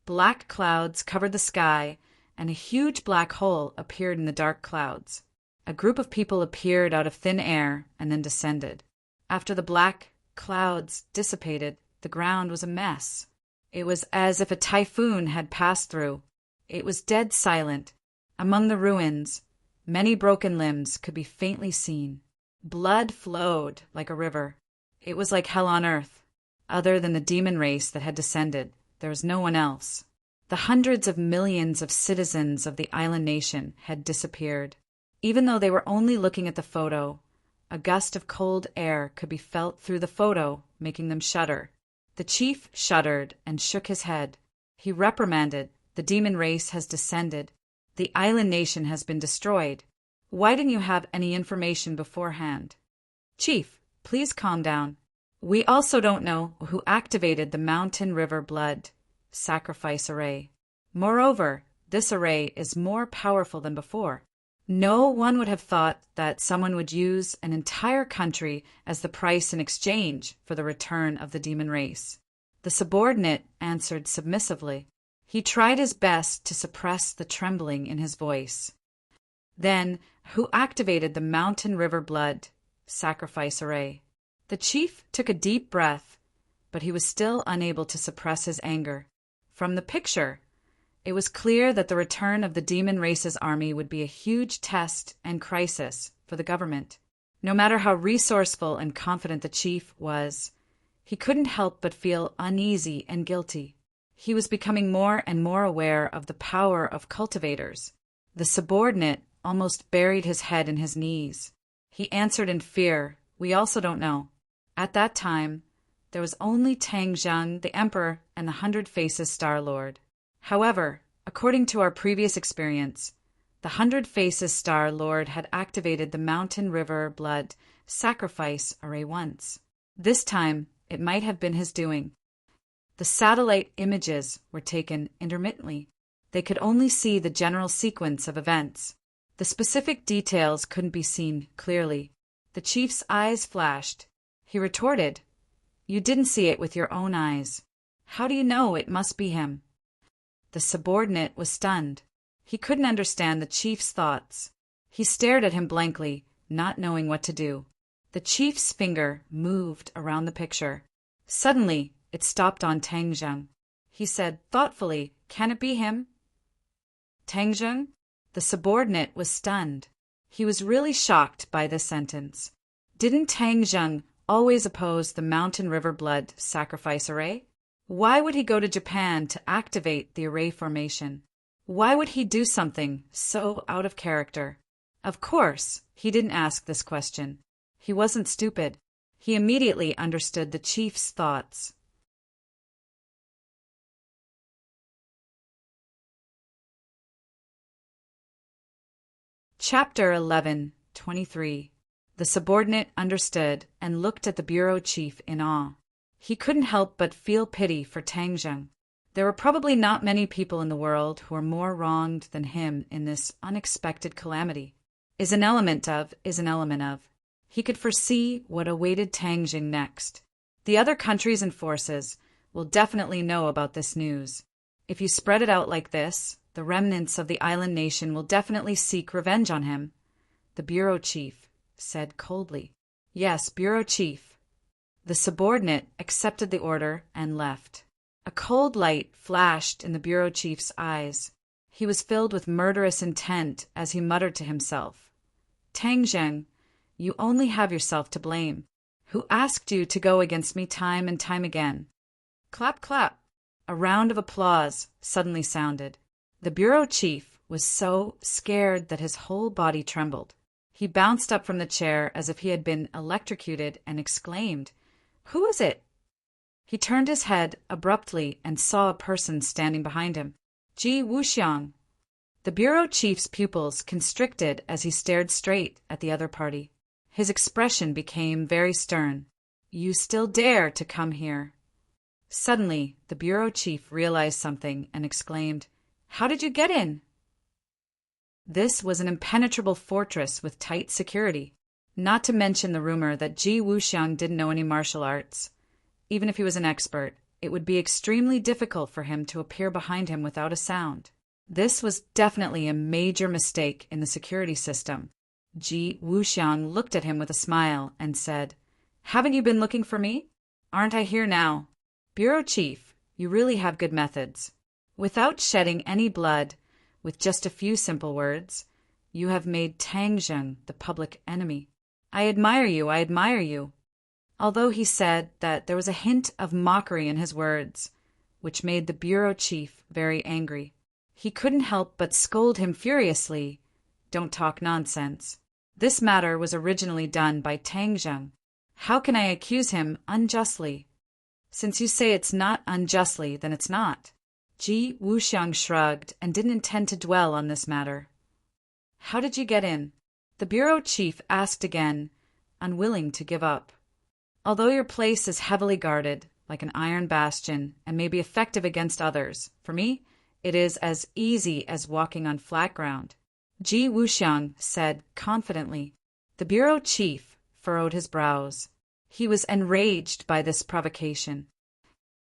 Speaker 1: Black clouds covered the sky, and a huge black hole appeared in the dark clouds. A group of people appeared out of thin air and then descended. After the black clouds dissipated, the ground was a mess. It was as if a typhoon had passed through. It was dead silent. Among the ruins, many broken limbs could be faintly seen. Blood flowed like a river. It was like hell on earth. Other than the demon race that had descended, there was no one else. The hundreds of millions of citizens of the island nation had disappeared. Even though they were only looking at the photo, a gust of cold air could be felt through the photo, making them shudder. The chief shuddered and shook his head. He reprimanded, "The demon race has descended. The island nation has been destroyed. Why didn't you have any information beforehand?" "Chief, please calm down. We also don't know who activated the Mountain River Blood sacrifice array. Moreover, this array is more powerful than before. No one would have thought that someone would use an entire country as the price in exchange for the return of the demon race." The subordinate answered submissively. He tried his best to suppress the trembling in his voice. "Then, who activated the Mountain River Blood sacrifice array?" The chief took a deep breath, but he was still unable to suppress his anger. From the picture, it was clear that the return of the demon race's army would be a huge test and crisis for the government. No matter how resourceful and confident the chief was, he couldn't help but feel uneasy and guilty. He was becoming more and more aware of the power of cultivators. The subordinate almost buried his head in his knees. He answered in fear, "We also don't know." At that time, there was only Tang Jing, the Emperor, and the Hundred Faces Star Lord. However, according to our previous experience, the Hundred Faces Star Lord had activated the Mountain River Blood sacrifice array once. This time, it might have been his doing. The satellite images were taken intermittently. They could only see the general sequence of events. The specific details couldn't be seen clearly. The chief's eyes flashed. He retorted, "You didn't see it with your own eyes. How do you know it must be him?" The subordinate was stunned. He couldn't understand the chief's thoughts. He stared at him blankly, not knowing what to do. The chief's finger moved around the picture. Suddenly, it stopped on Tang Zheng. He said thoughtfully, "Can it be him?" Tang Zheng? The subordinate was stunned. He was really shocked by this sentence. Didn't Tang Zheng always oppose the mountain river blood sacrifice array? Why would he go to Japan to activate the array formation? Why would he do something so out of character? Of course, he didn't ask this question. He wasn't stupid. He immediately understood the chief's thoughts. Chapter 11:23. The subordinate understood and looked at the bureau chief in awe. He couldn't help but feel pity for Tang Zheng. There were probably not many people in the world who were more wronged than him in this unexpected calamity. Is an element of. He could foresee what awaited Tang Zheng next. The other countries and forces will definitely know about this news. If you spread it out like this, the remnants of the island nation will definitely seek revenge on him. The bureau chief said coldly. Yes, bureau chief. The subordinate accepted the order and left. A cold light flashed in the bureau chief's eyes. He was filled with murderous intent as he muttered to himself, "Tang Zheng, you only have yourself to blame. Who asked you to go against me time and time again?" Clap, clap. A round of applause suddenly sounded. The bureau chief was so scared that his whole body trembled. He bounced up from the chair as if he had been electrocuted and exclaimed, "Who is it?" He turned his head abruptly and saw a person standing behind him. Ji Wuxiang. The bureau chief's pupils constricted as he stared straight at the other party. His expression became very stern. "You still dare to come here?" Suddenly, the bureau chief realized something and exclaimed, "How did you get in?" This was an impenetrable fortress with tight security, not to mention the rumor that Ji Wuxiang didn't know any martial arts. Even if he was an expert, it would be extremely difficult for him to appear behind him without a sound. This was definitely a major mistake in the security system. Ji Wuxiang looked at him with a smile and said, "Haven't you been looking for me? Aren't I here now? Bureau chief, you really have good methods. Without shedding any blood, with just a few simple words, you have made Tang Zheng the public enemy. I admire you, I admire you." Although he said that there was a hint of mockery in his words, which made the bureau chief very angry. He couldn't help but scold him furiously. "Don't talk nonsense. This matter was originally done by Tang Zheng. How can I accuse him unjustly? Since you say it's not unjustly, then it's not." Ji Wuxiang shrugged and didn't intend to dwell on this matter. "How did you get in?" The bureau chief asked again, unwilling to give up. "Although your place is heavily guarded, like an iron bastion, and may be effective against others, for me, it is as easy as walking on flat ground," Ji Wuxiang said confidently. The bureau chief furrowed his brows. He was enraged by this provocation.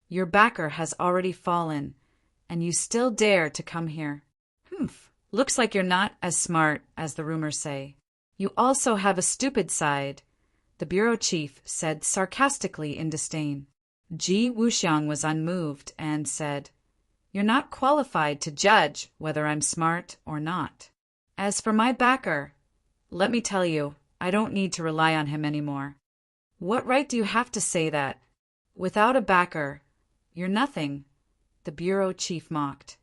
Speaker 1: "Your backer has already fallen, and you still dare to come here. Humph, looks like you're not as smart as the rumors say. You also have a stupid side," the bureau chief said sarcastically in disdain. Ji Wuxiang was unmoved and said, "You're not qualified to judge whether I'm smart or not. As for my backer, let me tell you, I don't need to rely on him anymore." "What right do you have to say that? Without a backer, you're nothing," the bureau chief mocked.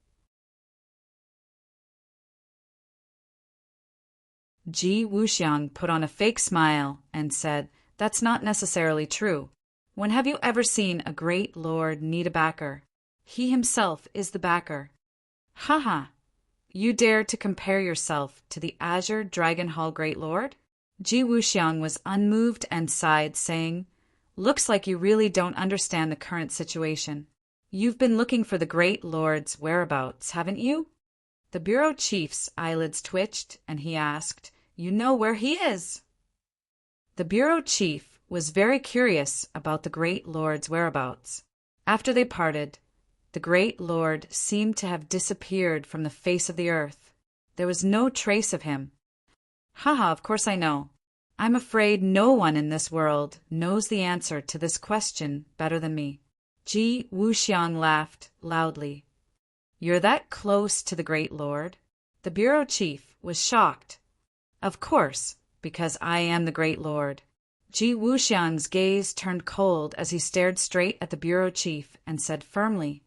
Speaker 1: Ji Wuxiang put on a fake smile and said, "That's not necessarily true. When have you ever seen a great lord need a backer? He himself is the backer." "Ha! You dare to compare yourself to the Azure Dragon Hall Great Lord?" Ji Wuxiang was unmoved and sighed, saying, "Looks like you really don't understand the current situation. You've been looking for the Great Lord's whereabouts, haven't you?" The bureau chief's eyelids twitched, and he asked, "You know where he is?" The bureau chief was very curious about the great lord's whereabouts. After they parted, the great lord seemed to have disappeared from the face of the earth. There was no trace of him. "Haha, of course I know. I'm afraid no one in this world knows the answer to this question better than me." Ji Wuxiang laughed loudly. "You're that close to the great lord?" The bureau chief was shocked. "Of course, because I am the great lord." Ji Wuxiang's gaze turned cold as he stared straight at the bureau chief and said firmly,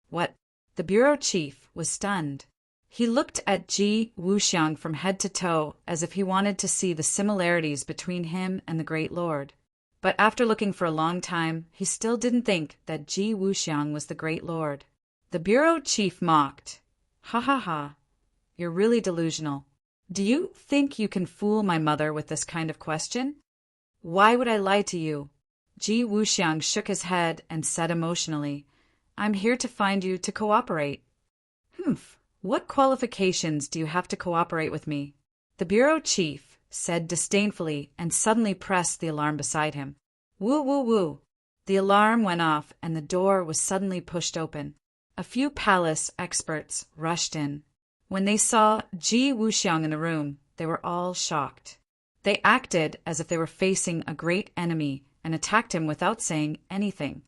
Speaker 1: "What?" The bureau chief was stunned. He looked at Ji Wuxiang from head to toe as if he wanted to see the similarities between him and the great lord. But after looking for a long time, he still didn't think that Ji Wuxiang was the great lord. The bureau chief mocked. "Ha ha ha. You're really delusional. Do you think you can fool my mother with this kind of question? Why would I lie to you?" Ji Wuxiang shook his head and said emotionally, "I'm here to find you to cooperate." "Humph. What qualifications do you have to cooperate with me?" The bureau chief said disdainfully and suddenly pressed the alarm beside him. Woo woo woo. The alarm went off and the door was suddenly pushed open. A few palace experts rushed in. When they saw Ji Wuxiang in the room, they were all shocked. They acted as if they were facing a great enemy and attacked him without saying anything.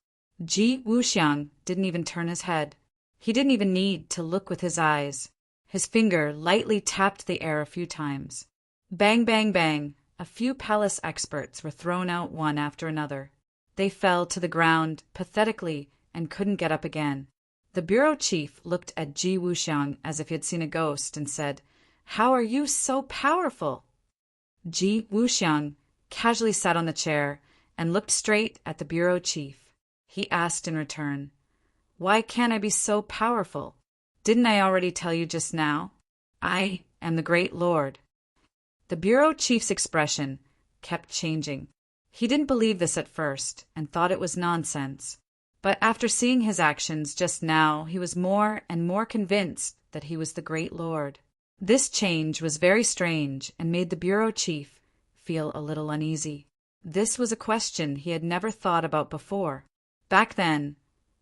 Speaker 1: Ji Wuxiang didn't even turn his head. He didn't even need to look with his eyes. His finger lightly tapped the air a few times. Bang, bang, bang. A few palace experts were thrown out one after another. They fell to the ground pathetically and couldn't get up again. The bureau chief looked at Ji Wuxiang as if he had seen a ghost and said, "How are you so powerful?" Ji Wuxiang casually sat on the chair and looked straight at the bureau chief. He asked in return, "Why can't I be so powerful? Didn't I already tell you just now? I am the great lord." The bureau chief's expression kept changing. He didn't believe this at first and thought it was nonsense. But after seeing his actions just now, he was more and more convinced that he was the great lord. This change was very strange and made the bureau chief feel a little uneasy. This was a question he had never thought about before. Back then,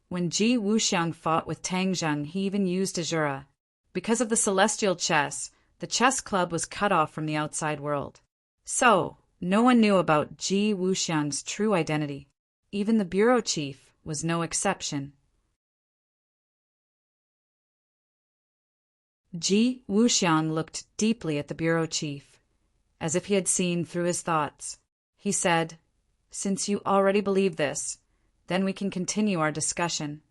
Speaker 1: when Ji Wuxiang fought with Tang Zheng, he even used Azura. Because of the celestial chess, the chess club was cut off from the outside world. So, no one knew about Ji Wuxiang's true identity. Even the bureau chief was no exception. Ji Wuxiang looked deeply at the bureau chief, as if he had seen through his thoughts. He said, "Since you already believe this, then we can continue our discussion.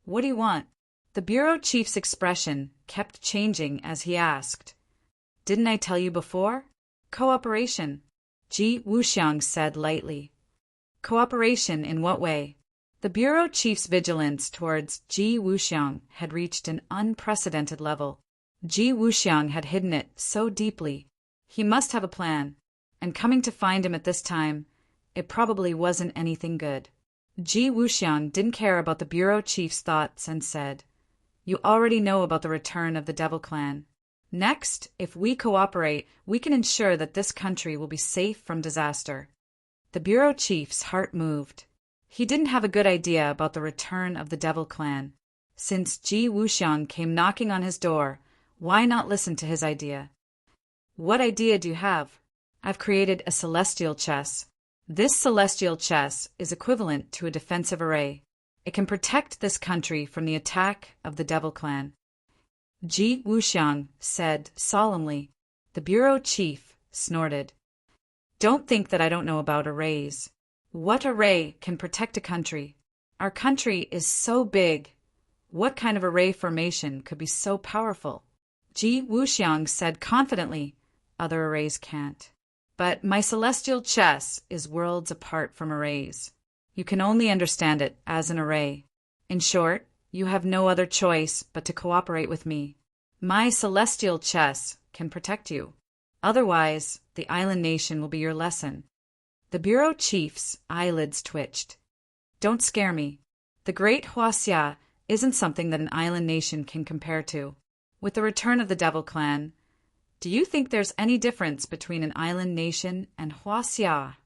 Speaker 1: What do you want?" The bureau chief's expression kept changing as he asked, "Didn't I tell you before? Cooperation," Ji Wuxiang said lightly. "Cooperation in what way?" The bureau chief's vigilance towards Ji Wuxiang had reached an unprecedented level. Ji Wuxiang had hidden it so deeply. He must have a plan, and coming to find him at this time, it probably wasn't anything good. Ji Wuxiang didn't care about the bureau chief's thoughts and said, "You already know about the return of the Devil Clan. Next, if we cooperate, we can ensure that this country will be safe from disaster." The bureau chief's heart moved. He didn't have a good idea about the return of the Devil Clan. Since Ji Wuxiang came knocking on his door, why not listen to his idea? "What idea do you have?" "I've created a celestial chess. This celestial chess is equivalent to a defensive array. It can protect this country from the attack of the Devil Clan." Ji Wuxiang said solemnly. The bureau chief snorted. "Don't think that I don't know about arrays. What array can protect a country? Our country is so big. What kind of array formation could be so powerful?" Ji Wuxiang said confidently, "Other arrays can't. But my celestial chess is worlds apart from arrays. You can only understand it as an array. In short, you have no other choice but to cooperate with me. My celestial chess can protect you. Otherwise, the island nation will be your lesson." The bureau chief's eyelids twitched. "Don't scare me. The great Huaxia isn't something that an island nation can compare to. With the return of the Devil Clan, do you think there's any difference between an island nation and Huaxia?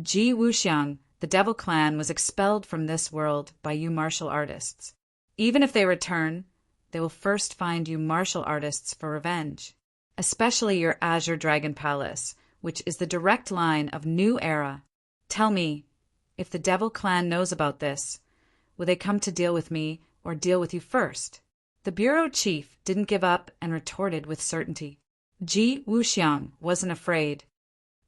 Speaker 1: Ji Wuxiang, the Devil Clan, was expelled from this world by you martial artists. Even if they return, they will first find you martial artists for revenge, especially your Azure Dragon Palace, which is the direct line of New Era. Tell me, if the Devil Clan knows about this, will they come to deal with me or deal with you first? The bureau chief didn't give up and retorted with certainty. Ji Wuxiang wasn't afraid.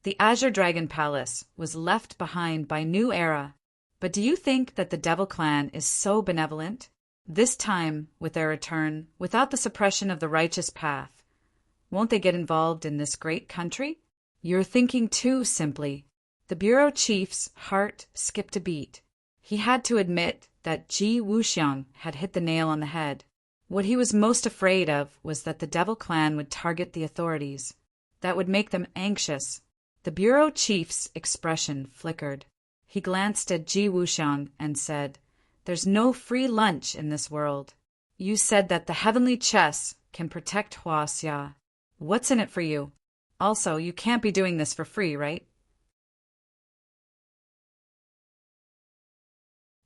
Speaker 1: The Azure Dragon Palace was left behind by New Era. But do you think that the Devil Clan is so benevolent? This time, with their return, without the suppression of the righteous path, won't they get involved in this great country? You're thinking too simply. The bureau chief's heart skipped a beat. He had to admit that Ji Wuxiang had hit the nail on the head. What he was most afraid of was that the Devil Clan would target the authorities. That would make them anxious. The bureau chief's expression flickered. He glanced at Ji Wuxiang and said, "There's no free lunch in this world. You said that the heavenly chess can protect Huaxia. What's in it for you? Also, you can't be doing this for free, right?"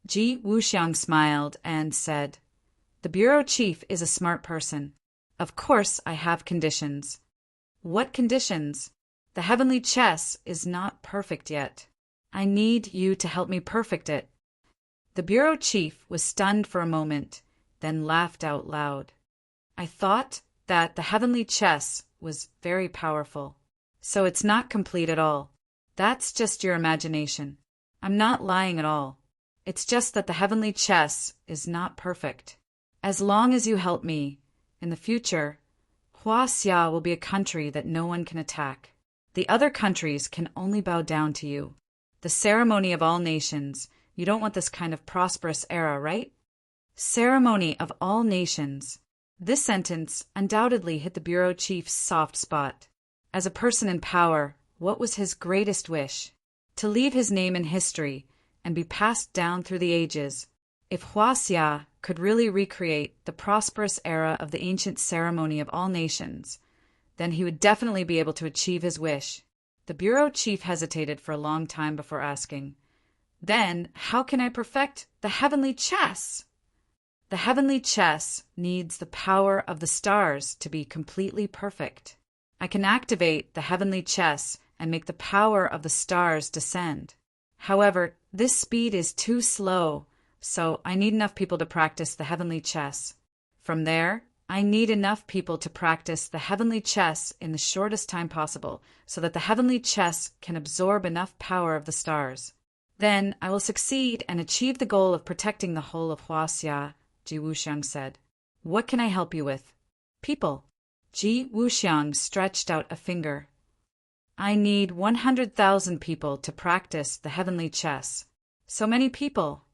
Speaker 1: Ji Wuxiang smiled and said, "The bureau chief is a smart person. Of course I have conditions." "What conditions?" "The heavenly chess is not perfect yet. I need you to help me perfect it." The bureau chief was stunned for a moment, then laughed out loud. "I thought that the heavenly chess was very powerful. So it's not complete at all. That's just your imagination. I'm not lying at all. It's just that the heavenly chess is not perfect. As long as you help me, in the future, Huaxia will be a country that no one can attack. The other countries can only bow down to you. The ceremony of all nations. You don't want this kind of prosperous era, right?" Ceremony of all nations. This sentence undoubtedly hit the bureau chief's soft spot. As a person in power, what was his greatest wish? To leave his name in history and be passed down through the ages. If Huaxia could really recreate the prosperous era of the ancient ceremony of all nations, then he would definitely be able to achieve his wish. The bureau chief hesitated for a long time before asking, "Then how can I perfect the heavenly chess?" "The heavenly chess needs the power of the stars to be completely perfect. I can activate the heavenly chess and make the power of the stars descend. However, this speed is too slow, so I need enough people to practice the heavenly chess. From there, I need enough people to practice the heavenly chess in the shortest time possible, so that the heavenly chess can absorb enough power of the stars. Then I will succeed and achieve the goal of protecting the whole of Huaxia," Ji Wuxiang said. "What can I help you with?" "People." Ji Wuxiang stretched out a finger. "I need 100,000 people to practice the heavenly chess." "So many people?"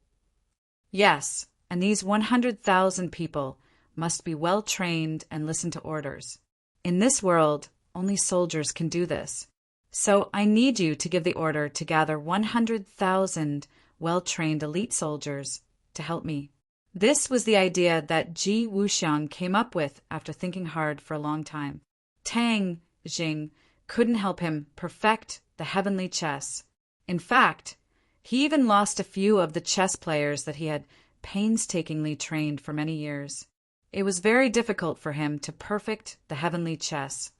Speaker 1: "Yes, and these 100,000 people must be well trained and listen to orders. In this world, only soldiers can do this. So I need you to give the order to gather 100,000 well-trained elite soldiers to help me." This was the idea that Ji Wuxiang came up with after thinking hard for a long time. Tang Jing couldn't help him perfect the heavenly chess. In fact, he even lost a few of the chess players that he had painstakingly trained for many years. It was very difficult for him to perfect the heavenly chess.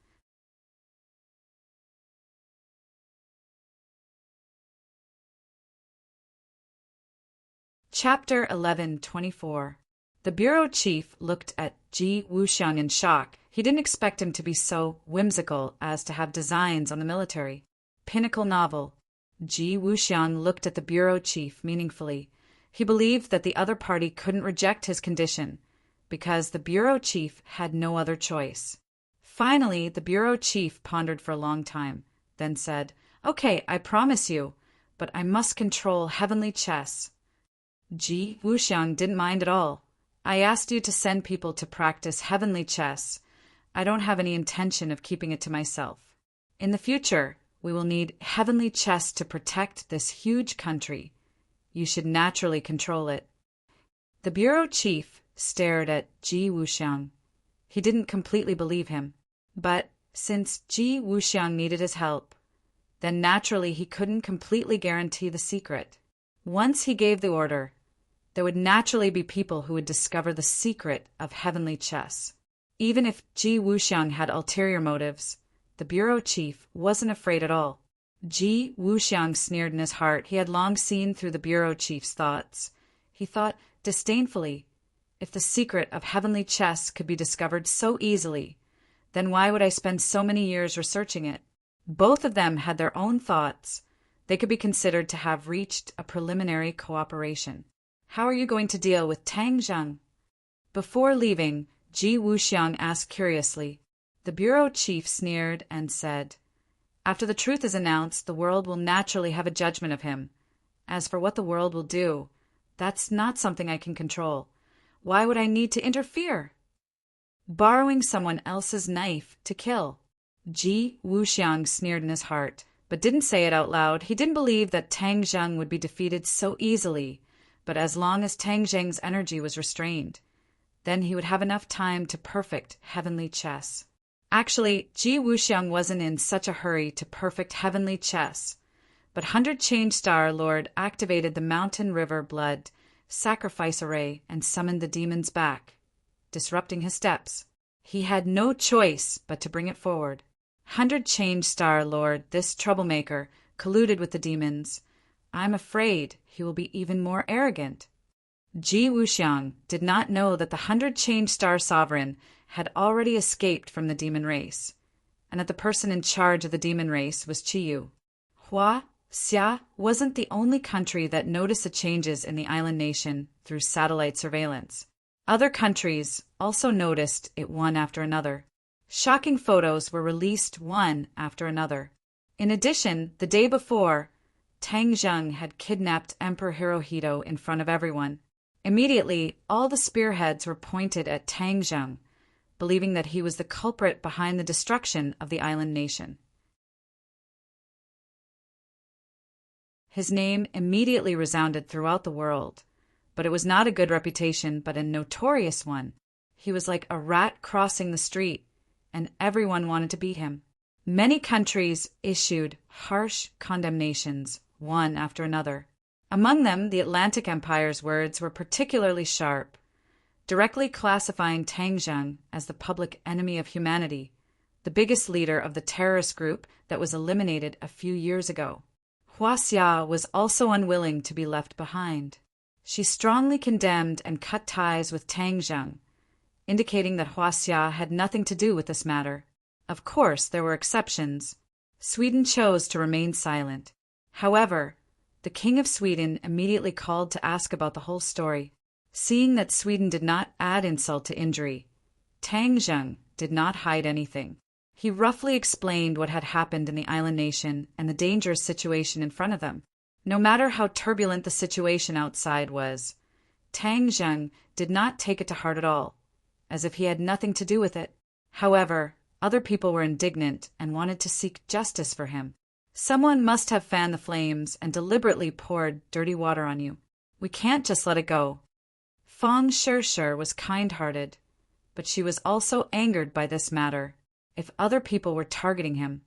Speaker 1: Chapter 11:24. The bureau chief looked at Ji Wuxiang in shock. He didn't expect him to be so whimsical as to have designs on the military. Pinnacle novel. Ji Wuxiang looked at the bureau chief meaningfully. He believed that the other party couldn't reject his condition, because the bureau chief had no other choice. Finally, the bureau chief pondered for a long time, then said, "Okay, I promise you, but I must control heavenly chess." Ji Wuxiang didn't mind at all. "I asked you to send people to practice heavenly chess. I don't have any intention of keeping it to myself. In the future, we will need heavenly chess to protect this huge country. You should naturally control it." The bureau chief stared at Ji Wuxiang. He didn't completely believe him. But since Ji Wuxiang needed his help, then naturally he couldn't completely guarantee the secret. Once he gave the order, there would naturally be people who would discover the secret of heavenly chess. Even if Ji Wuxiang had ulterior motives, the bureau chief wasn't afraid at all. Ji Wuxiang sneered in his heart. He had long seen through the bureau chief's thoughts. He thought disdainfully, if the secret of heavenly chess could be discovered so easily, then why would I spend so many years researching it? Both of them had their own thoughts. They could be considered to have reached a preliminary cooperation. How are you going to deal with Tang Zheng? Before leaving, Ji Wuxiang asked curiously. The bureau chief sneered and said, after the truth is announced, the world will naturally have a judgment of him. As for what the world will do, that's not something I can control. Why would I need to interfere? Borrowing someone else's knife to kill. Ji Wuxiang sneered in his heart, but didn't say it out loud. He didn't believe that Tang Zheng would be defeated so easily, but as long as Tang Zheng's energy was restrained, then he would have enough time to perfect heavenly chess. Actually, Ji Wuxiang wasn't in such a hurry to perfect heavenly chess, but 100 Change Star Lord activated the Mountain River Blood sacrifice array and summoned the demons back, disrupting his steps. He had no choice but to bring it forward. 100 Change Star Lord, this troublemaker, colluded with the demons. I'm afraid he will be even more arrogant. Ji Wuxiang did not know that the 100 Change Star Sovereign had already escaped from the demon race, and that the person in charge of the demon race was Qiyu. Hua Xia wasn't the only country that noticed the changes in the island nation through satellite surveillance. Other countries also noticed it one after another. Shocking photos were released one after another. In addition, the day before, Tang Zheng had kidnapped Emperor Hirohito in front of everyone. Immediately, all the spearheads were pointed at Tang Zheng, believing that he was the culprit behind the destruction of the island nation. His name immediately resounded throughout the world, but it was not a good reputation, but a notorious one. He was like a rat crossing the street, and everyone wanted to beat him. Many countries issued harsh condemnations, one after another. Among them, the Atlantic Empire's words were particularly sharp, directly classifying Tang Zheng as the public enemy of humanity, the biggest leader of the terrorist group that was eliminated a few years ago. Hua Xia was also unwilling to be left behind. She strongly condemned and cut ties with Tang Zheng, indicating that Hua Xia had nothing to do with this matter. Of course, there were exceptions. Sweden chose to remain silent. However, the King of Sweden immediately called to ask about the whole story. Seeing that Sweden did not add insult to injury, Tang Zheng did not hide anything. He roughly explained what had happened in the island nation and the dangerous situation in front of them. No matter how turbulent the situation outside was, Tang Zheng did not take it to heart at all, as if he had nothing to do with it. However, other people were indignant and wanted to seek justice for him. Someone must have fanned the flames and deliberately poured dirty water on you. We can't just let it go. Fang Shishir was kind-hearted, but she was also angered by this matter. If other people were targeting him,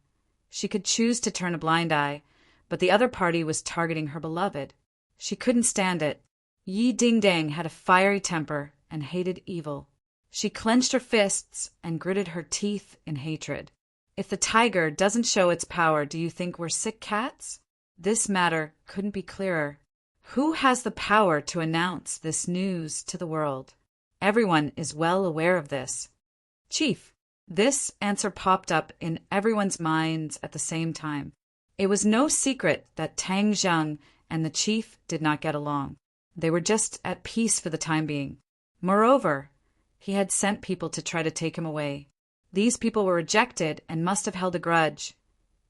Speaker 1: she could choose to turn a blind eye, but the other party was targeting her beloved. She couldn't stand it. Yi Dingdang had a fiery temper and hated evil. She clenched her fists and gritted her teeth in hatred. If the tiger doesn't show its power, do you think we're sick cats? This matter couldn't be clearer. Who has the power to announce this news to the world? Everyone is well aware of this. Chief. This answer popped up in everyone's minds at the same time. It was no secret that Tang Zheng and the chief did not get along. They were just at peace for the time being. Moreover, he had sent people to try to take him away. These people were rejected and must have held a grudge,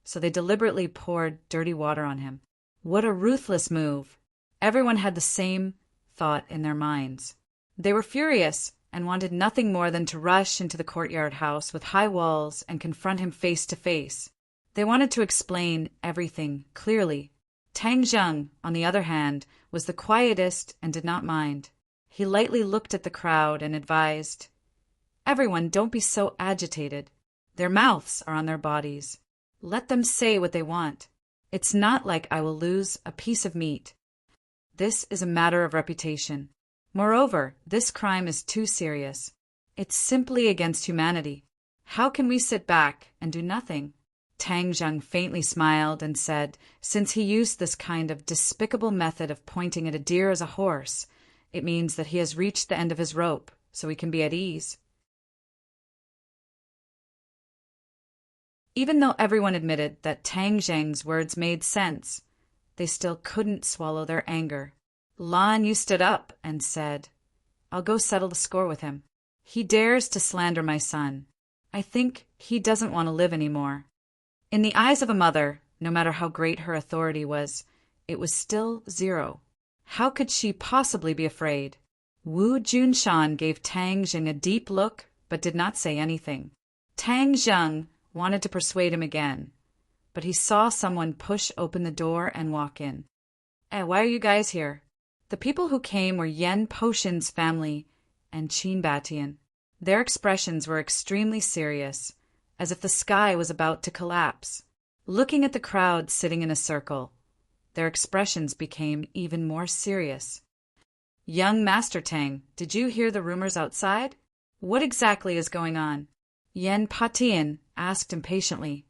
Speaker 1: so they deliberately poured dirty water on him. What a ruthless move! Everyone had the same thought in their minds. They were furious and wanted nothing more than to rush into the courtyard house with high walls and confront him face to face. They wanted to explain everything clearly. Tang Zheng, on the other hand, was the quietest and did not mind. He lightly looked at the crowd and advised, Everyone, don't be so agitated. Their mouths are on their bodies. Let them say what they want. It's not like I will lose a piece of meat. This is a matter of reputation. Moreover, this crime is too serious. It's simply against humanity. How can we sit back and do nothing? Tang Zheng faintly smiled and said, since he used this kind of despicable method of pointing at a deer as a horse, it means that he has reached the end of his rope, so he can be at ease. Even though everyone admitted that Tang Zheng's words made sense, they still couldn't swallow their anger. Lan Yu stood up and said, I'll go settle the score with him. He dares to slander my son. I think he doesn't want to live anymore. In the eyes of a mother, no matter how great her authority was, it was still 0. How could she possibly be afraid? Wu Junshan gave Tang Zheng a deep look, but did not say anything. Tang Zheng wanted to persuade him again, but he saw someone push open the door and walk in. Why are you guys here? The people who came were Yen Potion's family and Qin Batian. Their expressions were extremely serious, as if the sky was about to collapse. Looking at the crowd sitting in a circle, their expressions became even more serious. Young Master Tang, did you hear the rumors outside? What exactly is going on? Yen Patian asked impatiently.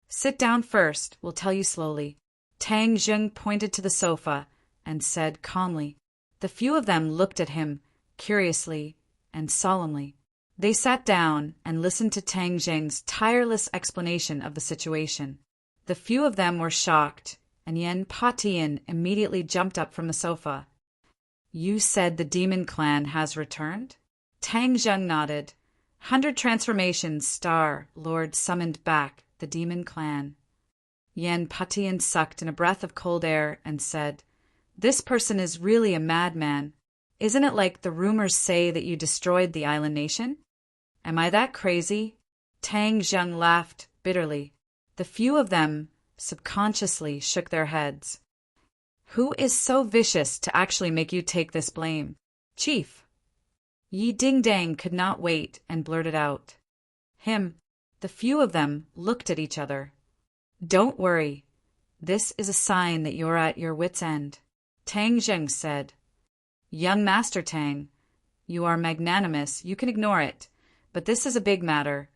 Speaker 1: Sit down first, we'll tell you slowly. Tang Zheng pointed to the sofa and said calmly. The few of them looked at him curiously and solemnly. They sat down and listened to Tang Zheng's tireless explanation of the situation. The few of them were shocked, and Yen Patian immediately jumped up from the sofa. You said the demon clan has returned? Tang Zheng nodded. 100 transformations, Star Lord summoned back the demon clan. Yen Patian sucked in a breath of cold air and said, This person is really a madman. Isn't it like the rumors say that you destroyed the island nation? Am I that crazy? Tang Zheng laughed bitterly. The few of them subconsciously shook their heads. Who is so vicious to actually make you take this blame? Chief. Yi Dingdang could not wait and blurted out. Him. The few of them looked at each other. Don't worry. This is a sign that you're at your wit's end. Tang Zheng said. Young Master Tang, you are magnanimous, you can ignore it, but this is a big matter.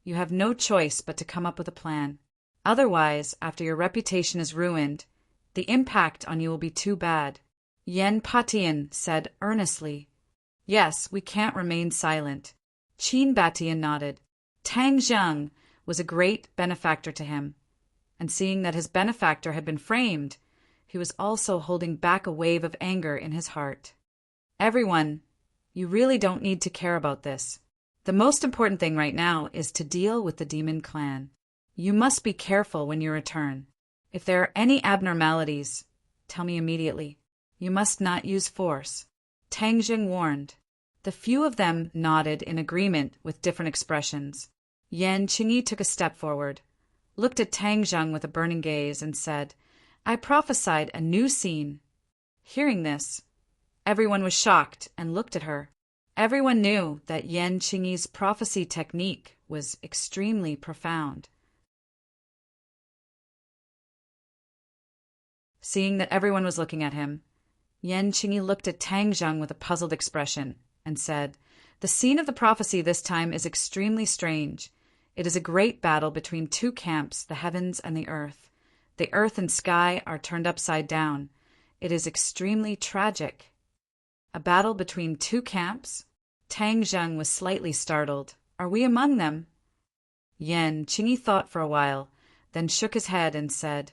Speaker 1: You have no choice but to come up with a plan. Otherwise, after your reputation is ruined, the impact on you will be too bad. Yen Patian said earnestly. Yes, we can't remain silent. Qin Batian nodded. Tang Zheng was a great benefactor to him, and seeing that his benefactor had been framed, he was also holding back a wave of anger in his heart. Everyone, you really don't need to care about this. The most important thing right now is to deal with the demon clan. You must be careful when you return. If there are any abnormalities, tell me immediately. You must not use force. Tang Zheng warned. The few of them nodded in agreement with different expressions. Yan Qingyi took a step forward, looked at Tang Zheng with a burning gaze, and said, I prophesied a new scene. Hearing this, everyone was shocked and looked at her. Everyone knew that Yan Qingyi's prophecy technique was extremely profound. Seeing that everyone was looking at him, Yan Qingyi looked at Tang Zheng with a puzzled expression and said, The scene of the prophecy this time is extremely strange. It is a great battle between two camps, the heavens and the earth. The earth and sky are turned upside down. It is extremely tragic. A battle between two camps? Tang Zheng was slightly startled. Are we among them? Yan Qingyi thought for a while, then shook his head and said,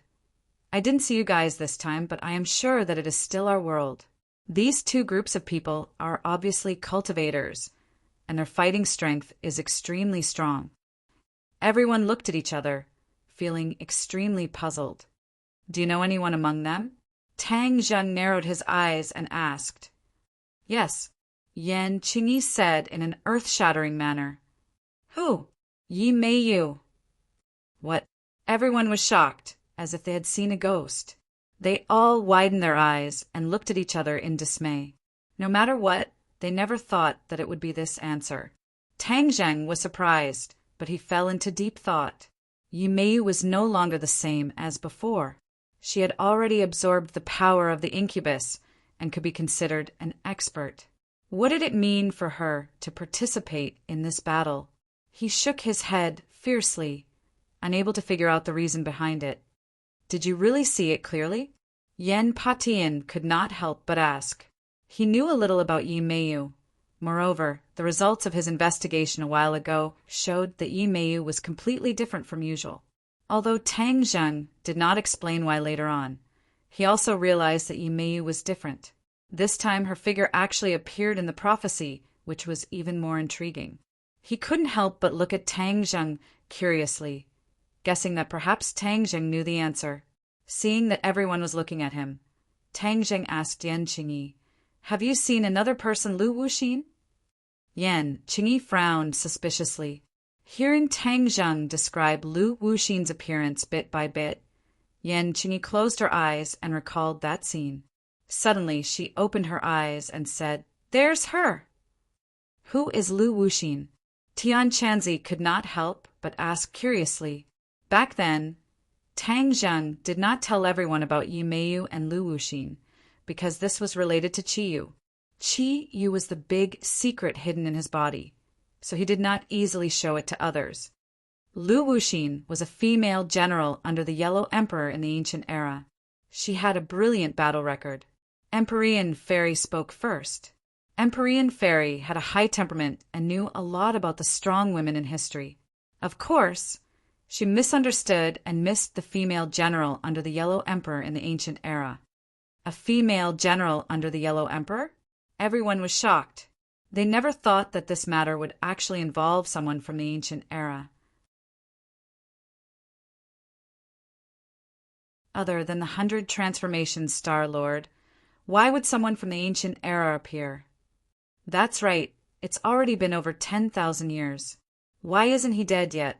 Speaker 1: I didn't see you guys this time, but I am sure that it is still our world. These two groups of people are obviously cultivators, and their fighting strength is extremely strong. Everyone looked at each other, feeling extremely puzzled. Do you know anyone among them? Tang Zheng narrowed his eyes and asked. Yes, Yan Qingyi said in an earth-shattering manner. Who? Yi Meiyu. What? Everyone was shocked, as if they had seen a ghost. They all widened their eyes and looked at each other in dismay. No matter what, they never thought that it would be this answer. Tang Zheng was surprised, but he fell into deep thought. Yi Meiyu was no longer the same as before. She had already absorbed the power of the incubus and could be considered an expert. What did it mean for her to participate in this battle? He shook his head fiercely, unable to figure out the reason behind it. Did you really see it clearly? Yen Patian could not help but ask. He knew a little about Yi Meiyu. Moreover, the results of his investigation a while ago showed that Yi Meiyu was completely different from usual. Although Tang Zheng did not explain why later on, he also realized that Yi Meiyu was different. This time her figure actually appeared in the prophecy, which was even more intriguing. He couldn't help but look at Tang Zheng curiously, guessing that perhaps Tang Zheng knew the answer. Seeing that everyone was looking at him, Tang Zheng asked Yan Qingyi, "Have you seen another person, Lu Wuxin?" Yan Qingyi frowned suspiciously. Hearing Tang Zheng describe Lu Wuxin's appearance bit by bit, Yan Qingyi closed her eyes and recalled that scene. Suddenly she opened her eyes and said, "There's her!" "Who is Lu Wuxin?" Tian Chanzi could not help but ask curiously. Back then, Tang Zheng did not tell everyone about Yi Meiyu and Lu Wuxin, because this was related to Qiyu. Qiyu was the big secret hidden in his body, so he did not easily show it to others. Lu Wuxin was a female general under the Yellow Emperor in the ancient era. She had a brilliant battle record. Emperorian Fairy spoke first. Emperorian Fairy had a high temperament and knew a lot about the strong women in history. Of course, she misunderstood and missed the female general under the Yellow Emperor in the ancient era. A female general under the Yellow Emperor? Everyone was shocked. They never thought that this matter would actually involve someone from the ancient era. Other than the 100 transformations, Star-Lord, why would someone from the ancient era appear? That's right, it's already been over 10,000 years. Why isn't he dead yet?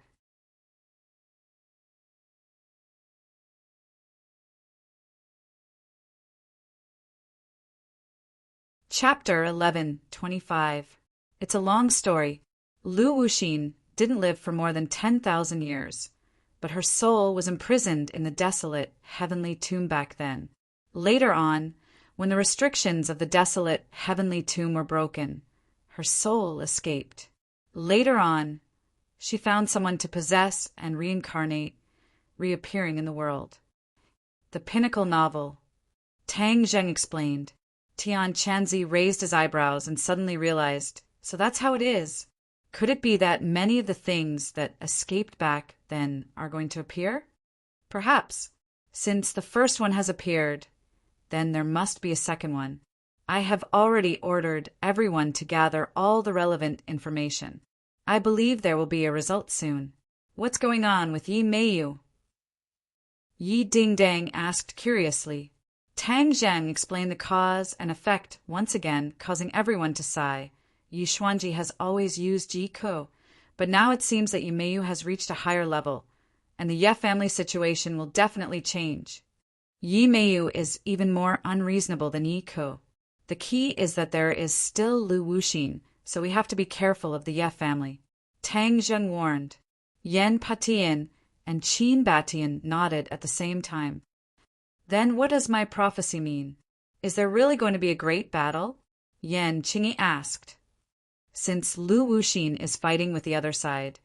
Speaker 1: Chapter 11:25. It's a long story. Lu Wuxin didn't live for more than 10,000 years, but her soul was imprisoned in the desolate, heavenly tomb back then. Later on, when the restrictions of the desolate, heavenly tomb were broken, her soul escaped. Later on, she found someone to possess and reincarnate, reappearing in the world. The pinnacle novel. Tang Zheng explained. Tian Chanzi raised his eyebrows and suddenly realized, so that's how it is. Could it be that many of the things that escaped back then are going to appear? Perhaps. Since the first one has appeared, then there must be a second one. I have already ordered everyone to gather all the relevant information. I believe there will be a result soon. What's going on with Yi Meiyu? Yi Dingdang asked curiously. Tang Zheng explained the cause and effect once again, causing everyone to sigh. Yi Xuanji has always used Ji Ko, but now it seems that Yi Meiyu has reached a higher level, and the Ye family situation will definitely change. Yi Meiyu is even more unreasonable than Yi Ko. The key is that there is still Lu Wuxin, so we have to be careful of the Ye family. Tang Zheng warned. Yen Patian and Qin Batian nodded at the same time. Then what does my prophecy mean? Is there really going to be a great battle? Yan Qingyi asked. Since Lu Wuxin is fighting with the other side,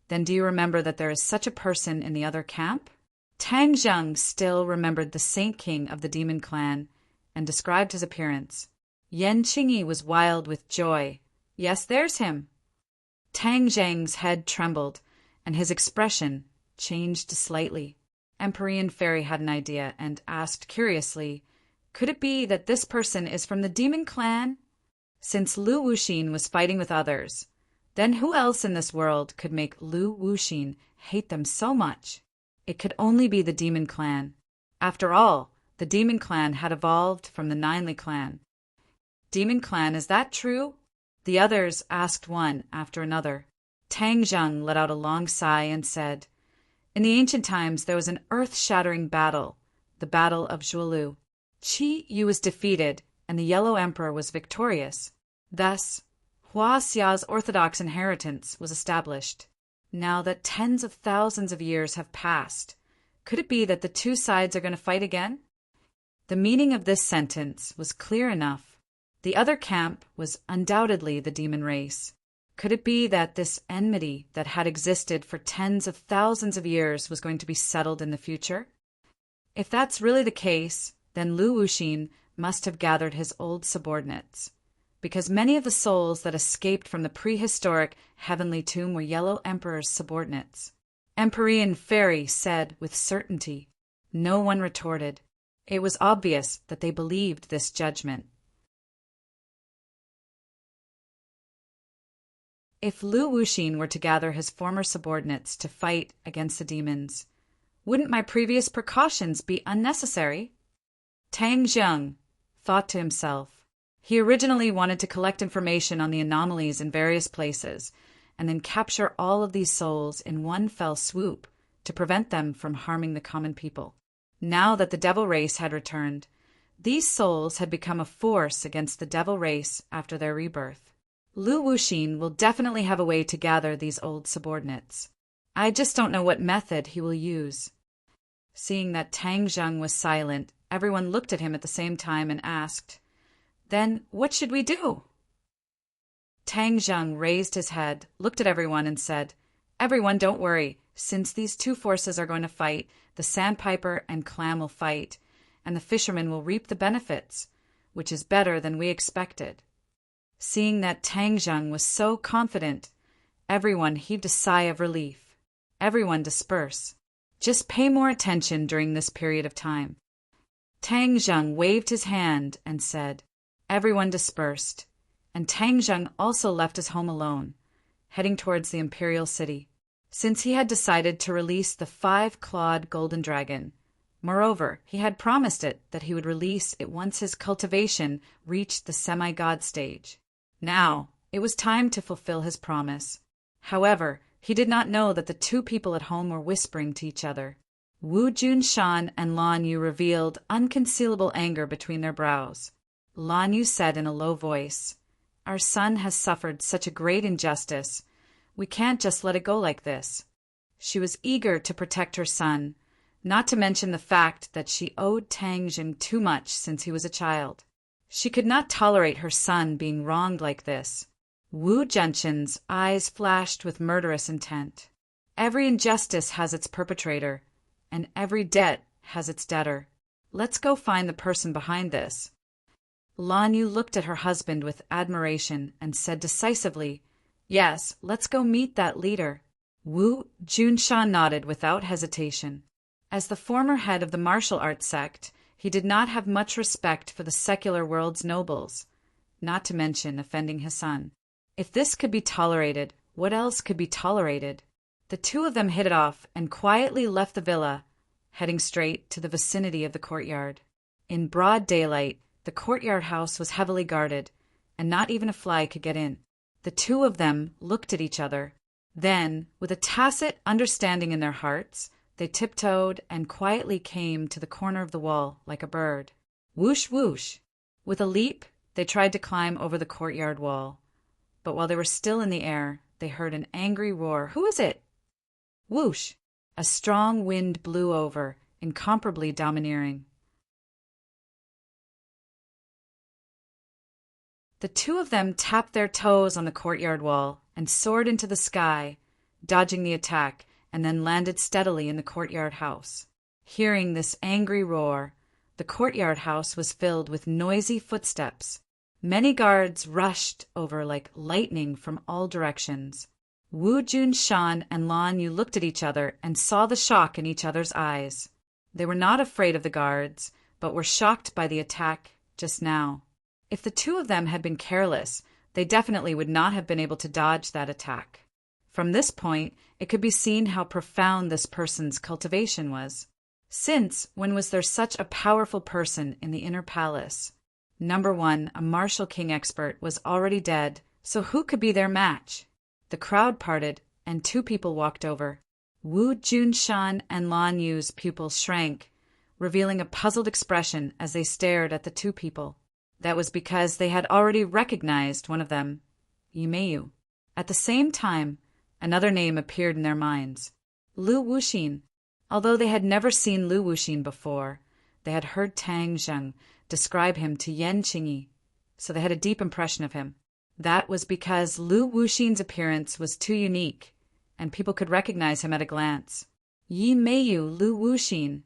Speaker 1: then do you remember that there is such a person in the other camp? Tang Zheng still remembered the Saint King of the Demon Clan and described his appearance. Yan Qingyi was wild with joy. Yes, there's him. Tang Zheng's head trembled, and his expression changed slightly. Empyrean Fairy had an idea and asked curiously, could it be that this person is from the Demon Clan? Since Lu Wuxin was fighting with others, then who else in this world could make Lu Wuxin hate them so much? It could only be the Demon Clan. After all, the Demon Clan had evolved from the Ninely Clan. Demon Clan, is that true? The others asked one after another. Tang Zheng let out a long sigh and said, in the ancient times there was an earth-shattering battle, the Battle of Zhuolu. Qiyu was defeated, and the Yellow Emperor was victorious. Thus, Hua Xia's orthodox inheritance was established. Now that tens of thousands of years have passed, could it be that the two sides are going to fight again? The meaning of this sentence was clear enough. The other camp was undoubtedly the demon race. Could it be that this enmity that had existed for tens of thousands of years was going to be settled in the future? If that's really the case, then Lu Wuxin must have gathered his old subordinates, because many of the souls that escaped from the prehistoric heavenly tomb were Yellow Emperor's subordinates. Empyrean Fairy said with certainty. No one retorted. It was obvious that they believed this judgment. If Lu Wuxin were to gather his former subordinates to fight against the demons, wouldn't my previous precautions be unnecessary? Tang Zheng thought to himself. He originally wanted to collect information on the anomalies in various places, and then capture all of these souls in one fell swoop to prevent them from harming the common people. Now that the devil race had returned, these souls had become a force against the devil race after their rebirth. Lu Wuxin will definitely have a way to gather these old subordinates. I just don't know what method he will use. Seeing that Tang Zheng was silent, everyone looked at him at the same time and asked, "Then what should we do?" Tang Zheng raised his head, looked at everyone and said, "Everyone, don't worry. Since these two forces are going to fight, the sandpiper and clam will fight, and the fisherman will reap the benefits, which is better than we expected." Seeing that Tang Zheng was so confident, everyone heaved a sigh of relief. Everyone disperse. Just pay more attention during this period of time. Tang Zheng waved his hand and said, everyone dispersed, and Tang Zheng also left his home alone, heading towards the imperial city, since he had decided to release the 5-clawed golden dragon. Moreover, he had promised it that he would release it once his cultivation reached the semi-god stage. Now, it was time to fulfill his promise. However, he did not know that the two people at home were whispering to each other. Wu Junshan and Lan Yu revealed unconcealable anger between their brows. Lan Yu said in a low voice, "Our son has suffered such a great injustice. We can't just let it go like this." She was eager to protect her son, not to mention the fact that she owed Tang Zheng too much since he was a child. She could not tolerate her son being wronged like this. Wu Junshan's eyes flashed with murderous intent. Every injustice has its perpetrator, and every debt has its debtor. Let's go find the person behind this. Lan Yu looked at her husband with admiration and said decisively, "Yes, let's go meet that leader." Wu Junshan nodded without hesitation. As the former head of the martial arts sect, he did not have much respect for the secular world's nobles, not to mention offending his son. If this could be tolerated, what else could be tolerated? The two of them hit it off and quietly left the villa, heading straight to the vicinity of the courtyard. In broad daylight, the courtyard house was heavily guarded, and not even a fly could get in. The two of them looked at each other. Then, with a tacit understanding in their hearts, they tiptoed and quietly came to the corner of the wall like a bird. Whoosh, whoosh! With a leap, they tried to climb over the courtyard wall. But while they were still in the air, they heard an angry roar. "Who is it?" Whoosh! A strong wind blew over, incomparably domineering. The two of them tapped their toes on the courtyard wall and soared into the sky, dodging the attack, and then landed steadily in the courtyard house. Hearing this angry roar, the courtyard house was filled with noisy footsteps. Many guards rushed over like lightning from all directions. Wu Junshan and Lan Yu looked at each other and saw the shock in each other's eyes. They were not afraid of the guards, but were shocked by the attack just now. If the two of them had been careless, they definitely would not have been able to dodge that attack. From this point, it could be seen how profound this person's cultivation was. Since when was there such a powerful person in the inner palace? Number 1, a martial king expert, was already dead, so who could be their match? The crowd parted, and two people walked over. Wu Junshan and Lan Yu's pupils shrank, revealing a puzzled expression as they stared at the two people. That was because they had already recognized one of them. Yimeyu. At the same time, another name appeared in their minds. Lu Wuxin. Although they had never seen Lu Wuxin before, they had heard Tang Zheng describe him to Yan Qingyi, so they had a deep impression of him. That was because Lu Wuxin's appearance was too unique, and people could recognize him at a glance. Yimeyu Lu Wuxin.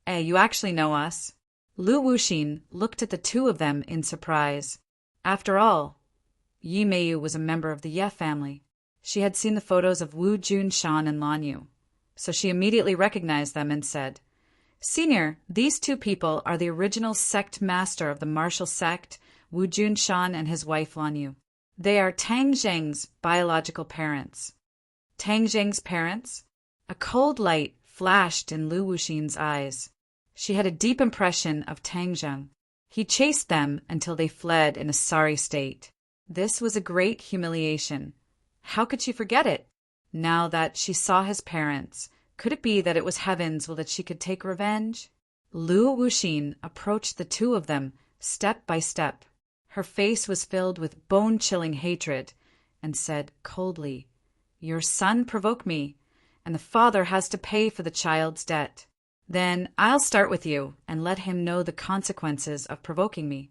Speaker 1: You actually know us. Lu Wuxin looked at the two of them in surprise. After all, Yimeyu was a member of the Ye family. She had seen the photos of Wu Junshan and Lan Yu, so she immediately recognized them and said, "Senior, these two people are the original sect master of the martial sect, Wu Junshan and his wife Lan Yu. They are Tang Zheng's biological parents." Tang Zheng's parents? A cold light flashed in Lu Wuxin's eyes. She had a deep impression of Tang Zheng. He chased them until they fled in a sorry state. This was a great humiliation. How could she forget it? Now that she saw his parents, could it be that it was heaven's will that she could take revenge? Lu Wuxin approached the two of them step by step. Her face was filled with bone-chilling hatred, and said coldly, "Your son provoked me, and the father has to pay for the child's debt. Then I'll start with you and let him know the consequences of provoking me."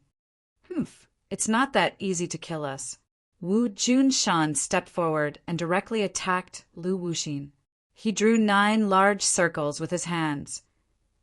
Speaker 1: It's not that easy to kill us. Wu Junshan stepped forward and directly attacked Lu Wuxin. He drew 9 large circles with his hands,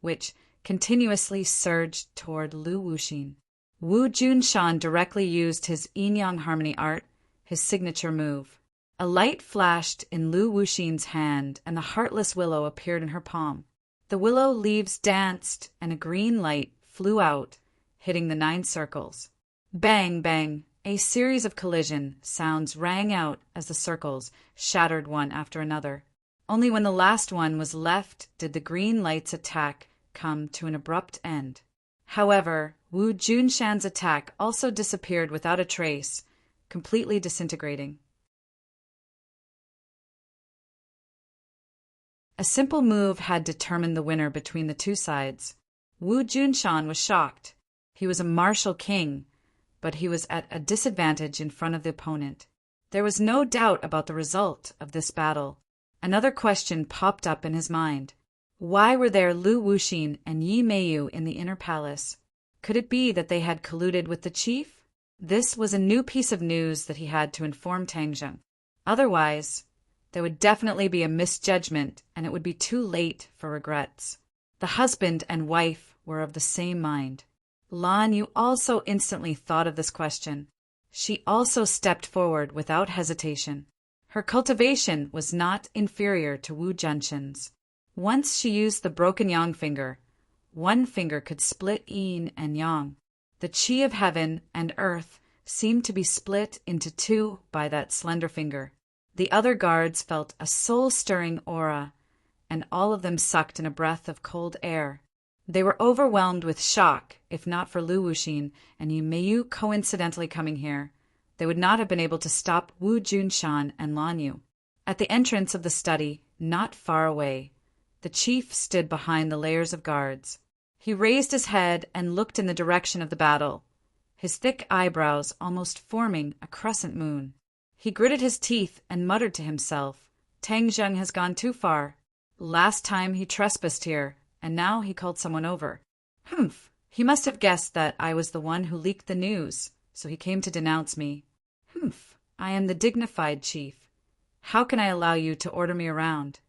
Speaker 1: which continuously surged toward Lu Wuxin. Wu Junshan directly used his yin-yang harmony art, his signature move. A light flashed in Lu Wuxin's hand, and the heartless willow appeared in her palm. The willow leaves danced, and a green light flew out, hitting the 9 circles. Bang, bang! A series of collision sounds rang out as the circles shattered one after another. Only when the last one was left did the green light's attack come to an abrupt end. However, Wu Junshan's attack also disappeared without a trace, completely disintegrating. A simple move had determined the winner between the two sides. Wu Junshan was shocked. He was a martial king, but he was at a disadvantage in front of the opponent. There was no doubt about the result of this battle. Another question popped up in his mind. Why were there Lu Wuxin and Yimeyu in the inner palace? Could it be that they had colluded with the chief? This was a new piece of news that he had to inform Tang Zheng. Otherwise, there would definitely be a misjudgment, and it would be too late for regrets. The husband and wife were of the same mind. Lan Yu also instantly thought of this question. She also stepped forward without hesitation. Her cultivation was not inferior to Wu Junshan's. Once she used the broken yang finger, one finger could split yin and yang. The qi of heaven and earth seemed to be split into 2 by that slender finger. The other guards felt a soul-stirring aura, and all of them sucked in a breath of cold air. They were overwhelmed with shock. If not for Lu Wuxin and Yimeyu coincidentally coming here, they would not have been able to stop Wu Junshan and Lan Yu. At the entrance of the study, not far away, the chief stood behind the layers of guards. He raised his head and looked in the direction of the battle, his thick eyebrows almost forming a crescent moon. He gritted his teeth and muttered to himself, "Tang Zheng has gone too far. Last time he trespassed here, and now he called someone over. He must have guessed that I was the one who leaked the news, so he came to denounce me. I am the dignified chief. How can I allow you to order me around?"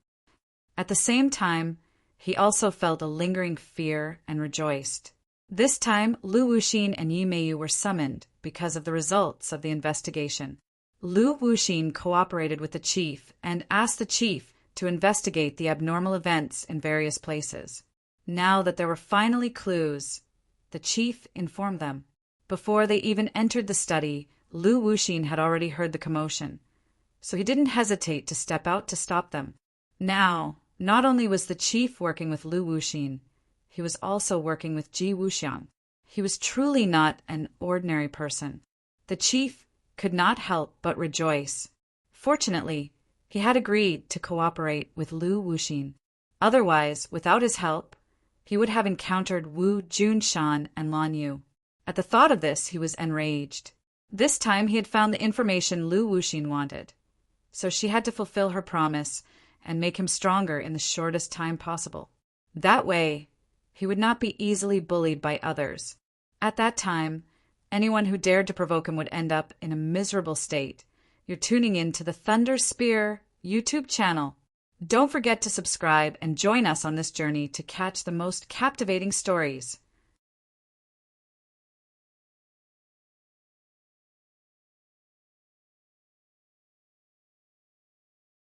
Speaker 1: At the same time, he also felt a lingering fear and rejoiced. This time, Lu Wuxin and Yimeyu were summoned because of the results of the investigation. Lu Wuxin cooperated with the chief and asked the chief to investigate the abnormal events in various places. Now that there were finally clues, the chief informed them. Before they even entered the study, Lu Wuxin had already heard the commotion, so he didn't hesitate to step out to stop them. Now, not only was the chief working with Lu Wuxin, he was also working with Ji Wuxiang. He was truly not an ordinary person. The chief could not help but rejoice. Fortunately, he had agreed to cooperate with Lu Wuxin. Otherwise, without his help, he would have encountered Wu Junshan and Lan Yu. At the thought of this, he was enraged. This time he had found the information Lu Wuxin wanted, so she had to fulfill her promise and make him stronger in the shortest time possible. That way, he would not be easily bullied by others. At that time, anyone who dared to provoke him would end up in a miserable state. You're tuning in to the Thunder Spear YouTube channel. Don't forget to subscribe and join us on this journey to catch the most captivating stories.